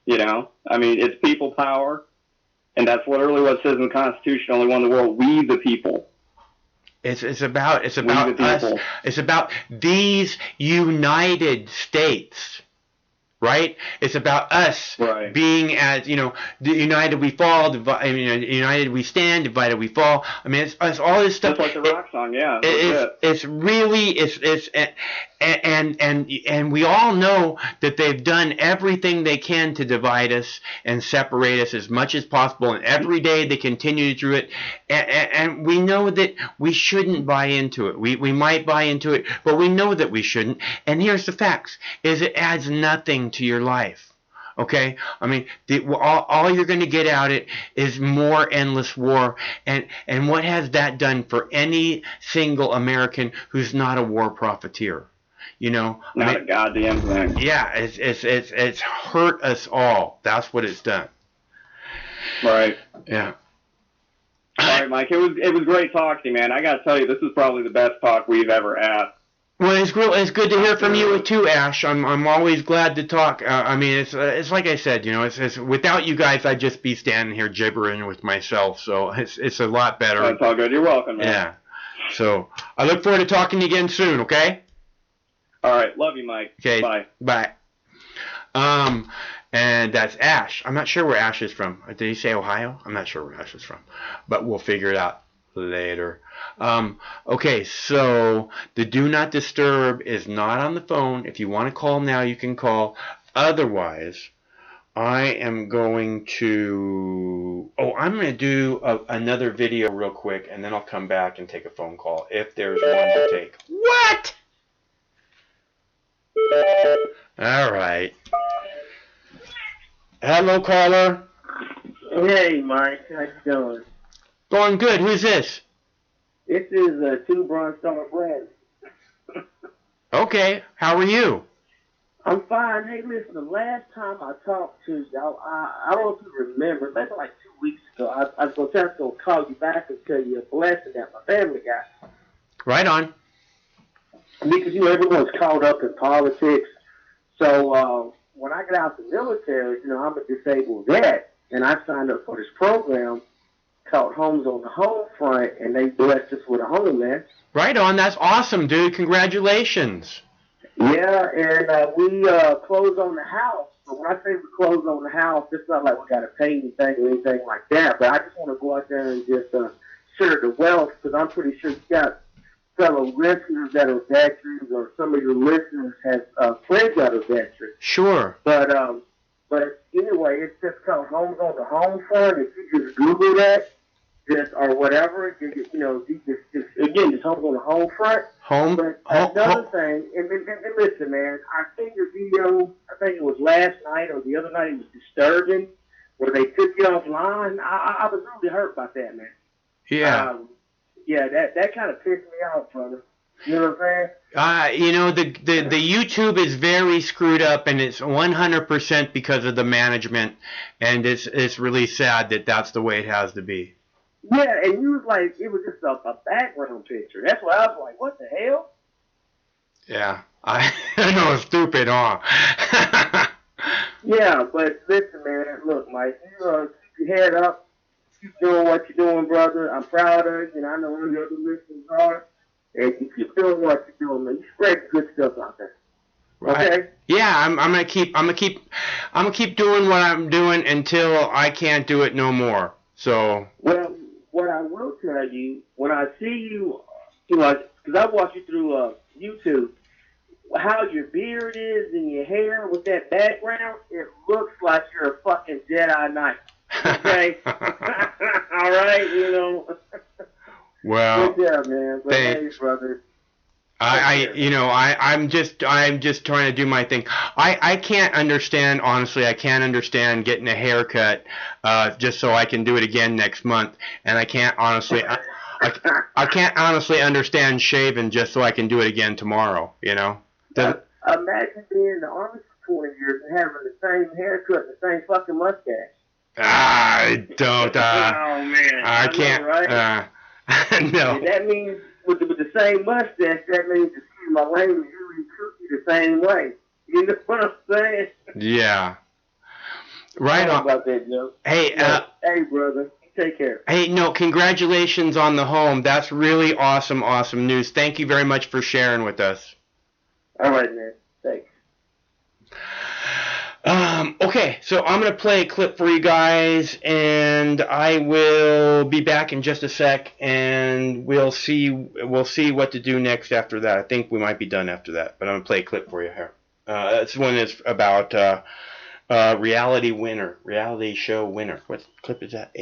You know, I mean, it's people power, and that's literally what it says in the Constitution. Only one in the world. We the people. It's about us. It's about these United States. Right? It's about us being as, united we fall, united we stand, divided we fall. I mean, it's all this stuff. Just like the rock song, yeah. It's really, and we all know that they've done everything they can to divide us and separate us as much as possible, and every day they continue to do it, and we know that we shouldn't buy into it. We might buy into it, but we know that we shouldn't. And here's the facts, is it adds nothing to your life. Okay? I mean, all you're going to get out of it is more endless war. And what has that done for any single American who's not a war profiteer? You know? Not a goddamn thing. Yeah, it's hurt us all. That's what it's done. Right. Yeah. All right, Mike. It was great talking to you, man. I got to tell you, this is probably the best talk we've ever had. Well, it's good to hear from you too, Ash. I'm always glad to talk. I mean, it's like I said, it's without you guys, I'd just be standing here gibbering with myself. So it's a lot better. That's all good. You're welcome, man. Yeah. So I look forward to talking to you again soon. Okay. All right. Love you, Mike. Okay. Bye. Bye. And that's Ash. I'm not sure where Ash is from. Did he say Ohio? I'm not sure where Ash is from, but we'll figure it out later. Okay, so the do not disturb is not on the phone. If you want to call now, you can call. Otherwise, I am going to... Oh, I'm going to do another video real quick, and then I'll come back and take a phone call if there's one to take. What? All right. Hello, caller. Hey, Mike. How you doing? Going good. Who's this? This is Two Bronze Star Brad. Okay. How are you? I'm fine. Hey, listen, the last time I talked to y'all, I don't know if you remember, maybe like 2 weeks ago, I was going to call you back and tell you a blessing that my family got. Right on. Because, you know, everyone's caught up in politics. So when I got out the military, you know, I'm a disabled vet, and I signed up for this program called Homes on the Home Front, and they blessed us with a home, man. Right on. That's awesome, dude. Congratulations. Yeah, and we closed on the house. But when I say we closed on the house, it's not like we got to pay anything or anything like that. But I just want to go out there and just share the wealth, because I'm pretty sure you got fellow listeners that are veterans, or some of your listeners have friends that are veterans. Sure. But anyway, it's just called Homes on the Home Front. If you just Google that, or whatever, you know, again, just Homes on the Home Front. But another thing, and listen, man, I seen your video, I think it was last night or the other night, it was disturbing, where they took you offline. I was really hurt by that, man. Yeah. Yeah, that kind of pissed me off, brother. You know what I'm saying? You know, the YouTube is very screwed up, and it's 100% because of the management, and it's really sad that that's the way it has to be. Yeah, and you was like, it was just a background picture. That's why I was like, what the hell? Yeah, I know it's stupid, huh? Yeah, but listen, man, look, Mike, you keep your head up, keep doing what you're doing, brother. I'm proud of you, and I know all the other listeners are. And you keep doing what you're doing, man. You spread good stuff out there. Right. Okay? Yeah, I'm gonna keep doing what I'm doing until I can't do it no more. So. Well, what I will tell you, when I see you, you know, because I watch you through YouTube, how your beard is and your hair with that background, it looks like you're a fucking Jedi Knight. Okay? All right, you know. Well, good job, man. But hey, brother. I'm just trying to do my thing. I can't understand, honestly, I can't understand getting a haircut just so I can do it again next month. And I can't honestly, I can't honestly understand shaving just so I can do it again tomorrow, you know? Imagine being in the Army for 20 years and having the same haircut and the same fucking mustache. I don't, oh, man. I can't, right? No. And that means, with the same mustache, that means, excuse my language, you recruit you the same way. You know what I'm saying? Yeah. Right on. About that, Joe. Hey, hey, brother. Take care. Hey, no, congratulations on the home. That's really awesome, awesome news. Thank you very much for sharing with us. All right, man. Thanks. Okay, so I'm going to play a clip for you guys, and I will be back in just a sec, and we'll see what to do next after that. I think we might be done after that, but I'm going to play a clip for you here. This one is about reality show winner. What clip is that?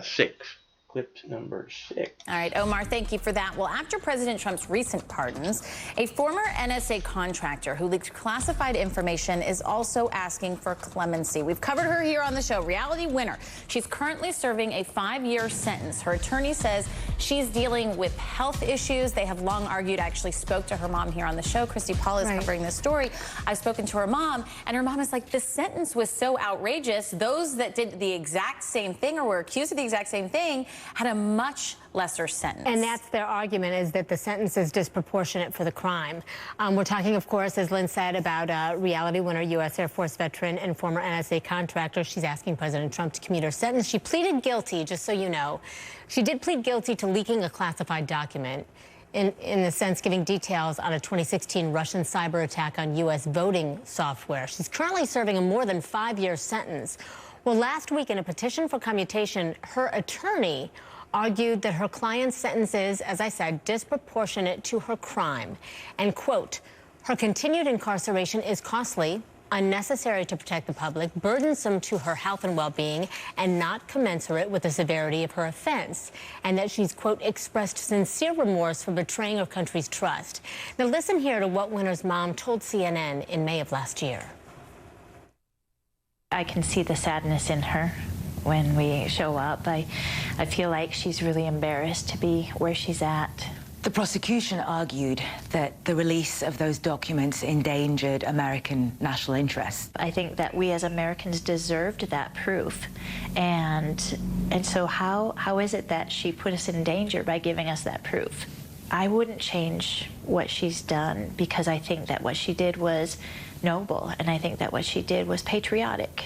6. Clip number 6. All right, Omar, thank you for that. Well, after President Trump's recent pardons, a former NSA contractor who leaked classified information is also asking for clemency. We've covered her here on the show. Reality winner. She's currently serving a 5-year sentence. Her attorney says she's dealing with health issues. They have long argued. I actually spoke to her mom here on the show. Christy Paul is covering this story. I've spoken to her mom, and her mom is like, this sentence was so outrageous. Those that did the exact same thing or were accused of the exact same thing had a much lesser sentence. And that's their argument, is that the sentence is disproportionate for the crime. We're talking, of course, as Lynn said, about reality winner, U.S. Air Force veteran and former NSA contractor. She's asking President Trump to commute her sentence. She pleaded guilty, just so you know. She did plead guilty to leaking a classified document. in the sense giving details on a 2016 Russian cyber attack on U.S. voting software. She's currently serving a more than 5-year sentence. Well, last week in a petition for commutation, her attorney argued that her client's sentence is, as I said, disproportionate to her crime. And, quote, her continued incarceration is costly, unnecessary to protect the public, burdensome to her health and well-being, and not commensurate with the severity of her offense. And that she's, quote, expressed sincere remorse for betraying her country's trust. Now listen here to what Winner's mom told CNN in May of last year. I can see the sadness in her when we show up. I feel like she's really embarrassed to be where she's at. The prosecution argued that the release of those documents endangered American national interests. I think that we as Americans deserved that proof. And so how is it that she put us in danger by giving us that proof? I wouldn't change what she's done because I think that what she did was noble, and I think that what she did was patriotic.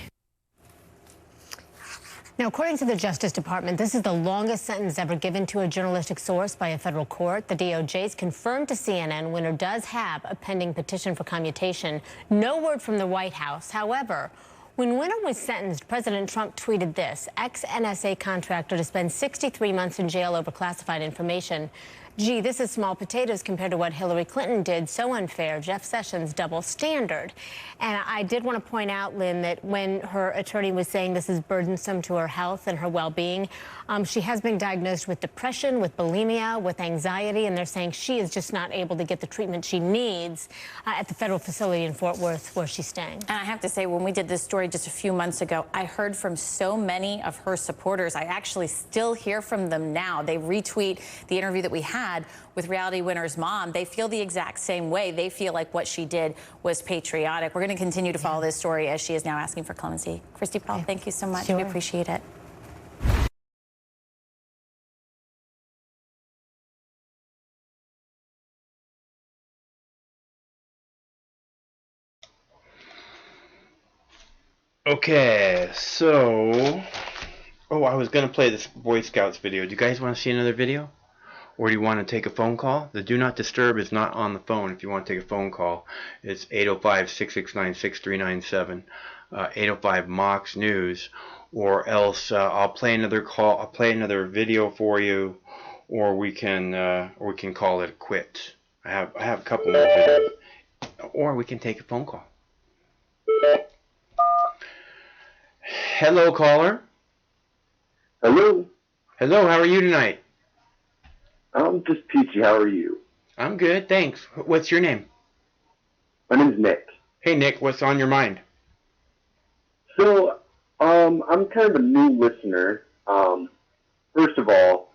Now, according to the Justice Department, this is the longest sentence ever given to a journalistic source by a federal court. The DOJ's confirmed to CNN Winner does have a pending petition for commutation. No word from the White House. However, when Winner was sentenced, President Trump tweeted this: ex-NSA contractor to spend 63 months in jail over classified information. Gee, this is small potatoes compared to what Hillary Clinton did. So unfair. Jeff Sessions, double standard. And I did want to point out, Lynn, that when her attorney was saying this is burdensome to her health and her well-being, she has been diagnosed with depression, with bulimia, with anxiety, and they're saying she is just not able to get the treatment she needs at the federal facility in Fort Worth where she's staying. And I have to say, when we did this story just a few months ago, I heard from so many of her supporters. I actually still hear from them now. They retweet the interview that we had with Reality Winner's mom. They feel the exact same way. They feel like what she did was patriotic. We're going to continue to follow this story as she is now asking for clemency. Christy Paul, thank you so much. Sure. We appreciate it. Okay, so... Oh, I was going to play this Boy Scouts video. Do you guys want to see another video? Or do you want to take a phone call? The Do Not Disturb is not on the phone. If you want to take a phone call, it's 805-669-6397, 805 News, or else I'll play another call. I'll play another video for you, or we can call it quits. I have a couple more videos, or we can take a phone call. Hello, caller. Hello. Hello. How are you tonight? I'm just peachy. How are you? I'm good, thanks. What's your name? My name's Nick. Hey, Nick. What's on your mind? So, I'm kind of a new listener. First of all,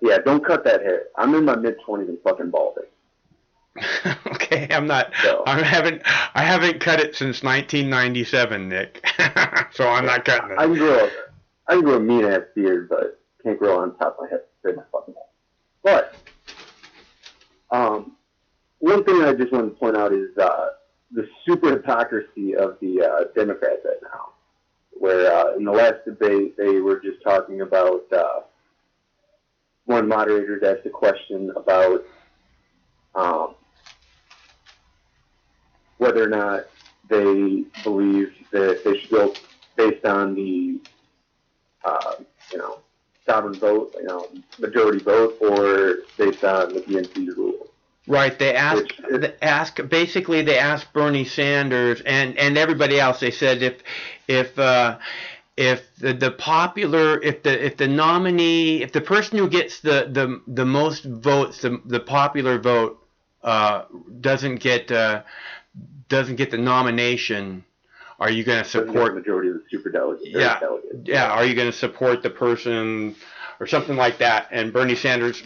yeah, don't cut that hair. I'm in my mid-20s and fucking balding. Okay, I'm not. So, I haven't cut it since 1997, Nick. So I'm not cutting it. I can grow a mean-ass beard, but can't grow on top of my head. My fucking head. But one thing I just want to point out is the super hypocrisy of the Democrats right now. Where in the last debate they were just talking about one moderator asked a question about whether or not they believe that they should go based on the sovereign vote, majority vote, or based on the DNC rules. Right. They asked Bernie Sanders and everybody else. They said if the nominee, if the person who gets the most votes, the popular vote doesn't get the nomination, are you going to support the majority of the superdelegates? Yeah. Are you going to support the person or something like that? And Bernie Sanders,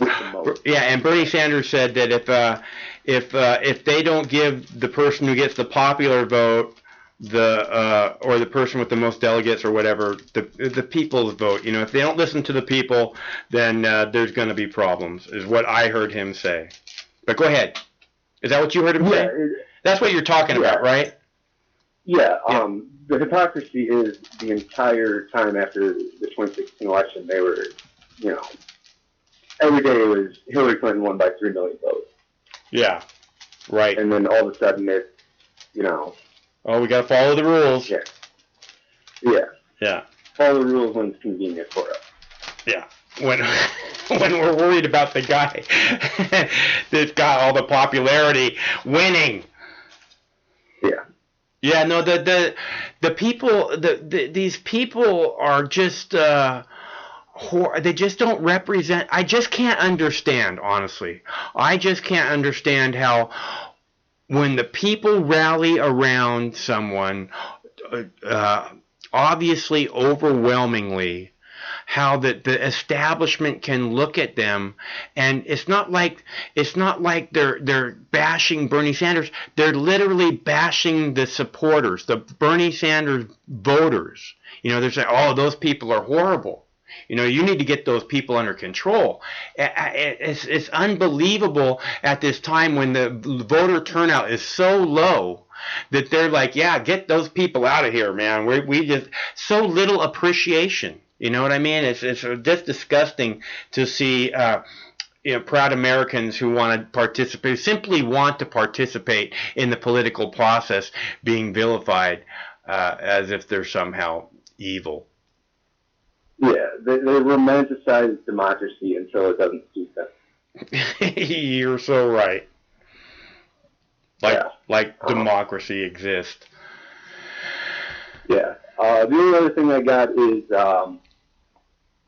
said that if they don't give the person who gets the popular vote or the person with the most delegates or whatever the people's vote, if they don't listen to the people, then there's going to be problems, is what I heard him say. But go ahead. Is that what you heard him say? That's what you're talking about, right? Yeah, the hypocrisy is the entire time after the 2016 election, they were, every day it was Hillary Clinton won by 3 million votes. Yeah, right. And then all of a sudden it's, you know. Oh, we got to follow the rules. Yeah. Yeah. Yeah. Follow the rules when it's convenient for us. Yeah. When we're worried about the guy that's got all the popularity winning. Yeah. Yeah, no, the people, these people are just, they just don't represent, I just can't understand, honestly. I just can't understand how when the people rally around someone, obviously overwhelmingly, how the establishment can look at them, and it's not like they're bashing Bernie Sanders. They're literally bashing the supporters, the Bernie Sanders voters. You know, they're saying, "Oh, those people are horrible. You know, you need to get those people under control." It's unbelievable at this time when the voter turnout is so low that they're like, "Yeah, get those people out of here, man. We just so little appreciation." You know what I mean? It's just disgusting to see proud Americans who want to participate, simply want to participate in the political process, being vilified as if they're somehow evil. Yeah, they romanticize democracy until it doesn't suit them. You're so right. Like democracy exists. Yeah. The only other thing I got is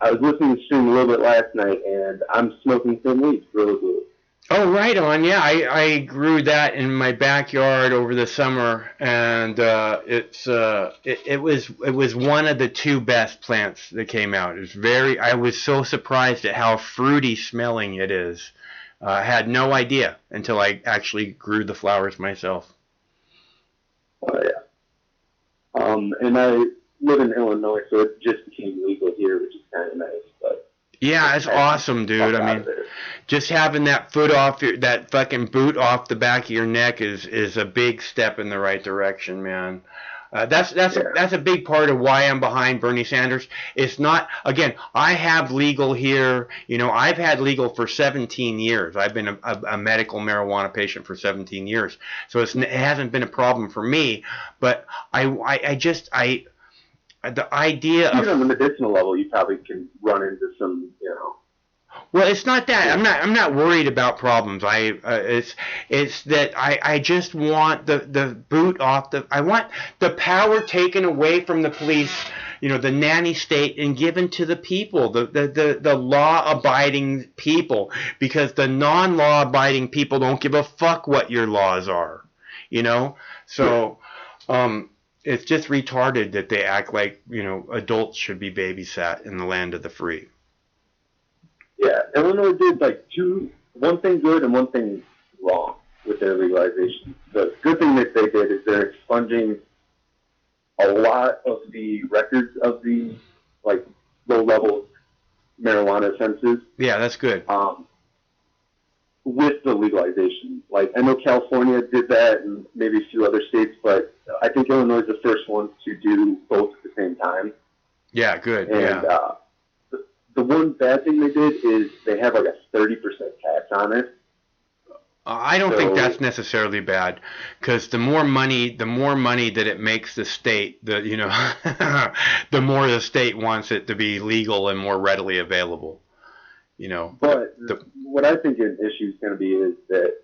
I was listening to the stream a little bit last night, and I'm smoking thin leaves, really good. Oh, right on. Yeah, I grew that in my backyard over the summer, and it was one of the 2 best plants that came out. I was so surprised at how fruity smelling it is. I had no idea until I actually grew the flowers myself. Oh yeah. And I live in Illinois, so it just became legal here, which is kind of nice. But yeah, it's awesome, dude. I mean, just having that that fucking boot off the back of your neck is a big step in the right direction, man. That's a big part of why I'm behind Bernie Sanders. It's not, again, I have legal here. You know, I've had legal for 17 years. I've been a medical marijuana patient for 17 years, so it hasn't been a problem for me. But the idea of, even on the medicinal level, you probably can run into some, you know. Well, it's not that. I'm not worried about problems. It's that I just want the boot off I want the power taken away from the police, you know, the nanny state, and given to the people, the law-abiding people, because the non-law-abiding people don't give a fuck what your laws are, you know? So, it's just retarded that they act like, you know, adults should be babysat in the land of the free. Yeah, Illinois did one thing good and one thing wrong with their legalization. The good thing that they did is they're expunging a lot of the records of the low-level marijuana offenses. Yeah, that's good. With the legalization, I know California did that, and maybe a few other states, but I think Illinois is the first one to do both at the same time. Yeah, good. And the one bad thing they did is they have a 30% tax on it. I don't think that's necessarily bad, because the more money that it makes the state, the more the state wants it to be legal and more readily available. You know. But what I think an issue is going to be is that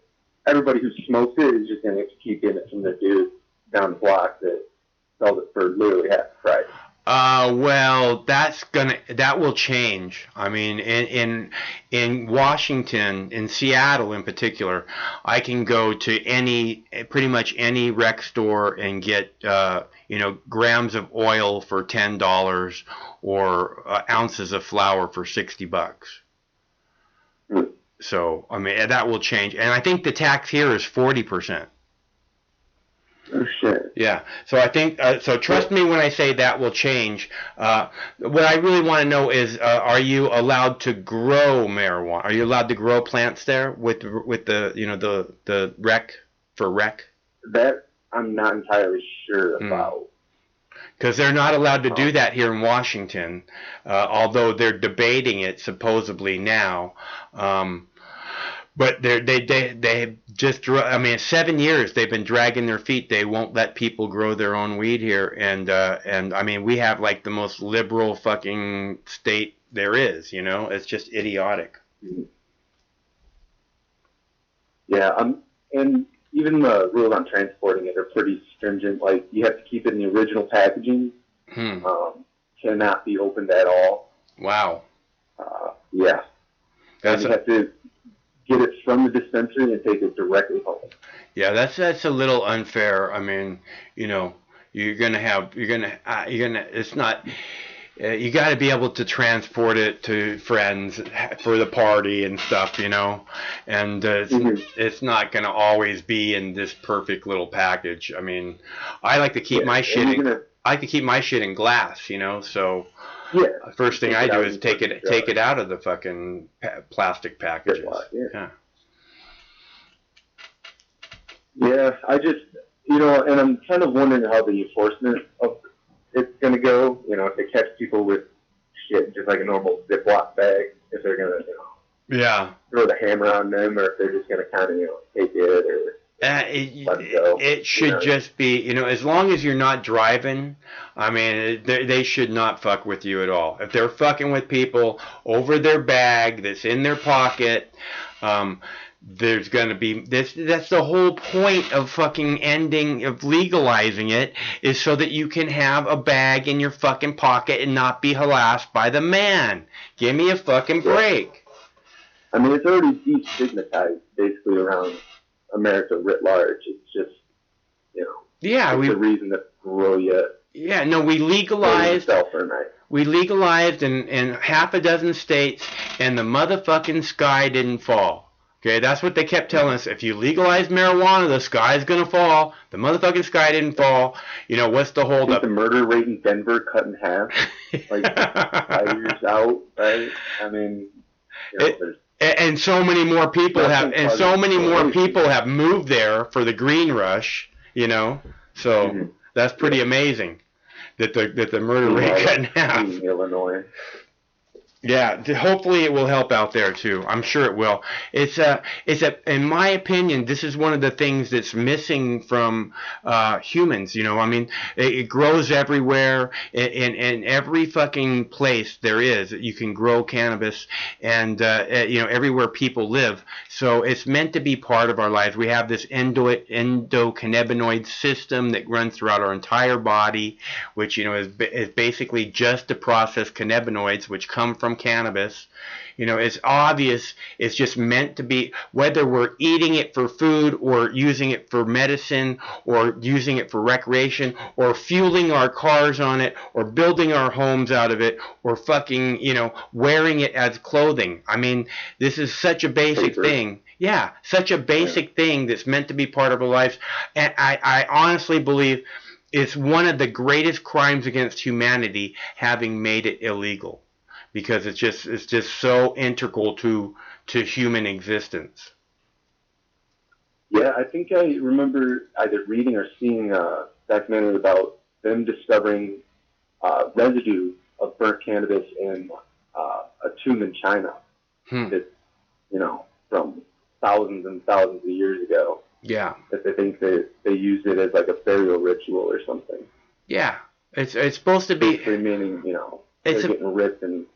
everybody who smokes it is just going to keep getting it from the dude down the block that sells it for literally half the price. Well, that will change. I mean, in Washington, in Seattle in particular, I can go to pretty much any rec store and get grams of oil for $10 or ounces of flour for $60. So, I mean, that will change, and I think the tax here is 40%. Oh shit. Yeah. So I think so. Trust me when I say that will change. What I really want to know is, are you allowed to grow marijuana? Are you allowed to grow plants there with the the rec for rec? That I'm not entirely sure about. Because they're not allowed to do that here in Washington, although they're debating it supposedly now. But they just, I mean, 7 years they've been dragging their feet. They won't let people grow their own weed here, and I mean, we have like the most liberal fucking state there is. You know, it's just idiotic. Yeah, and even the rules on transporting it are pretty stringent. Like, you have to keep it in the original packaging. Cannot be opened at all. Wow. Yeah. That's and you have to get it from the dispensary and take it directly home. Yeah, that's a little unfair. I mean, you know, it's not. You got to be able to transport it to friends for the party and stuff, you know, and it's not going to always be in this perfect little package. I mean, I like to keep my shit in glass, you know. So first thing I do is take it out of the fucking plastic packages. Yeah, I just, you know, and I'm kind of wondering how the enforcement of it's going to go, you know, if they catch people with shit just like a normal Ziploc bag, if they're going to, you know, throw the hammer on them, or if they're just going to kind of, you know, take it or let it go. It should just be, you know, as long as you're not driving, I mean, they should not fuck with you at all. If they're fucking with people over their bag that's in their pocket, there's going to be this. That's the whole point of fucking of legalizing it, is so that you can have a bag in your fucking pocket and not be harassed by the man. Give me a fucking break. I mean, it's already destigmatized basically around America writ large. It's just, you know, it's a reason to grow you. Yeah, no, we legalized. We legalized in half a dozen states, and the motherfucking sky didn't fall. Okay, that's what they kept telling us. If you legalize marijuana, the sky's gonna fall. The motherfucking sky didn't fall. You know, what's the holdup? I think the murder rate in Denver cut in half, like 5 years out, right? I mean, you know, and so many more people have moved there for the green rush. You know, so that's pretty amazing that the murder rate cut in half. Illinois. Yeah, hopefully it will help out there too. I'm sure it will. In my opinion, this is one of the things that's missing from humans. You know, I mean, it grows everywhere in every fucking place there is. You can grow cannabis, and you know, everywhere people live. So it's meant to be part of our lives. We have this endocannabinoid system that runs throughout our entire body, which, you know, is basically just to process cannabinoids, which come from cannabis. You know, it's obvious. It's just meant to be, whether we're eating it for food or using it for medicine or using it for recreation or fueling our cars on it or building our homes out of it or fucking, you know, wearing it as clothing. I mean, this is such a basic thing. Yeah, such a basic thing that's meant to be part of our lives. And I honestly believe it's one of the greatest crimes against humanity, having made it illegal. Because it's just so integral to human existence. Yeah, I think I remember either reading or seeing a documentary about them discovering residue of burnt cannabis in a tomb in China. That's, you know, from thousands and thousands of years ago. Yeah. That they think that they used it as like a burial ritual or something. Yeah, it's supposed to be. Basically meaning, you know, they're getting ripped and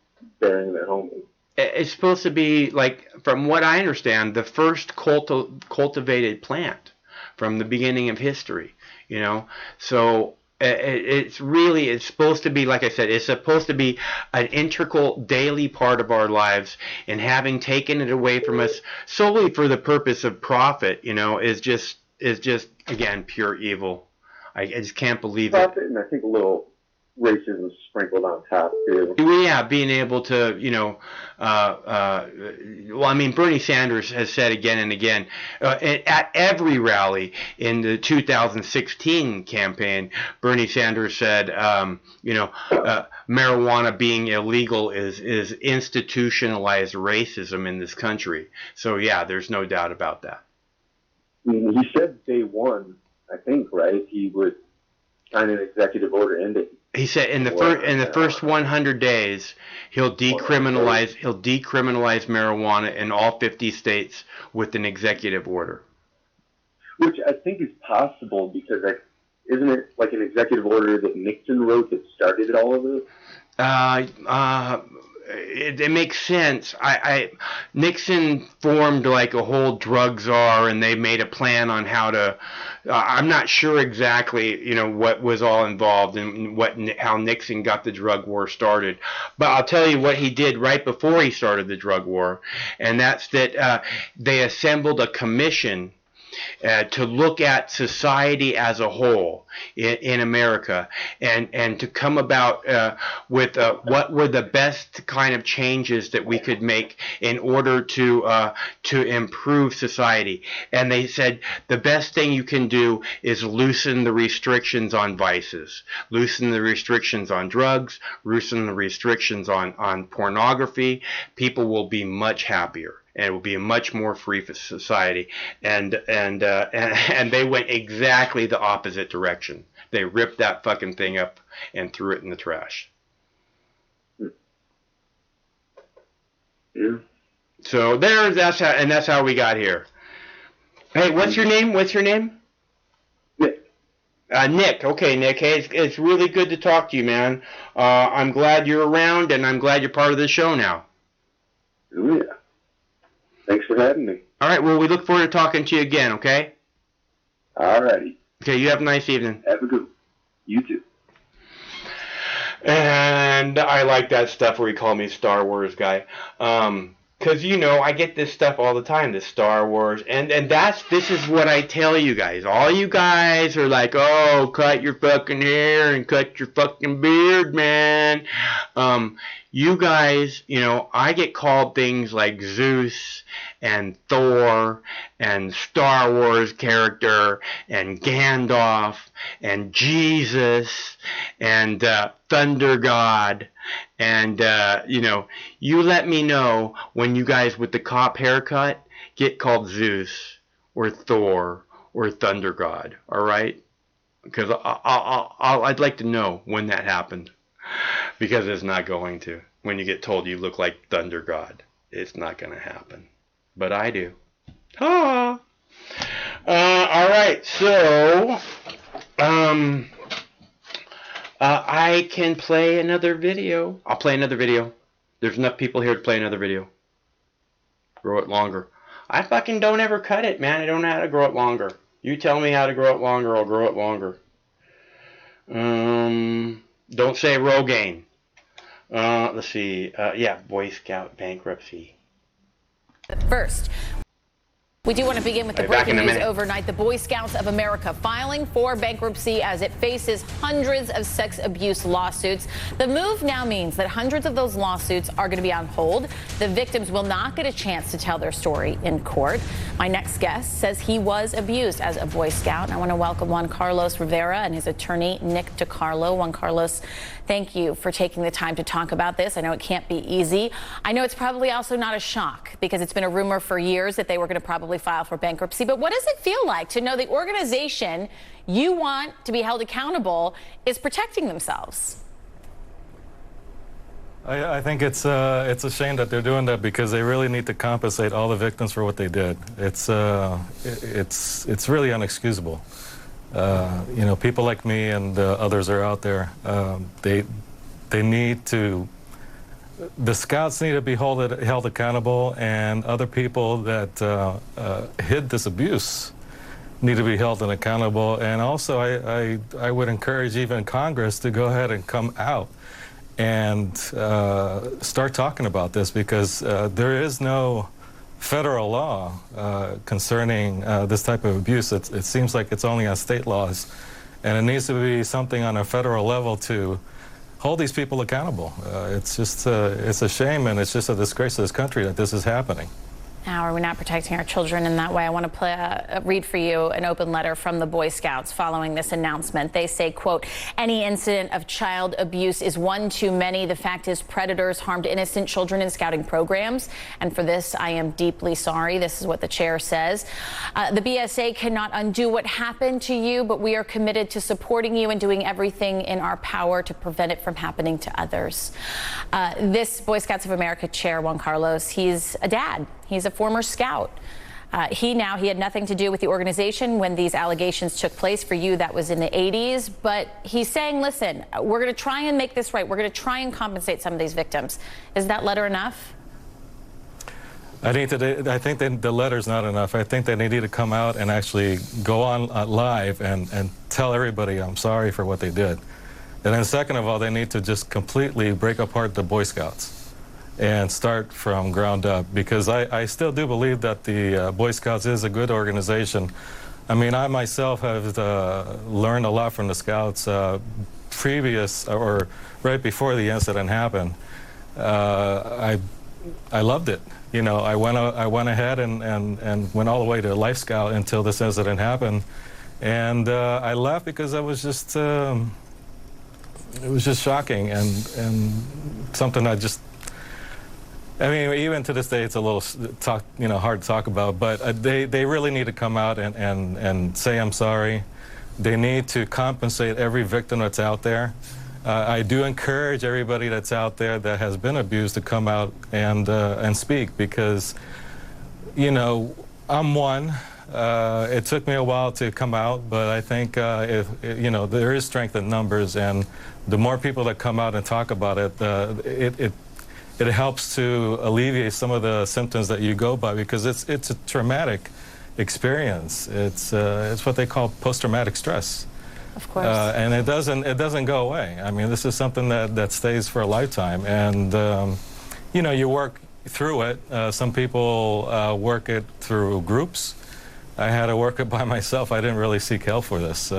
burying their homies. It's supposed to be, like, from what I understand, the first cultivated plant from the beginning of history, you know. So it's supposed to be, like I said, it's supposed to be an integral daily part of our lives, and having taken it away from us solely for the purpose of profit, you know, is just again, pure evil. I just can't believe profit, and I think a little racism sprinkled on top too. Yeah, being able to, you know, well, I mean, Bernie Sanders has said again and again at every rally in the 2016 campaign, Bernie Sanders said, you know, marijuana being illegal is institutionalized racism in this country. So yeah, there's no doubt about that. He said day one, I think, right? He would sign an executive order ending. He said in the first 100 days, he'll decriminalize marijuana in all 50 states with an executive order. Which I think is possible because isn't it like an executive order that Nixon wrote that started all of this? It makes sense. Nixon formed like a whole drug czar, and they made a plan on how to. I'm not sure exactly, what was all involved and how Nixon got the drug war started. But I'll tell you what he did right before he started the drug war, and that's that they assembled a commission to look at society as a whole in America, and to come about with what were the best kind of changes that we could make in order to improve society. And they said the best thing you can do is loosen the restrictions on vices, loosen the restrictions on drugs, loosen the restrictions on pornography. People will be much happier. And it will be a much more free society, and they went exactly the opposite direction. They ripped that fucking thing up and threw it in the trash. Yeah. So that's how we got here. Hey, what's your name? Nick. Nick. Okay, Nick. Hey, it's really good to talk to you, man. I'm glad you're around, and I'm glad you're part of the show now. Oh, yeah. Thanks for having me. All right, well, we look forward to talking to you again, okay? All righty. Okay, you have a nice evening. Have a good one. You too. And I like that stuff where he called me Star Wars guy. Because, I get this stuff all the time, this Star Wars. And this is what I tell you guys. All you guys are like, oh, cut your fucking hair and cut your fucking beard, man. You guys, I get called things like Zeus and Thor and Star Wars character and Gandalf and Jesus and Thunder God. And, you let me know when you guys with the cop haircut get called Zeus or Thor or Thunder God, all right? Because I'd like to know when that happened. Because it's not going to. When you get told you look like Thunder God, it's not going to happen. But I do. All right, so I can play another video. I'll play another video. There's enough people here to play another video. Grow it longer. I fucking don't ever cut it, man. I don't know how to grow it longer. You tell me how to grow it longer, I'll grow it longer. Don't say Rogaine. Let's see. Yeah, Boy Scout bankruptcy. First, we do want to begin with the breaking news overnight. The Boy Scouts of America filing for bankruptcy as it faces hundreds of sex abuse lawsuits. The move now means that hundreds of those lawsuits are going to be on hold. The victims will not get a chance to tell their story in court. My next guest says he was abused as a Boy Scout. I want to welcome Juan Carlos Rivera and his attorney, Nick DiCarlo. Juan Carlos, thank you for taking the time to talk about this. I know it can't be easy. I know it's probably also not a shock because it's been a rumor for years that they were going to probably file for bankruptcy. But what does it feel like to know the organization you want to be held accountable is protecting themselves? I think it's a shame that they're doing that because they really need to compensate all the victims for what they did. It's really unexcusable. People like me and others are out there. They need to. The Scouts need to be held accountable, and other people that hid this abuse need to be held accountable. And also, I would encourage even Congress to go ahead and come out and start talking about this because there is no federal law concerning this type of abuse. It seems like it's only on state laws, and it needs to be something on a federal level to hold these people accountable. It's just it's a shame, and it's just a disgrace to this country that this is happening. How are we not protecting our children in that way? I want to read for you an open letter from the Boy Scouts following this announcement. They say, quote, any incident of child abuse is one too many. The fact is predators harmed innocent children in scouting programs. And for this, I am deeply sorry. This is what the chair says. The BSA cannot undo what happened to you, but we are committed to supporting you and doing everything in our power to prevent it from happening to others. This Boy Scouts of America chair, Juan Carlos, he's a dad. He's a former scout. He had nothing to do with the organization when these allegations took place. For you, that was in the 80s. But he's saying, listen, we're going to try and make this right. We're going to try and compensate some of these victims. Is that letter enough? I think the letter's not enough. I think that they need to come out and actually go on live and tell everybody I'm sorry for what they did. And then second of all, they need to just completely break apart the Boy Scouts and start from ground up, because I still do believe that the Boy Scouts is a good organization. I mean, I myself have learned a lot from the Scouts previous or right before the incident happened. I loved it. You know, I went ahead and went all the way to Life Scout until this incident happened, and I left because I was just it was just shocking and something I mean, even to this day, it's a little hard to talk about, but they really need to come out and say I'm sorry. They need to compensate every victim that's out there. I do encourage everybody that's out there that has been abused to come out and speak, because, you know, I'm one. It took me a while to come out, but I think you know, there is strength in numbers, and the more people that come out and talk about it, it helps to alleviate some of the symptoms that you go by, because it's a traumatic experience. It's what they call post-traumatic stress. Of course. And it doesn't go away. I mean, this is something that stays for a lifetime, and you know, you work through it. Some people work it through groups. I had to work it by myself. I didn't really seek help for this.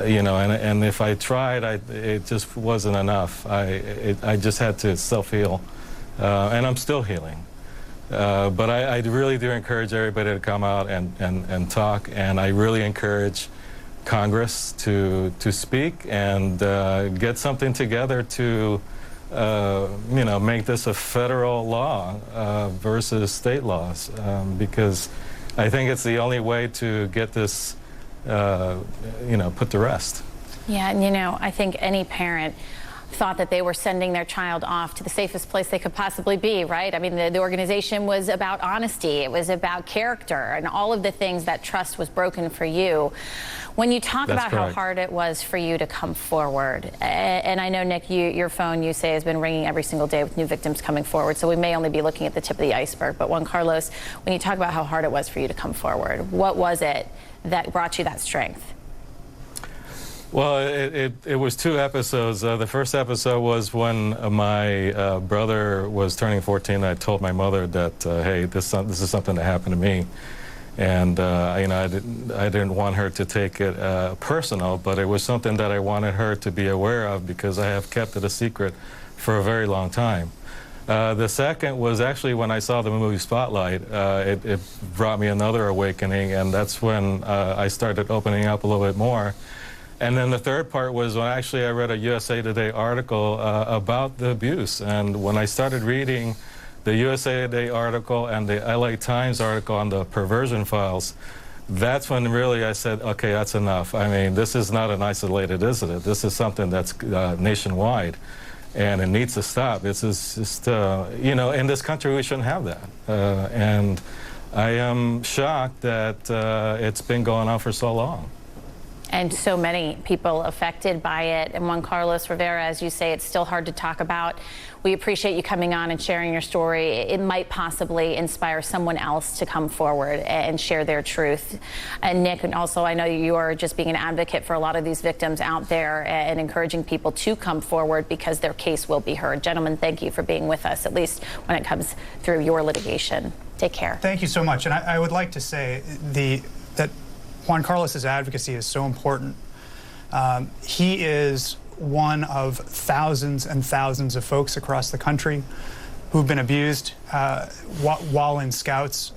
You know, and if I tried, it just wasn't enough. I just had to self-heal, and I'm still healing. But I really do encourage everybody to come out and talk, and I really encourage Congress to speak and get something together to, you know, make this a federal law versus state laws, because I think it's the only way to get this you know, put to rest. Yeah, and you know, I think any parent thought that they were sending their child off to the safest place they could possibly be, right? I mean, the organization was about honesty, it was about character, and all of the things that trust was broken for you. When you talk about how hard it was for you to come forward, and I know, Nick, your phone, you say, has been ringing every single day with new victims coming forward, so we may only be looking at the tip of the iceberg. But Juan Carlos, when you talk about how hard it was for you to come forward, what was it that brought you that strength? Well, it was two episodes. The first episode was when my brother was turning 14. I told my mother that, hey, this is something that happened to me. And, you know, I didn't want her to take it personal, but it was something that I wanted her to be aware of, because I have kept it a secret for a very long time. The second was actually when I saw the movie Spotlight. It brought me another awakening, and that's when I started opening up a little bit more. And then the third part was when actually I read a USA Today article about the abuse. And when I started reading the USA Today article and the LA Times article on the perversion files, that's when really I said, okay, that's enough. I mean, this is not an isolated incident. This is something that's nationwide, and it needs to stop. This is just, you know, in this country we shouldn't have that. And I am shocked that it's been going on for so long. And so many people affected by it. And Juan Carlos Rivera, as you say, it's still hard to talk about. We appreciate you coming on and sharing your story. It might possibly inspire someone else to come forward and share their truth. And Nick, and also I know you are just being an advocate for a lot of these victims out there and encouraging people to come forward because their case will be heard. Gentlemen, thank you for being with us, at least when it comes through your litigation. Take care. Thank you so much. And I would like to say that Juan Carlos's advocacy is so important. He is one of thousands and thousands of folks across the country who've been abused while in Scouts.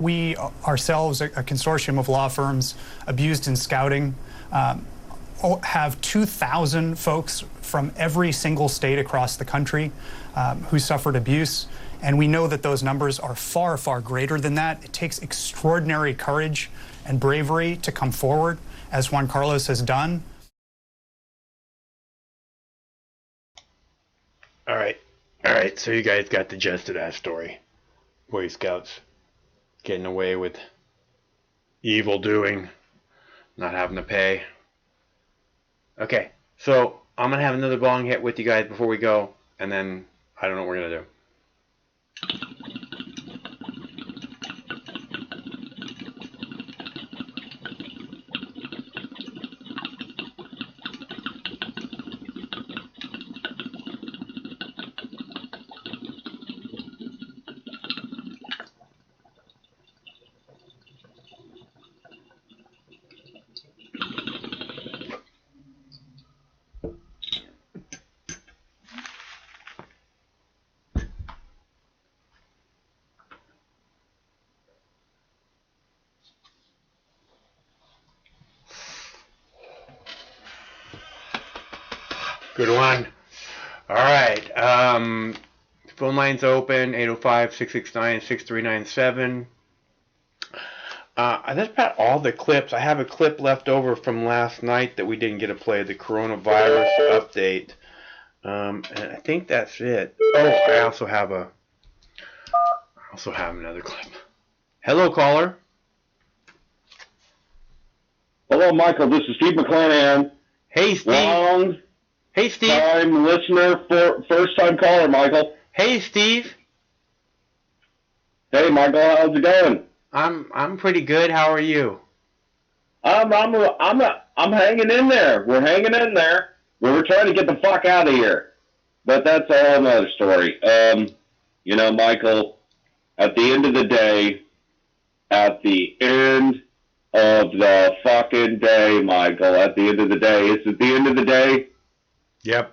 We ourselves, a consortium of law firms abused in scouting, have 2,000 folks from every single state across the country who suffered abuse. And we know that those numbers are far, far greater than that. It takes extraordinary courage and bravery to come forward, as Juan Carlos has done. All right, so you guys got the gist of that story. Boy Scouts getting away with evil doing, not having to pay. Okay, so I'm going to have another bong hit with you guys before we go, and then I don't know what we're going to do. Good one. All right. Phone line's open, 805-669-6397. That's about all the clips. I have a clip left over from last night that we didn't get to play, the coronavirus update. And I think that's it. Oh, I also have another clip. Hello, caller. Hello, Michael. This is Steve McClanahan. Hey, Steve. Hey, Steve. Time listener, first time caller, Michael. Hey, Steve. Hey, Michael. How's it going? I'm pretty good. How are you? I'm hanging in there. We're hanging in there. We were trying to get the fuck out of here, but that's a whole other story. You know, Michael, at the end of the day, Michael, at the end of the day, is it the end of the day? Yep.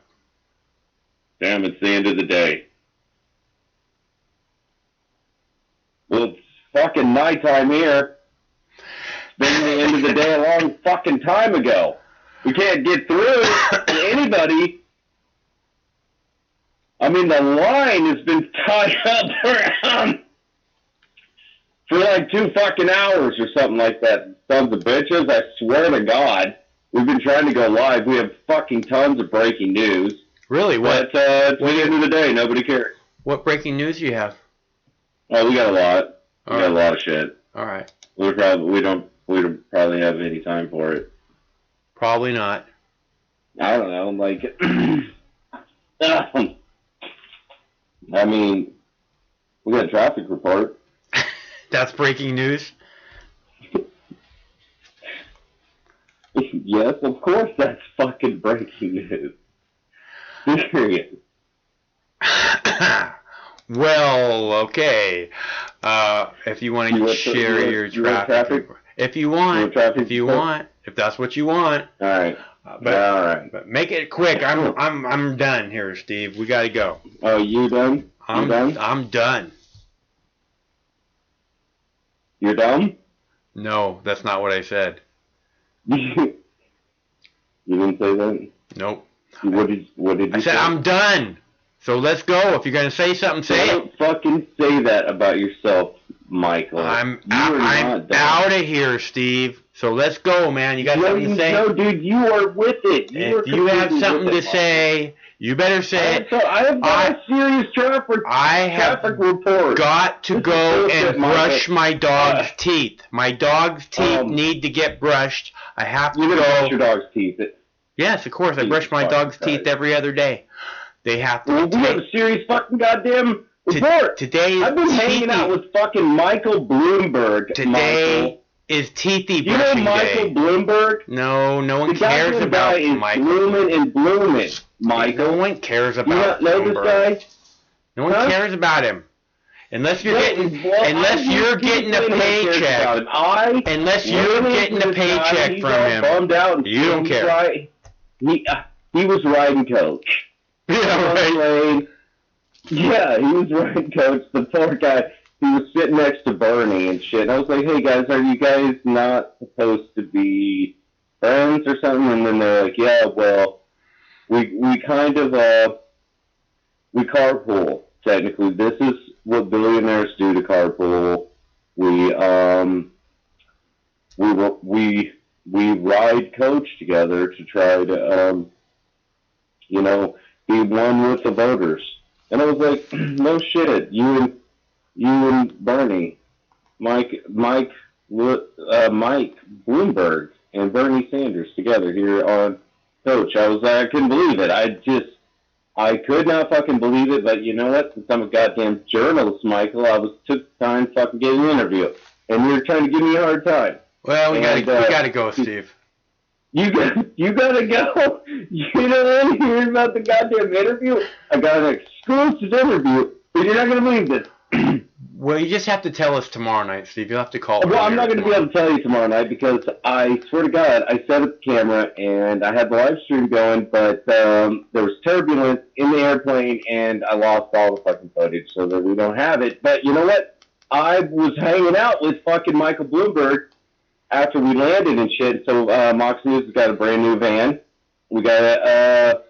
Damn, it's the end of the day. Well, it's fucking nighttime here. It's been the end of the day a long fucking time ago. We can't get through to anybody. I mean, the line has been tied up for like 2 fucking hours or something like that. Sons of bitches, I swear to God. We've been trying to go live. We have fucking tons of breaking news. Really? What? But it's the end of the day. Nobody cares. What breaking news do you have? Oh, we got a lot. We got a lot of shit. All right. We don't probably have any time for it. Probably not. I don't know. Like, I mean, we got a traffic report. That's breaking news? Yes, of course that's fucking breaking news. Period. Well, okay. If you want to share your traffic report. If you want. If that's what you want. All right. All right. But make it quick. I'm done here, Steve. We got to go. Oh, you done? I'm done. You're done? No, that's not what I said. You didn't say that? Nope. What did you I said say? I'm done. So let's go. If you're going to say something, say Don't fucking say that about yourself, Michael. I'm out of here, Steve. So let's go, man. You got something to say? No, dude, you are with it. If you have something to say, you better say it. I have got a serious traffic report. Got to go and brush my dog's teeth. My dog's teeth need to get brushed. I have to go. You brush your dog's teeth? Yes, of course. I brush my dog's teeth every other day. They have to. Well, we have a serious fucking goddamn report. Today I've been hanging out with fucking Michael Bloomberg. Today is teethy brushing day. You know Michael Bloomberg? No, no one cares about Michael. Blooming, Michael. No one cares about You don't know this guy? No one cares about him. Unless you're getting a paycheck. Unless you're getting a paycheck from him. Bummed out. You don't care. He was riding coach. Yeah, right. Yeah, he was right, Coach. The poor guy, he was sitting next to Bernie and shit. And I was like, hey, guys, are you guys not supposed to be friends or something? And then they're like, yeah, well, we kind of, we carpool, technically. This is what billionaires do to carpool. We ride coach together to try to, you know, be one with the voters. And I was like, no shit, you and Bernie, Mike Bloomberg and Bernie Sanders together here on Coach. I was like, I couldn't believe it. I could not fucking believe it, but you know what? Since I'm a goddamn journalist, Michael, I took time to fucking get an interview. And you're trying to give me a hard time. Well, we gotta go, Steve. You gotta go. You don't want to hear about the goddamn interview? I got an exclusive interview, but you're not gonna believe this. Well, you just have to tell us tomorrow night, Steve. You'll have to call. Well, I'm not going to be able to tell you tomorrow night because I swear to God, I set up the camera and I had the live stream going, but there was turbulence in the airplane and I lost all the fucking footage so that we don't have it. But you know what? I was hanging out with fucking Michael Bloomberg after we landed and shit. So Mox News has got a brand new van. We got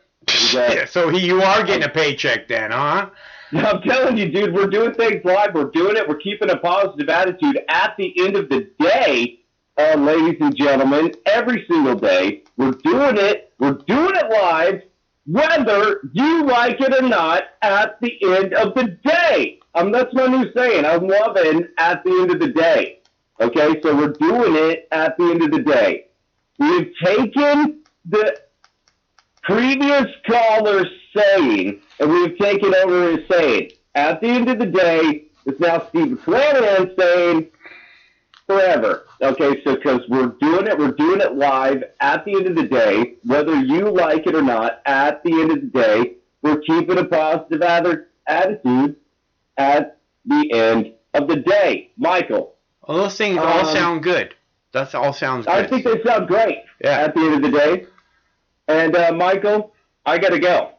yeah, so you are getting a paycheck then, huh? I'm telling you, dude, we're doing things live. We're doing it. We're keeping a positive attitude. At the end of the day, ladies and gentlemen, every single day, we're doing it. We're doing it live, whether you like it or not, at the end of the day. That's my new saying. I'm loving at the end of the day. Okay, so we're doing it at the end of the day. We've taken the previous caller's saying, and we've taken over his saying. At the end of the day, it's now Steve Clarion saying forever. Okay, so because we're doing it live at the end of the day, whether you like it or not, at the end of the day, we're keeping a positive attitude at the end of the day. Michael. Well, those things all sound good. That all sounds good. I think they sound great at the end of the day. And, Michael, I got to go.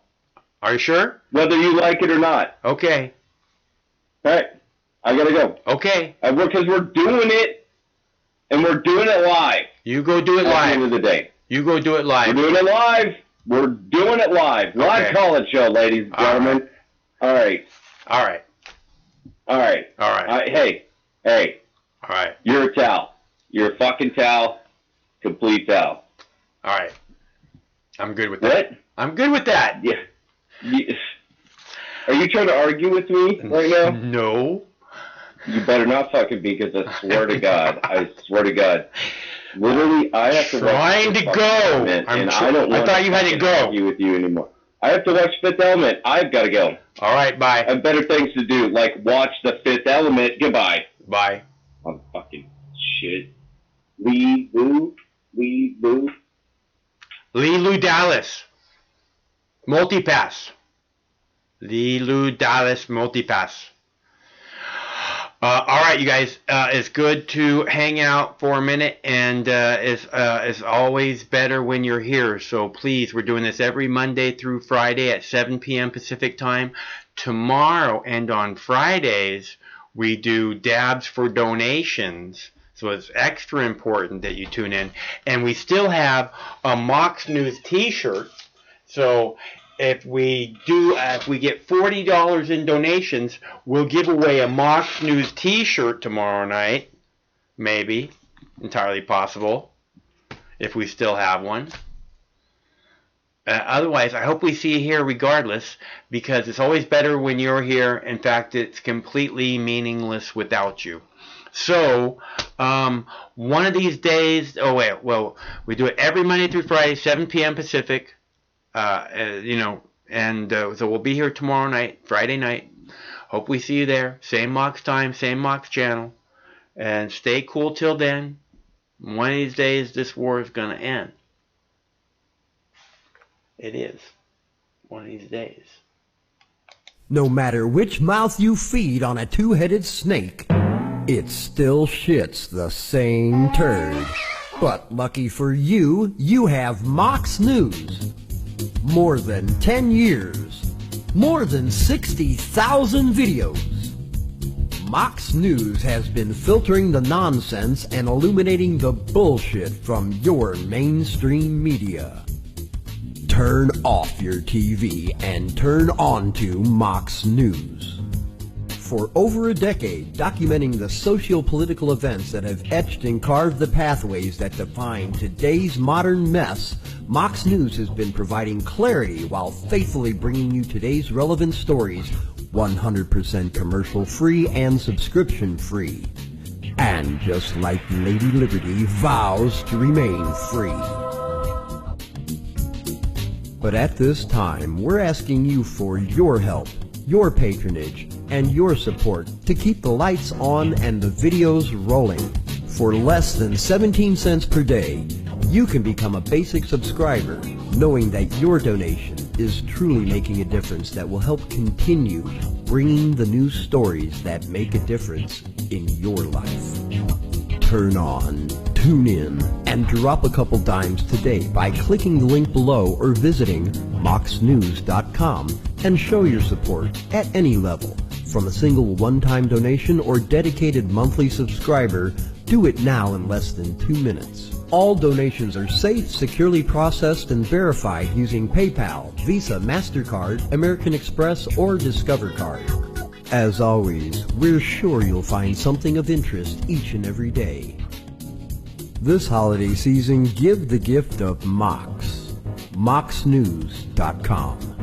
Are you sure? Whether you like it or not. Okay. All right. I got to go. Okay. Because we're doing it, and we're doing it live. You go do it live. At the end of the day. You go do it live. We're doing it live. We're doing it live. Okay. Live call-in show, ladies and gentlemen. All right. All right. All right. All right. Hey. All right. You're a towel. You're a fucking towel. Complete towel. All right. I'm good with that. What? I'm good with that. Yeah. Are you trying to argue with me right now? No. You better not fucking be, because I swear to God. Literally, I have to trying to go. I thought you had to go. Argue with you anymore. I have to watch Fifth Element. I've got to go. All right, bye. I have better things to do, like watch the Fifth Element. Goodbye. Bye. I'm fucking shit. Lee Lou Dallas. Multipass. Lee Lou Dallas Multipass. All right, you guys. It's good to hang out for a minute, and it's always better when you're here. So please, we're doing this every Monday through Friday at 7 p.m. Pacific time. Tomorrow and on Fridays, we do dabs for donations. So it's extra important that you tune in. And we still have a Mox News t-shirt. So if we get $40 in donations, we'll give away a Mox News t-shirt tomorrow night. Maybe. Entirely possible. If we still have one. Otherwise, I hope we see you here regardless, because it's always better when you're here. In fact, it's completely meaningless without you. So, one of these days, we do it every Monday through Friday, 7 p.m. Pacific, so we'll be here tomorrow night, Friday night. Hope we see you there. Same Mox time, same Mox channel. And stay cool till then. One of these days, this war is going to end. It is. One of these days. No matter which mouth you feed on a two-headed snake, it still shits the same turd. But lucky for you, you have Mox News. More than 10 years. more than 60,000 videos. Mox News has been filtering the nonsense and illuminating the bullshit from your mainstream media. Turn off your TV and turn on to Mox News. For over a decade, documenting the socio-political events that have etched and carved the pathways that define today's modern mess, Mox News has been providing clarity while faithfully bringing you today's relevant stories 100% commercial-free and subscription-free. And just like Lady Liberty vows to remain free. But at this time, we're asking you for your help, your patronage, and your support to keep the lights on and the videos rolling. For less than 17 cents per day, you can become a basic subscriber, knowing that your donation is truly making a difference that will help continue bringing the news stories that make a difference in your life. Turn on, tune in, and drop a couple dimes today by clicking the link below or visiting moxnews.com and show your support at any level. From a single one-time donation or dedicated monthly subscriber, do it now in less than 2 minutes. All donations are safe, securely processed, and verified using PayPal, Visa, MasterCard, American Express, or Discover Card. As always, we're sure you'll find something of interest each and every day. This holiday season, give the gift of Mox. moxnews.com.